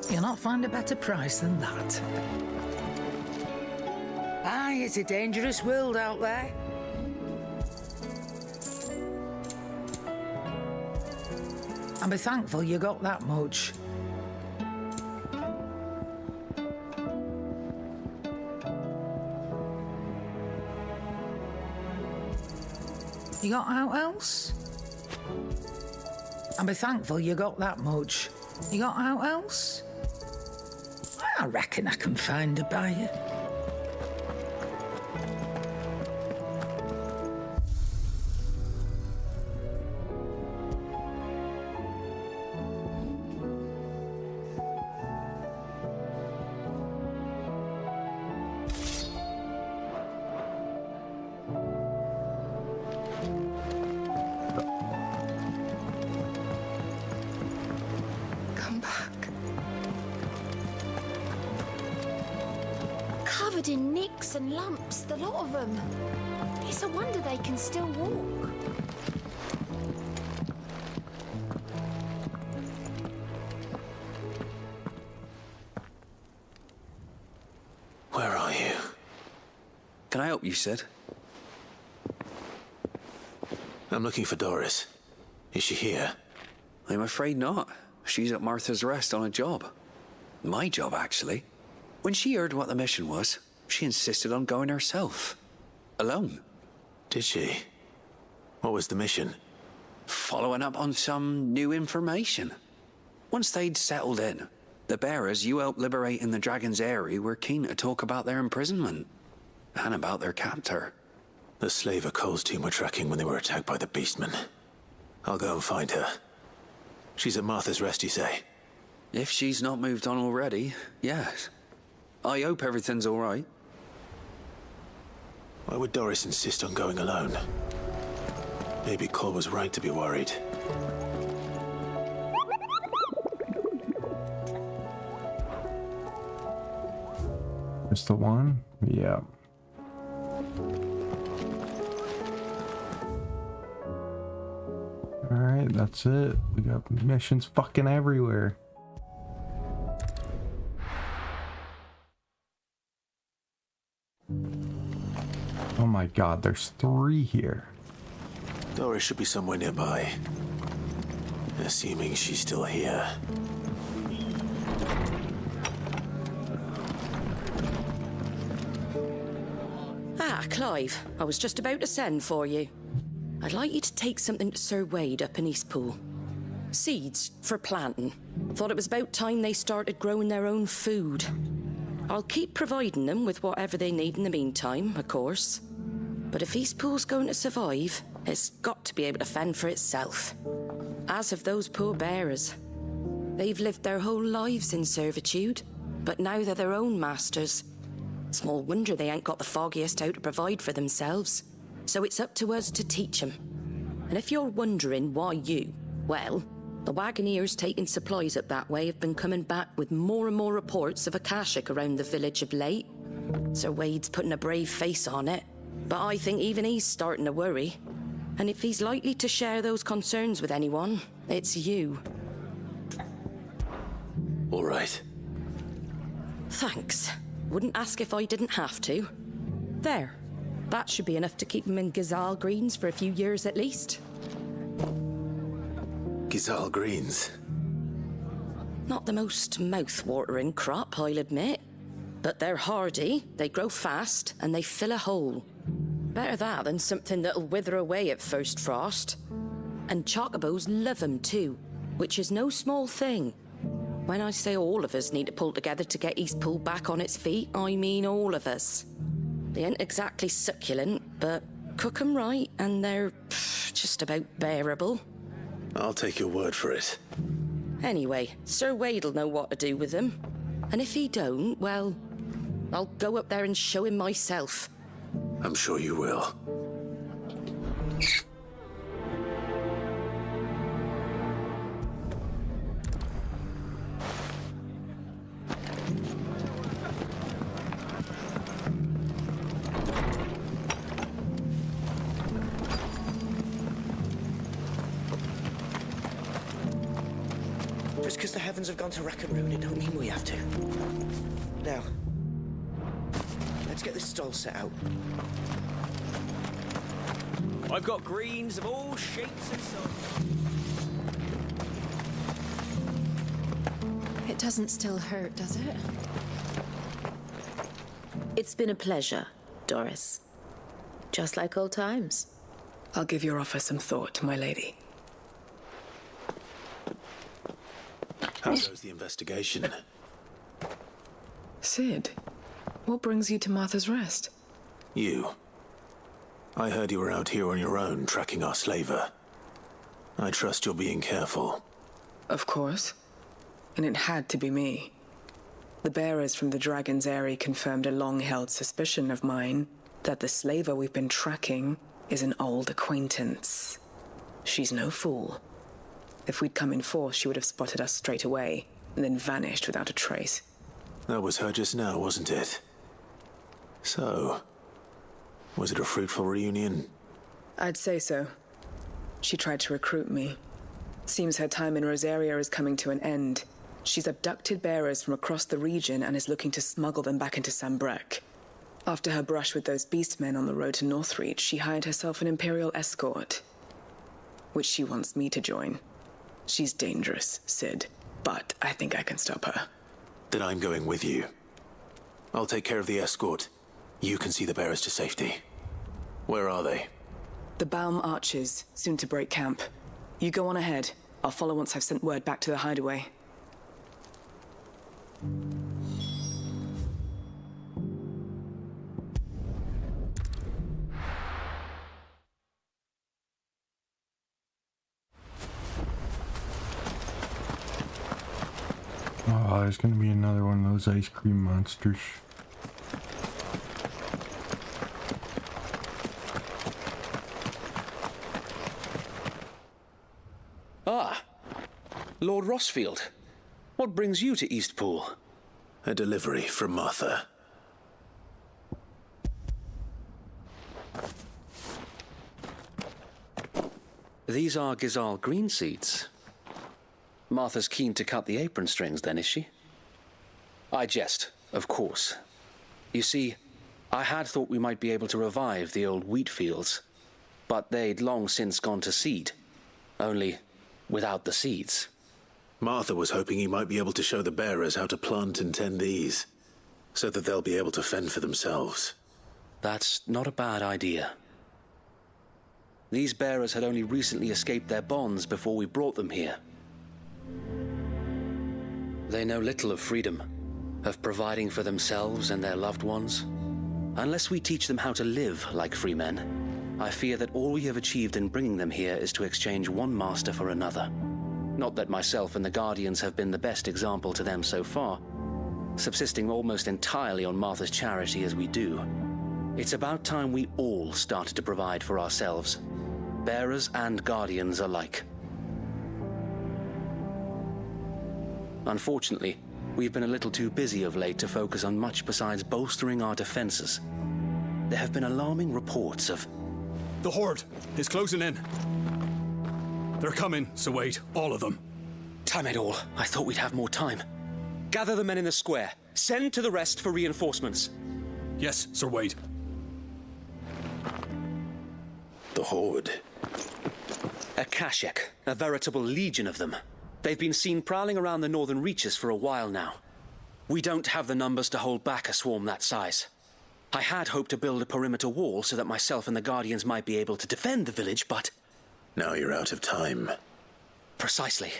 You'll not find a better price than that. Aye, it's a dangerous world out there. And be thankful you got that much. You got out else? And be thankful you got that much. You got out else? I reckon I can find a buyer. Covered in nicks and lumps, the lot of them. It's a wonder they can still walk. Where are you? Can I help you, Sid? I'm looking for Doris. Is she here? I'm afraid not. She's at Martha's Rest on a job. My job, actually. When she heard what the mission was, she insisted on going herself. Alone. Did she? What was the mission? Following up on some new information. Once they'd settled in, the bearers you helped liberate in the Dragon's Eyrie were keen to talk about their imprisonment. And about their captor. The slaver Cole's team were tracking when they were attacked by the Beastmen. I'll go and find her. She's at Martha's Rest, you say? If she's not moved on already, yes. I hope everything's all right. Why would Doris insist on going alone? Maybe Cole was right to be worried. Just the one? Yeah. Alright, that's it. We got missions fucking everywhere. Oh my god, there's 3 here. Doris should be somewhere nearby. Assuming she's still here. Ah, Clive, I was just about to send for you. I'd like you to take something to Sir Wade up in Eastpool. Seeds for planting. Thought it was about time they started growing their own food. I'll keep providing them with whatever they need in the meantime, of course. But if Eastpool's going to survive, it's got to be able to fend for itself. As have those poor bearers. They've lived their whole lives in servitude, but now they're their own masters. Small wonder they ain't got the foggiest how to provide for themselves. So it's up to us to teach them. And if you're wondering why you, well, the Wagoneers taking supplies up that way have been coming back with more and more reports of Akashic around the village of late. Sir Wade's putting a brave face on it, but I think even he's starting to worry. And if he's likely to share those concerns with anyone, it's you. All right. Thanks. Wouldn't ask if I didn't have to. There. That should be enough to keep him in Gazal Greens for a few years at least. Gazal Greens? Not the most mouth-watering crop, I'll admit. But they're hardy, they grow fast, and they fill a hole. Better that than something that'll wither away at first frost. And chocobos love 'em too, which is no small thing. When I say all of us need to pull together to get Eastpool back on its feet, I mean all of us. They ain't exactly succulent, but cook 'em right and they're just about bearable. I'll take your word for it. Anyway, Sir Wade'll know what to do with them. And if he don't, well, I'll go up there and show him myself. I'm sure you will. Just because the heavens have gone to rack and ruin, it don't mean we have to. Now, let's get this stall set out. I've got greens of all shapes and sizes. It doesn't still hurt, does it? It's been a pleasure, Doris. Just like old times. I'll give your offer some thought, my lady. How goes the investigation? Sid, what brings you to Martha's Rest? You. I heard you were out here on your own, tracking our slaver. I trust you're being careful. Of course. And it had to be me. The bearers from the Dragon's Eyrie confirmed a long-held suspicion of mine that the slaver we've been tracking is an old acquaintance. She's no fool. If we'd come in force, she would have spotted us straight away, and then vanished without a trace. That was her just now, wasn't it? So, was it a fruitful reunion? I'd say so. She tried to recruit me. Seems her time in Rosaria is coming to an end. She's abducted bearers from across the region and is looking to smuggle them back into Sambrek. After her brush with those beastmen on the road to Northreach, she hired herself an Imperial escort, which she wants me to join. She's dangerous, Sid, but I think I can stop her. Then I'm going with you. I'll take care of the escort. You can see the bearers to safety. Where are they? The Baum Archers, soon to break camp. You go on ahead. I'll follow once I've sent word back to the hideaway. Oh, there's gonna be another one of those ice cream monsters. Ah, Lord Rossfield. What brings you to Eastpool? A delivery from Martha. These are Gazal green seeds. Martha's keen to cut the apron strings, then, is she? I jest, of course. You see, I had thought we might be able to revive the old wheat fields, but they'd long since gone to seed. Only, without the seeds. Martha was hoping he might be able to show the bearers how to plant and tend these, so that they'll be able to fend for themselves. That's not a bad idea. These bearers had only recently escaped their bonds before we brought them here. They know little of freedom, of providing for themselves and their loved ones. Unless we teach them how to live like free men, I fear that all we have achieved in bringing them here is to exchange one master for another. Not that myself and the Guardians have been the best example to them so far, subsisting almost entirely on Martha's charity as we do. It's about time we all started to provide for ourselves, bearers and Guardians alike. Unfortunately, we've been a little too busy of late to focus on much besides bolstering our defenses. There have been alarming reports of... The Horde is closing in. They're coming, so wait, all of them. Time it all. I thought we'd have more time. Gather the men in the square. Send to the rest for reinforcements. Yes, Sir Wade. The Horde. A Kashek, a veritable legion of them. They've been seen prowling around the northern reaches for a while now. We don't have the numbers to hold back a swarm that size. I had hoped to build a perimeter wall so that myself and the Guardians might be able to defend the village, but... Now you're out of time. Precisely.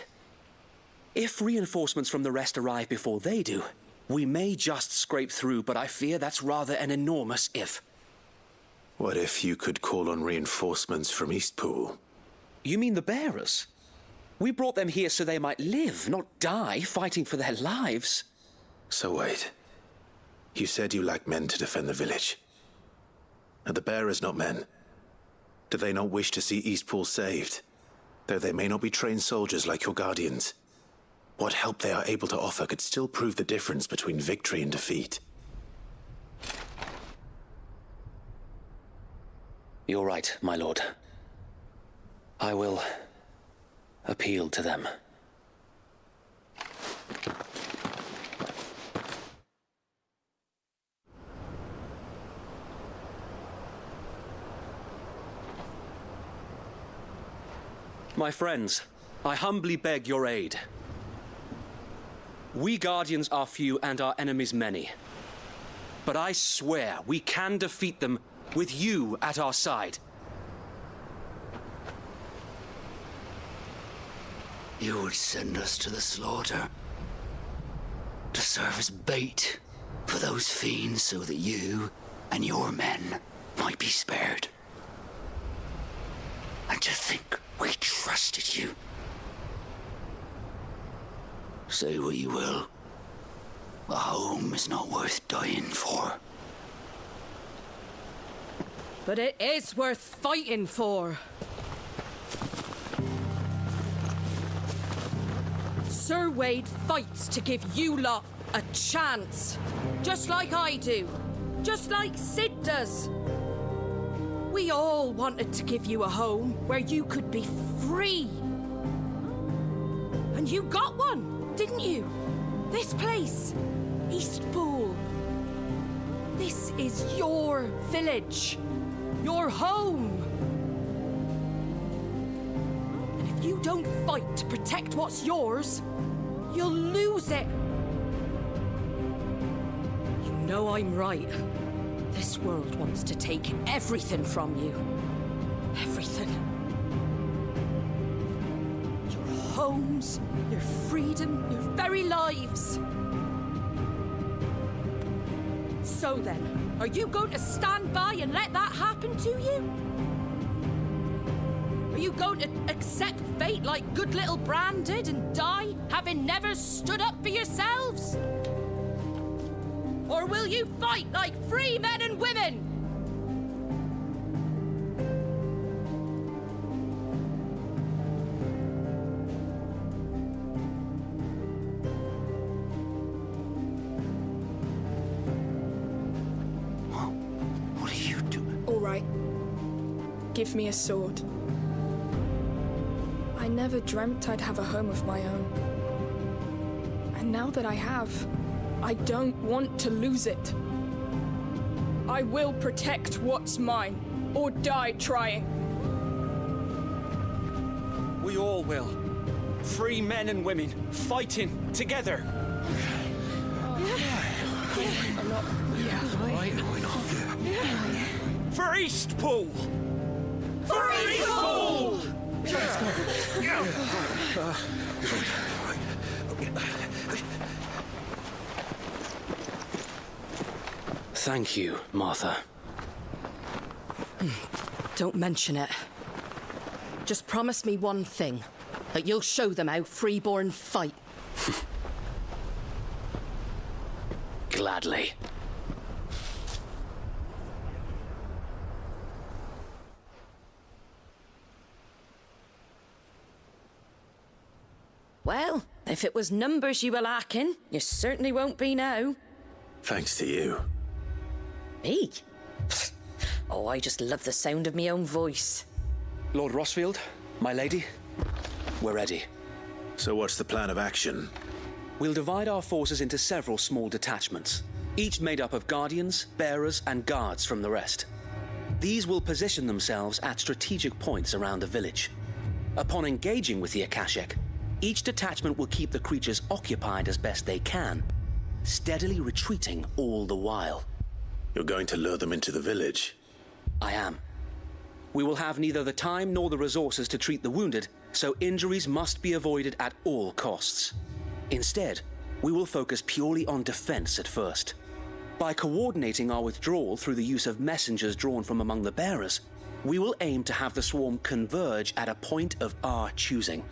If reinforcements from the rest arrive before they do, we may just scrape through, but I fear that's rather an enormous if. What if you could call on reinforcements from Eastpool? You mean the bearers? We brought them here so they might live, not die, fighting for their lives. So wait. You said you lack men to defend the village. Are the bearers not men? Do they not wish to see Eastpool saved? Though they may not be trained soldiers like your Guardians. What help they are able to offer could still prove the difference between victory and defeat. You're right, my lord. I will appeal to them. My friends, I humbly beg your aid. We Guardians are few and our enemies many. But I swear we can defeat them with you at our side. You would send us to the slaughter, to serve as bait for those fiends so that you and your men might be spared. And to think we trusted you. Say what you will, a home is not worth dying for. But it is worth fighting for. Sir Wade fights to give you lot a chance. Just like I do. Just like Sid does. We all wanted to give you a home where you could be free. And you got one, didn't you? This place, Eastpool. This is your village. Your home. And if you don't fight to protect what's yours, you'll lose it. You know I'm right. This world wants to take everything from you. Everything. Your homes, your freedom, your very lives. So then, are you going to stand by and let that happen to you? Are you going to accept fate like good little Bran did and die, having never stood up for yourselves? Or will you fight like free men and women? What are you doing? All right. Give me a sword. I never dreamt I'd have a home of my own. And now that I have, I don't want to lose it. I will protect what's mine, or die trying. We all will. Free men and women, fighting together. For Eastpool! For Eastpool! Thank you, Martha. Don't mention it. Just promise me one thing. That you'll show them how freeborn fight. Gladly. Well, if it was numbers you were lacking, you certainly won't be now. Thanks to you. Me? Oh, I just love the sound of my own voice. Lord Rossfield, my lady, we're ready. So what's the plan of action? We'll divide our forces into several small detachments, each made up of guardians, bearers, and guards from the rest. These will position themselves at strategic points around the village. Upon engaging with the Akashic, each detachment will keep the creatures occupied as best they can, steadily retreating all the while. You're going to lure them into the village? I am. We will have neither the time nor the resources to treat the wounded, so injuries must be avoided at all costs. Instead, we will focus purely on defense at first. By coordinating our withdrawal through the use of messengers drawn from among the bearers, we will aim to have the swarm converge at a point of our choosing.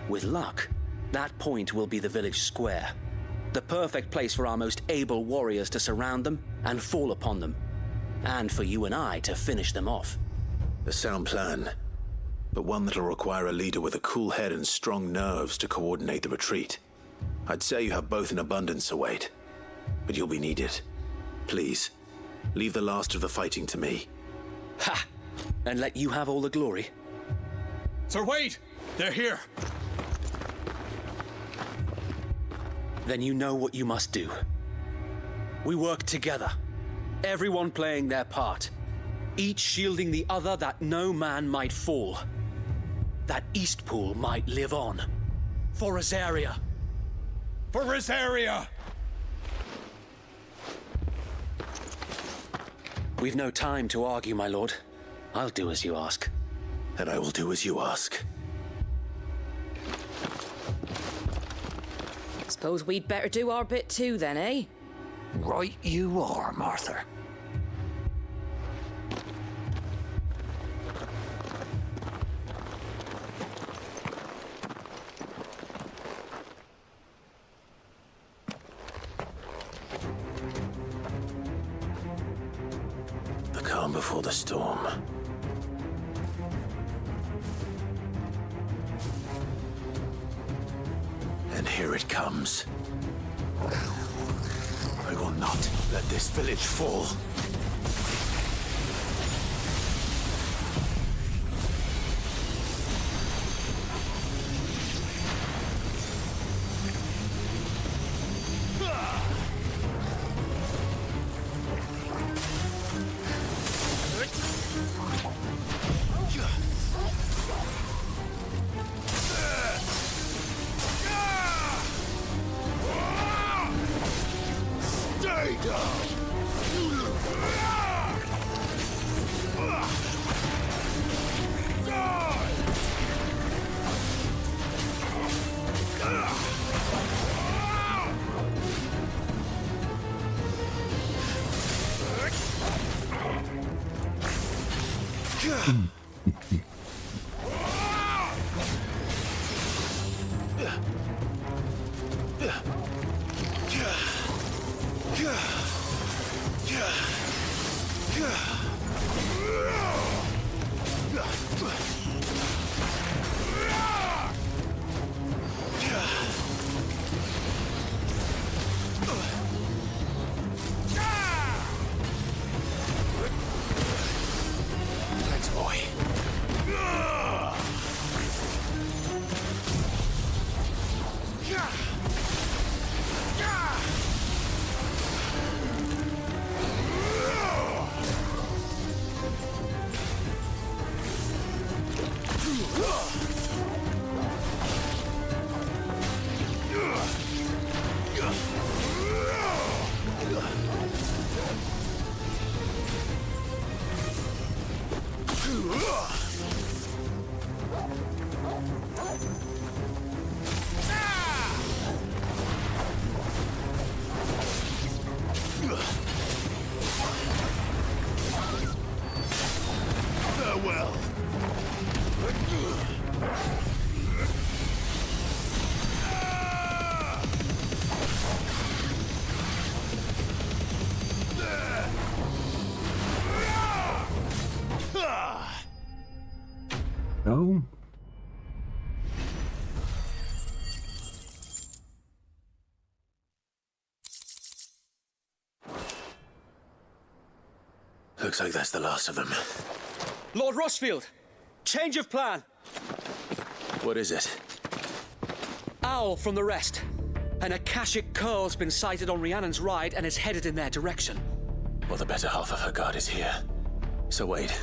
With luck, that point will be the village square, the perfect place for our most able warriors to surround them and fall upon them, and for you and I to finish them off. A sound plan, but one that'll require a leader with a cool head and strong nerves to coordinate the retreat. I'd say you have both in abundance, Sir Wade, but you'll be needed. Please, leave the last of the fighting to me. Ha! And let you have all the glory. Sir Wade! They're here! Then you know what you must do. We work together, everyone playing their part, each shielding the other that no man might fall, that Eastpool might live on. For Rosaria! For Rosaria! We've no time to argue, my lord. I'll do as you ask. And I will do as you ask. Suppose we'd better do our bit too then, eh? Right you are, Martha. The calm before the storm. And here it comes. I will not let this village fall. Thanks, boy. Looks like that's the last of them. Lord Rossfield! Change of plan! What is it? Owl from the rest. An Akashic curl's been sighted on Rhiannon's ride and is headed in their direction. Well, the better half of her guard is here. So wait,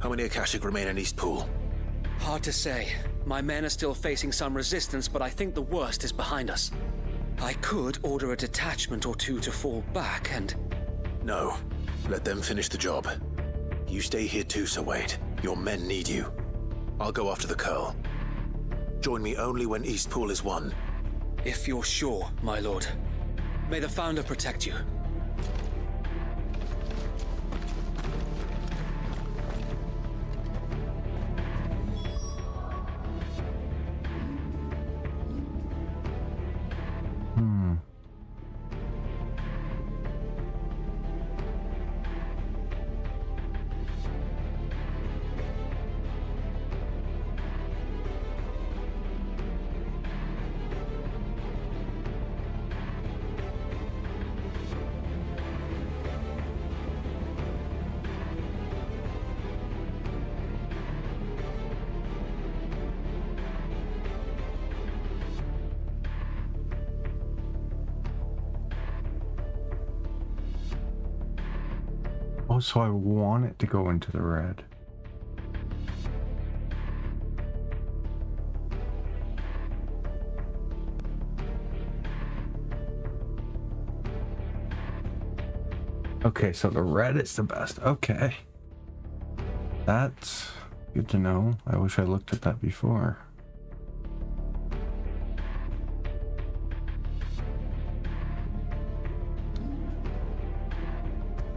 how many Akashic remain in East Pool? Hard to say. My men are still facing some resistance, but I think the worst is behind us. I could order a detachment or two to fall back and... No. Let them finish the job. You stay here too, Sir Wade. Your men need you. I'll go after the curl. Join me only when East Pool is won. If you're sure, my lord. May the Founder protect you. Oh, so I want it to go into the red. Okay, so the red is the best. Okay. That's good to know. I wish I looked at that before.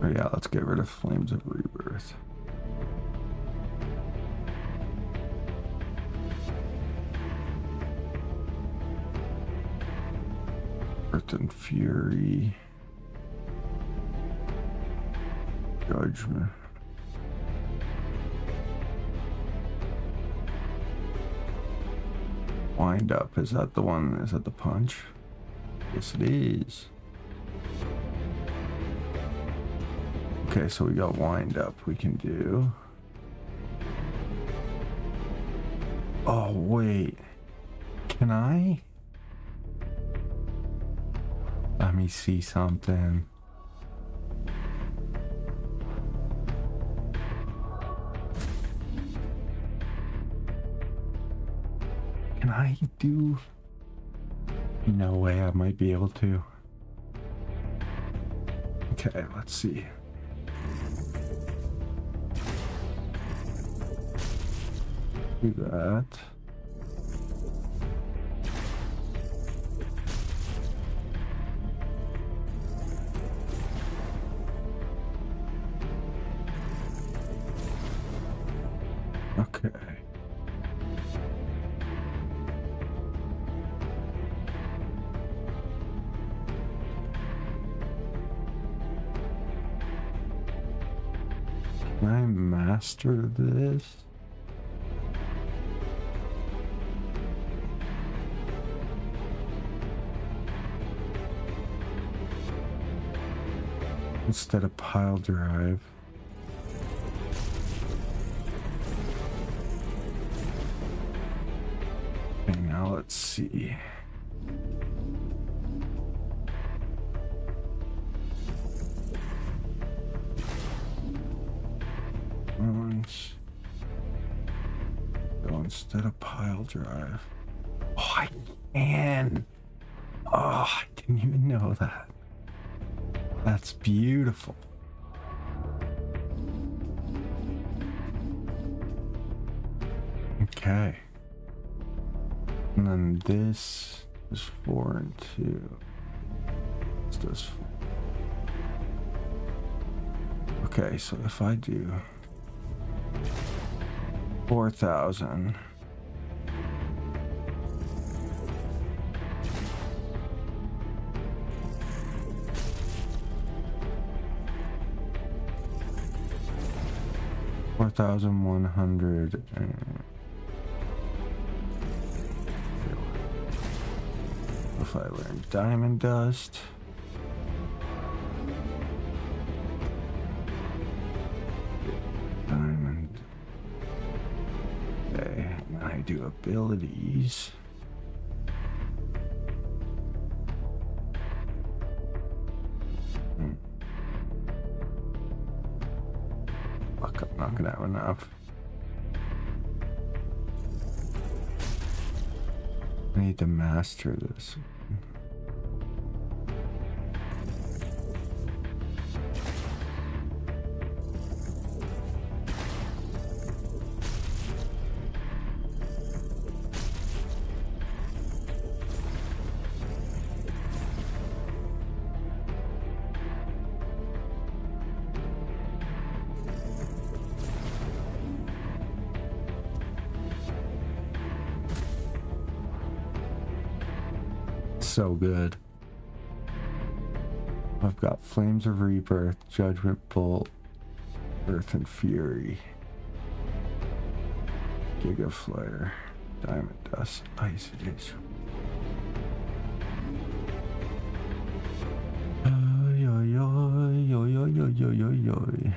Oh yeah, let's get rid of Flames of Rebirth. Earth and Fury. Judgment. Wind Up, is that the one? Is that the punch? Yes, it is. Okay, so we got Wind Up we can do. Oh, wait. Can I? Let me see something. Can I do? No way, I might be able to. Okay, let's see. Do that. Okay. Can I master this? Instead of pile drive. Okay, now let's see. Go instead of pile drive. Oh, I can. Oh, I didn't even know that. That's beautiful. Okay. And then this is 4 and 2. This does 4. Okay, so if I do 4,000. $4,100 and if I learn Diamond Dust. I do abilities. Fuck, I'm not gonna have enough. I need to master this. So good. I've got Flames of Rebirth, Judgment Bolt, Earth and Fury, Giga Flare, Diamond Dust, Ice Age. Oy, oy, oy, oy, oy, oy, oy, oy, oy.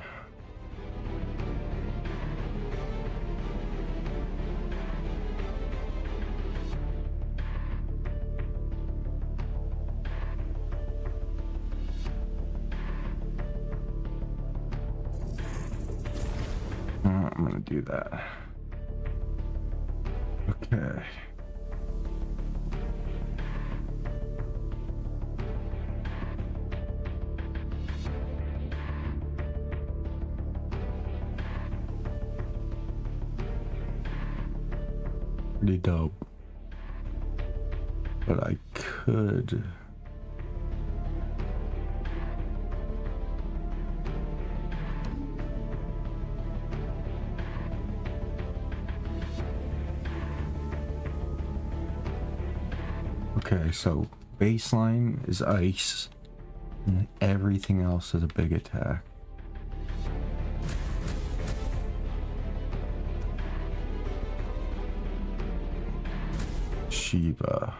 I'm gonna do that. Okay. Pretty dope. But I could. Okay, so baseline is ice, and everything else is a big attack. Shiva.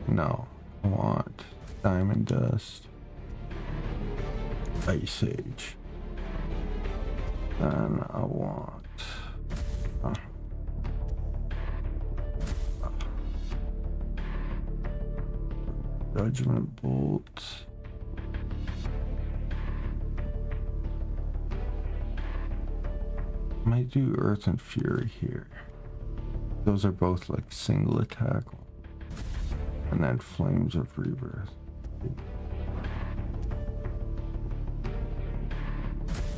No, I want Diamond Dust, Ice Age, and I want Judgment Bolt. Might do Earth and Fury here. Those are both like single attack. And then Flames of Rebirth.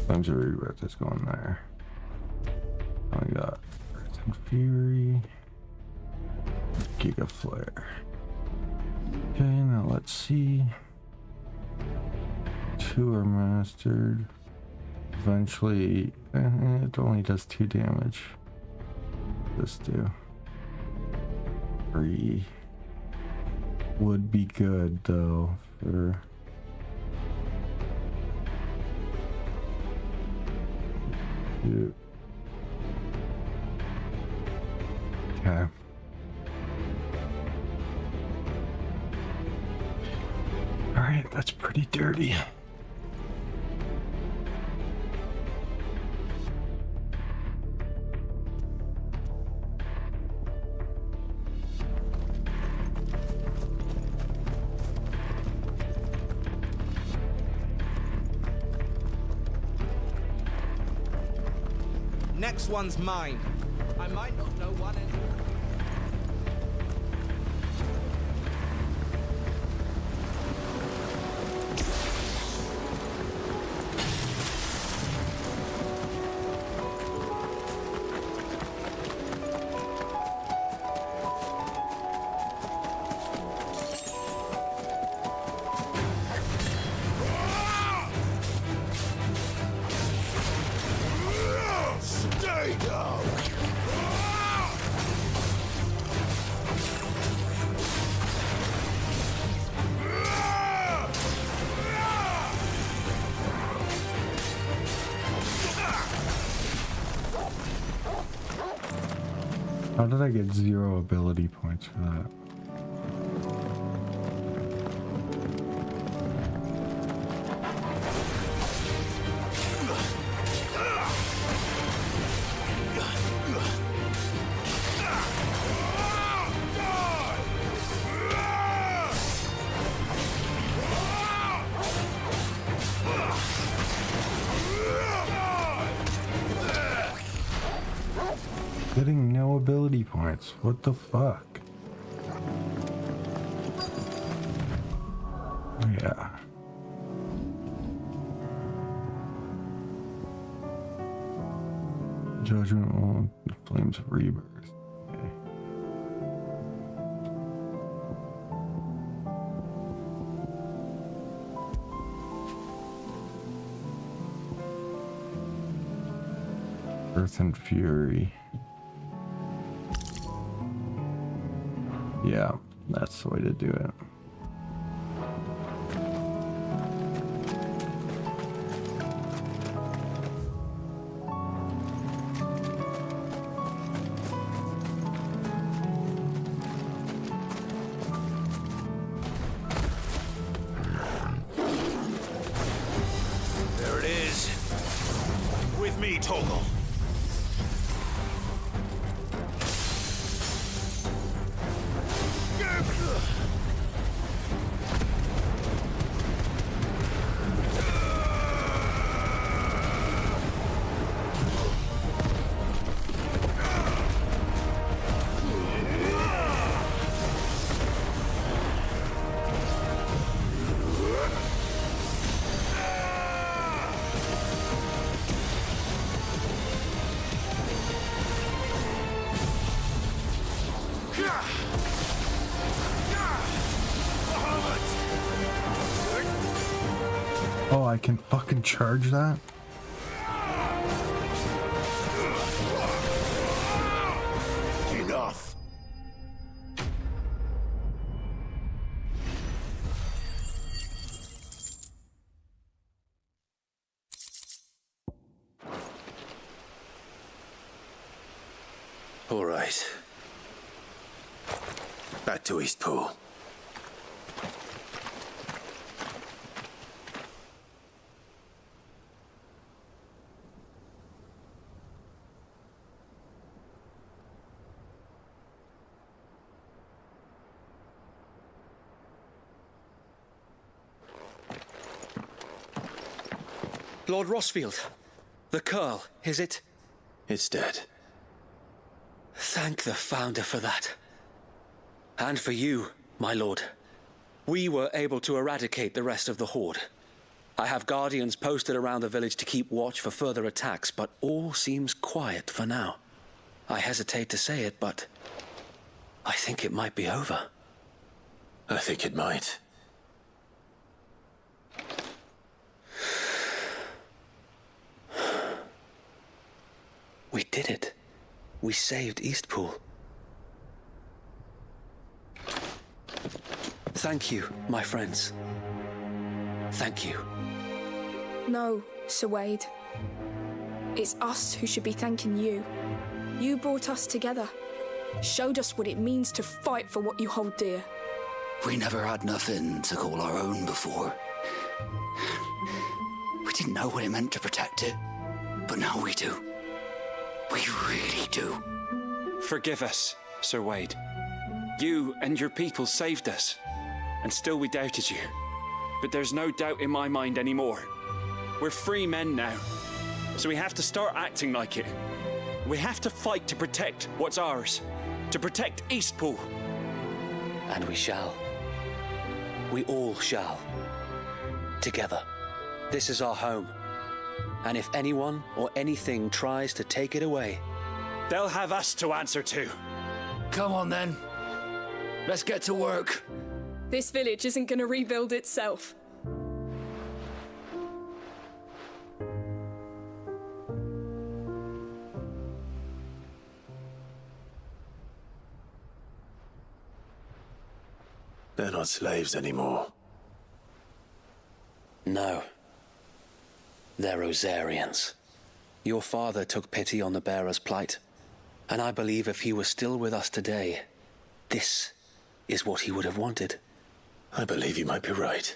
Flames of Rebirth is going there. I got Earth and Fury. Giga Flare. Okay, now let's see. 2 are mastered. Eventually, it only does 2 damage. This do 3. Would be good though for you. Okay. All right, that's pretty dirty. Next one's mine. I might not know one anymore. Stay down! How did I get 0 ability points for that? ability points. What the fuck? Yeah. Judgment on the flames of rebirth. Okay. Earth and Fury. Yeah, that's the way to do it. There it is. With me, Toggle. Oh, I can fucking charge that? Enough. All right. Back to Eastpool. Lord Rossfield, the Curl, is it? It's dead. Thank the Founder for that. And for you, my lord. We were able to eradicate the rest of the Horde. I have guardians posted around the village to keep watch for further attacks, but all seems quiet for now. I hesitate to say it, but I think it might be over. I think it might. We did it. We saved Eastpool. Thank you, my friends. Thank you. No, Sir Wade. It's us who should be thanking you. You brought us together. Showed us what it means to fight for what you hold dear. We never had nothing to call our own before. We didn't know what it meant to protect it, but now we do. We really do. Forgive us, Sir Wade. You and your people saved us, and still we doubted you. But there's no doubt in my mind anymore. We're free men now, so we have to start acting like it. We have to fight to protect what's ours, to protect Eastpool. And we shall. We all shall. Together. This is our home. And if anyone or anything tries to take it away, they'll have us to answer to. Come on then. Let's get to work. This village isn't going to rebuild itself. They're not slaves anymore. no. They're Rosarians. Your father took pity on the bearer's plight, and I believe if he were still with us today, this is what he would have wanted. I believe you might be right.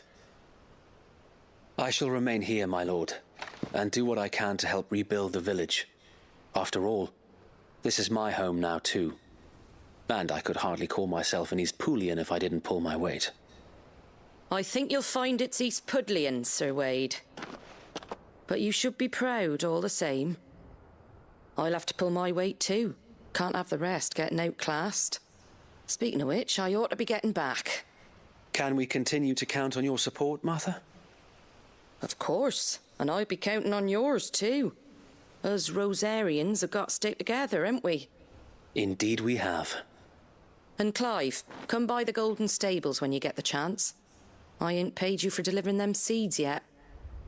I shall remain here, my lord, and do what I can to help rebuild the village. After all, this is my home now too. And I could hardly call myself an Eastpoolian if I didn't pull my weight. I think you'll find it's Eastpudlian, Sir Wade. But you should be proud all the same. I'll have to pull my weight too. Can't have the rest getting outclassed. Speaking of which, I ought to be getting back. Can we continue to count on your support, Martha? Of course, and I'd be counting on yours too. Us Rosarians have got to stick together, haven't we? Indeed we have. And Clive, come by the Golden Stables when you get the chance. I ain't paid you for delivering them seeds yet.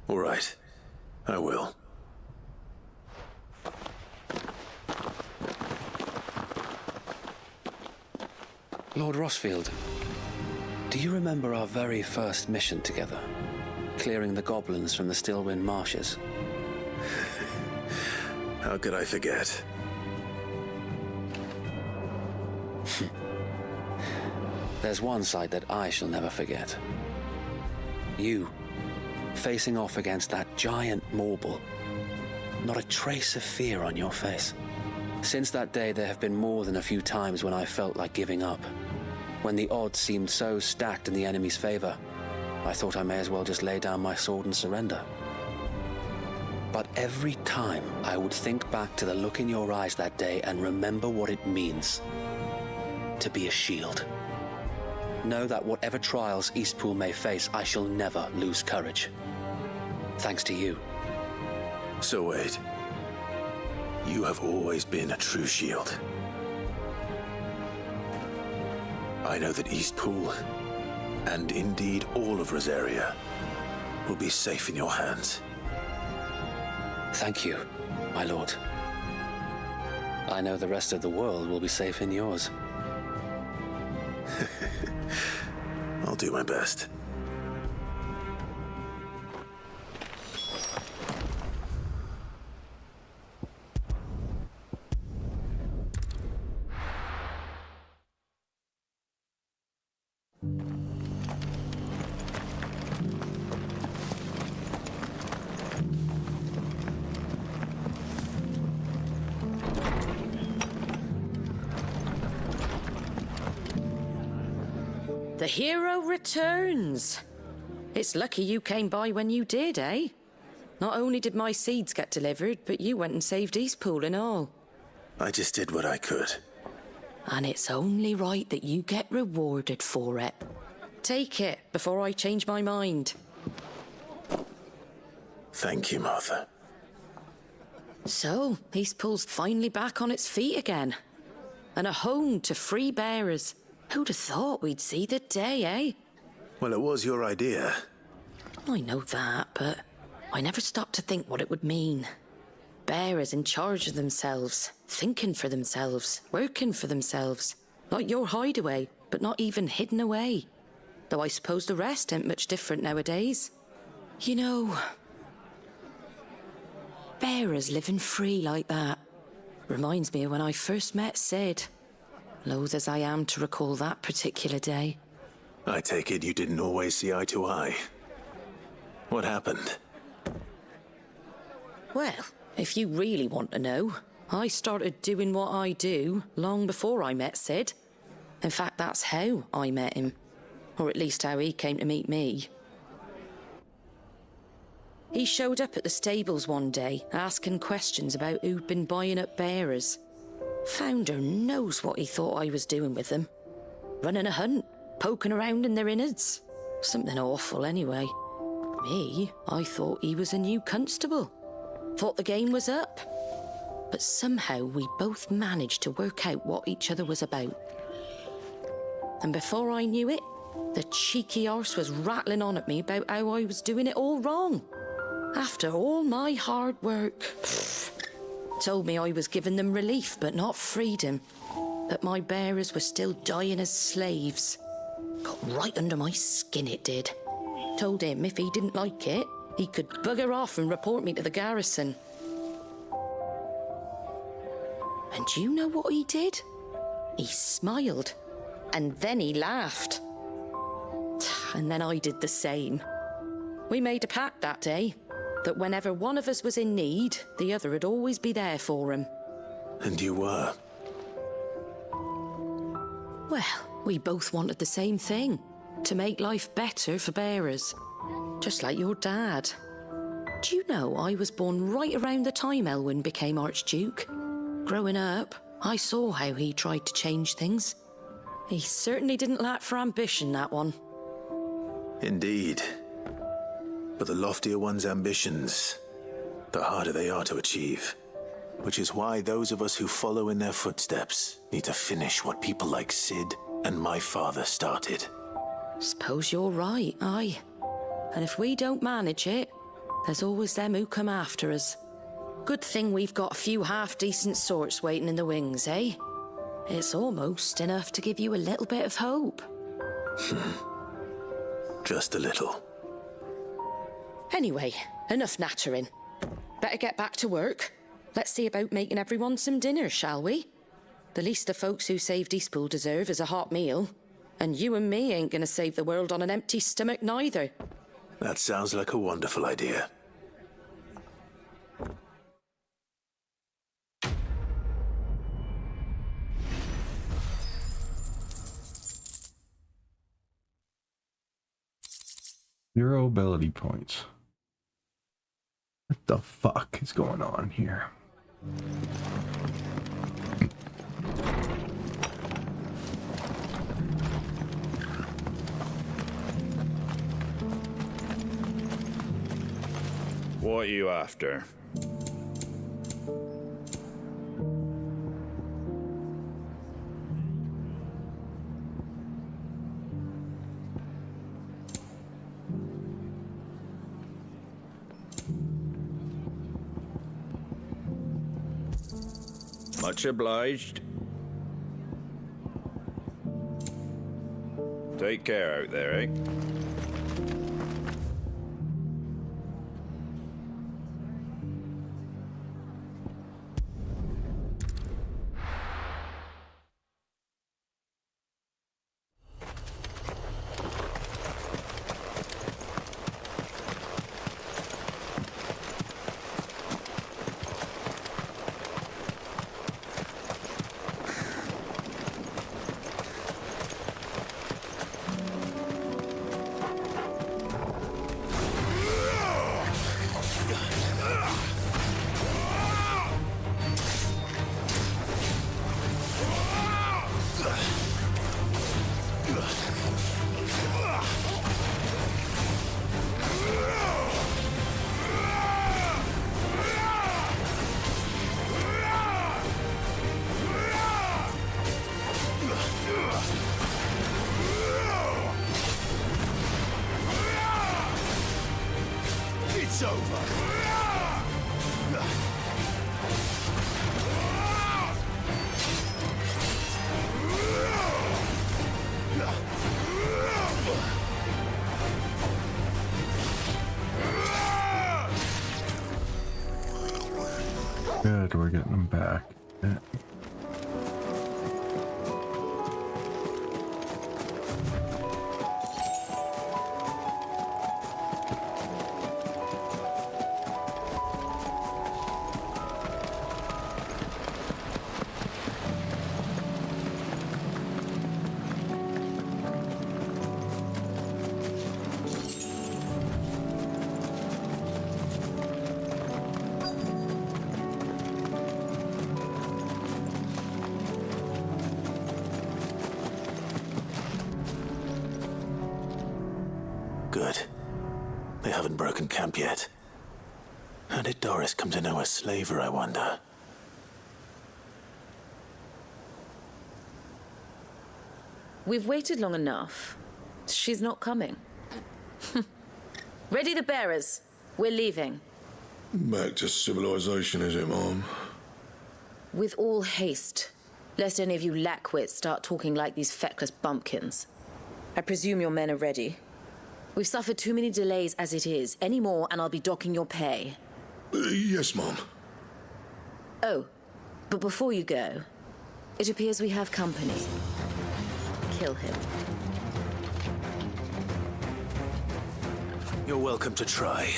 All right, I will. Lord Rossfield, do you remember our very first mission together? Clearing the goblins from the Stillwind marshes? How could I forget? There's one sight that I shall never forget. You, facing off against that giant Morble. Not a trace of fear on your face. Since that day, there have been more than a few times when I felt like giving up. When the odds seemed so stacked in the enemy's favor, I thought I may as well just lay down my sword and surrender. But every time I would think back to the look in your eyes that day and remember what it means to be a shield. Know that whatever trials Eastpool may face, I shall never lose courage. Thanks to you. So Wade, you have always been a true shield. I know that Eastpool, and indeed all of Rosaria, will be safe in your hands. Thank you, my lord. I know the rest of the world will be safe in yours. I'll do my best. The hero returns. It's lucky you came by when you did, eh? Not only did my seeds get delivered, but you went and saved Eastpool and all. I just did what I could. And it's only right that you get rewarded for it. Take it before I change my mind. Thank you, Martha. So, Eastpool's finally back on its feet again. And a home to free bearers. Who'd have thought we'd see the day, eh? Well, it was your idea. I know that, but I never stopped to think what it would mean. Bearers in charge of themselves, thinking for themselves, working for themselves. Like your hideaway, but not even hidden away. Though I suppose the rest ain't much different nowadays. You know, bearers living free like that reminds me of when I first met Sid. Loath as I am to recall that particular day. I take it you didn't always see eye to eye. What happened? Well, if you really want to know, I started doing what I do long before I met Sid. In fact, that's how I met him. Or at least how he came to meet me. He showed up at the stables one day, asking questions about who'd been buying up bearers. Founder knows what he thought I was doing with them. Running a hunt, poking around in their innards. Something awful anyway. Me, I thought he was a new constable. Thought the game was up. But somehow we both managed to work out what each other was about. And before I knew it, the cheeky arse was rattling on at me about how I was doing it all wrong. After all my hard work. Told me I was giving them relief, but not freedom. That my bearers were still dying as slaves. Got right under my skin, it did. Told him if he didn't like it, he could bugger off and report me to the garrison. And do you know what he did? He smiled. And then he laughed. And then I did the same. We made a pact that day. That whenever one of us was in need, the other would always be there for him. And you were? Well, we both wanted the same thing. To make life better for bearers. Just like your dad. Do you know I was born right around the time Elwyn became Archduke? Growing up, I saw how he tried to change things. He certainly didn't lack for ambition, that one. Indeed. But the loftier one's ambitions, the harder they are to achieve. Which is why those of us who follow in their footsteps need to finish what people like Sid and my father started. Suppose you're right, aye. And if we don't manage it, there's always them who come after us. Good thing we've got a few half-decent sorts waiting in the wings, eh? It's almost enough to give you a little bit of hope. Just a little. Anyway, enough nattering. Better get back to work. Let's see about making everyone some dinner, shall we? The least the folks who saved Eastpool deserve is a hot meal. And you and me ain't gonna save the world on an empty stomach neither. That sounds like a wonderful idea. Zero ability points. What the fuck is going on here? What are you after? Much obliged. Take care out there, eh? It's over. Good, we're getting them back. Yeah. Good. They haven't broken camp yet. How did Doris come to know a slaver, I wonder? We've waited long enough. She's not coming. Ready the bearers. We're leaving. Back to civilization, is it, Mom? With all haste, lest any of you lackwits start talking like these feckless bumpkins. I presume your men are ready. We've suffered too many delays as it is. Any more, and I'll be docking your pay. Yes, Mom. Oh, but before you go, it appears we have company. Kill him. You're welcome to try.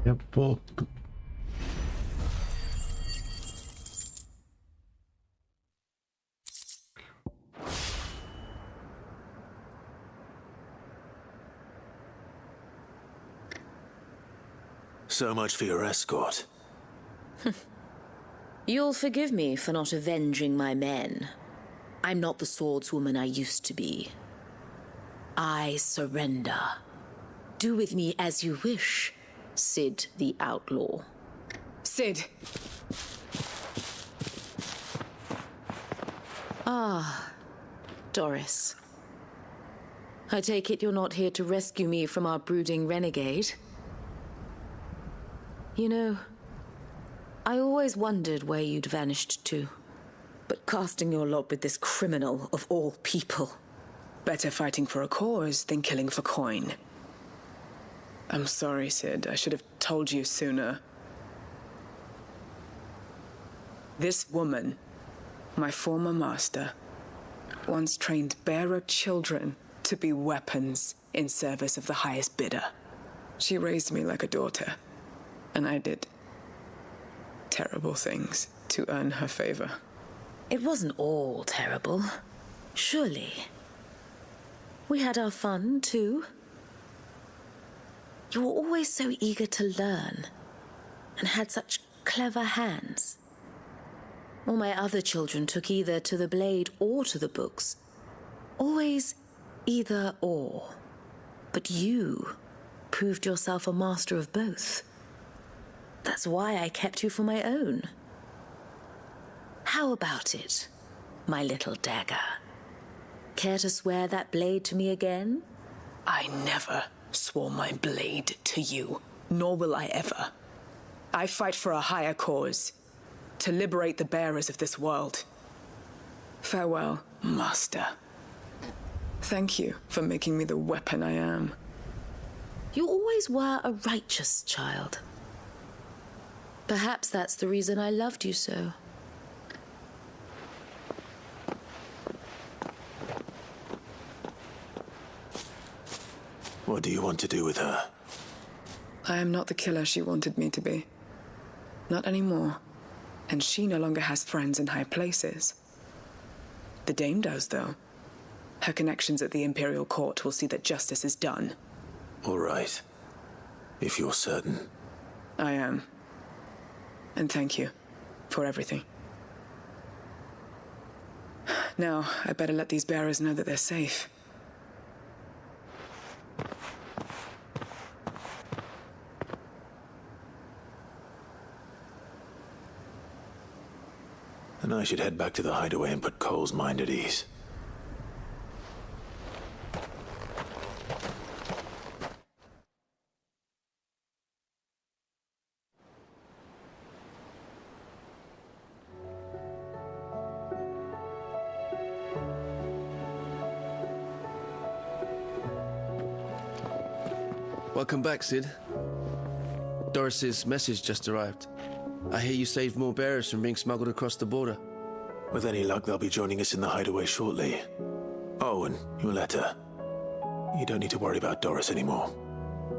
Yep, full. So much for your escort. You'll forgive me for not avenging my men. I'm not the swordswoman I used to be. I surrender. Do with me as you wish, Sid the Outlaw. Sid! Ah, Doris. I take it you're not here to rescue me from our brooding renegade? You know, I always wondered where you'd vanished to. But casting your lot with this criminal of all people. Better fighting for a cause than killing for coin. I'm sorry, Sid. I should have told you sooner. This woman, my former master, once trained bearer children to be weapons in service of the highest bidder. She raised me like a daughter, and I did terrible things to earn her favor. It wasn't all terrible, surely. We had our fun, too. You were always so eager to learn, and had such clever hands. All my other children took either to the blade or to the books. Always either or. But you proved yourself a master of both. That's why I kept you for my own. How about it, my little dagger? Care to swear that blade to me again? I never swore my blade to you, nor will I ever. I fight for a higher cause, to liberate the bearers of this world. Farewell, Master. Thank you for making me the weapon I am. You always were a righteous child. Perhaps that's the reason I loved you so. What do you want to do with her? I am not the killer she wanted me to be. Not anymore. And she no longer has friends in high places. The Dame does, though. Her connections at the Imperial Court will see that justice is done. All right. If you're certain. I am. And thank you for everything. Now, I better let these bearers know that they're safe. And I should head back to the hideaway and put Cole's mind at ease. Welcome back, Sid. Doris's message just arrived. I hear you saved more bearers from being smuggled across the border. With any luck, they'll be joining us in the hideaway shortly. Oh, and your letter. You don't need to worry about Doris anymore.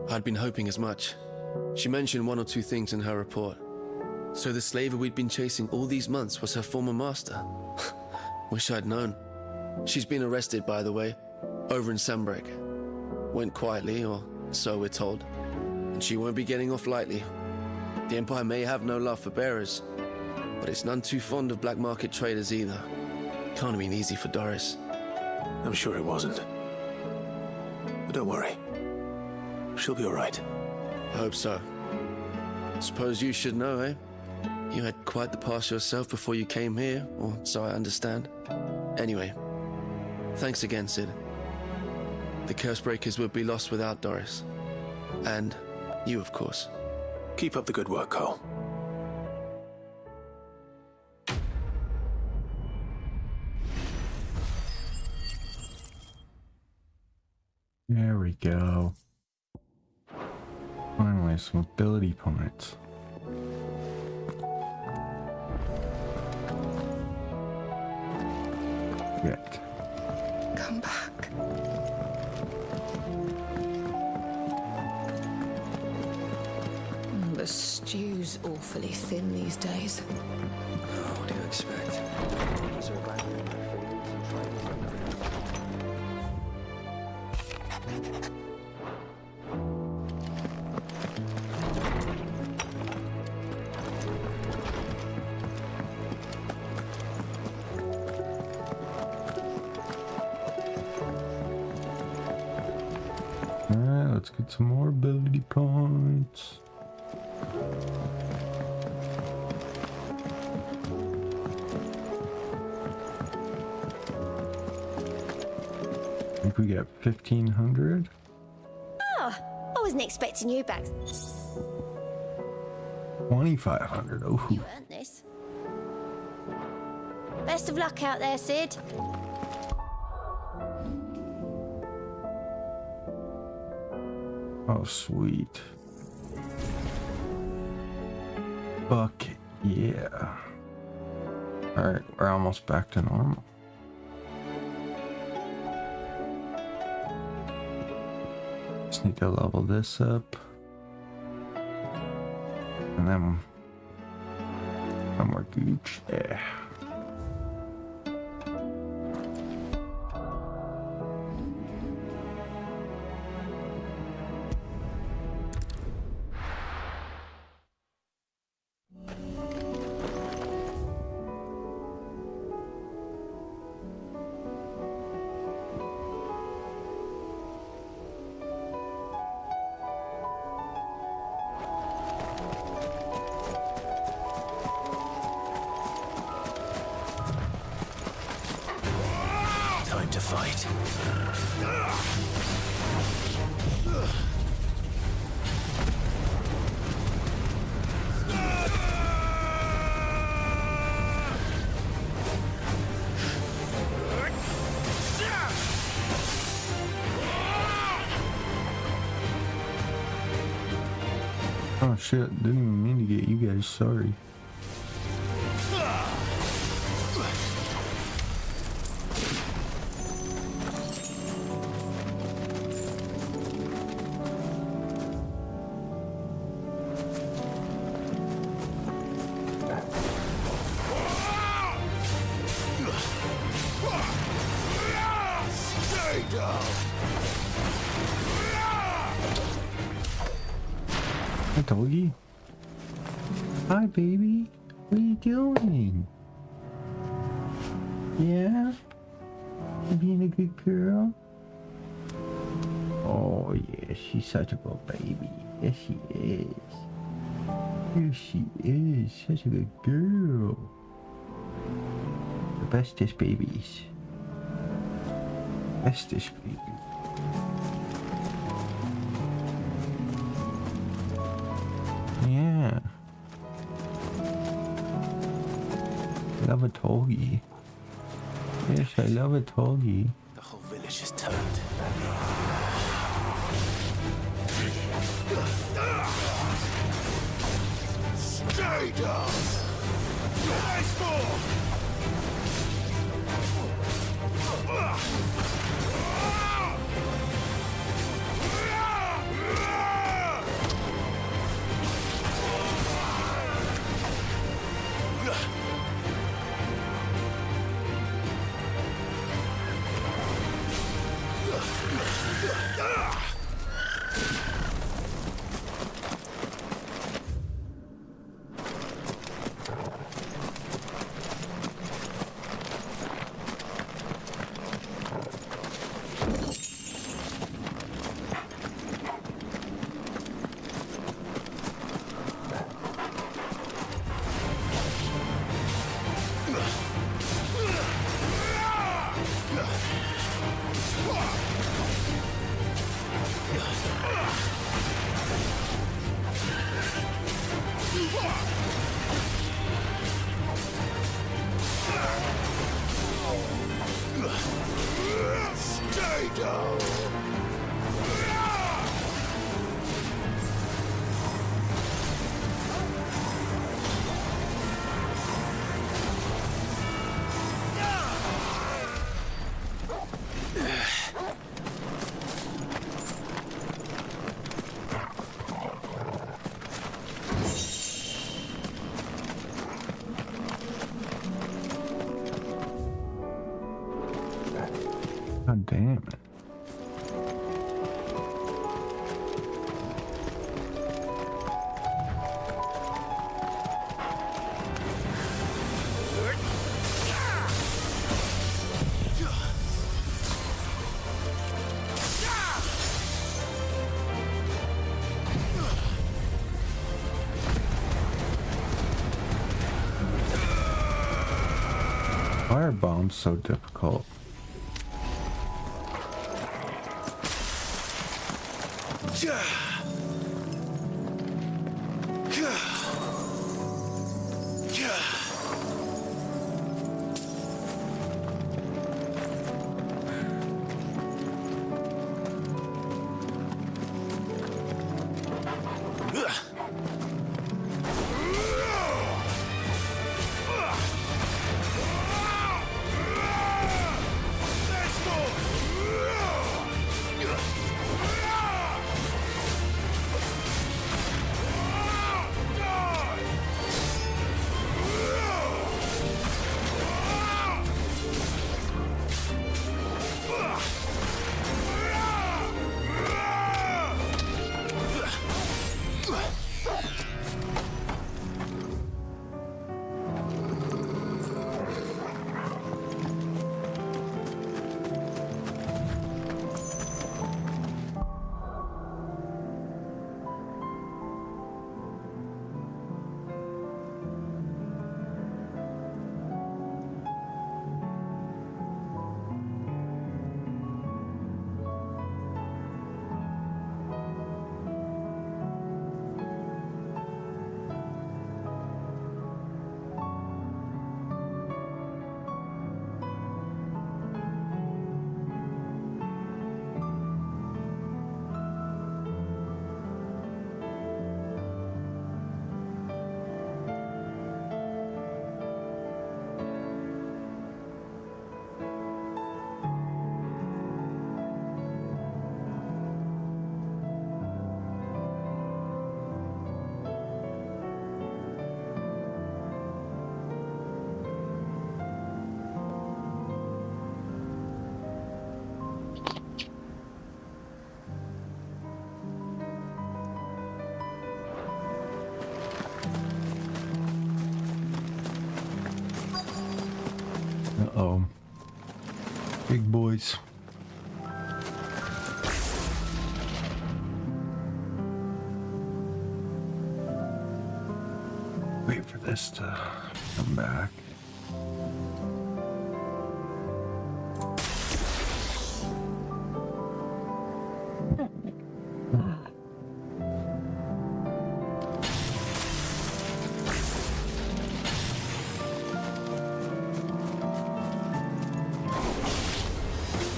I'd been hoping as much. She mentioned one or two things in her report. So the slaver we'd been chasing all these months was her former master. Wish I'd known. She's been arrested, by the way, over in Sambrek. Went quietly, or so we're told. And she won't be getting off lightly. The Empire may have no love for bearers, but it's none too fond of black market traders either. Can't have been easy for Doris. I'm sure it wasn't. But don't worry. She'll be all right. I hope so. Suppose you should know, eh? You had quite the past yourself before you came here, or so I understand. Anyway, thanks again, Sid. The Cursebreakers would be lost without Doris. And you, of course. Keep up the good work, Cole. There we go. Finally, some ability points. Yet. Come back. Stew's awfully thin these days. What do you expect? These are abandoned fields and tribal. Alright, let's get some more ability points. I think we get 1,500. Oh, I wasn't expecting you back. 2,500. Oh. You earned this. Best of luck out there, Sid. Oh, sweet. Fuck yeah. Alright, we're almost back to normal. Just need to level this up. And then we're gooch. Yeah. Time to fight. Oh shit, didn't even mean to get you guys, sorry. Stay down. Hi, doggy. Hi, baby. What are you doing? Yeah? You being a good girl? Oh, yeah, she's such a good baby. Yes, she is. Yes, she is. Such a good girl. The bestest babies. Bestest babies. Yeah. Love a doggy. Yes, I love a doggy. The whole village is turned. Stay down. Nice ball. Stay down. God damn it. Firebomb's so difficult. Uh-oh. Big boys. Wait for this to come back.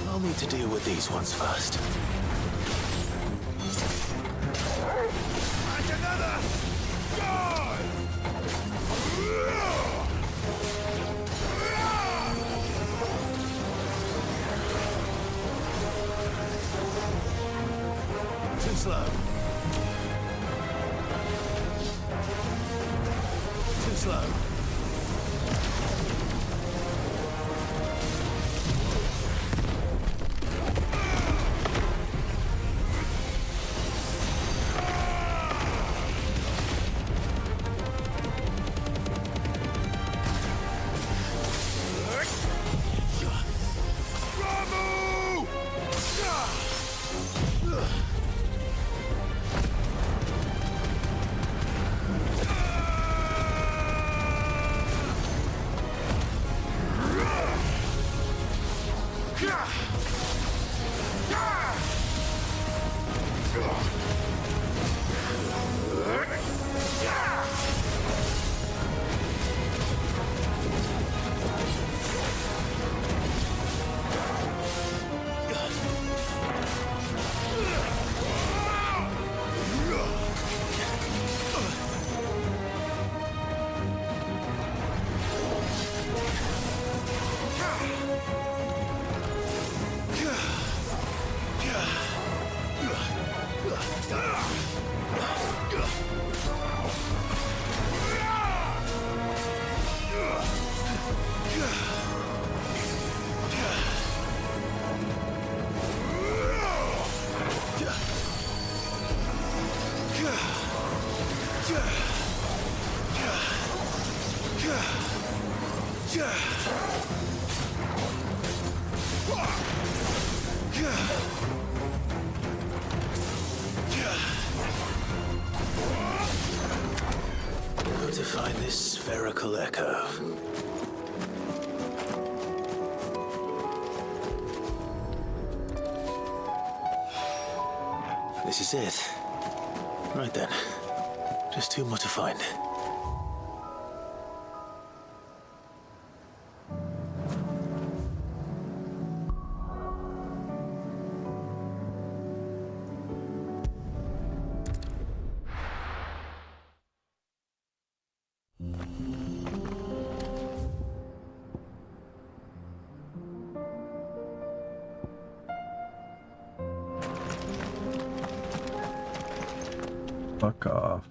I'll need to deal with these ones first. And another! God! Too slow. Too slow. How to find this spherical echo? This is it. Right then. Just two more to find. Fuck off.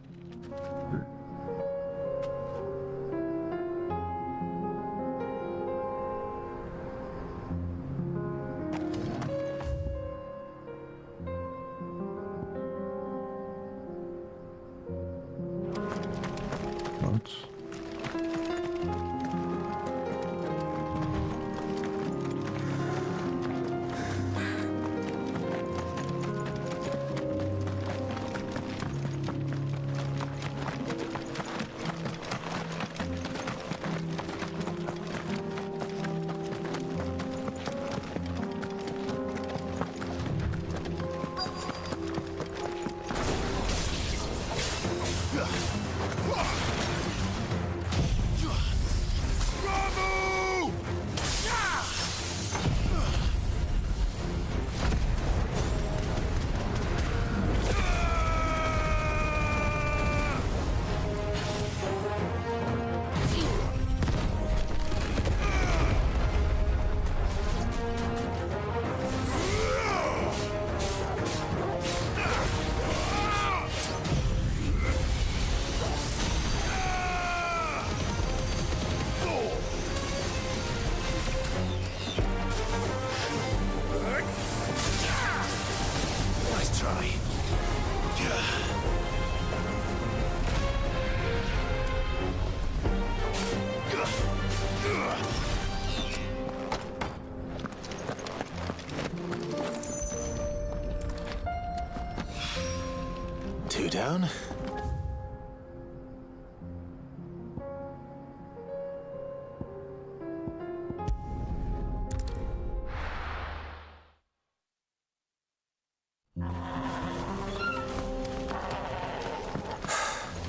Two down.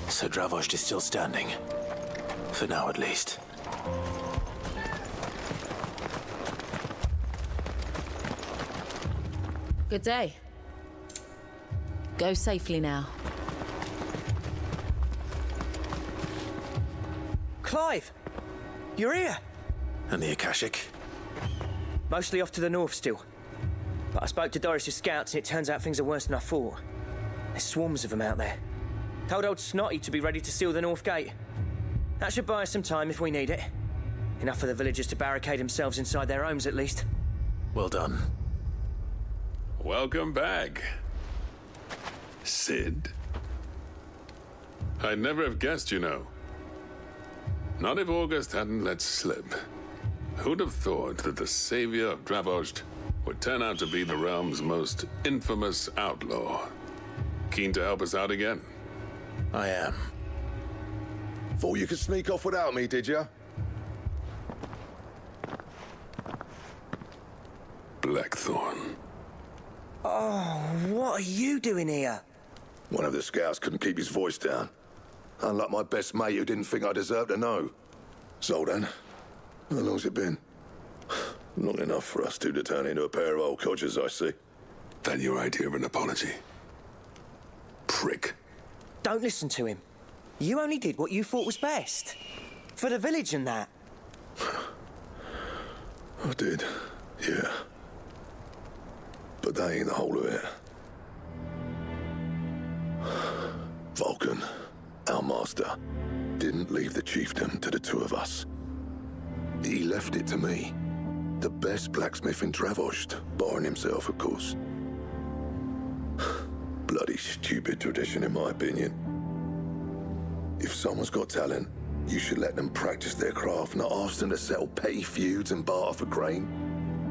So Dravost is still standing. For now, at least. Good day. Go safely now. Clive! You're here! And the Akashic? Mostly off to the north still. But I spoke to Doris's scouts and it turns out things are worse than I thought. There's swarms of them out there. Told old Snotty to be ready to seal the north gate. That should buy us some time if we need it. Enough for the villagers to barricade themselves inside their homes at least. Well done. Welcome back, Sid. I'd never have guessed, you know. Not if August hadn't let slip. Who'd have thought that the savior of Dravost would turn out to be the realm's most infamous outlaw? Keen to help us out again? I am. Thought you could sneak off without me, did you? Blackthorn. Oh, what are you doing here? One of the scouts couldn't keep his voice down. Unlike my best mate who didn't think I deserved to know. So then, how long's it been? Long enough for us two to turn into a pair of old codgers, I see. That your idea of an apology? Prick. Don't listen to him. You only did what you thought was best. For the village and that. I did, yeah. But that ain't the whole of it. Vulcan, our master, didn't leave the chiefdom to the two of us. He left it to me. The best blacksmith in Dravost, barring himself, of course. Bloody stupid tradition, in my opinion. If someone's got talent, you should let them practice their craft, not ask them to settle petty feuds and barter for grain.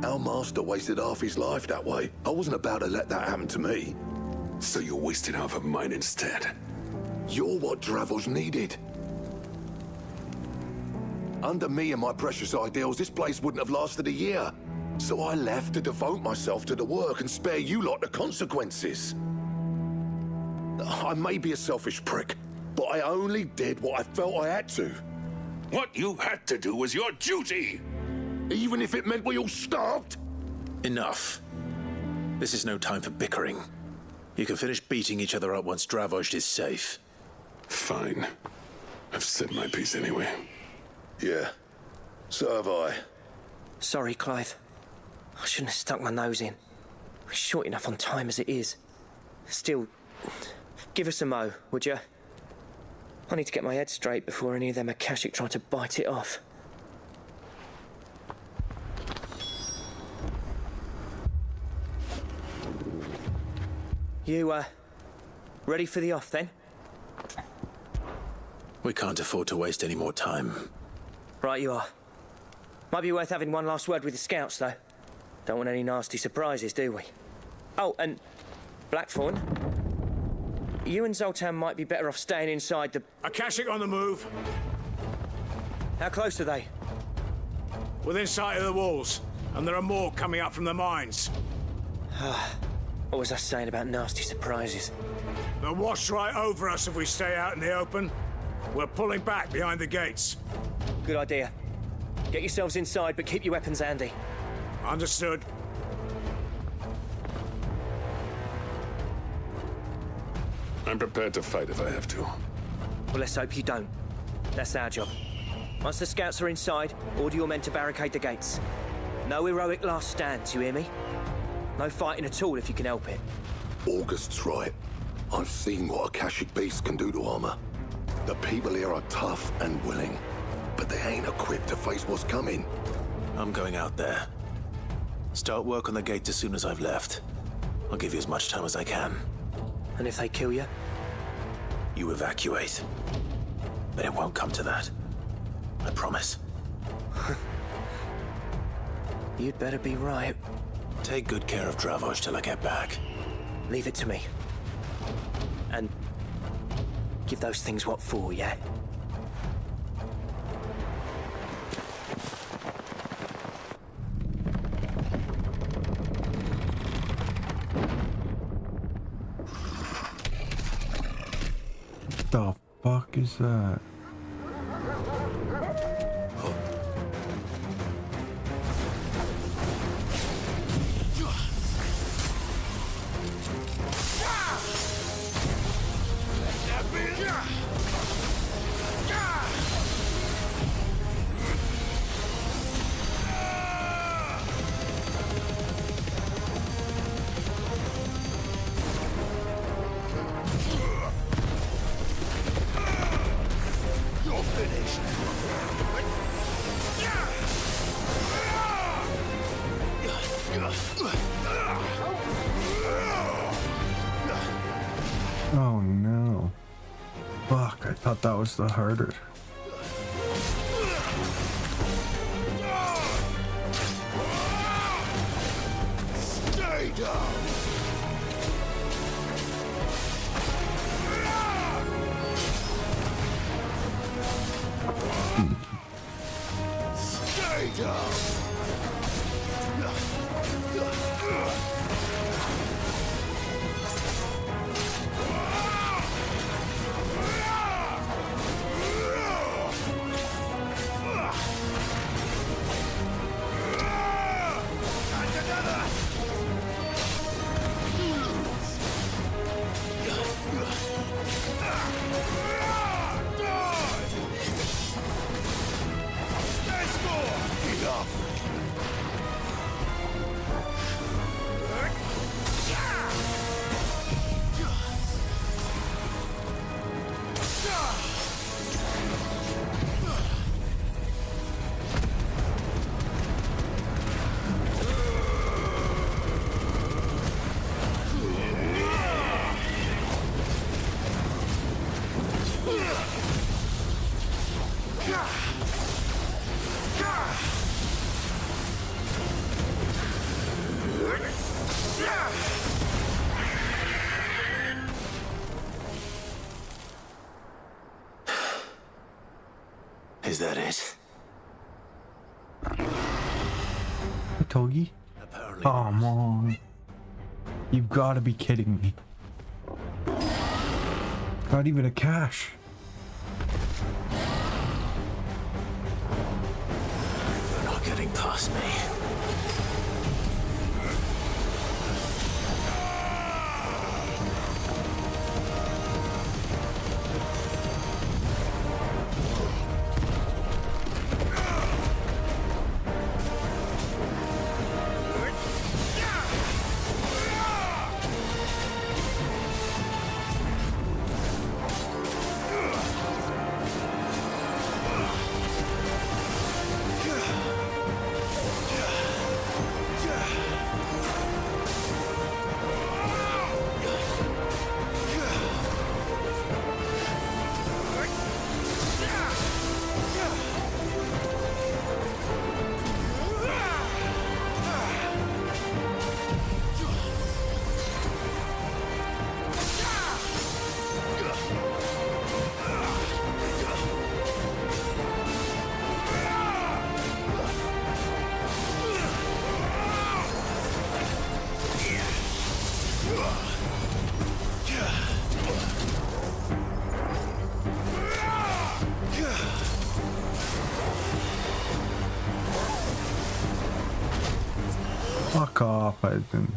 Our master wasted half his life that way. I wasn't about to let that happen to me. So you wasted half of mine instead. You're what Dravos needed. Under me and my precious ideals, this place wouldn't have lasted a year. So I left to devote myself to the work and spare you lot the consequences. I may be a selfish prick, but I only did what I felt I had to. What you had to do was your duty! Even if it meant we all starved? Enough. This is no time for bickering. You can finish beating each other up once Dravos is safe. Fine. I've said my piece anyway. Yeah. So have I. Sorry, Clive. I shouldn't have stuck my nose in. We're short enough on time as it is. Still, give us a mo, would you? I need to get my head straight before any of them Akashic try to bite it off. You, ready for the off, then? We can't afford to waste any more time. Right you are. Might be worth having one last word with the scouts, though. Don't want any nasty surprises, do we? Oh, and Blackthorn, you and Zoltan might be better off staying inside the... Akashic on the move. How close are they? Within sight of the walls, and there are more coming up from the mines. What was I saying about nasty surprises? They'll wash right over us if we stay out in the open. We're pulling back behind the gates. Good idea. Get yourselves inside, but keep your weapons handy. Understood. I'm prepared to fight if I have to. Well, let's hope you don't. That's our job. Once the scouts are inside, order your men to barricade the gates. No heroic last stands, you hear me? No fighting at all if you can help it. August's right. I've seen what Akashic beasts can do to armor. The people here are tough and willing, but they ain't equipped to face what's coming. I'm going out there. Start work on the gate as soon as I've left. I'll give you as much time as I can. And if they kill you? You evacuate. But it won't come to that. I promise. You'd better be right. Take good care of Dravos till I get back. Leave it to me. And give those things what for, yeah? The fuck is that? Oh no. Fuck, I thought that was the harder. Stay down! Stay down! Is that it? Togi? Come on. You've got to be kidding me. Not even a cache. You're not getting past me. Fuck off, I didn't.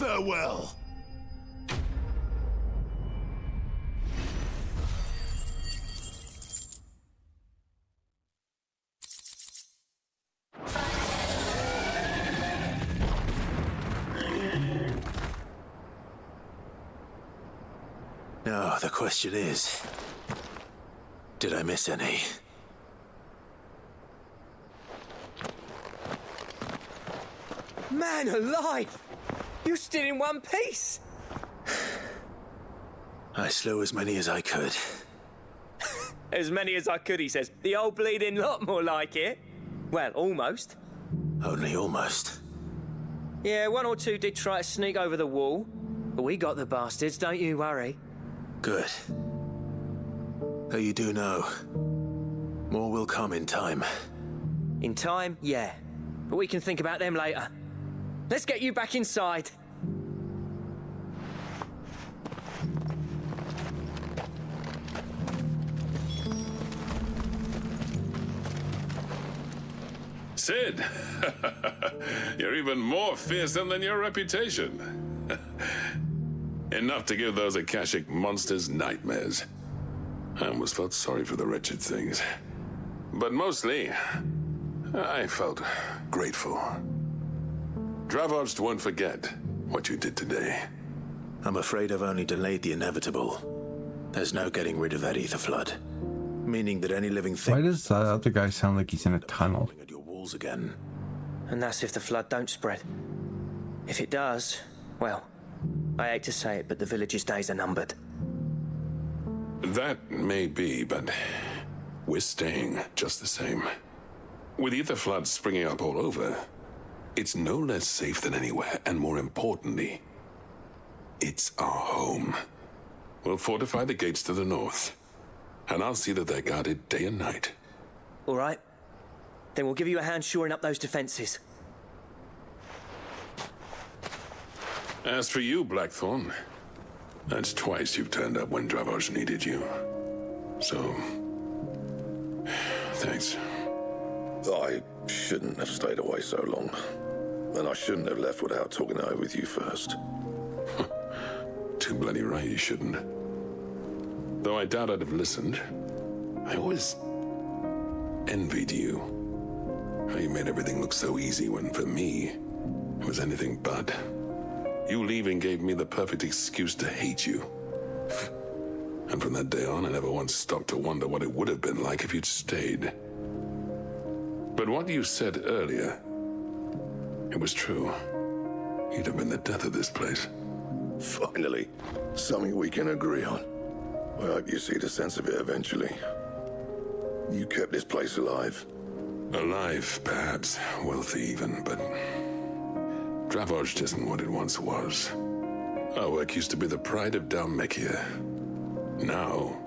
Farewell. Now, the question is, did I miss any? Man alive! You're still in one piece! I slew as many as I could. As many as I could, he says. The old bleeding lot, more like it. Well, almost. Only almost. Yeah, one or two did try to sneak over the wall. But we got the bastards, don't you worry. Good. Though you do know, more will come in time. In time, yeah. But we can think about them later. Let's get you back inside. Sid, you're even more fearsome than your reputation. Enough to give those Akashic monsters nightmares. I almost felt sorry for the wretched things. But mostly, I felt grateful. Dravoged won't forget what you did today. I'm afraid I've only delayed the inevitable. There's no getting rid of that ether flood. Meaning that any living thing... Why does the other guy sound like he's in a tunnel? ...at your walls again. And that's if the flood don't spread. If it does, well, I hate to say it, but the village's days are numbered. That may be, but we're staying just the same. With ether floods springing up all over, it's no less safe than anywhere, and more importantly, it's our home. We'll fortify the gates to the north, and I'll see that they're guarded day and night. All right. Then we'll give you a hand shoring up those defenses. As for you, Blackthorn, that's twice you've turned up when Dravos needed you. So, thanks. I shouldn't have stayed away so long. And I shouldn't have left without talking it over with you first. Too bloody right you shouldn't. Though I doubt I'd have listened. I always envied you. How you made everything look so easy when, for me, it was anything but. You leaving gave me the perfect excuse to hate you. And from that day on, I never once stopped to wonder what it would have been like if you'd stayed. But what you said earlier, it was true. You'd have been the death of this place. Finally, something we can agree on. I hope you see the sense of it eventually. You kept this place alive. Alive, perhaps. Wealthy even, but Dravos isn't what it once was. Our work used to be the pride of Dalmekia. Now,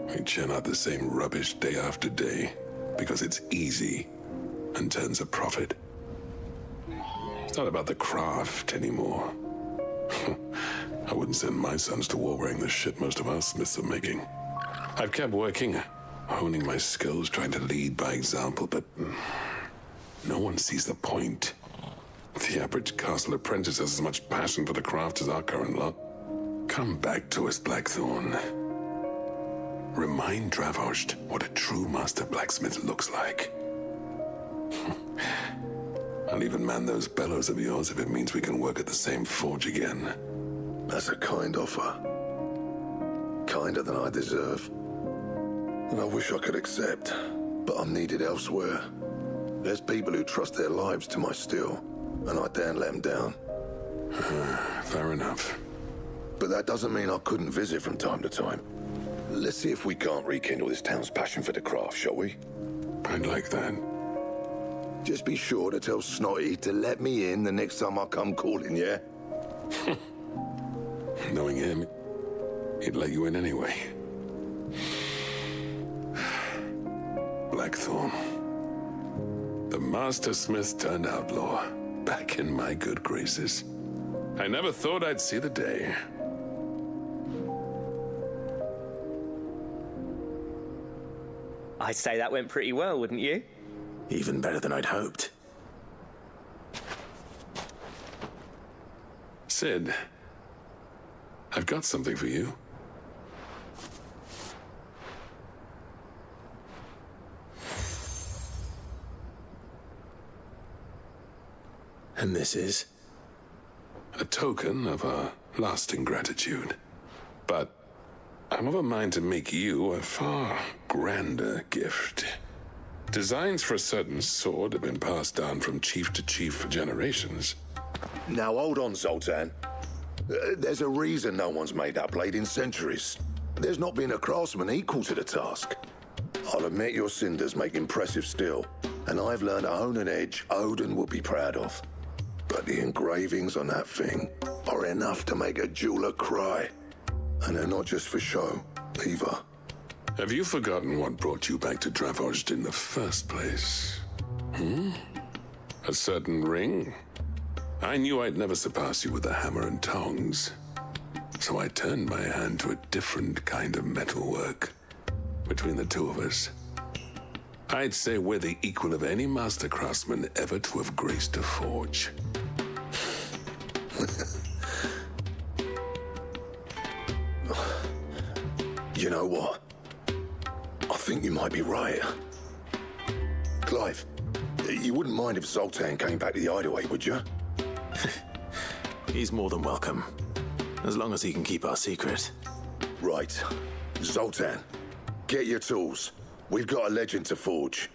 we churn out the same rubbish day after day because it's easy and turns a profit. It's not about the craft anymore. I wouldn't send my sons to war wearing the shit most of our smiths are making. I've kept working, honing my skills, trying to lead by example, but no one sees the point. The average castle apprentice has as much passion for the craft as our current lot. Come back to us, Blackthorn. Remind Dravos what a true master blacksmith looks like. I'll even man those bellows of yours if it means we can work at the same forge again. That's a kind offer. Kinder than I deserve. And I wish I could accept, but I'm needed elsewhere. There's people who trust their lives to my steel, and I daren't let them down. Fair enough. But that doesn't mean I couldn't visit from time to time. Let's see if we can't rekindle this town's passion for the craft, shall we? I'd like that. Just be sure to tell Snotty to let me in the next time I come calling, yeah? Knowing him, he'd let you in anyway. Blackthorn. The master smith turned outlaw, back in my good graces. I never thought I'd see the day. I'd say that went pretty well, wouldn't you? Even better than I'd hoped. Sid, I've got something for you. And this is? A token of our lasting gratitude. But I'm of a mind to make you a far grander gift. Designs for a certain sword have been passed down from chief to chief for generations. Now hold on, Zoltan. There's a reason no one's made that blade in centuries. There's not been a craftsman equal to the task. I'll admit your cinders make impressive steel, and I've learned to hone an edge Odin will be proud of. But the engravings on that thing are enough to make a jeweler cry. And they're not just for show, either. Have you forgotten what brought you back to Dravos in the first place? A certain ring? I knew I'd never surpass you with a hammer and tongs. So I turned my hand to a different kind of metalwork. Between the two of us, I'd say we're the equal of any master craftsman ever to have graced a forge. You know what? I think you might be right. Clive, you wouldn't mind if Zoltan came back to the hideaway, would you? He's more than welcome. As long as he can keep our secret. Right. Zoltan, get your tools. We've got a legend to forge.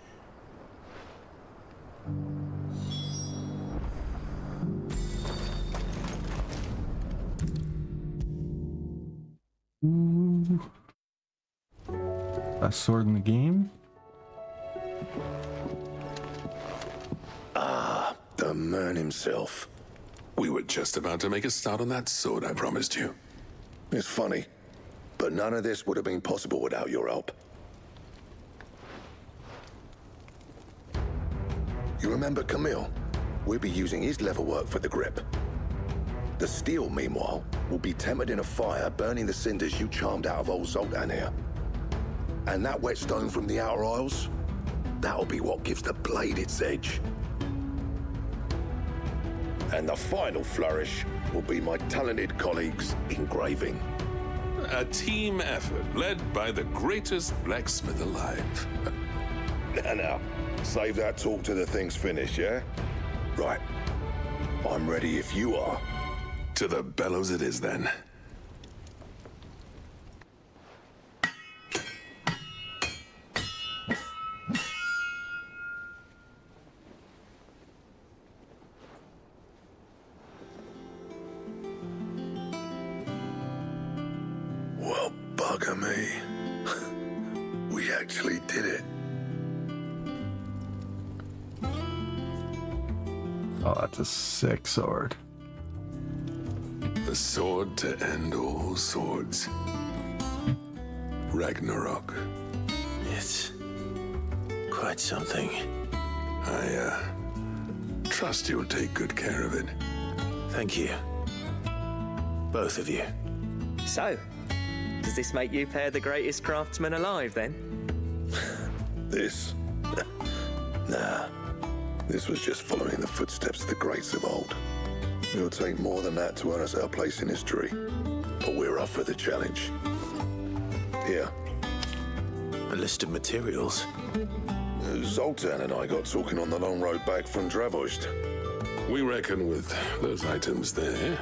Ooh. Best sword in the game. Ah, the man himself. We were just about to make a start on that sword I promised you. It's funny, but none of this would have been possible without your help. You remember Camille? We'll be using his leather work for the grip. The steel, meanwhile, will be tempered in a fire, burning the cinders you charmed out of old Zoltan here. And that whetstone from the Outer Isles, that'll be what gives the blade its edge. And the final flourish will be my talented colleagues' engraving. A team effort led by the greatest blacksmith alive. Now, save that talk till the thing's finished, yeah? Right. I'm ready if you are. To the bellows it is, then. Well, bugger me. We actually did it. Oh, that's a sick sword. The sword to end all swords. Ragnarok. It's quite something. I trust you'll take good care of it. Thank you. Both of you. So, does this make you pair the greatest craftsman alive, then? This? Nah. This was just following the footsteps of the greats of old. It'll take more than that to earn us our place in history. But we're up for the challenge. Here. A list of materials. Zoltan and I got talking on the long road back from Dravost. We reckon with those items there,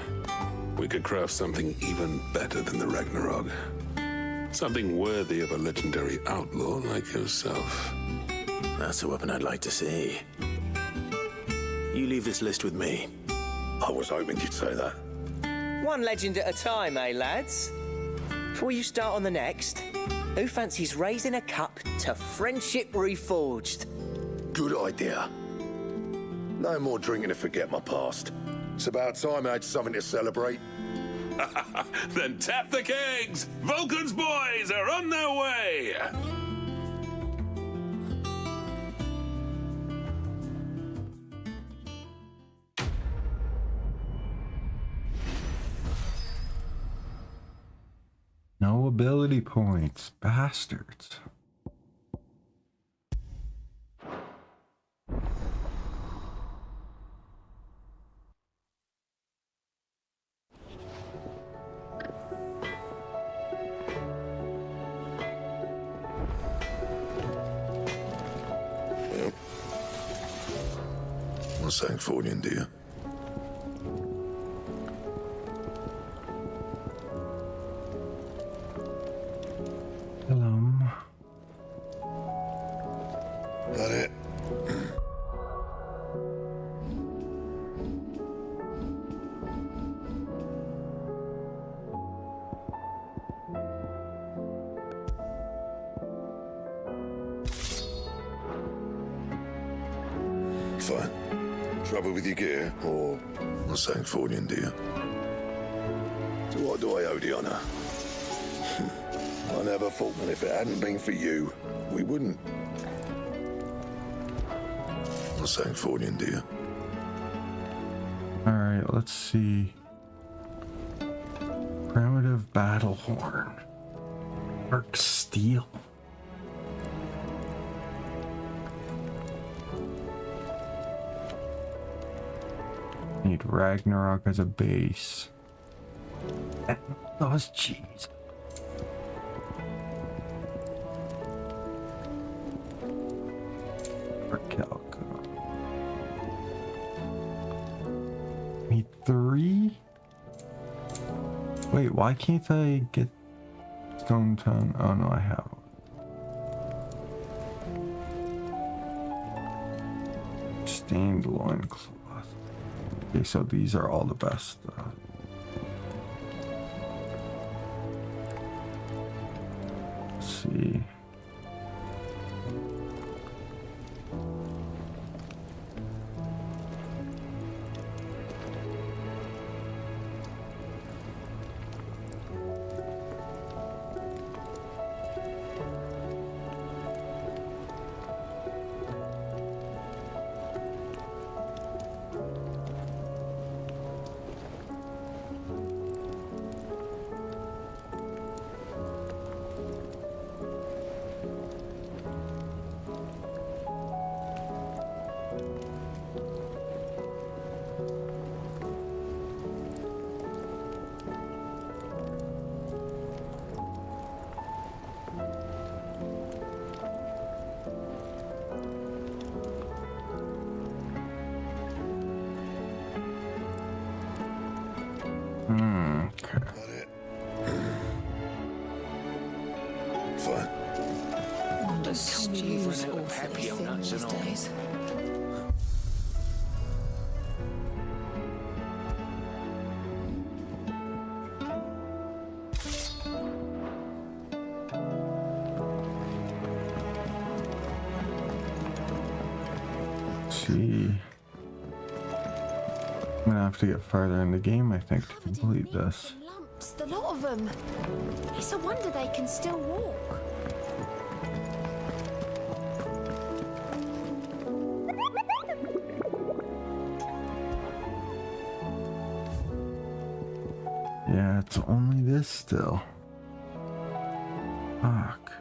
we could craft something even better than the Ragnarok. Something worthy of a legendary outlaw like yourself. That's a weapon I'd like to see. You leave this list with me. I was hoping you'd say that. One legend at a time, eh, lads? Before you start on the next, who fancies raising a cup to friendship reforged? Good idea. No more drinking to forget my past. It's about time I had something to celebrate. Then tap the kegs! Vulcan's boys are on their way! No ability points, bastards. What's that for you, dear? Hello. That it? Fine. Trouble with your gear, or what's something for you, dear? So what do I owe the honor? I never thought that if it hadn't been for you, we wouldn't. What's something for you, dear? Alright, let's see. Primitive battle horn. Arc steel. Need Ragnarok as a base. And those cheese. For Calco. Need 3? Wait, why can't I get Stone Tongue? Oh no, I have. Stained loincloth. Okay, so these are all the best stuff. see. See. I'm gonna have to get farther in the game, I think, to complete this. Lumps, the lot of them. It's a wonder they can still walk. Yeah, it's only this still. Fuck.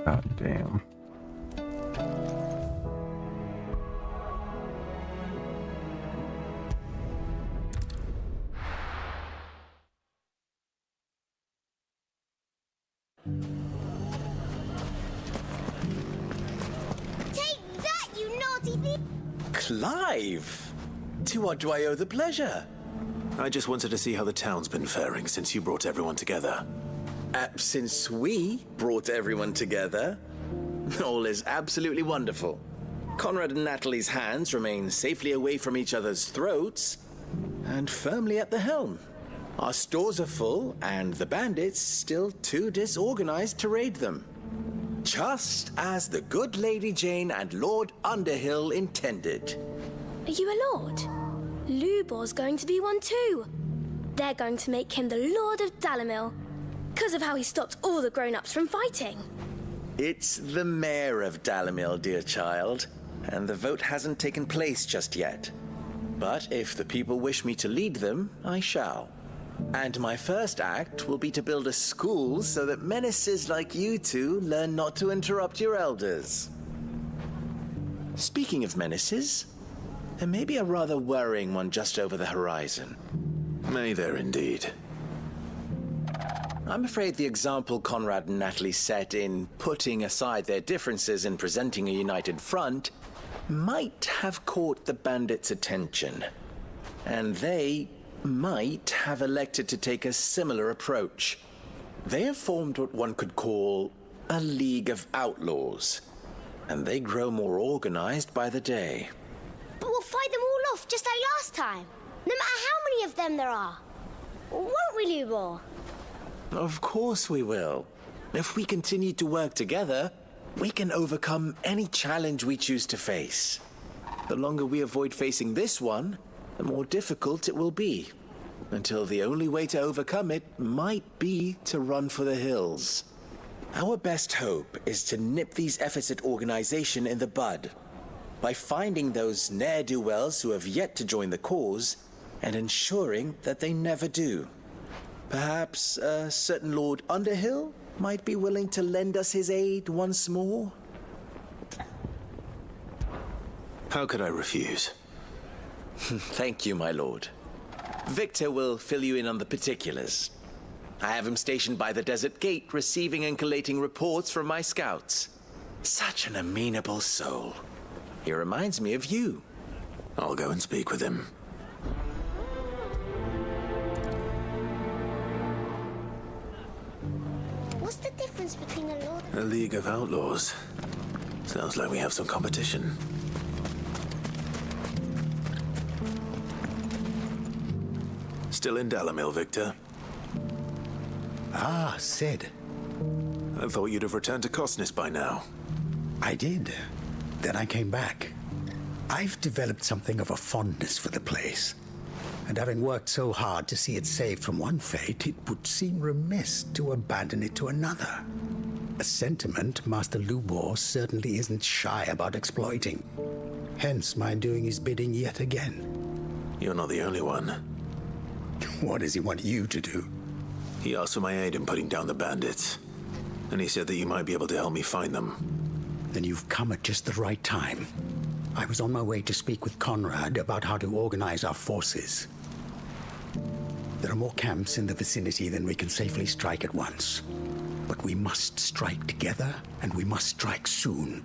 God damn. Take that, you naughty thief! Clive! To what do I owe the pleasure? I just wanted to see how the town's been faring since you brought everyone together. Since we brought everyone together, all is absolutely wonderful. Conrad and Natalie's hands remain safely away from each other's throats and firmly at the helm. Our stores are full, and the bandits still too disorganized to raid them. Just as the good Lady Jane and Lord Underhill intended. Are you a lord? Lubor's going to be one too. They're going to make him the Lord of Dalimil, because of how he stopped all the grown-ups from fighting. It's the mayor of Dalimil, dear child, and the vote hasn't taken place just yet. But if the people wish me to lead them, I shall. And my first act will be to build a school so that menaces like you two learn not to interrupt your elders. Speaking of menaces, there may be a rather worrying one just over the horizon. May there indeed. I'm afraid the example Conrad and Natalie set in putting aside their differences and presenting a united front might have caught the bandits' attention. And they might have elected to take a similar approach. They have formed what one could call A league of outlaws. And they grow more organized by the day. But we'll fight them all off just like last time. No matter how many of them there are. Won't we, Lubor? Of course we will. If we continue to work together, we can overcome any challenge we choose to face. The longer we avoid facing this one, the more difficult it will be. Until the only way to overcome it might be to run for the hills. Our best hope is to nip these efforts at organization in the bud. By finding those ne'er-do-wells who have yet to join the cause, and ensuring that they never do. Perhaps a certain Lord Underhill might be willing to lend us his aid once more? How could I refuse? Thank you, my lord. Victor will fill you in on the particulars. I have him stationed by the desert gate, receiving and collating reports from my scouts. Such an amenable soul. He reminds me of you. I'll go and speak with him. What's the difference between a lord A league of outlaws. Sounds like we have some competition. Still in Dalamil, Victor? Ah, Sid. I thought you'd have returned to Cosnis by now. I did. Then I came back. I've developed something of a fondness for the place. And having worked so hard to see it saved from one fate, it would seem remiss to abandon it to another. A sentiment Master Lubor certainly isn't shy about exploiting. Hence my doing his bidding yet again. You're not the only one. What does he want you to do? He asked for my aid in putting down the bandits. And he said that you might be able to help me find them. Then you've come at just the right time. I was on my way to speak with Conrad about how to organize our forces. There are more camps in the vicinity than we can safely strike at once. But we must strike together, and we must strike soon.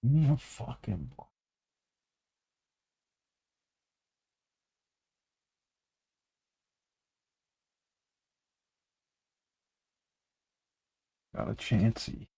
Yeah, fucking. Got a chancy.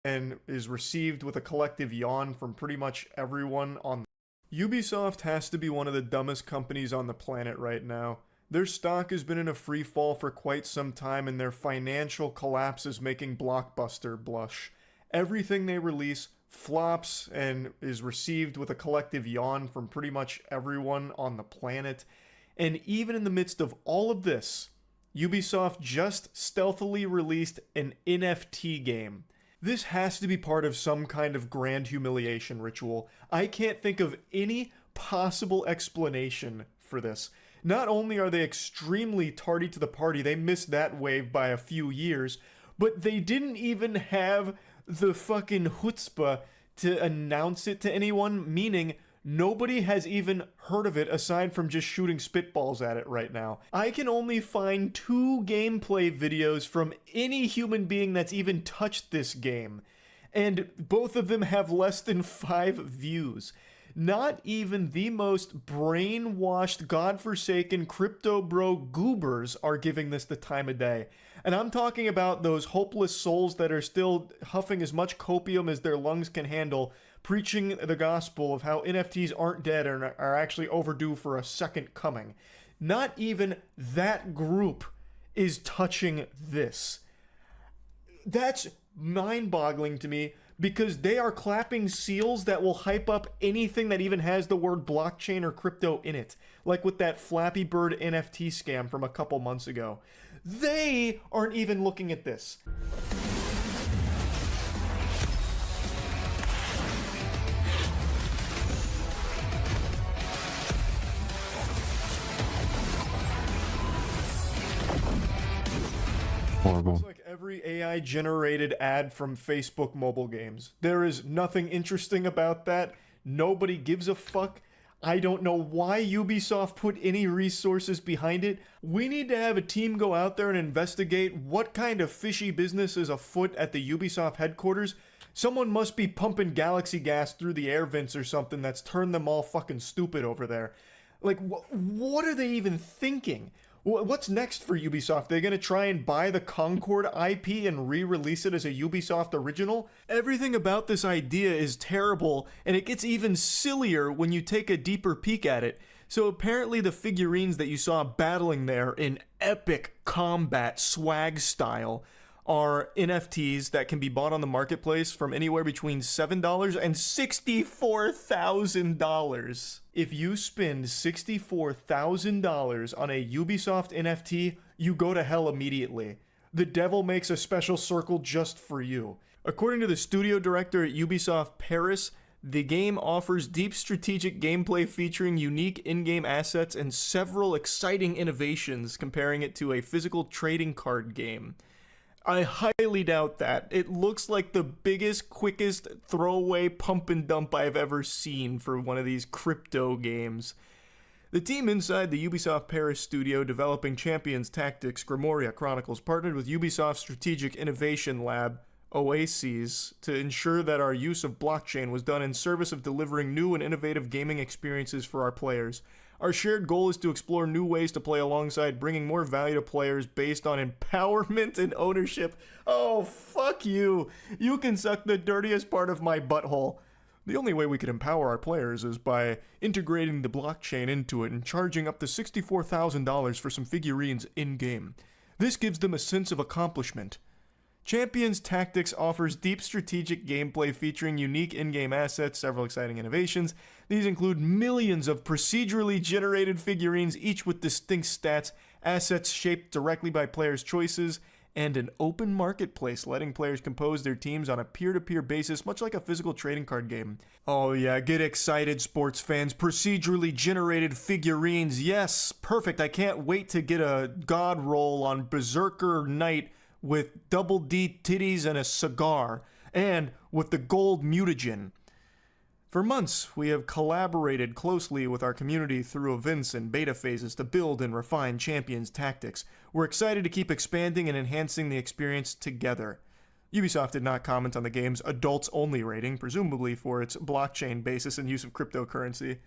and is received with a collective yawn from pretty much everyone on. Ubisoft has to be one of the dumbest companies on the planet right now. Their stock has been in a free fall for quite some time, and their financial collapse is making Blockbuster blush. Everything they release flops and is received with a collective yawn from pretty much everyone on the planet. And even in the midst of all of this, Ubisoft just stealthily released an NFT game. This has to be part of some kind of grand humiliation ritual. I can't think of any possible explanation for this. Not only are they extremely tardy to the party, they missed that wave by a few years, but they didn't even have the fucking chutzpah to announce it to anyone, meaning nobody has even heard of it aside from just shooting spitballs at it right now. I can only find 2 gameplay videos from any human being that's even touched this game, and both of them have less than 5 views. Not even the most brainwashed, godforsaken crypto bro goobers are giving this the time of day. And I'm talking about those hopeless souls that are still huffing as much copium as their lungs can handle, preaching the gospel of how NFTs aren't dead and are actually overdue for a second coming. Not even that group is touching this. That's mind-boggling to me, because they are clapping seals that will hype up anything that even has the word blockchain or crypto in it, like with that Flappy Bird NFT scam from a couple months ago. They aren't even looking at this. Horrible. It's like every AI-generated ad from Facebook mobile games. There is nothing interesting about that. Nobody gives a fuck. I don't know why Ubisoft put any resources behind it. We need to have a team go out there and investigate what kind of fishy business is afoot at the Ubisoft headquarters. Someone must be pumping galaxy gas through the air vents or something that's turned them all fucking stupid over there. Like, what are they even thinking? What's next for Ubisoft? They're going to try and buy the Concord IP and re-release it as a Ubisoft original? Everything about this idea is terrible, and it gets even sillier when you take a deeper peek at it. So apparently the figurines that you saw battling there in epic combat swag style are NFTs that can be bought on the marketplace from anywhere between $7 and $64,000. If you spend $64,000 on a Ubisoft NFT, you go to hell immediately. The devil makes a special circle just for you. According to the studio director at Ubisoft Paris, the game offers deep strategic gameplay featuring unique in-game assets and several exciting innovations, comparing it to a physical trading card game. I highly doubt that. It looks like the biggest, quickest throwaway pump and dump I've ever seen for one of these crypto games. The team inside the Ubisoft Paris studio developing Champions Tactics Grimoria Chronicles partnered with Ubisoft's Strategic Innovation Lab, Oases, to ensure that our use of blockchain was done in service of delivering new and innovative gaming experiences for our players. Our shared goal is to explore new ways to play alongside, bringing more value to players based on empowerment and ownership. Oh, fuck you. You can suck the dirtiest part of my butthole. The only way we can empower our players is by integrating the blockchain into it and charging up to $64,000 for some figurines in-game. This gives them a sense of accomplishment. Champions Tactics offers deep strategic gameplay featuring unique in-game assets, several exciting innovations. These include millions of procedurally generated figurines, each with distinct stats, assets shaped directly by players' choices, and an open marketplace letting players compose their teams on a peer-to-peer basis, much like a physical trading card game. Oh yeah, get excited, sports fans. Procedurally generated figurines. Yes, perfect. I can't wait to get a god roll on Berserker Knight with double D titties and a cigar, and with the gold mutagen. For months, we have collaborated closely with our community through events and beta phases to build and refine Champions Tactics. We're excited to keep expanding and enhancing the experience together. Ubisoft did not comment on the game's adults-only rating, presumably for its blockchain basis and use of cryptocurrency.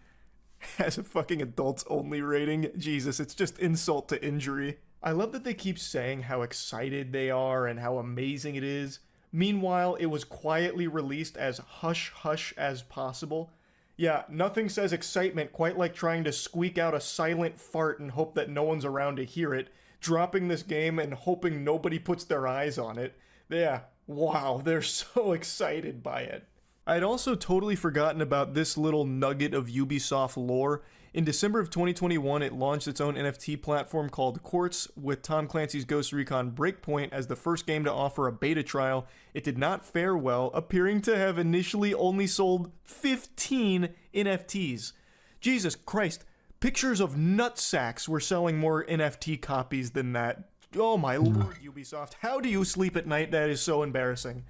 Has a fucking adults-only rating? Jesus, it's just insult to injury. I love that they keep saying how excited they are and how amazing it is, Meanwhile, it was quietly released as hush-hush as possible. Yeah, nothing says excitement quite like trying to squeak out a silent fart and hope that no one's around to hear it, dropping this game and hoping nobody puts their eyes on it. Yeah, wow, they're so excited by it. I'd also totally forgotten about this little nugget of Ubisoft lore. In December of 2021, it launched its own NFT platform called Quartz, with Tom Clancy's Ghost Recon Breakpoint as the first game to offer a beta trial. It did not fare well, appearing to have initially only sold 15 NFTs. Jesus Christ, pictures of nutsacks were selling more NFT copies than that. Oh my lord, Ubisoft, how do you sleep at night? That is so embarrassing.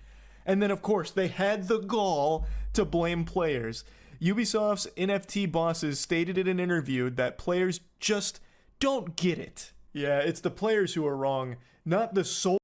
And then, of course, they had the gall to blame players. Ubisoft's NFT bosses stated in an interview that players just don't get it. Yeah, it's the players who are wrong, not the sole.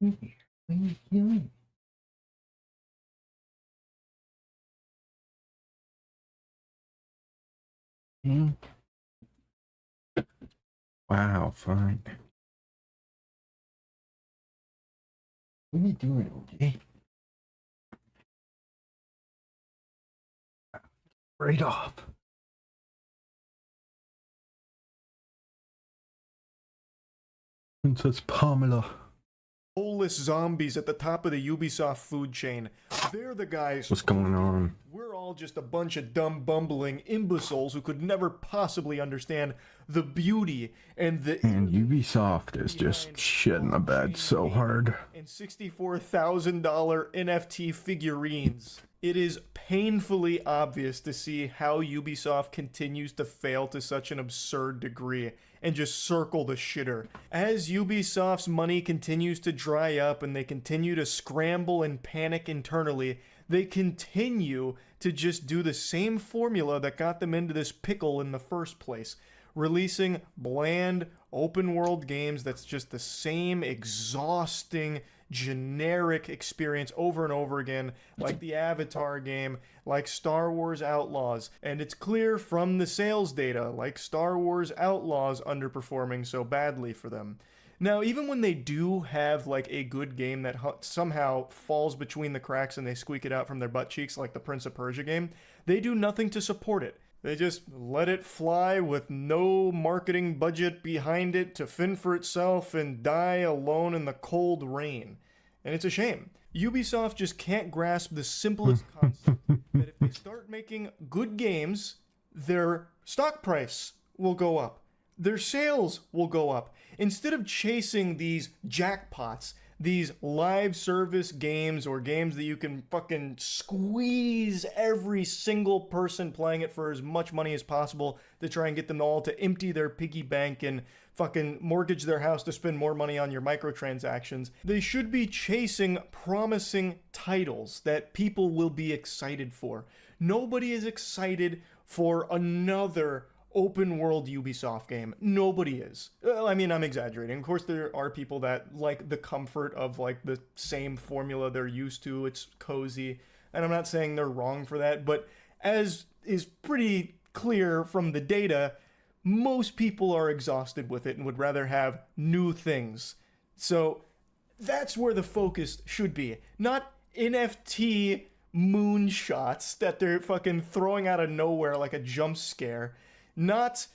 What are you doing? Wow, fine. What are you doing, okay? Right off. Princess Pamela. Soulless zombies at the top of the Ubisoft food chain. They're the guys. What's going on? We're all just a bunch of dumb, bumbling imbeciles who could never possibly understand the beauty and the. And Ubisoft is just shitting the bed so hard. And $64,000 NFT figurines. It is painfully obvious to see how Ubisoft continues to fail to such an absurd degree and just circle the shitter. As Ubisoft's money continues to dry up and they continue to scramble and panic internally, they continue to just do the same formula that got them into this pickle in the first place. Releasing bland, open-world games that's just the same exhausting, generic experience over and over again, like the Avatar game, like Star Wars Outlaws. And it's clear from the sales data, like Star Wars Outlaws underperforming so badly for them. Now, even when they do have like a good game that somehow falls between the cracks and they squeak it out from their butt cheeks, like the Prince of Persia game, they do nothing to support it. They just let it fly with no marketing budget behind it to fend for itself and die alone in the cold rain. And it's a shame. Ubisoft just can't grasp the simplest concept that if they start making good games, their stock price will go up. Their sales will go up. Instead of chasing these jackpots, these live service games or games that you can fucking squeeze every single person playing it for as much money as possible to try and get them all to empty their piggy bank and fucking mortgage their house to spend more money on your microtransactions. They should be chasing promising titles that people will be excited for. Nobody is excited for another open world Ubisoft game. Nobody is. I mean, I'm exaggerating. Of course, there are people that like the comfort of like the same formula they're used to. It's cozy. And I'm not saying they're wrong for that, but as is pretty clear from the data, most people are exhausted with it and would rather have new things. So That's where the focus should be. Not NFT moonshots that they're fucking throwing out of nowhere like a jump scare. Not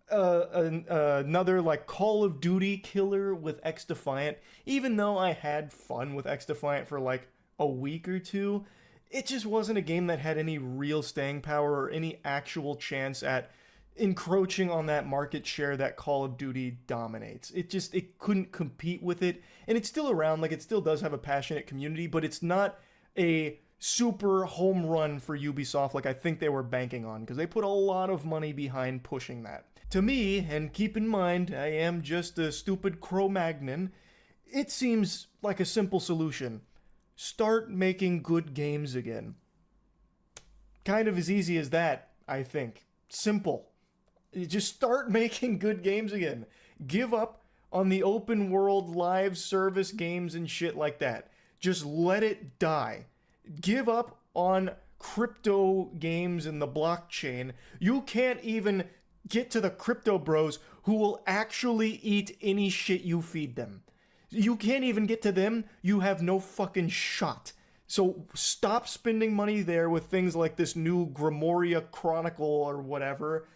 another like Call of Duty killer with X Defiant. Even though I had fun with X Defiant for like a week or two, it just wasn't a game that had any real staying power or any actual chance at encroaching on that market share that Call of Duty dominates. It couldn't compete with it, and it's still around. Like, it still does have a passionate community, but it's not a super home run for Ubisoft like I think they were banking on, because they put a lot of money behind pushing that. To me, and keep in mind I am just a stupid Cro-Magnon, it seems like a simple solution. Start making good games again. Kind of as easy as that, I think. Simple. You just start making good games again. Give up on the open world live service games and shit like that. Just let it die. Give up on crypto games and the blockchain. You can't even get to the crypto bros who will actually eat any shit you feed them. You can't even get to them. You have no fucking shot. So stop spending money there with things like this new Grimoria Chronicle or whatever,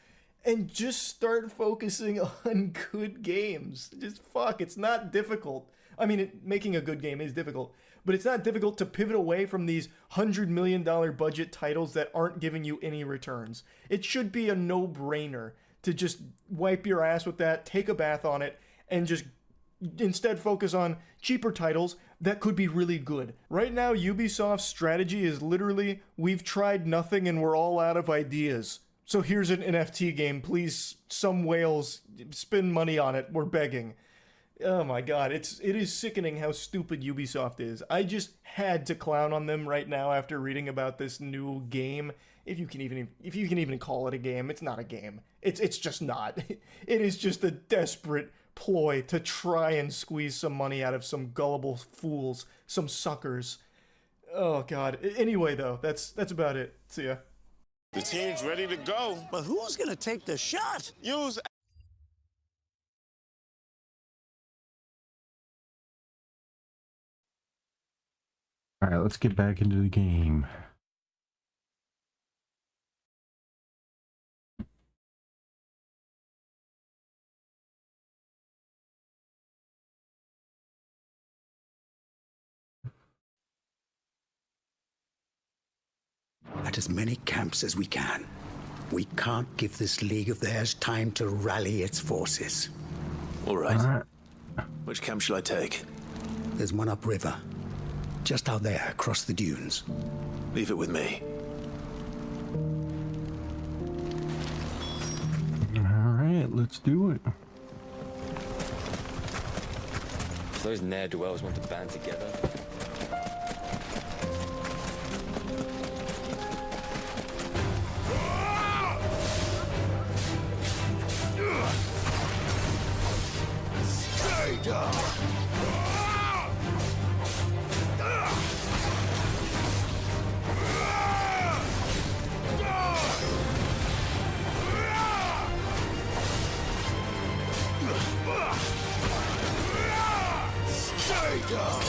and just start focusing on good games. Just fuck, it's not difficult. I mean, making a good game is difficult, but it's not difficult to pivot away from these $100 million budget titles that aren't giving you any returns. It should be a no-brainer to just wipe your ass with that, take a bath on it, and just instead focus on cheaper titles that could be really good. Right now, Ubisoft's strategy is literally, we've tried nothing and we're all out of ideas. So here's an NFT game, please, some whales, spend money on it, we're begging. Oh my god, it is sickening how stupid Ubisoft is. I just had to clown on them right now after reading about this new game. If you can even call it a game, it's not a game. It's just not. It is just a desperate ploy to try and squeeze some money out of some gullible fools, some suckers. Oh god. Anyway though, that's about it. See ya. The team's ready to go. But who's gonna take the shot? Use. Alright, let's get back into the game. At as many camps as we can. We can't give this league of theirs time to rally its forces. All right. Which camp shall I take? There's one upriver. Just out there, across the dunes. Leave it with me. Alright, let's do it. If those ne'er-do-wells want to band together. Stay down! Stay down!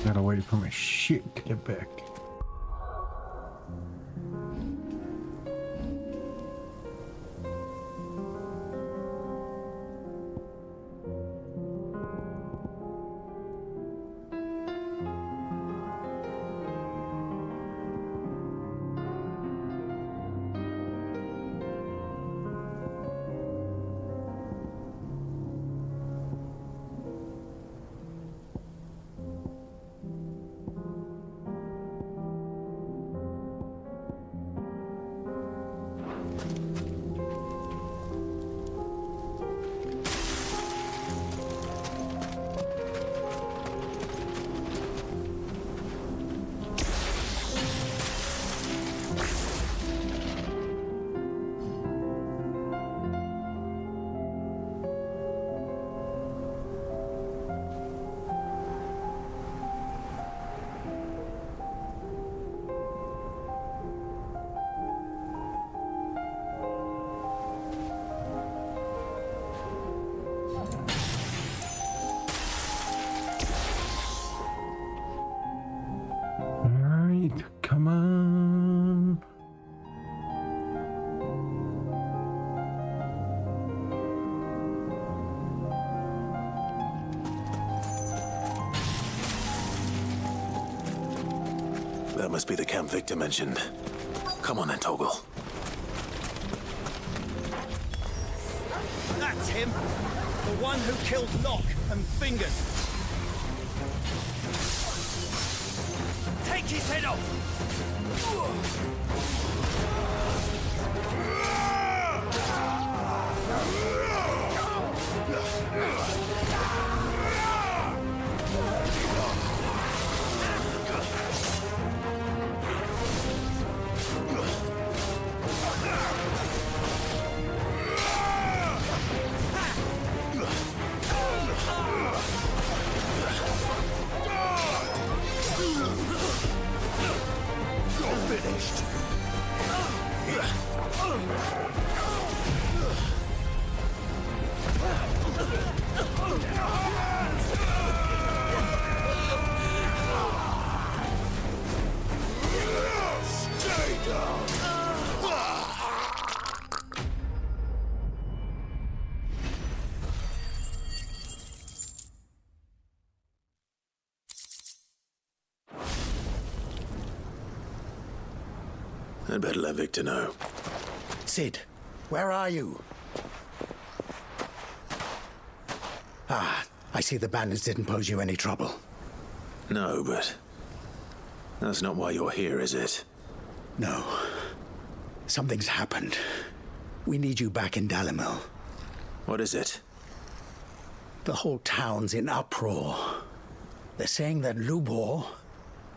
Gotta wait for my shit to get back. That must be the camp Victor mentioned. Come on then, Toggle. That's him! The one who killed Locke and Fingers! Take his head off! Finished. Stay down. I'd better let Victor know. Sid, where are you? Ah, I see the bandits didn't pose you any trouble. No, but that's not why you're here, is it? No. Something's happened. We need you back in Dalimil. What is it? The whole town's in uproar. They're saying that Lubor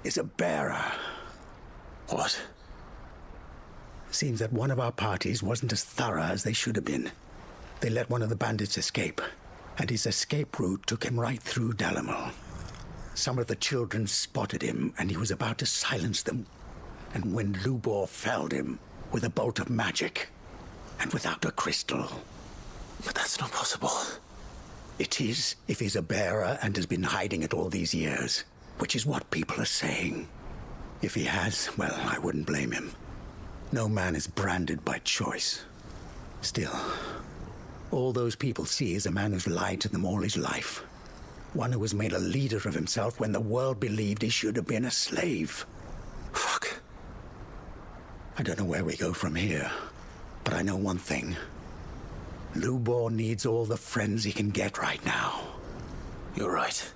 is a bearer. What? Seems that one of our parties wasn't as thorough as they should have been. They let one of the bandits escape, and his escape route took him right through Dalimil. Some of the children spotted him, and he was about to silence them. And when Lubor felled him with a bolt of magic, and without a crystal. But that's not possible. It is, if he's a bearer and has been hiding it all these years, which is what people are saying. If he has, well, I wouldn't blame him. No man is branded by choice. Still, all those people see is a man who's lied to them all his life. One who was made a leader of himself when the world believed he should have been a slave. Fuck. I don't know where we go from here, but I know one thing. Lubor needs all the friends he can get right now. You're right.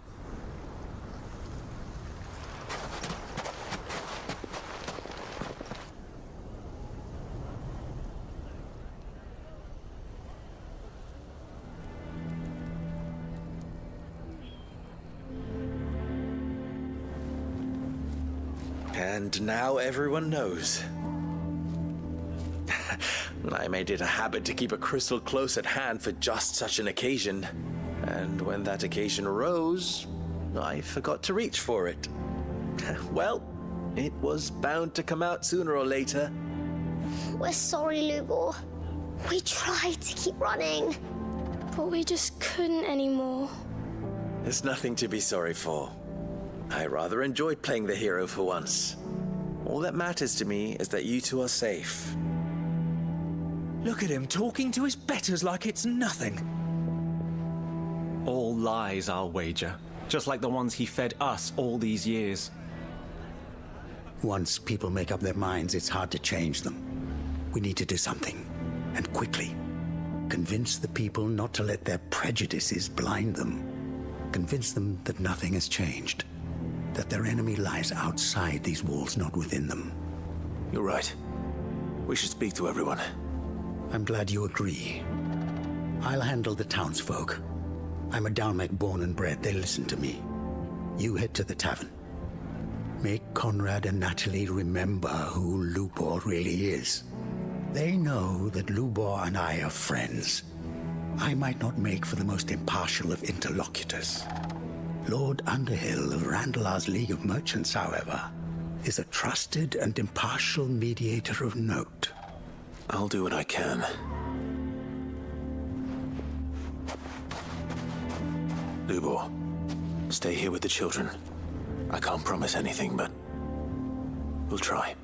And now everyone knows. I made it a habit to keep a crystal close at hand for just such an occasion. And when that occasion arose, I forgot to reach for it. Well, it was bound to come out sooner or later. We're sorry, Lubor. We tried to keep running, but we just couldn't anymore. There's nothing to be sorry for. I rather enjoyed playing the hero for once. All that matters to me is that you two are safe. Look at him talking to his betters like it's nothing. All lies, I'll wager. Just like the ones he fed us all these years. Once people make up their minds, it's hard to change them. We need to do something, and quickly. Convince the people not to let their prejudices blind them. Convince them that nothing has changed. That their enemy lies outside these walls, not within them. You're right. We should speak to everyone. I'm glad you agree. I'll handle the townsfolk. I'm a Dalmec born and bred. They listen to me. You head to the tavern. Make Conrad and Natalie remember who Lubor really is. They know that Lubor and I are friends. I might not make for the most impartial of interlocutors. Lord Underhill of Randalar's League of Merchants, however, is a trusted and impartial mediator of note. I'll do what I can. Lubor, stay here with the children. I can't promise anything, but we'll try.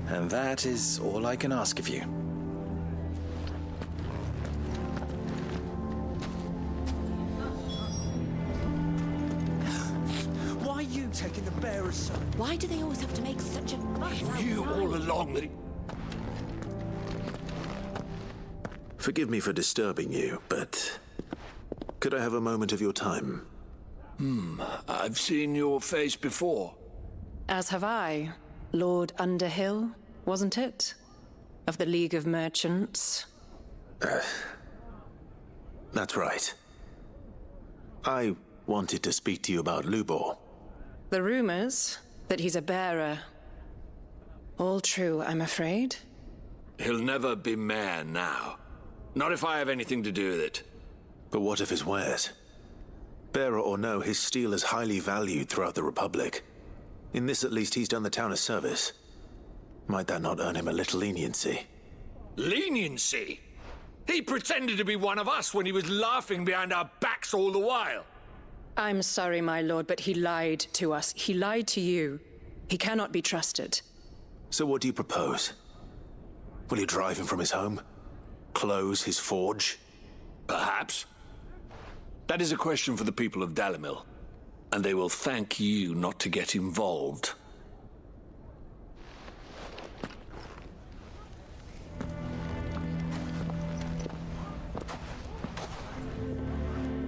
And that is all I can ask of you. Why you? taking the bearer's son. Why do they always have to make such a fuss? He knew all along that he... Forgive me for disturbing you, but could I have a moment of your time? I've seen your face before. As have I. Lord Underhill, wasn't it? Of the League of Merchants. That's right. I wanted to speak to you about Lubor. The rumors that he's a bearer. All true, I'm afraid. He'll never be mayor now. Not if I have anything to do with it. But what of his wares? Bearer or no, his steel is highly valued throughout the Republic. In this, at least, he's done the town a service. Might that not earn him a little leniency? Leniency? He pretended to be one of us when he was laughing behind our backs all the while. I'm sorry, my lord, but he lied to us. He lied to you. He cannot be trusted. So what do you propose? Will you drive him from his home? Close his forge? Perhaps. That is a question for the people of Dalimil, and they will thank you not to get involved.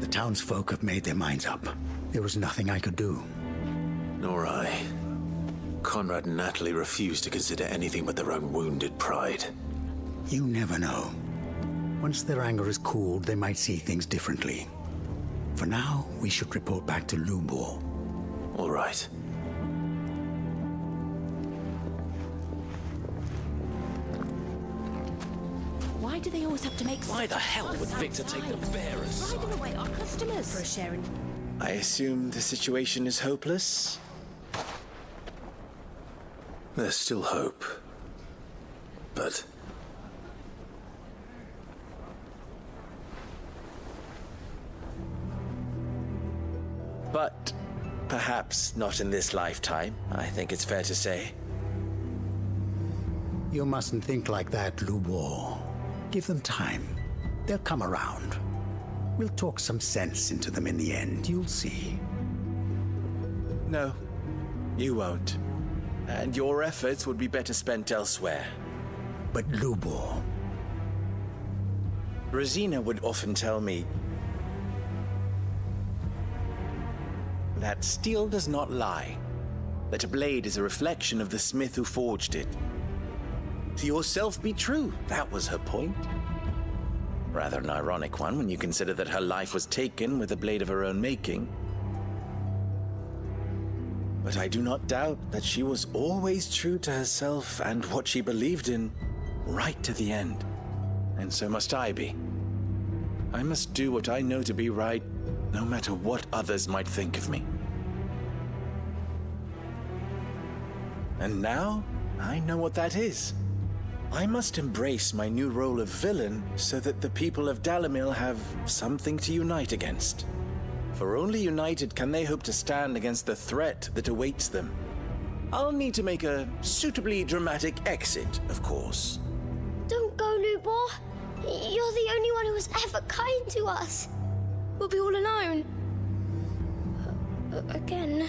The townsfolk have made their minds up. There was nothing I could do. Nor I. Conrad and Natalie refused to consider anything but their own wounded pride. You never know. Once their anger is cooled, they might see things differently. For now, we should report back to Lubor. All right. Why do they always have to make Why the hell would Victor take the bearers? Driving away our customers. For a sharing. I assume the situation is hopeless? There's still hope. But... But perhaps not in this lifetime, I think it's fair to say. You mustn't think like that, Lubor. Give them time. They'll come around. We'll talk some sense into them in the end, you'll see. No, you won't. And your efforts would be better spent elsewhere. But Lubor... Rosina would often tell me that steel does not lie, that a blade is a reflection of the smith who forged it. To yourself be true, that was her point. Rather an ironic one when you consider that her life was taken with a blade of her own making. But I do not doubt that she was always true to herself and what she believed in, right to the end. And so must I be. I must do what I know to be right, no matter what others might think of me. And now, I know what that is. I must embrace my new role of villain so that the people of Dalimil have something to unite against. For only united can they hope to stand against the threat that awaits them. I'll need to make a suitably dramatic exit, of course. Don't go, Lubor. You're the only one who was ever kind to us. We'll be all alone. Again.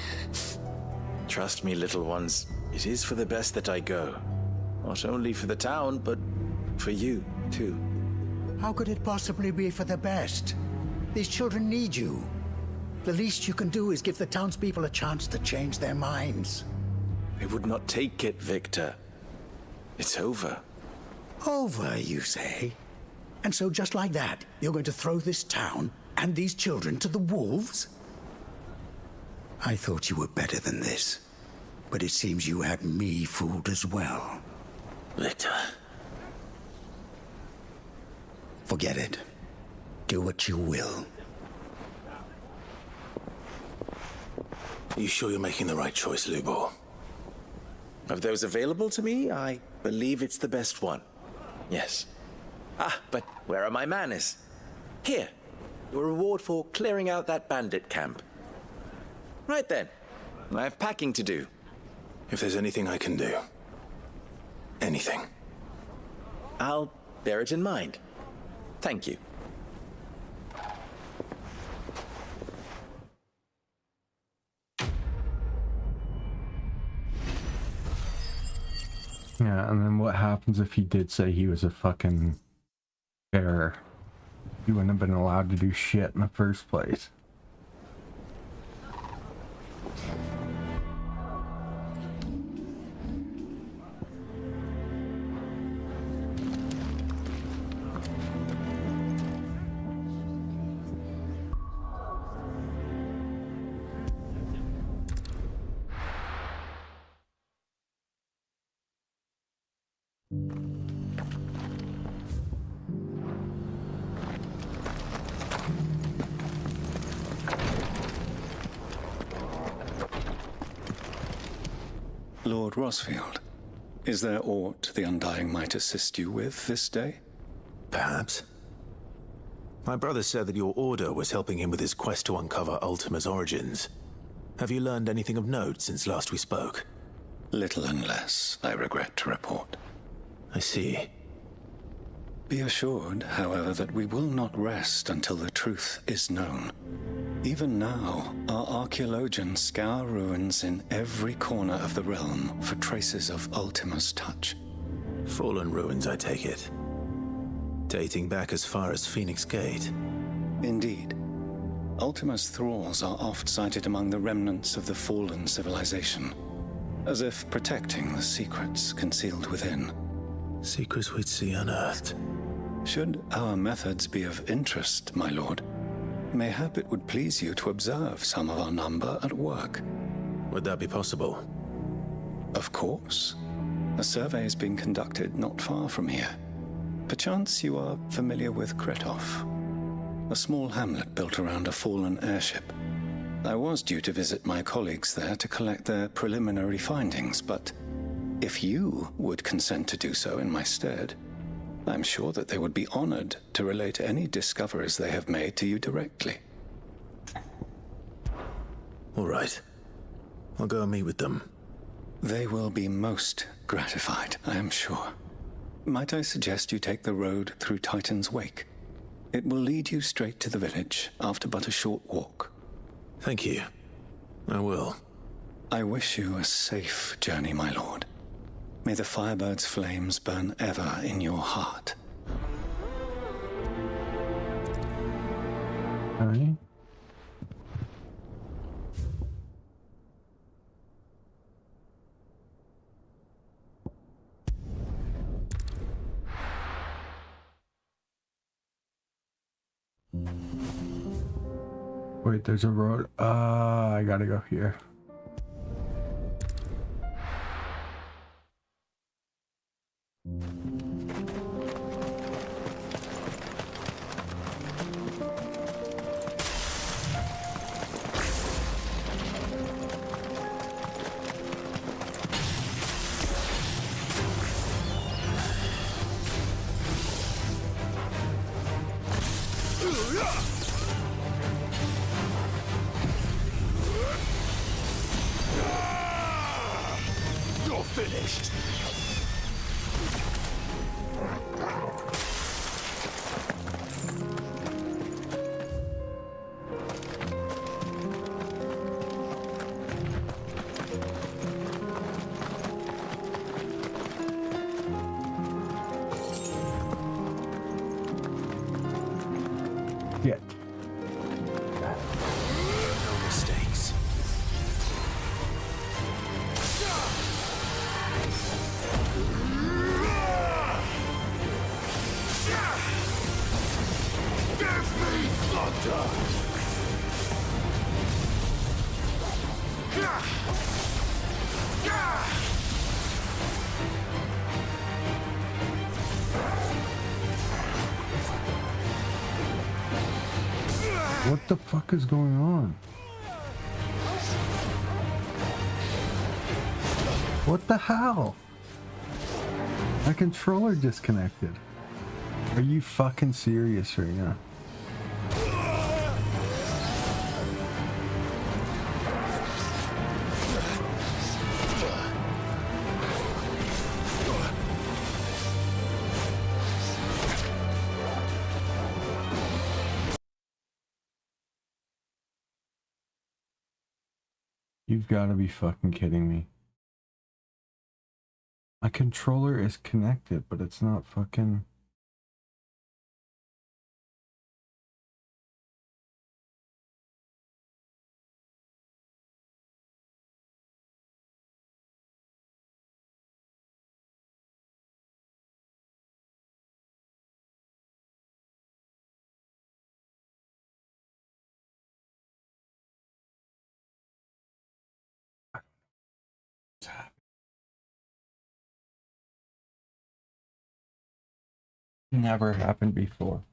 Trust me, little ones. It is for the best that I go. Not only for the town, but for you, too. How could it possibly be for the best? These children need you. The least you can do is give the townspeople a chance to change their minds. They would not take it, Victor. It's over. Over, you say? And so just like that, you're going to throw this town and these children to the wolves? I thought you were better than this. But it seems you had me fooled as well. Victor. Forget it. Do what you will. Are you sure you're making the right choice, Lubor? Of those available to me, I believe it's the best one. Yes. Ah, but where are my manners? Here, your reward for clearing out that bandit camp. Right then, I have packing to do. If there's anything I can do. Anything. I'll bear it in mind. Thank you. Yeah, and then what happens if he did say he was a fucking bearer? He wouldn't have been allowed to do shit in the first place. Lord Rosfield, is there aught the Undying might assist you with this day? Perhaps. My brother said that your order was helping him with his quest to uncover Ultima's origins. Have you learned anything of note since last we spoke? Little and less, I regret to report. I see. Be assured, however, that we will not rest until the truth is known. Even now, our archaeologians scour ruins in every corner of the realm for traces of Ultima's touch. Fallen ruins, I take it. Dating back as far as Phoenix Gate. Indeed. Ultima's thralls are oft sighted among the remnants of the fallen civilization, as if protecting the secrets concealed within. Secrets we'd see unearthed. Should our methods be of interest, my lord, mayhap it would please you to observe some of our number at work. Would that be possible? Of course. A survey is being conducted not far from here. Perchance you are familiar with Kretov, a small hamlet built around a fallen airship. I was due to visit my colleagues there to collect their preliminary findings, but if you would consent to do so in my stead, I'm sure that they would be honored to relate any discoveries they have made to you directly. All right. I'll go and meet with them. They will be most gratified, I am sure. Might I suggest you take the road through Titan's Wake? It will lead you straight to the village after but a short walk. Thank you. I will. I wish you a safe journey, my lord. May the Firebird's flames burn ever in your heart. Okay. Wait, there's a road. I gotta go here. You're finished. Shit. No mistakes. Give me thunder! What the fuck is going on? What the hell? My controller disconnected. Are you fucking serious right now? You've got to be fucking kidding me. My controller is connected, but it's not fucking... Never happened before.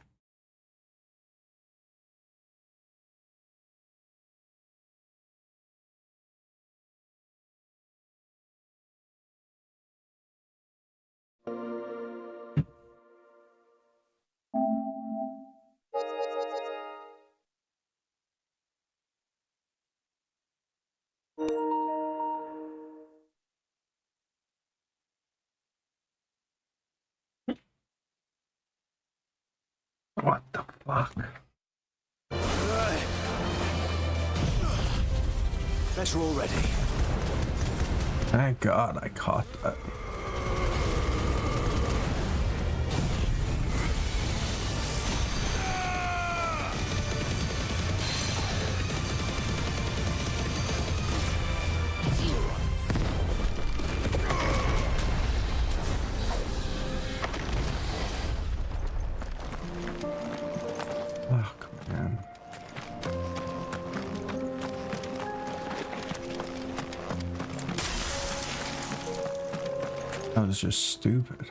What the fuck? Better already. Thank God I caught that. Oh, come on. That was just stupid.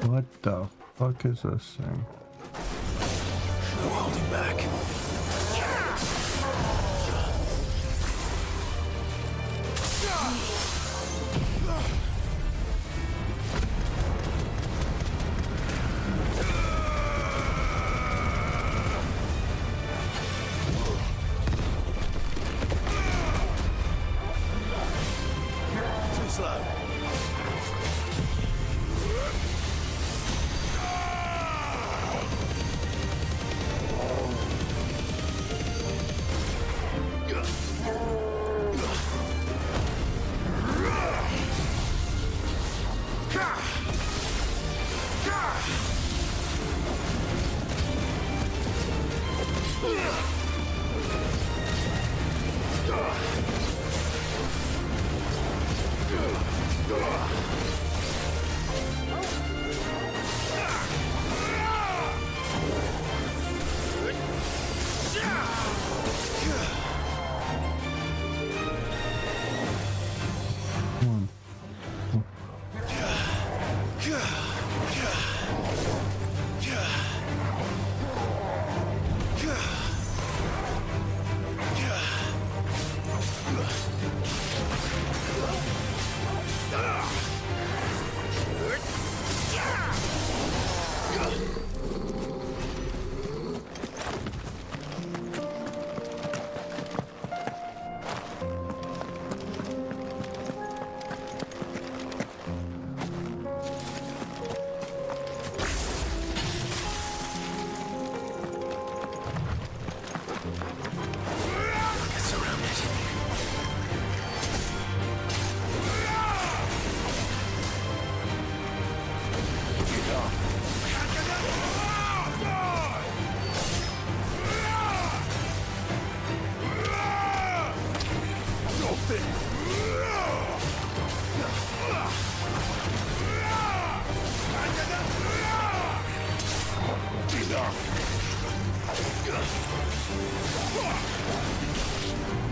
What the fuck is this thing? No holding back. Too slow.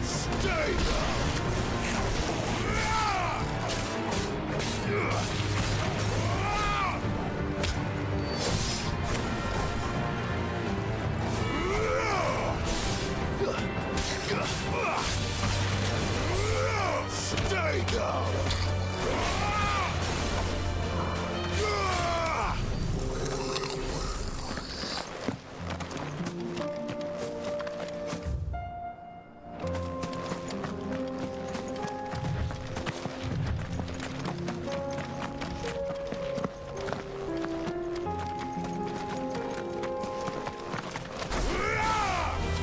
Stay down! Stay down!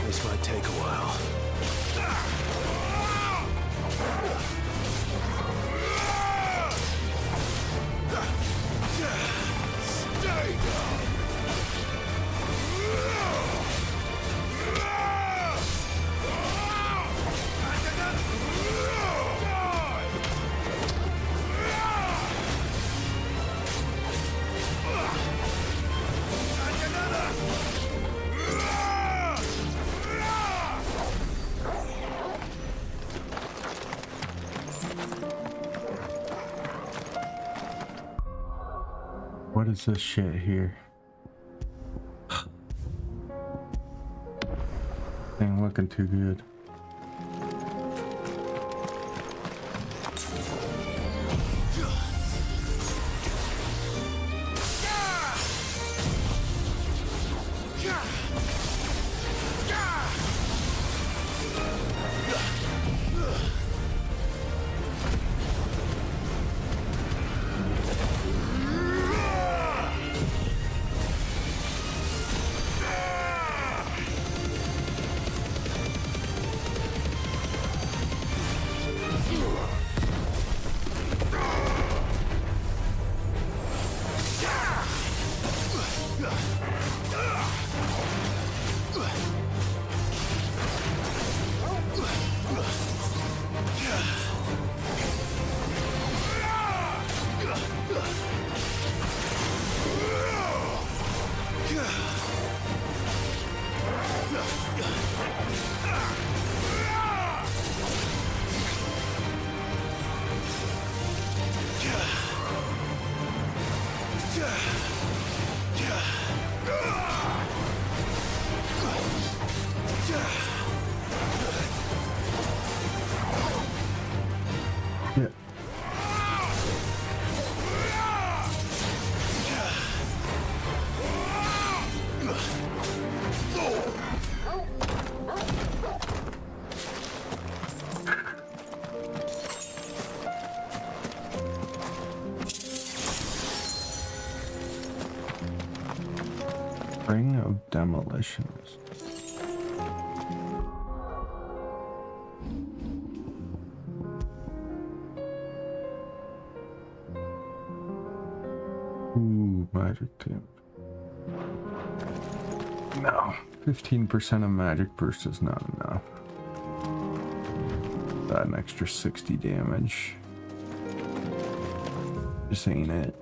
This might take a while. Stay down! What is this shit here? Ain't looking too good. Ring of Demolitionist. Ooh, magic damage. No, 15% of magic burst is not enough. That an extra 60 damage. Just ain't it.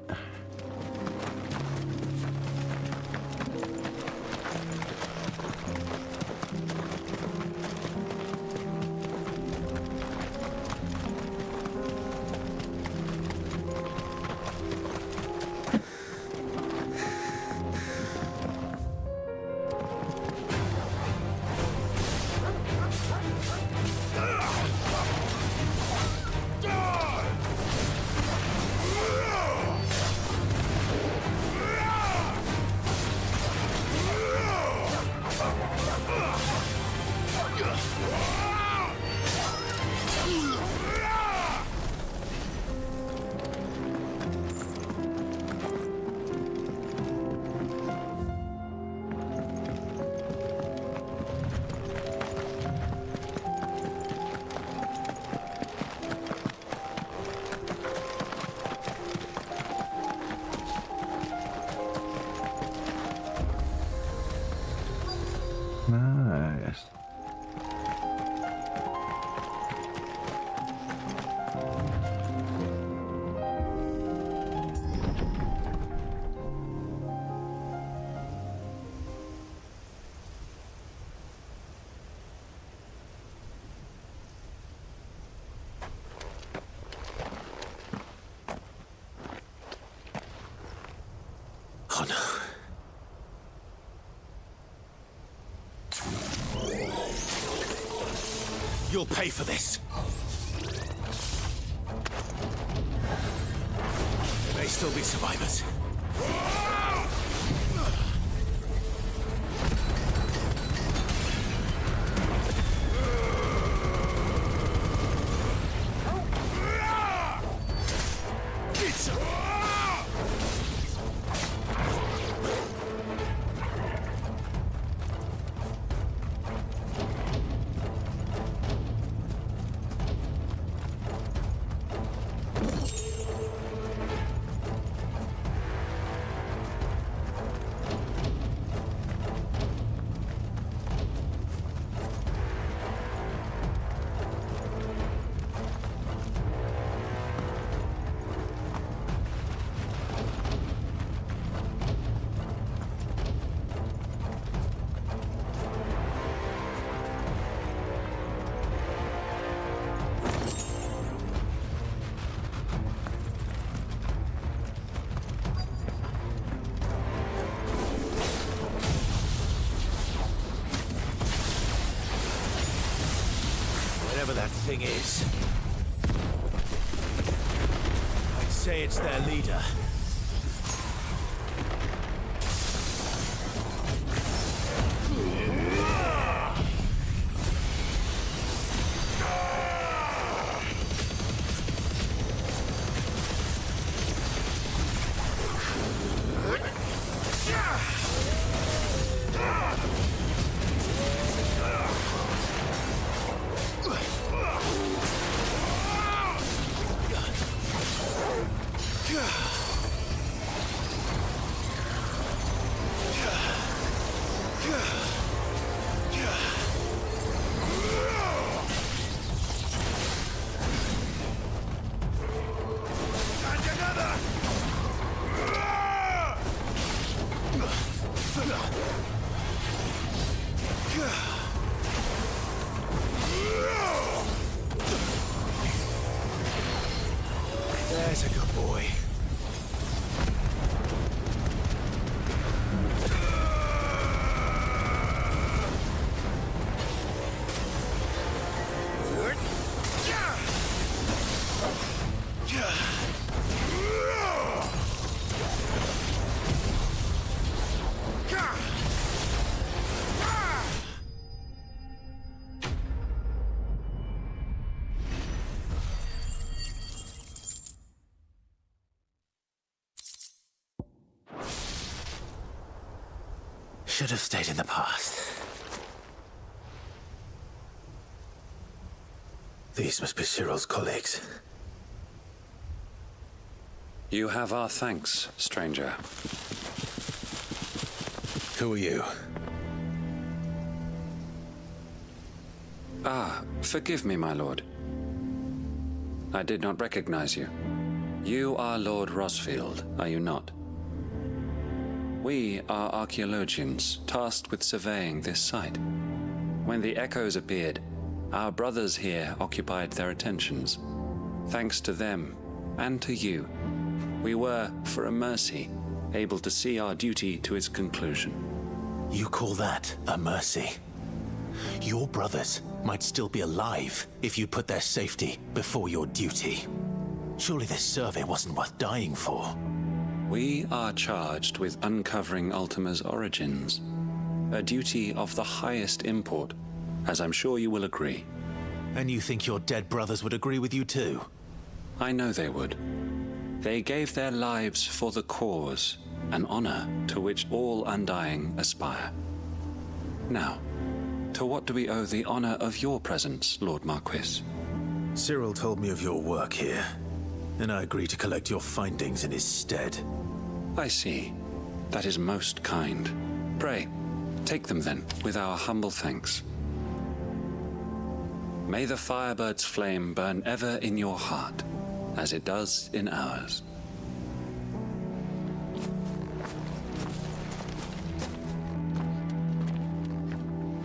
Nice. You'll pay for this. There may still be survivors. Whatever that thing is, I'd say it's their leader. There's a good boy. Should have stayed in the past. These must be Cyril's colleagues. You have our thanks, stranger. Who are you? Ah, forgive me, my lord. I did not recognize you. You are Lord Rosfield, are you not? We are archaeologians tasked with surveying this site. When the echoes appeared, our brothers here occupied their attentions. Thanks to them, and to you, we were, for a mercy, able to see our duty to its conclusion. You call that a mercy? Your brothers might still be alive if you put their safety before your duty. Surely this survey wasn't worth dying for. We are charged with uncovering Ultima's origins, a duty of the highest import, as I'm sure you will agree. And you think your dead brothers would agree with you too? I know they would. They gave their lives for the cause, an honor to which all undying aspire. Now, to what do we owe the honor of your presence, Lord Marquis? Cyril told me of your work here, and I agreed to collect your findings in his stead. I see. That is most kind. Pray, take them then, with our humble thanks. May the Firebird's flame burn ever in your heart, as it does in ours.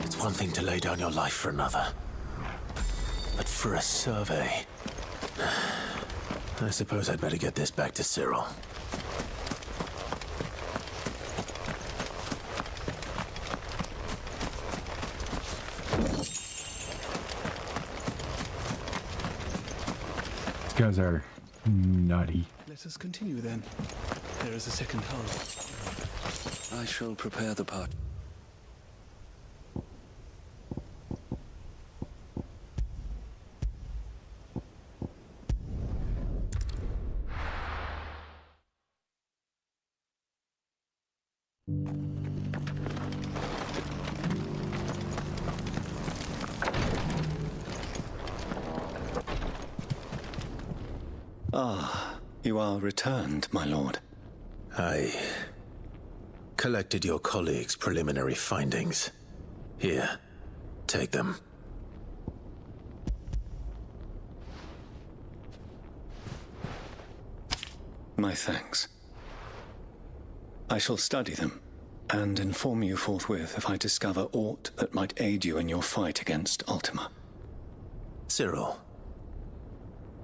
It's one thing to lay down your life for another, but for a survey, I suppose I'd better get this back to Cyril. guys are nutty. Let us continue then. There is a second hull. I shall prepare the part. Ah, you are returned, my lord. I collected your colleagues' preliminary findings. Here, take them. My thanks. I shall study them and inform you forthwith if I discover aught that might aid you in your fight against Ultima. Cyril,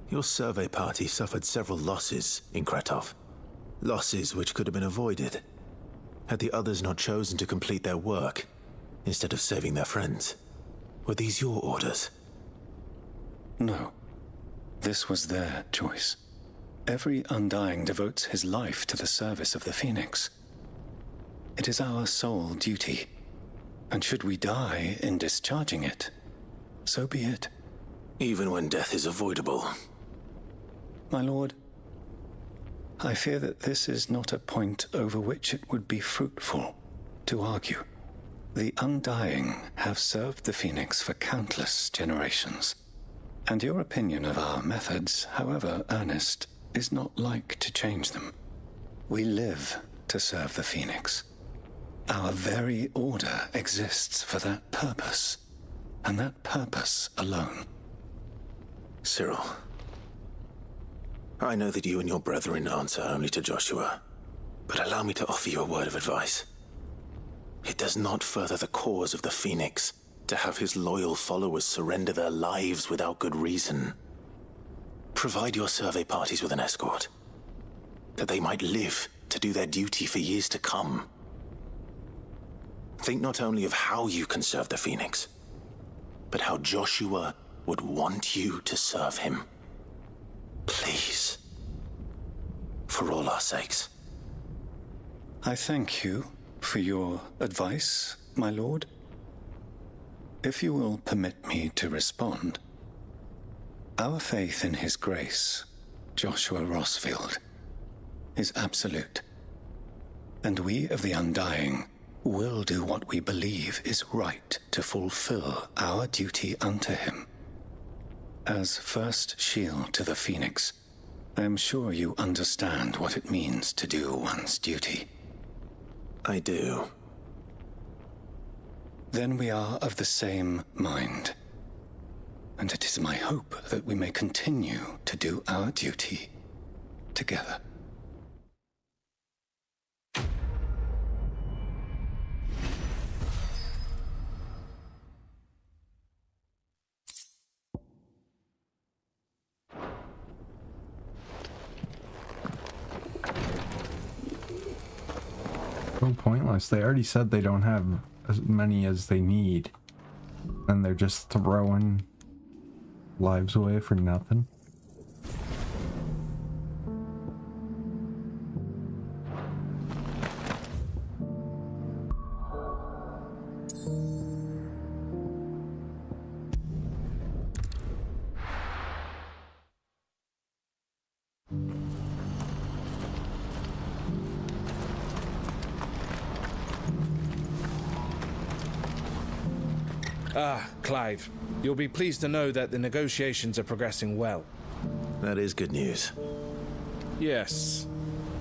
your survey party suffered several losses in Kretov. Losses which could have been avoided had the others not chosen to complete their work instead of saving their friends. Were these your orders? No. This was their choice. Every Undying devotes his life to the service of the Phoenix. It is our sole duty, and should we die in discharging it, so be it. Even when death is avoidable. My lord, I fear that this is not a point over which it would be fruitful to argue. The Undying have served the Phoenix for countless generations, and your opinion of our methods, however earnest, is not like to change them. We live to serve the Phoenix. Our very order exists for that purpose, and that purpose alone. Cyril, I know that you and your brethren answer only to Joshua, but allow me to offer you a word of advice. It does not further the cause of the Phoenix to have his loyal followers surrender their lives without good reason. Provide your survey parties with an escort, that they might live to do their duty for years to come. Think not only of how you can serve the Phoenix, but how Joshua would want you to serve him. Please. For all our sakes. I thank you for your advice, my lord. If you will permit me to respond, our faith in his grace, Joshua Rossfield, is absolute. And we of the Undying will do what we believe is right to fulfill our duty unto him. As first shield to the Phoenix, I am sure you understand what it means to do one's duty. I do. Then we are of the same mind. And it is my hope that we may continue to do our duty together. So pointless. They already said they don't have as many as they need, and they're just throwing lives away for nothing. Ah, Clive. You'll be pleased to know that the negotiations are progressing well. That is good news. Yes.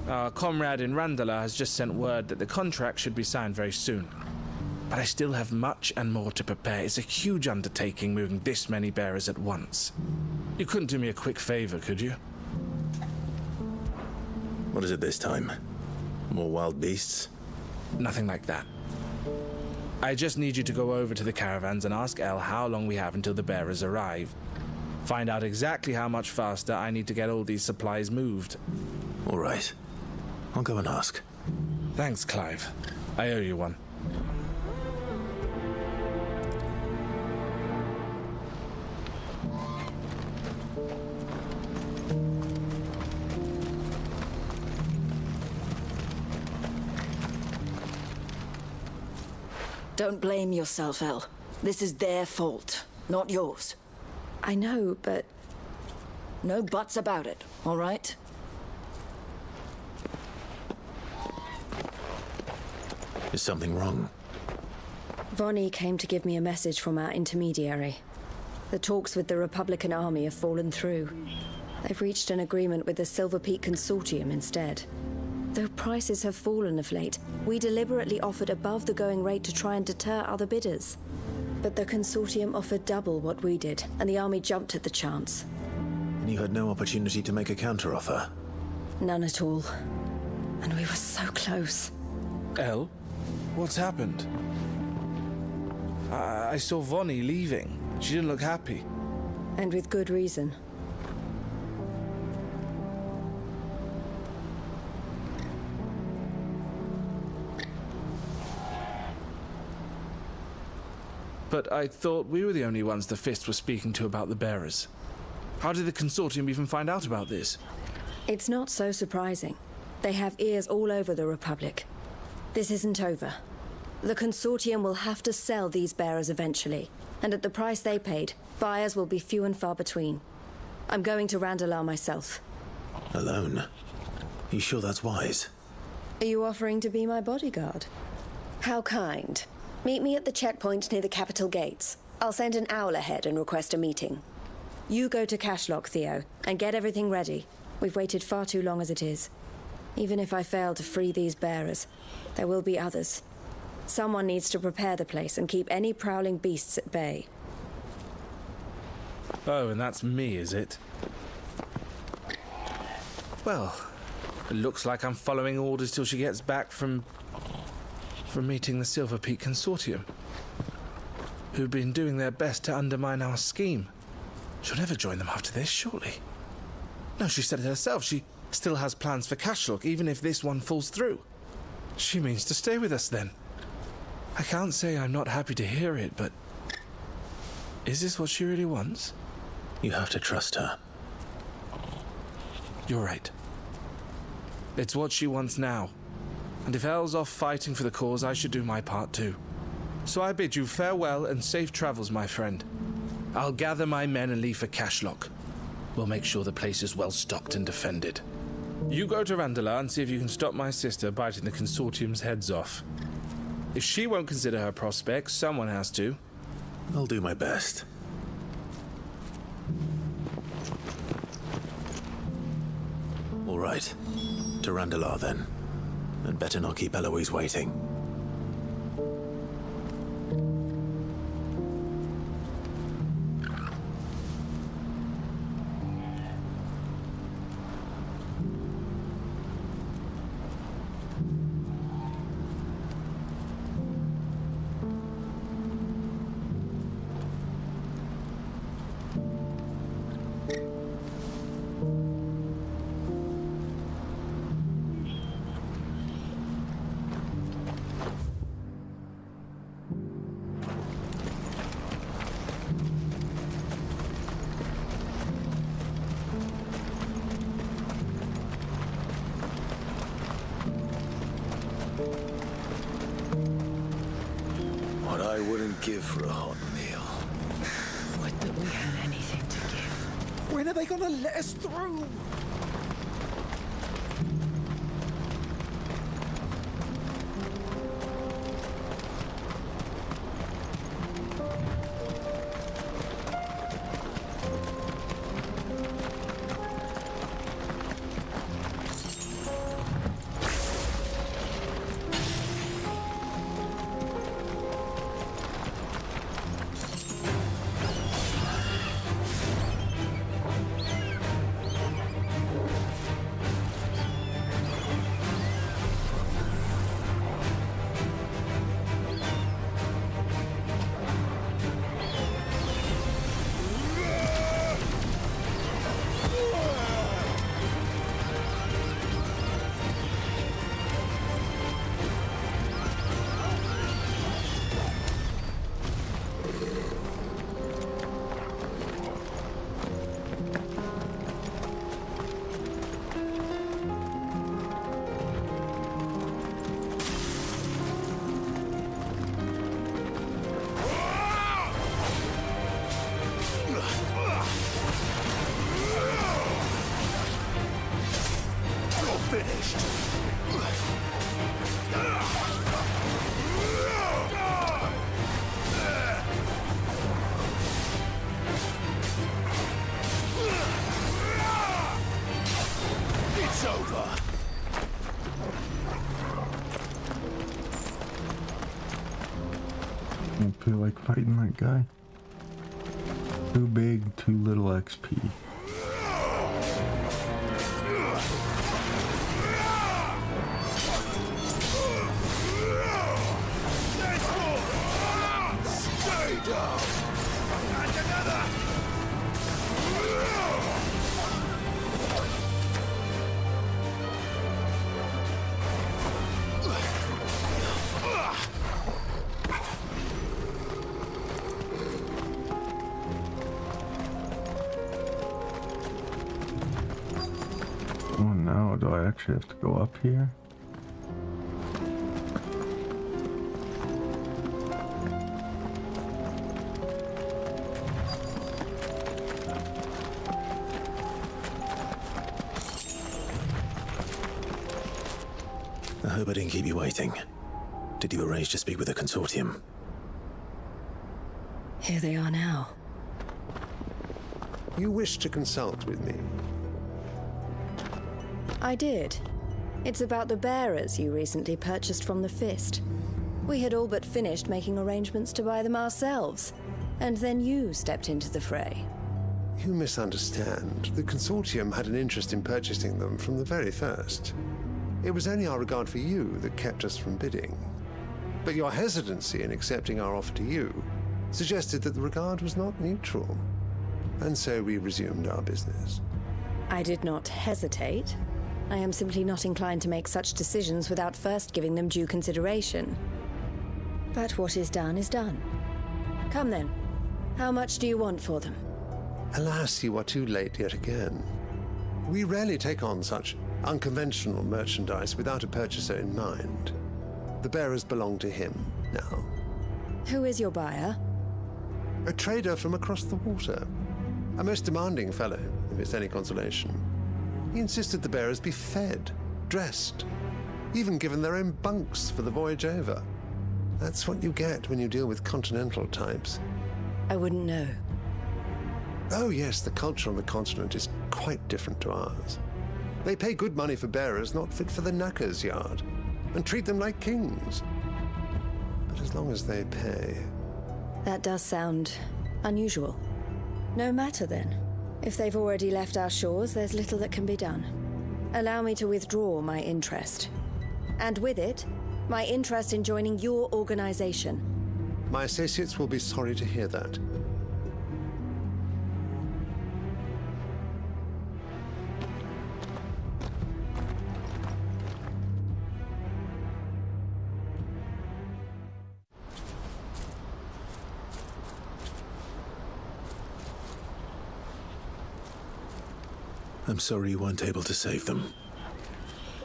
Our comrade in Randala has just sent word that the contract should be signed very soon. But I still have much and more to prepare. It's a huge undertaking moving this many bearers at once. You couldn't do me a quick favor, could you? What is it this time? More wild beasts? Nothing like that. I just need you to go over to the caravans and ask El how long we have until the bearers arrive. Find out exactly how much faster I need to get all these supplies moved. All right. I'll go and ask. Thanks, Clive. I owe you one. Don't blame yourself, El. This is their fault, not yours. I know, but... No buts about it, all right? Is something wrong? Vonnie came to give me a message from our intermediary. The talks with the Republican Army have fallen through. They've reached an agreement with the Silver Peak Consortium instead. Though prices have fallen of late, we deliberately offered above the going rate to try and deter other bidders. But the Consortium offered double what we did, and the Army jumped at the chance. And you had no opportunity to make a counteroffer? None at all. And we were so close. Elle? What's happened? I saw Vonnie leaving. She didn't look happy. And with good reason. But I thought we were the only ones the Fist was speaking to about the bearers. How did the Consortium even find out about this? It's not so surprising. They have ears all over the Republic. This isn't over. The Consortium will have to sell these bearers eventually, and at the price they paid, buyers will be few and far between. I'm going to Randalar myself. Alone? You sure that's wise? Are you offering to be my bodyguard? How kind. Meet me at the checkpoint near the capital gates. I'll send an owl ahead and request a meeting. You go to Cashlock, Theo, and get everything ready. We've waited far too long as it is. Even if I fail to free these bearers, there will be others. Someone needs to prepare the place and keep any prowling beasts at bay. Oh, and that's me, is it? Well, it looks like I'm following orders till she gets back from meeting the Silver Peak Consortium, who've been doing their best to undermine our scheme. She'll never join them after this, surely. No, she said it herself. She still has plans for Cashlock, even if this one falls through. She means to stay with us, then. I can't say I'm not happy to hear it, but... is this what she really wants? You have to trust her. You're right. It's what she wants now. And if Elle's off fighting for the cause, I should do my part too. So I bid you farewell and safe travels, my friend. I'll gather my men and leave for Cashlock. We'll make sure the place is well stocked and defended. You go to Randalar and see if you can stop my sister biting the Consortium's heads off. If she won't consider her prospects, someone has to. I'll do my best. All right. To Randalar, then. And better not keep Eloise waiting. What I wouldn't give for a hot meal. Would that we had anything to give. When are they gonna let us through? like fighting that guy. Too big, too little XP. Oh no, do I actually have to go up here? I hope I didn't keep you waiting. Did you arrange to speak with the consortium? Here they are now. You wish to consult with me? I did. It's about the bearers you recently purchased from the Fist. We had all but finished making arrangements to buy them ourselves, and then you stepped into the fray. You misunderstand. The consortium had an interest in purchasing them from the very first. It was only our regard for you that kept us from bidding. But your hesitancy in accepting our offer to you suggested that the regard was not mutual. And so we resumed our business. I did not hesitate. I am simply not inclined to make such decisions without first giving them due consideration. But what is done is done. Come then. How much do you want for them? Alas, you are too late yet again. We rarely take on such unconventional merchandise without a purchaser in mind. The bearers belong to him now. Who is your buyer? A trader from across the water. A most demanding fellow, if it's any consolation. He insisted the bearers be fed, dressed, even given their own bunks for the voyage over. That's what you get when you deal with continental types. I wouldn't know. Oh yes, the culture on the continent is quite different to ours. They pay good money for bearers not fit for the knacker's yard, and treat them like kings. But as long as they pay... That does sound unusual. No matter then. If they've already left our shores, there's little that can be done. Allow me to withdraw my interest. And with it, my interest in joining your organization. My associates will be sorry to hear that. I'm sorry you weren't able to save them.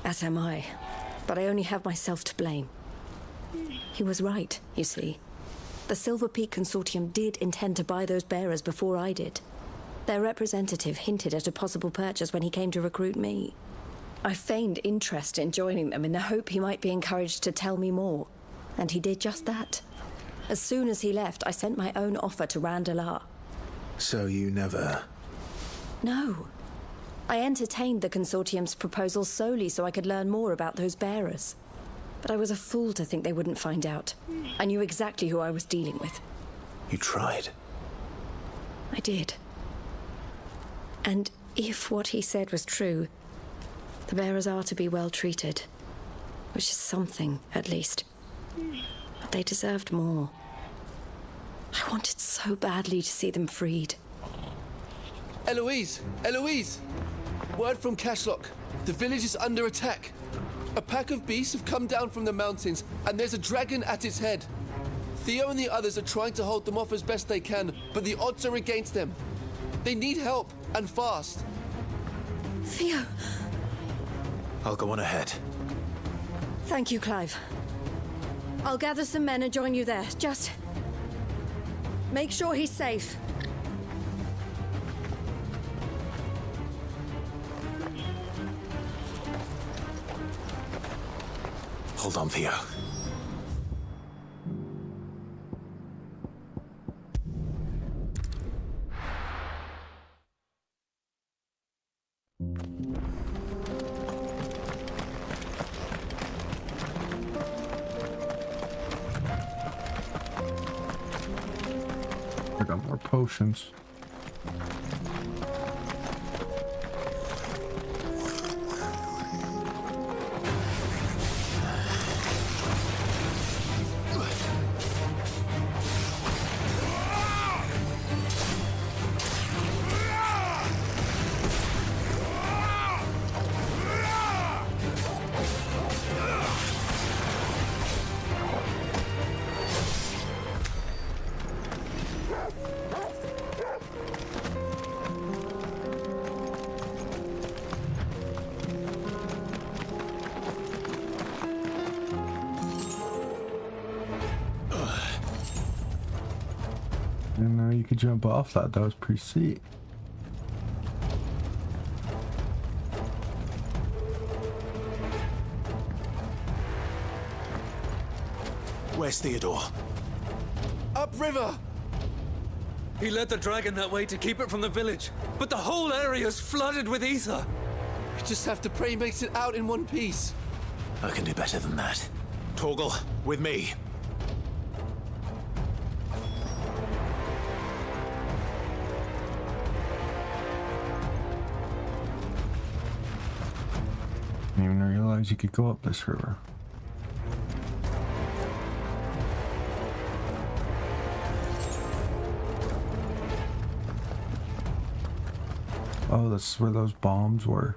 As am I. But I only have myself to blame. He was right, you see. The Silver Peak Consortium did intend to buy those bearers before I did. Their representative hinted at a possible purchase when he came to recruit me. I feigned interest in joining them in the hope he might be encouraged to tell me more. And he did just that. As soon as he left, I sent my own offer to Randalar. So you never... No. I entertained the consortium's proposal solely so I could learn more about those bearers. But I was a fool to think they wouldn't find out. I knew exactly who I was dealing with. You tried. I did. And if what he said was true, the bearers are to be well treated. Which is something, at least. But they deserved more. I wanted so badly to see them freed. Eloise! Eloise! Word from Cashlock. The village is under attack. A pack of beasts have come down from the mountains, and there's a dragon at its head. Theo and the others are trying to hold them off as best they can, but the odds are against them. They need help, and fast. Theo! I'll go on ahead. Thank you, Clive. I'll gather some men and join you there. Just... make sure he's safe. Hold on, Theo. I got more potions. Didn't know you could jump off that. That was pretty sweet. Where's Theodore? Upriver! He led the dragon that way to keep it from the village, but the whole area's flooded with ether. We just have to pray he makes it out in one piece. I can do better than that. Torgal, with me. Didn't even realize you could go up this river. Oh, that's where those bombs were.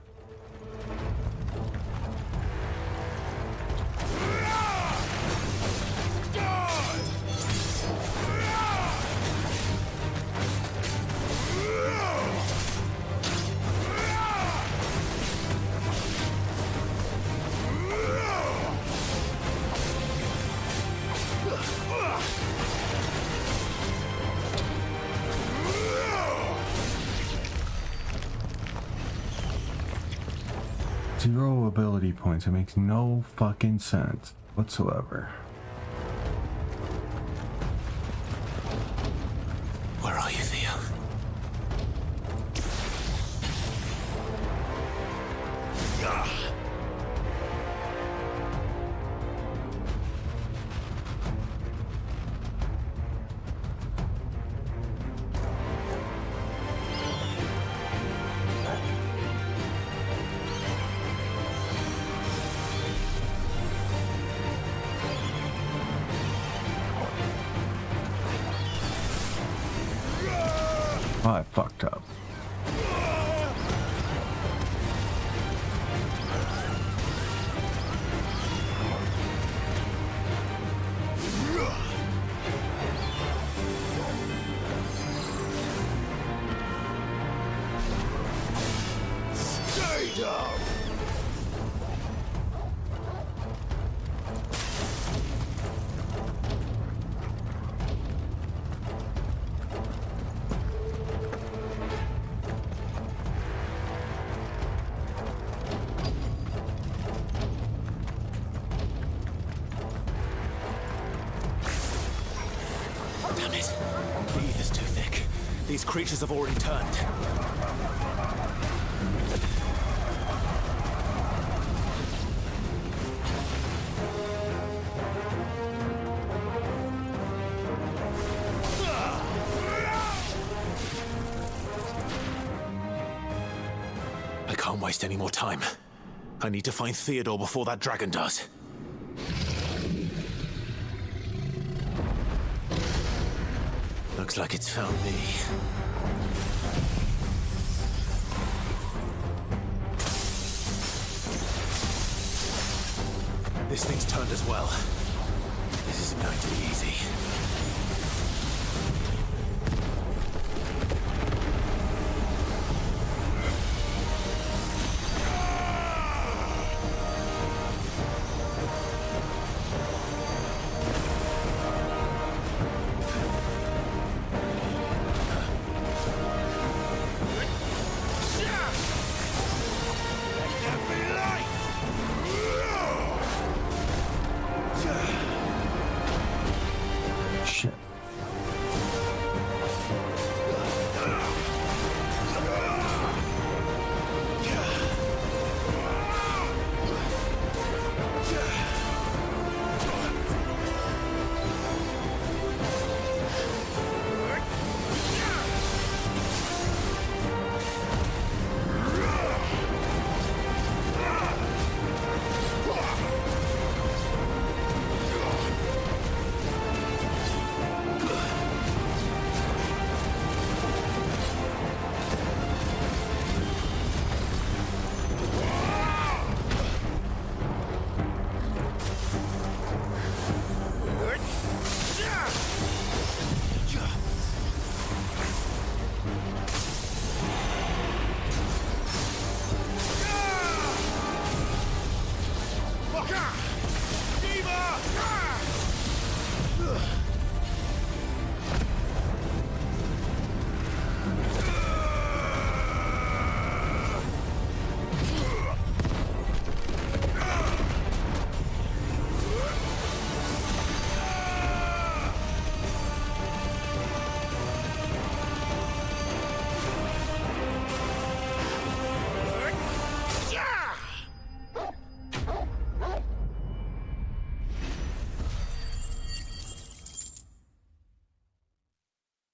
Zero ability points. It makes no fucking sense whatsoever. Where are you, Theo? Oh, I fucked up. Stay down! Damn it. The ether's too thick. These creatures have already turned. I can't waste any more time. I need to find Theodore before that dragon does. Looks like it's found me. This thing's turned as well. This isn't going to be easy.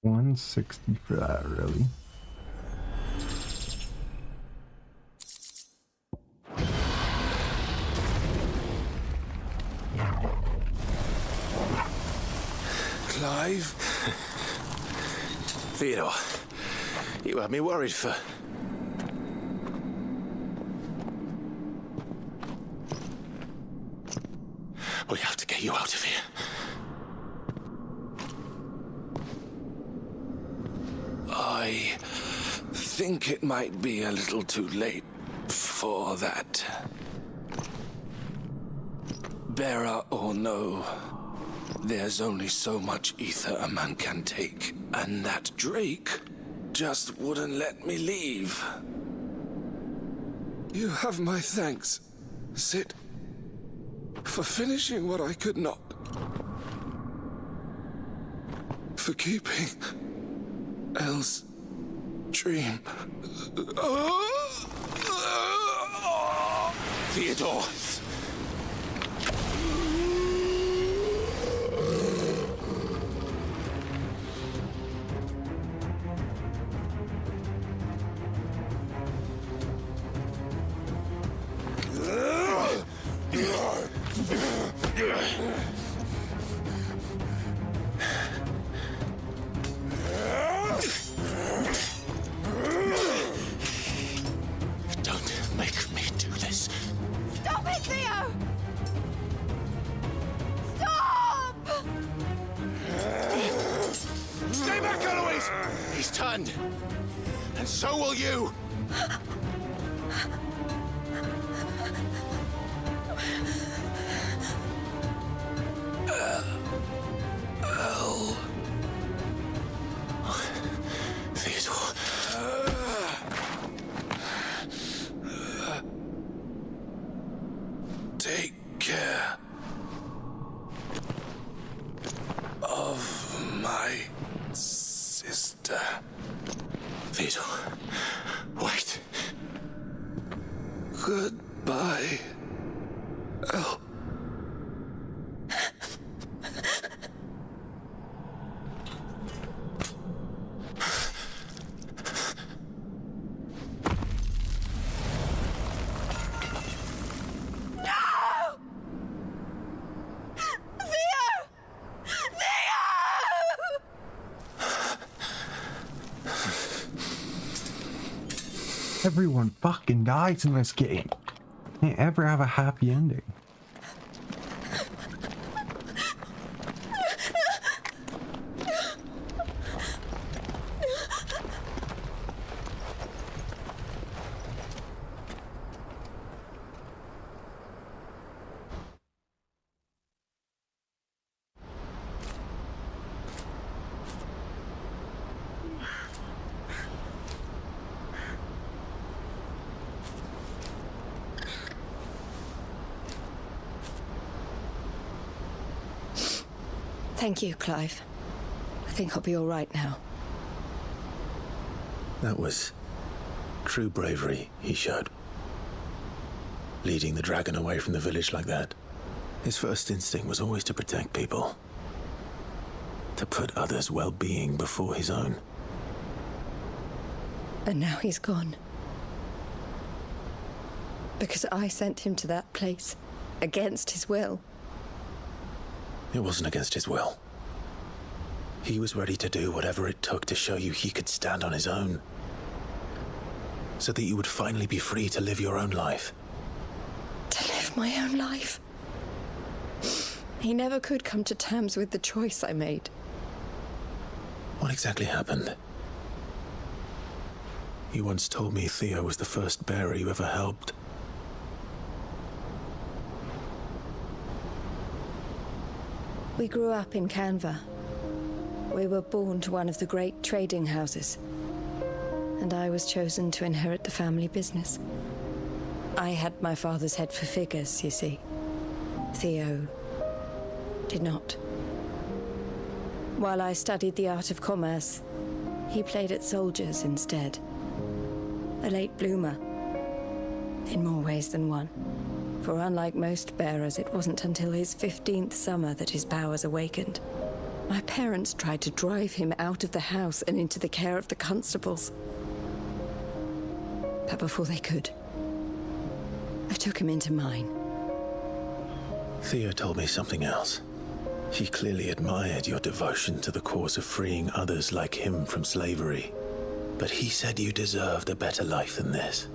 160 for that, really. Clive? Theodore, you had me worried for... We have to get you out of here. I think it might be a little too late for that. Bearer or no, there's only so much ether a man can take, and that Drake just wouldn't let me leave. You have my thanks, Sid, for finishing what I could not. For keeping Elle's dream. Theodore! Don't make me do this. Stop it, Theo! Stop! Stay back, Eloise! He's turned. And so will you! Theodore. Take care of my sister. Theodore, wait. Goodbye, Elle. Everyone fucking dies in this game. Can't ever have a happy ending. Thank you, Clive. I think I'll be all right now. That was true bravery he showed. Leading the dragon away from the village like that. His first instinct was always to protect people. To put others' well-being before his own. And now he's gone. Because I sent him to that place, against his will. It wasn't against his will. He was ready to do whatever it took to show you he could stand on his own. So that you would finally be free to live your own life. To live my own life? He never could come to terms with the choice I made. What exactly happened? You once told me Theo was the first bearer you ever helped. We grew up in Canva. We were born to one of the great trading houses. And I was chosen to inherit the family business. I had my father's head for figures, you see. Theo did not. While I studied the art of commerce, he played at soldiers instead. A late bloomer, in more ways than one. For unlike most bearers, it wasn't until his 15th summer that his powers awakened. My parents tried to drive him out of the house and into the care of the constables. But before they could, I took him into mine. Theo told me something else. He clearly admired your devotion to the cause of freeing others like him from slavery. But he said you deserved a better life than this.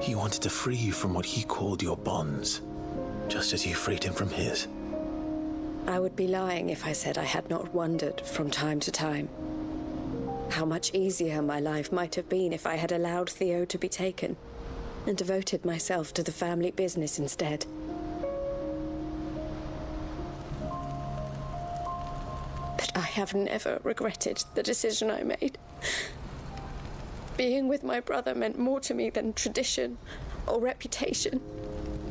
He wanted to free you from what he called your bonds, just as you freed him from his. I would be lying if I said I had not wondered from time to time how much easier my life might have been if I had allowed Theo to be taken and devoted myself to the family business instead. But I have never regretted the decision I made. Being with my brother meant more to me than tradition or reputation.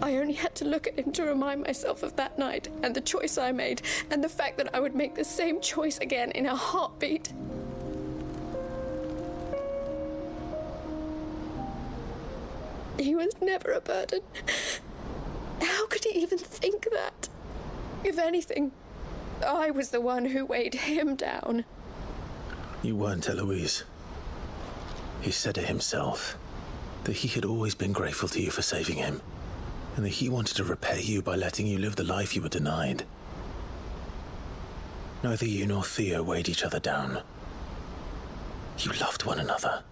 I only had to look at him to remind myself of that night and the choice I made and the fact that I would make the same choice again in a heartbeat. He was never a burden. How could he even think that? If anything, I was the one who weighed him down. You weren't, Eloise. He said it himself, that he had always been grateful to you for saving him, and that he wanted to repay you by letting you live the life you were denied. Neither you nor Theo weighed each other down. You loved one another.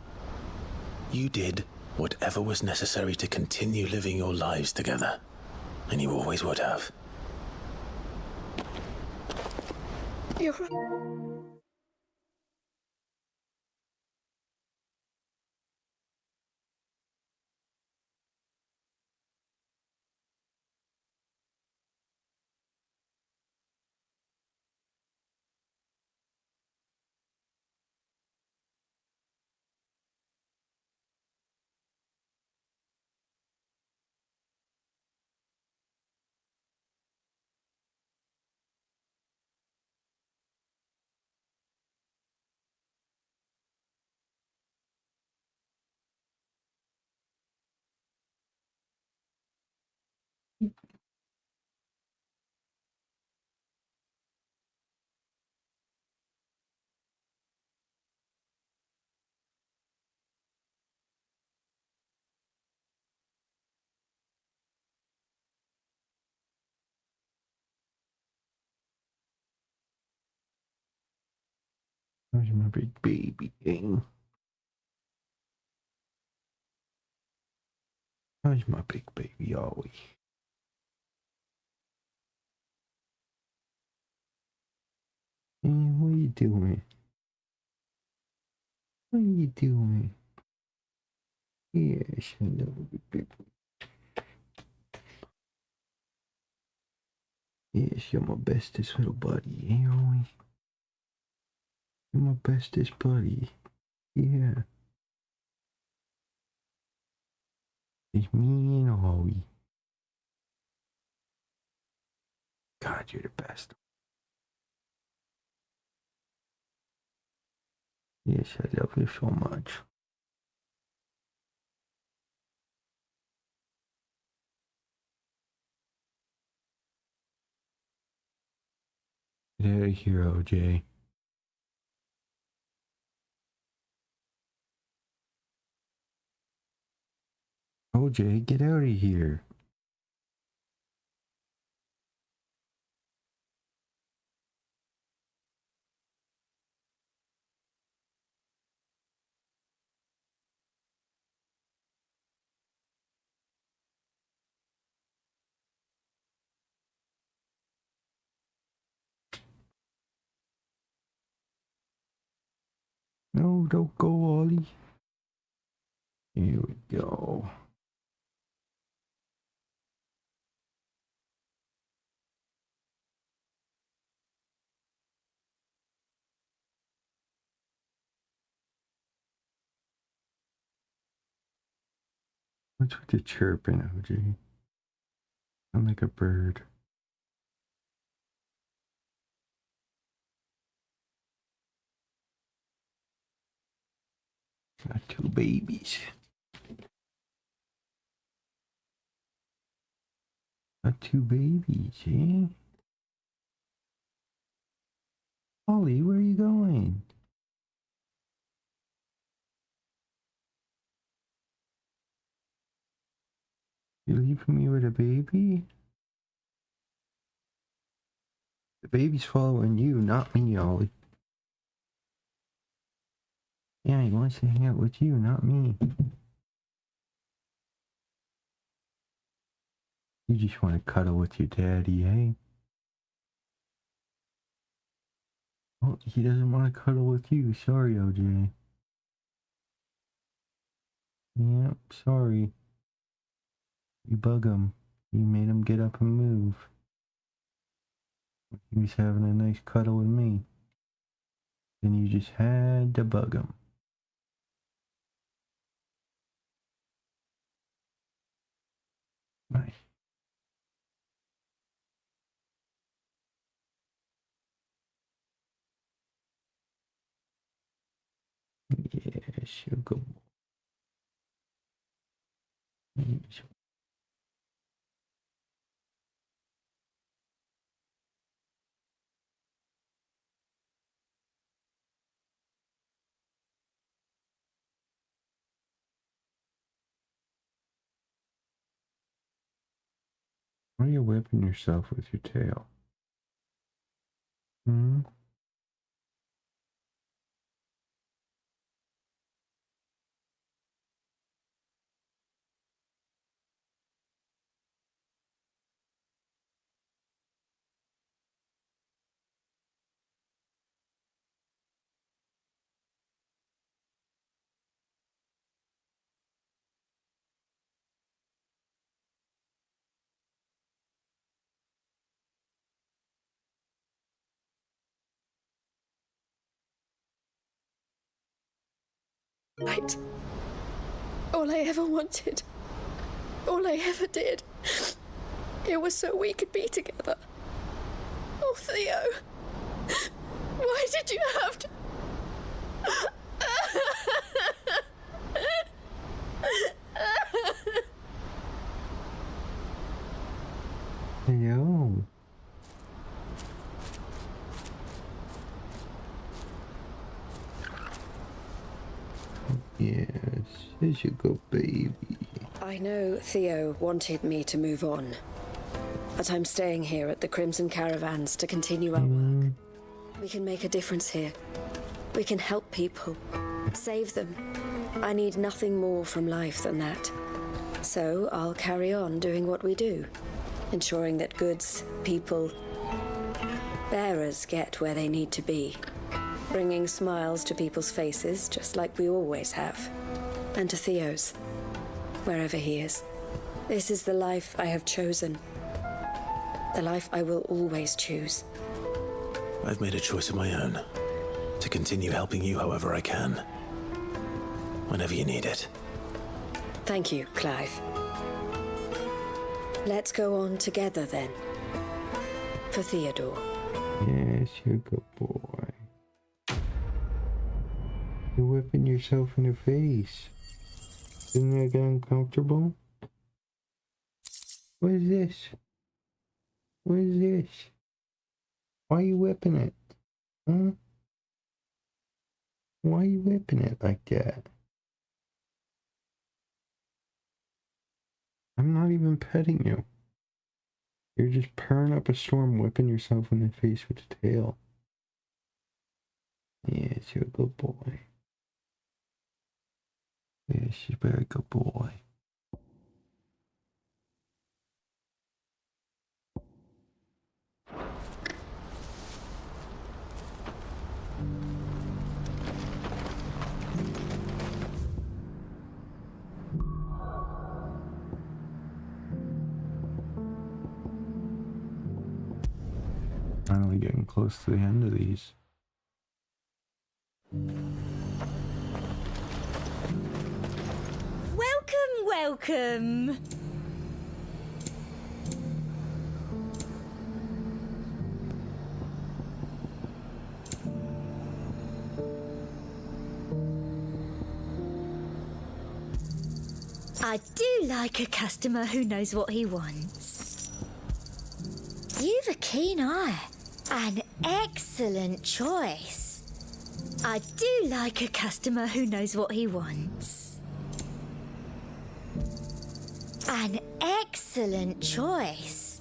You did whatever was necessary to continue living your lives together, and you always would have. You're right. Where's my big baby thing? How's my big baby always? Hey, what are you doing? What are you doing? Yes, hello, big baby. Yes, you're my bestest little buddy, eh, Ollie? You're my bestest buddy. Yeah. It's me and Ollie. God, you're the best. Yes, I love you so much. Get out of here, OJ. OJ, get out of here. No, don't go, Ollie. Here we go. What's with the chirping, OJ? I'm like a bird. Got two babies. Got two babies, eh? Ollie, where are you going? You leaving me with a baby? The baby's following you, not me, Ollie. Yeah, he wants to hang out with you, not me. You just want to cuddle with your daddy, hey? Oh, he doesn't want to cuddle with you. Sorry, OJ. Yep, sorry. You bug him. You made him get up and move. He was having a nice cuddle with me. Then you just had to bug him. Nice. Yeah, sugar. Yes. Why are you whipping yourself with your tail? Hmm? Right. All I ever wanted, all I ever did, it was so we could be together. Oh, Theo, why did you have to... Yo. Yes, there you go, baby. I know Theo wanted me to move on, but I'm staying here at the Crimson Caravans to continue our work. We can make a difference here. We can help people, save them. I need nothing more from life than that. So I'll carry on doing what we do, ensuring that goods, people, bearers get where they need to be, bringing smiles to people's faces just like we always have, and to Theo's, wherever he is. This is the life I have chosen, the life I will always choose. I've made a choice of my own, to continue helping you however I can, whenever you need it. Thank you, Clive. Let's go on together then, for Theodore. Yes, you're a good boy. You're whipping yourself in the face. Isn't that get uncomfortable? What is this? What is this? Why are you whipping it? Huh? Why are you whipping it like that? I'm not even petting you. You're just purring up a storm, whipping yourself in the face with the tail. Yes, you're a good boy. Yes, you're a very good boy. Finally getting close to the end of these. Welcome. I do like a customer who knows what he wants. You've a keen eye, and excellent choice. I do like a customer who knows what he wants. An excellent choice.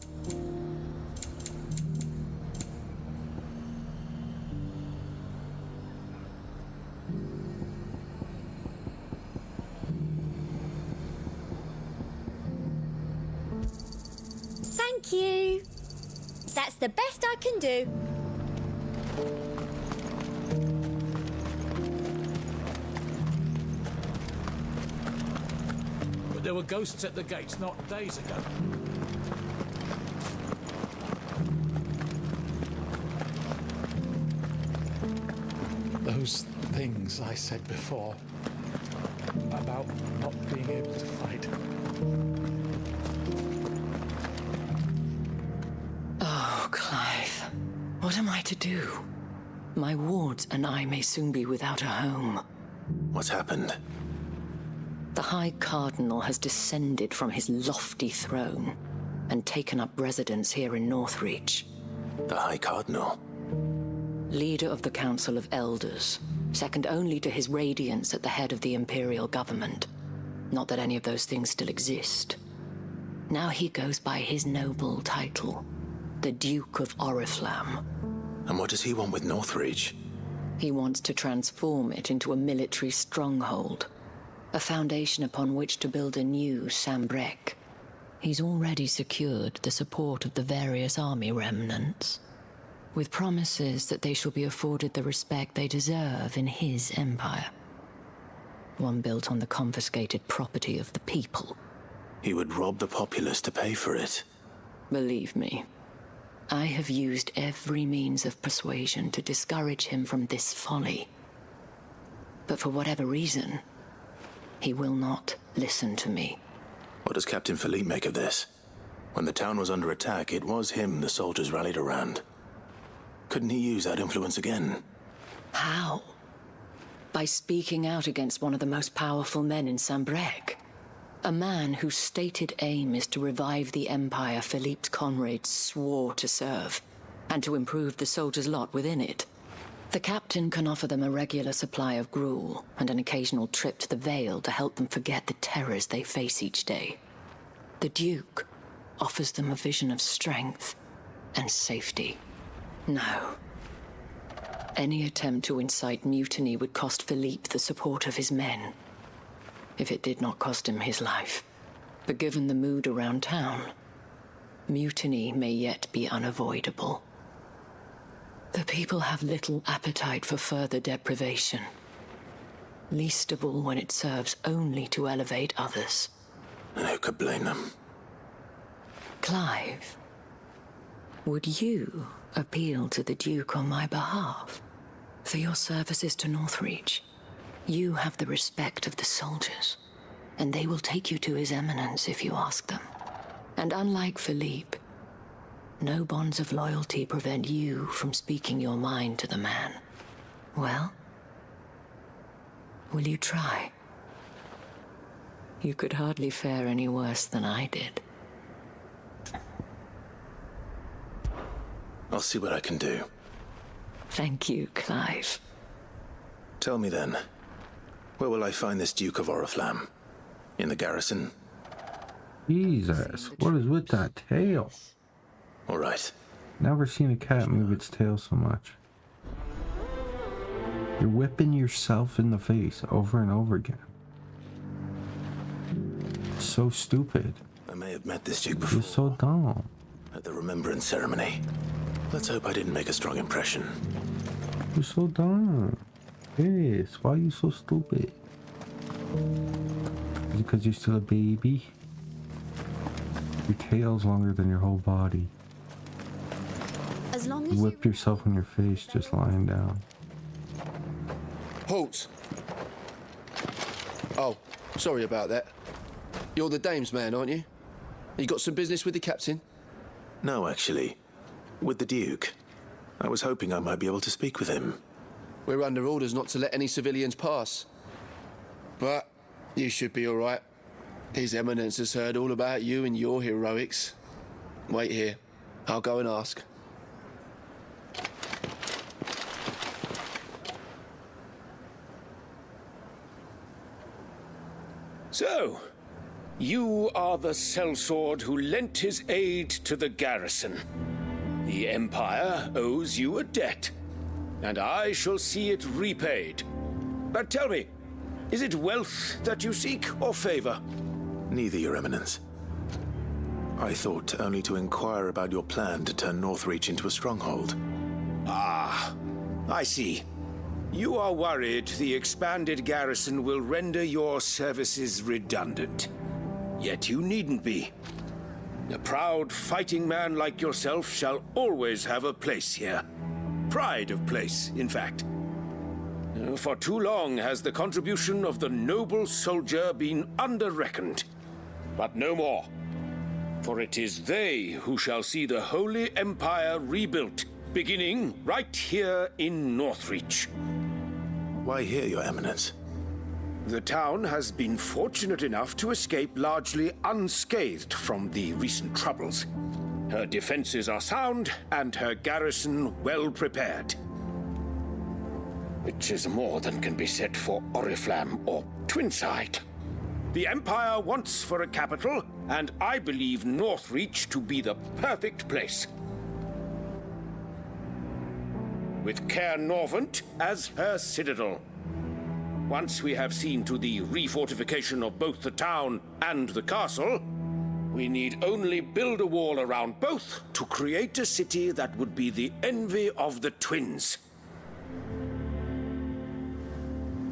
Thank you. That's the best I can do. But there were ghosts at the gates not days ago. Those things I said before about not being able to fight. Oh, Clive. What am I to do? My wards and I may soon be without a home. What's happened? The High Cardinal has descended from his lofty throne and taken up residence here in Northreach. The High Cardinal? Leader of the Council of Elders, second only to his Radiance at the head of the Imperial government. Not that any of those things still exist. Now he goes by his noble title, the Duke of Oriflamme. And what does he want with Northreach? He wants to transform it into a military stronghold, a foundation upon which to build a new Sambrec. He's already secured the support of the various army remnants, with promises that they shall be afforded the respect they deserve in his empire. One built on the confiscated property of the people. He would rob the populace to pay for it. Believe me, I have used every means of persuasion to discourage him from this folly. But for whatever reason, he will not listen to me. What does Captain Philippe make of this? When the town was under attack, it was him the soldiers rallied around. Couldn't he use that influence again? How? By speaking out against one of the most powerful men in Sambrec. A man whose stated aim is to revive the empire Philippe's comrades swore to serve, and to improve the soldiers' lot within it. The captain can offer them a regular supply of gruel, and an occasional trip to the Vale to help them forget the terrors they face each day. The Duke offers them a vision of strength and safety. No. Any attempt to incite mutiny would cost Philippe the support of his men, if it did not cost him his life. But given the mood around town, mutiny may yet be unavoidable. The people have little appetite for further deprivation, least of all when it serves only to elevate others. And who could blame them? Clive, would you appeal to the Duke on my behalf? For your services to Northreach, you have the respect of the soldiers, and they will take you to His Eminence if you ask them. And unlike Philippe, no bonds of loyalty prevent you from speaking your mind to the man. Well, will you try? You could hardly fare any worse than I did. I'll see what I can do. Thank you, Clive. Tell me then, where will I find this Duke of Oriflamme? In the garrison? Jesus, what is with that tail? All right. Never seen a cat move its tail so much. You're whipping yourself in the face over and over again. So stupid. I may have met this Duke before. You're so dumb. At the remembrance ceremony. Let's hope I didn't make a strong impression. You're so dumb. Yes, why are you so stupid? Is it because you're still a baby? Your tail's longer than your whole body. As long as you whip yourself in your face just lying down. Halt! Oh, sorry about that. You're the dame's man, aren't you? You got some business with the captain? No, actually. With the Duke. I was hoping I might be able to speak with him. We're under orders not to let any civilians pass. But you should be all right. His Eminence has heard all about you and your heroics. Wait here. I'll go and ask. So, you are the sellsword who lent his aid to the garrison. The Empire owes you a debt, and I shall see it repaid. But tell me, is it wealth that you seek, or favor? Neither, Your Eminence. I thought only to inquire about your plan to turn Northreach into a stronghold. Ah, I see. You are worried the expanded garrison will render your services redundant. Yet you needn't be. A proud fighting man like yourself shall always have a place here. Pride of place, in fact. For too long has the contribution of the noble soldier been under-reckoned. But no more. For it is they who shall see the Holy Empire rebuilt, beginning right here in Northreach. Why here, Your Eminence? The town has been fortunate enough to escape largely unscathed from the recent troubles. Her defenses are sound, and her garrison well prepared. Which is more than can be said for Oriflamme or Twinside. The Empire wants for a capital, and I believe Northreach to be the perfect place. With Caer Norvent as her citadel. Once we have seen to the refortification of both the town and the castle, we need only build a wall around both to create a city that would be the envy of the twins.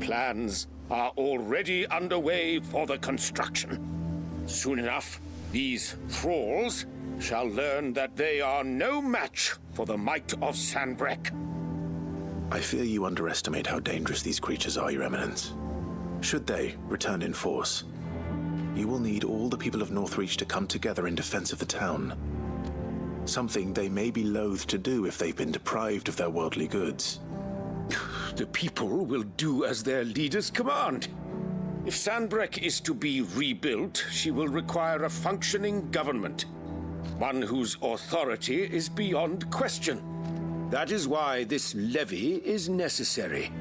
Plans are already underway for the construction. Soon enough, these thralls shall learn that they are no match for the might of Sanbreque. I fear you underestimate how dangerous these creatures are, Your Eminence. Should they return in force, you will need all the people of Northreach to come together in defense of the town. Something they may be loath to do if they've been deprived of their worldly goods. The people will do as their leaders command. If Sanbreque is to be rebuilt, she will require a functioning government. One whose authority is beyond question. That is why this levy is necessary.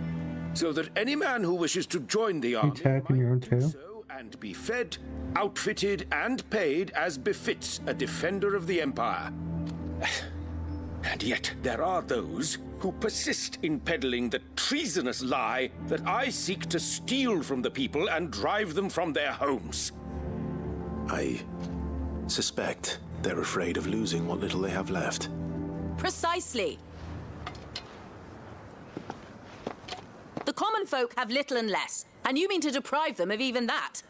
So that any man who wishes to join the army might do so and be fed, outfitted, and paid as befits a defender of the Empire. And yet there are those who persist in peddling the treasonous lie that I seek to steal from the people and drive them from their homes. I suspect they're afraid of losing what little they have left. Precisely. The common folk have little and less, and you mean to deprive them of even that.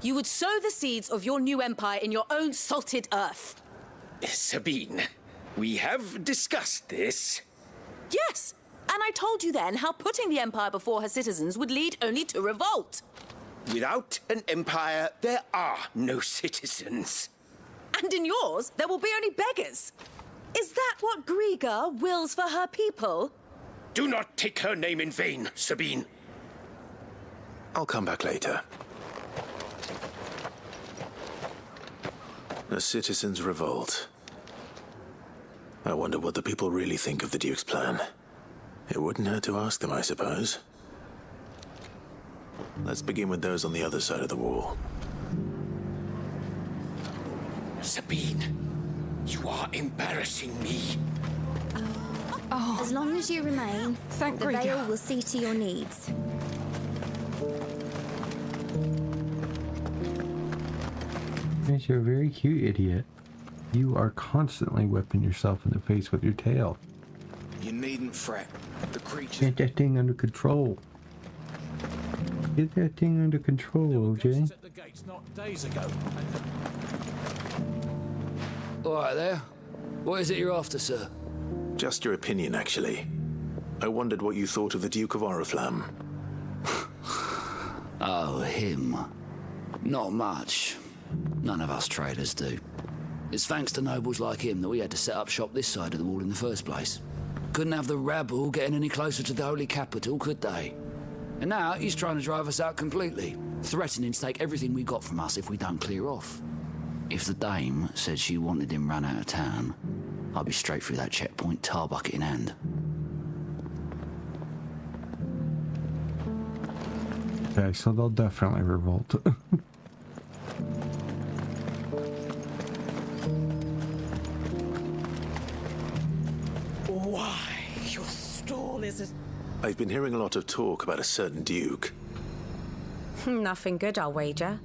You would sow the seeds of your new empire in your own salted earth. Sabine, we have discussed this. Yes, and I told you then how putting the empire before her citizens would lead only to revolt. Without an empire, there are no citizens. And in yours, there will be only beggars. Is that what Griga wills for her people? Do not take her name in vain, Sabine. I'll come back later. A citizens' revolt. I wonder what the people really think of the Duke's plan. It wouldn't hurt to ask them, I suppose. Let's begin with those on the other side of the wall. Sabine, you are embarrassing me. As long as you remain, Thank the Griga. veil will see to your needs. Yes, you're a very cute idiot. You are constantly whipping yourself in the face with your tail. You needn't fret. The creature... Get that thing under control. Get that thing under control, OJ. At the gates not days ago. All right there. What is it you're after, sir? Just your opinion, actually. I wondered what you thought of the Duke of Oriflamme. Oh, him. Not much. None of us traders do. It's thanks to nobles like him that we had to set up shop this side of the wall in the first place. Couldn't have the rabble getting any closer to the holy capital, could they? And now he's trying to drive us out completely, threatening to take everything we got from us if we don't clear off. If the dame said she wanted him run out of town, I'd be straight through that checkpoint, tar bucket in hand. Okay, so they'll definitely revolt. Why, your stall is as... I've been hearing a lot of talk about a certain duke. Nothing good, I'll wager.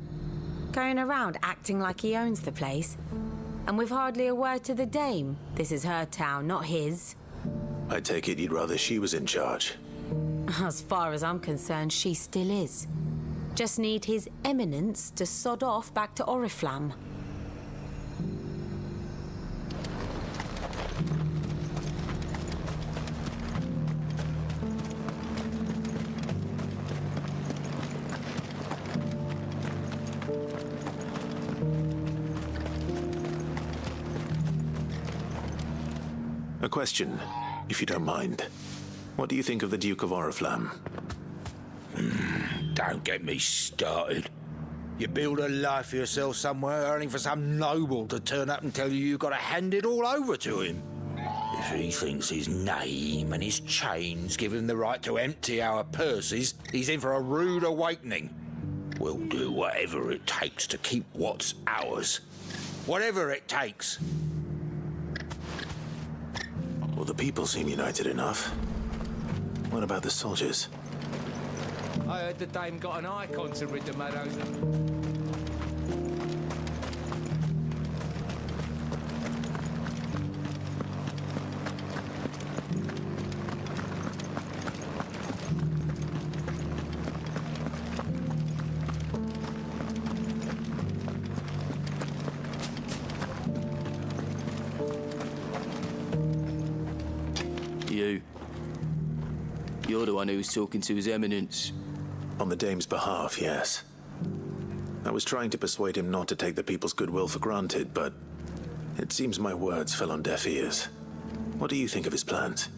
Going around acting like he owns the place. And with hardly a word to the dame. This is her town, not his. I take it you'd rather she was in charge. As far as I'm concerned, she still is. Just need his eminence to sod off back to Oriflamme. A question, if you don't mind. What do you think of the Duke of Oriflamme? Don't get me started. You build a life for yourself somewhere, only for some noble to turn up and tell you you've got to hand it all over to him. If he thinks his name and his chains give him the right to empty our purses, he's in for a rude awakening. We'll do whatever it takes to keep what's ours. Whatever it takes. Well, the people seem united enough. What about the soldiers? I heard the dame got an icon to rid the meadows. You're the one who was talking to His Eminence. On the dame's behalf, yes. I was trying to persuade him not to take the people's goodwill for granted, but it seems my words fell on deaf ears. What do you think of his plans?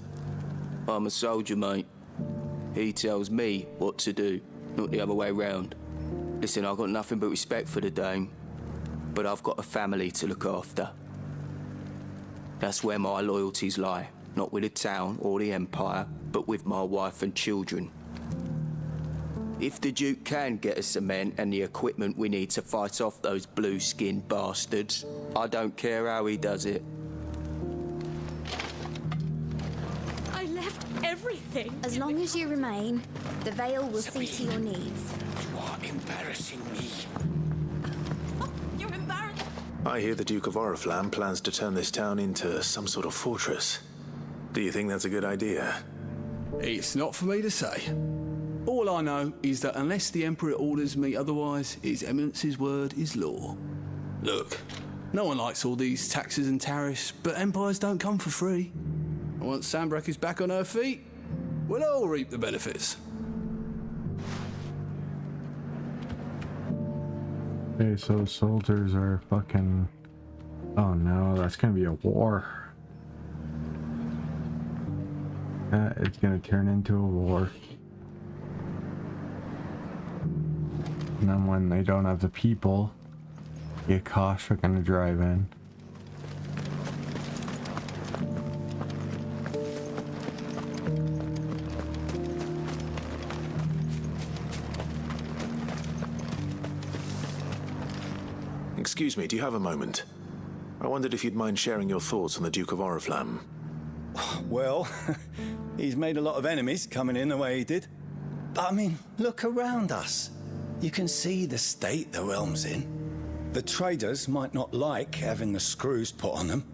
I'm a soldier, mate. He tells me what to do, not the other way round. Listen, I've got nothing but respect for the dame, but I've got a family to look after. That's where my loyalties lie, not with the town or the Empire, but with my wife and children. If the Duke can get us the men and the equipment we need to fight off those blue-skinned bastards, I don't care how he does it. I left everything. As long as you remain, the Veil will see to your needs. You are embarrassing me. You're embarrassed. I hear the Duke of Oriflamme plans to turn this town into some sort of fortress. Do you think that's a good idea? It's not for me to say. All I know is that unless the Emperor orders me otherwise, His Eminence's word is law. Look, no one likes all these taxes and tariffs, but empires don't come for free. And once Sanbreque is back on her feet, we'll all reap the benefits. Okay, so soldiers are fucking... Oh no, that's gonna be a war. It's gonna turn into a war. And then when they don't have the people, the Akash are gonna drive in. Excuse me, do you have a moment? I wondered if you'd mind sharing your thoughts on the Duke of Oriflamme. Well, he's made a lot of enemies coming in the way he did. But I mean, look around us. You can see the state the realm's in. The traders might not like having the screws put on them,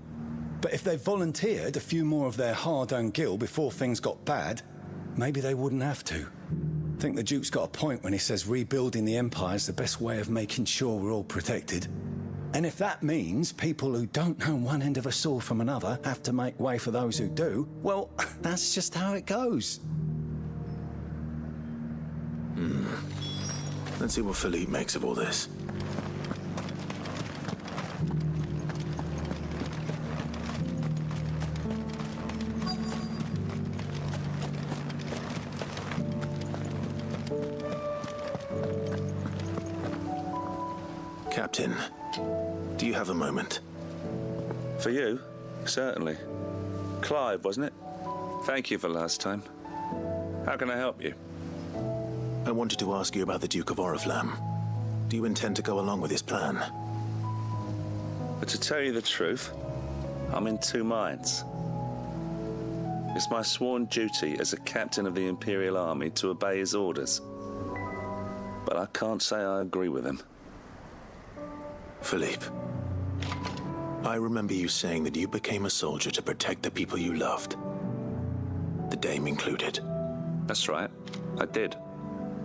but if they volunteered a few more of their hard-earned gil before things got bad, maybe they wouldn't have to. I think the Duke's got a point when he says rebuilding the Empire's the best way of making sure we're all protected. And if that means people who don't know one end of a sword from another have to make way for those who do, well, that's just how it goes. Let's see what Philippe makes of all this. Captain, do you have a moment? For you? Certainly. Clive, wasn't it? Thank you for last time. How can I help you? I wanted to ask you about the Duke of Oriflamme. Do you intend to go along with his plan? But to tell you the truth, I'm in two minds. It's my sworn duty as a captain of the Imperial Army to obey his orders. But I can't say I agree with him. Philippe, I remember you saying that you became a soldier to protect the people you loved. The Dame included. That's right, I did.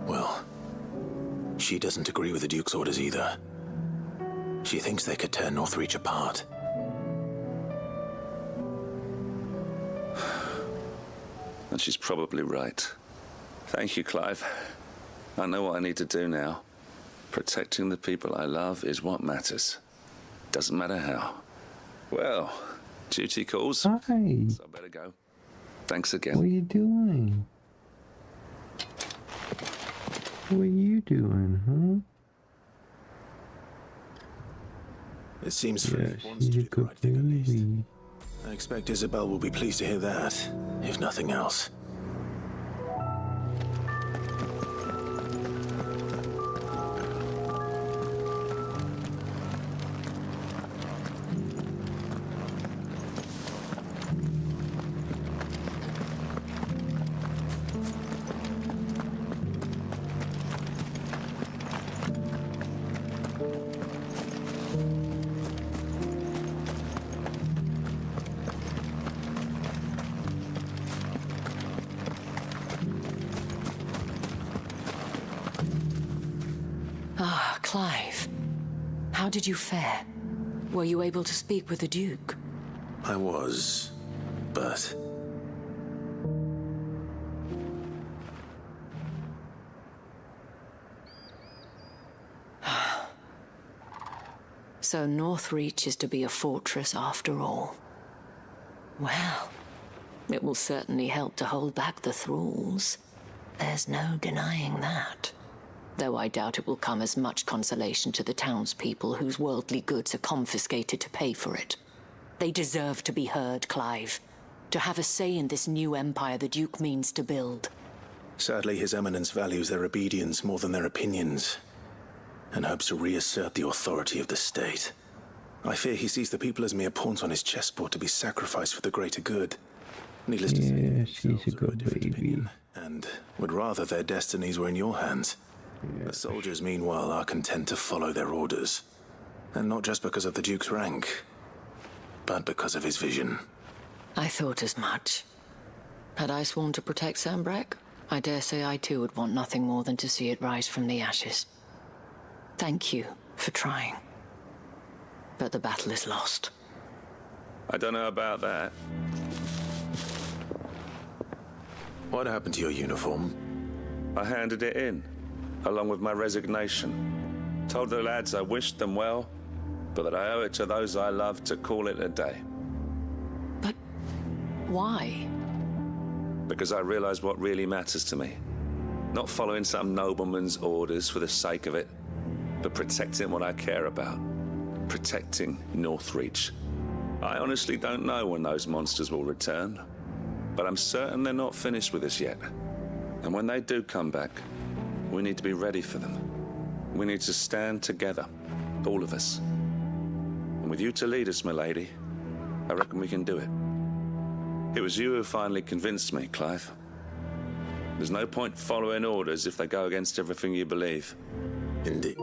Well, she doesn't agree with the Duke's orders either. She thinks they could tear Northreach apart. And she's probably right. Thank you, Clive. I know what I need to do now. Protecting the people I love is what matters. Doesn't matter how. Well, duty calls. Hi. So I better go. Thanks again. What are you doing? What are you doing, huh? It seems Philippe wants to do the right thing at least. I expect Isabel will be pleased to hear that, if nothing else. Ah, Clive. How did you fare? Were you able to speak with the Duke? I was, but... So Northreach is to be a fortress after all. Well, it will certainly help to hold back the thralls. There's no denying that. Though I doubt it will come as much consolation to the townspeople whose worldly goods are confiscated to pay for it. They deserve to be heard, Clive. To have a say in this new empire the Duke means to build. Sadly, His Eminence values their obedience more than their opinions, and hopes to reassert the authority of the state. I fear he sees the people as mere pawns on his chessboard to be sacrificed for the greater good. Needless to say, she's a good baby. And would rather their destinies were in your hands. The soldiers, meanwhile, are content to follow their orders. And not just because of the Duke's rank, but because of his vision. I thought as much. Had I sworn to protect Sanbreque, I dare say I too would want nothing more than to see it rise from the ashes. Thank you for trying. But the battle is lost. I don't know about that. What happened to your uniform? I handed it in, along with my resignation. Told the lads I wished them well, but that I owe it to those I love to call it a day. But why? Because I realized what really matters to me. Not following some nobleman's orders for the sake of it, but protecting what I care about. Protecting Northreach. I honestly don't know when those monsters will return, but I'm certain they're not finished with us yet. And when they do come back, we need to be ready for them. We need to stand together, all of us. And with you to lead us, milady, I reckon we can do it. It was you who finally convinced me, Clive. There's no point following orders if they go against everything you believe. Indeed.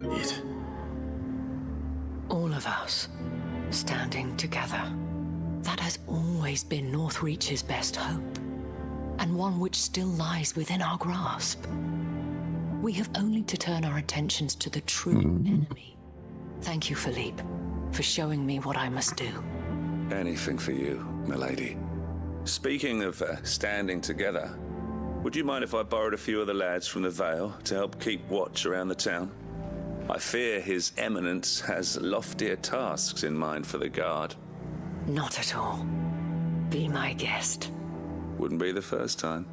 It. All of us, standing together. That has always been Northreach's best hope, and one which still lies within our grasp. We have only to turn our attentions to the true enemy. Thank you, Philippe, for showing me what I must do. Anything for you, milady. Speaking of standing together, would you mind if I borrowed a few of the lads from the Vale to help keep watch around the town? I fear His Eminence has loftier tasks in mind for the guard. Not at all. Be my guest. Wouldn't be the first time.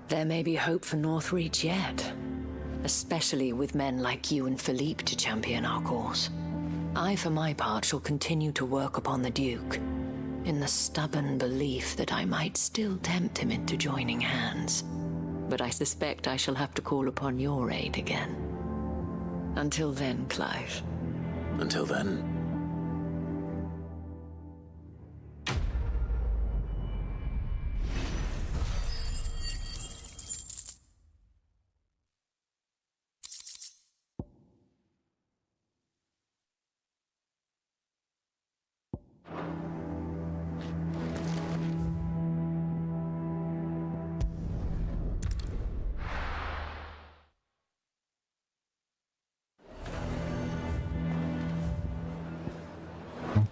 There may be hope for Northreach yet, especially with men like you and Philippe to champion our cause. I, for my part, shall continue to work upon the Duke, in the stubborn belief that I might still tempt him into joining hands. But I suspect I shall have to call upon your aid again. Until then, Clive. Until then.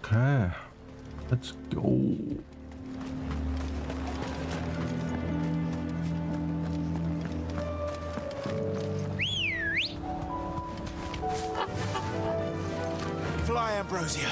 Okay, let's go. Fly, Ambrosia.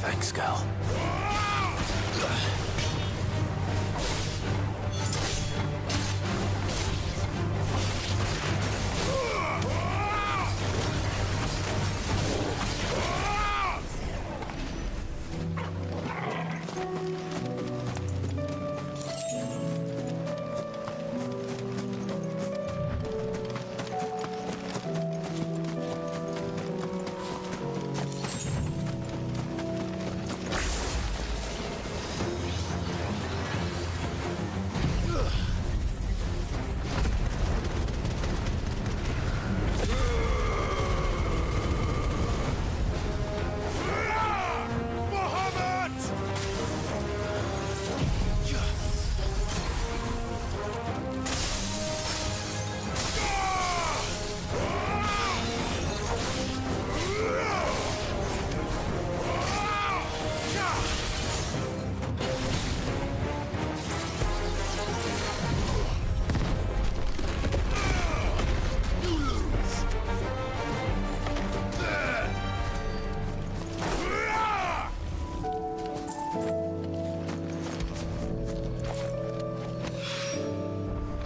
Thanks, girl.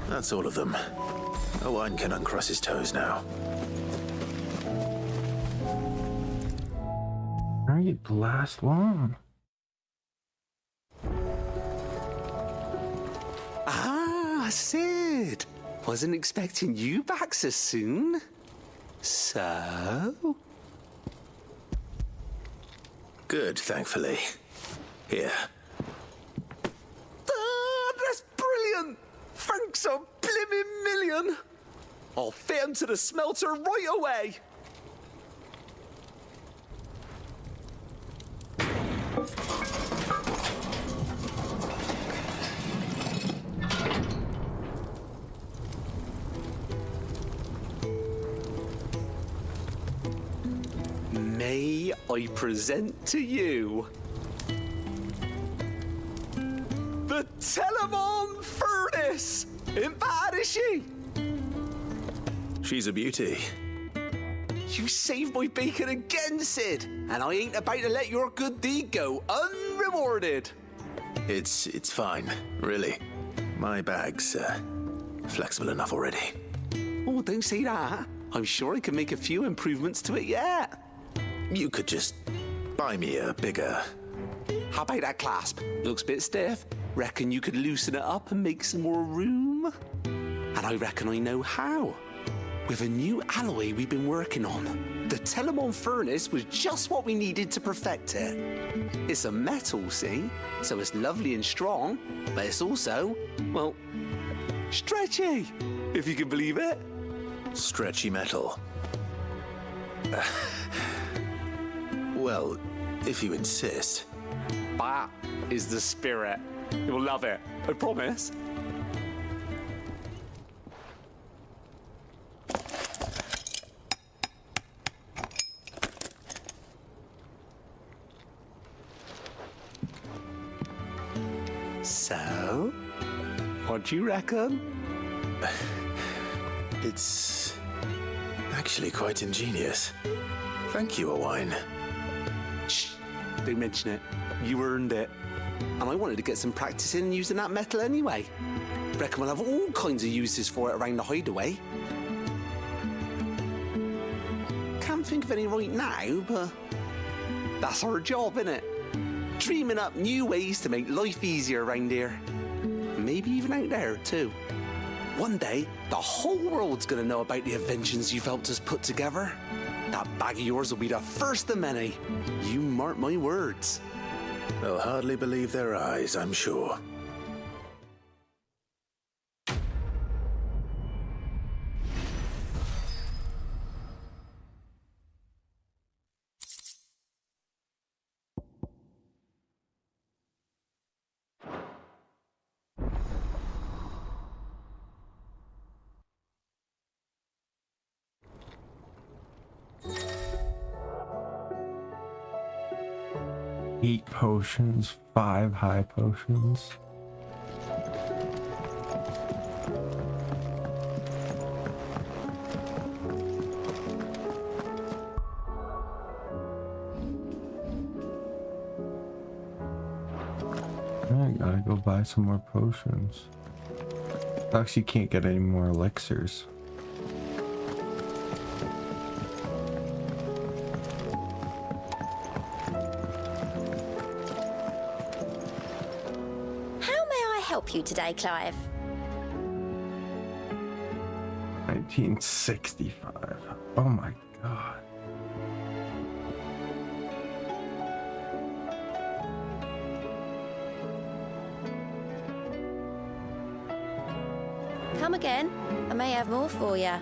That's all of them. Owain can uncross his toes now. Alright, the last one. Ah, Sid! Wasn't expecting you back so soon. So? Good, thankfully. Here. Ah, that's brilliant! Thanks a blimmin' million! I'll fit 'em to the smelter right away! May I present to you the Telemon Furnace? Ain't bad, is she? She's a beauty. You saved my bacon again, Sid, and I ain't about to let your good deed go unrewarded. It's fine, really. My bag's flexible enough already. Oh, don't say that. I'm sure I can make a few improvements to it yet. You could just buy me a bigger... How about that clasp? Looks a bit stiff. Reckon you could loosen it up and make some more room? And I reckon I know how. With a new alloy we've been working on. The Telemon furnace was just what we needed to perfect it. It's a metal, see? So it's lovely and strong, but it's also, well, stretchy, if you can believe it. Stretchy metal. Well, if you insist. That is the spirit. You'll love it, I promise. So, what do you reckon? It's actually quite ingenious. Thank you, Owain. Shh, don't mention it. You earned it. And I wanted to get some practice in using that metal anyway. Reckon we'll have all kinds of uses for it around the hideaway. Can't think of any right now, but that's our job, innit? Dreaming up new ways to make life easier around here. Maybe even out there, too. One day, the whole world's gonna know about the inventions you've helped us put together. That bag of yours will be the first of many. You mark my words. They'll hardly believe their eyes, I'm sure. Eight potions, 5 high potions. I gotta go buy some more potions. Actually, can't get any more elixirs. You today, Clive? 1965. Oh my god. Come again. I may have more for you.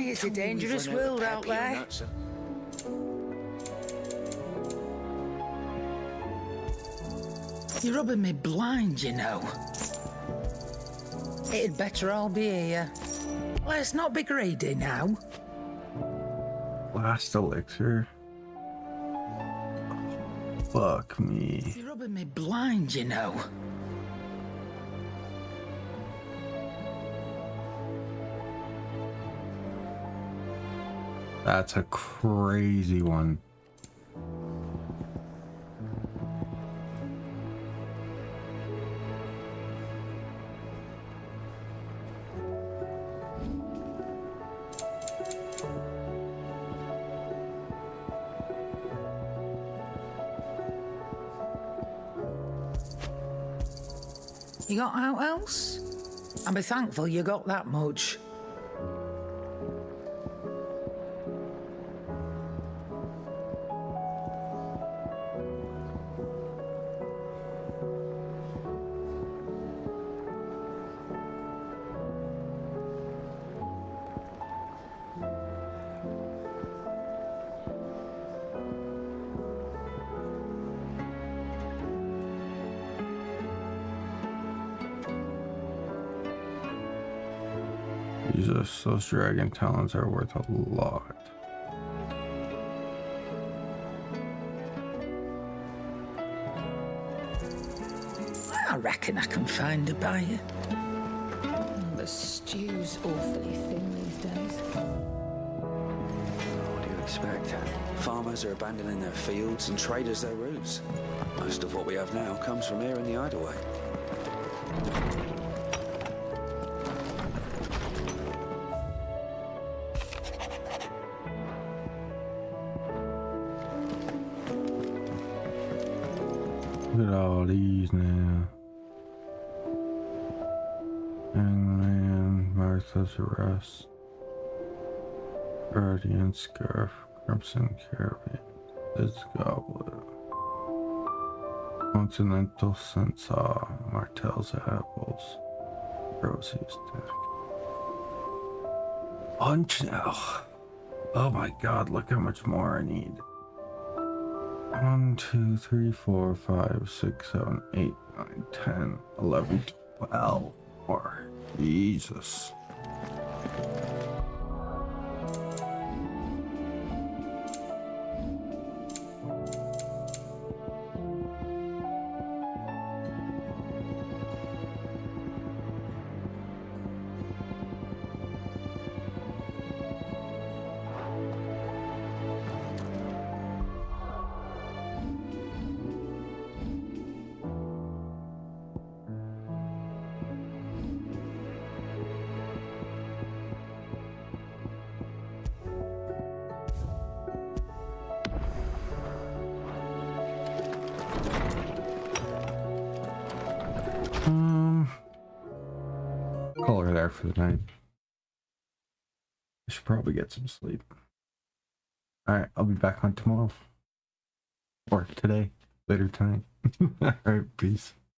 It's a dangerous world out there. You're rubbing me blind, you know. It'd better all be here. Let's not be greedy now. Last elixir. Fuck me. You're rubbing me blind, you know. That's a crazy one. You got out else? I'll be thankful you got that much. Jesus, those dragon talons are worth a lot. I reckon I can find a buyer. The stew's awfully thin these days. What do you expect? Farmers are abandoning their fields and traders their roofs. Most of what we have now comes from here in the Hideaway. Look at all these now. Hangman, Martha's Arrest, Guardian Scarf, Crimson Carabine, Sid's Goblet, Continental Sensaw, Martell's Apples, Rosie's Deck. Bunch now. Oh my god, look how much more I need. 1, 2, 3, 4, 5, 6, 7, 8, 9, 10, 11, 12 more. Jesus. Call her there for the night. I should probably get some sleep. Alright, I'll be back on tomorrow. Or today. Later tonight. Alright, peace.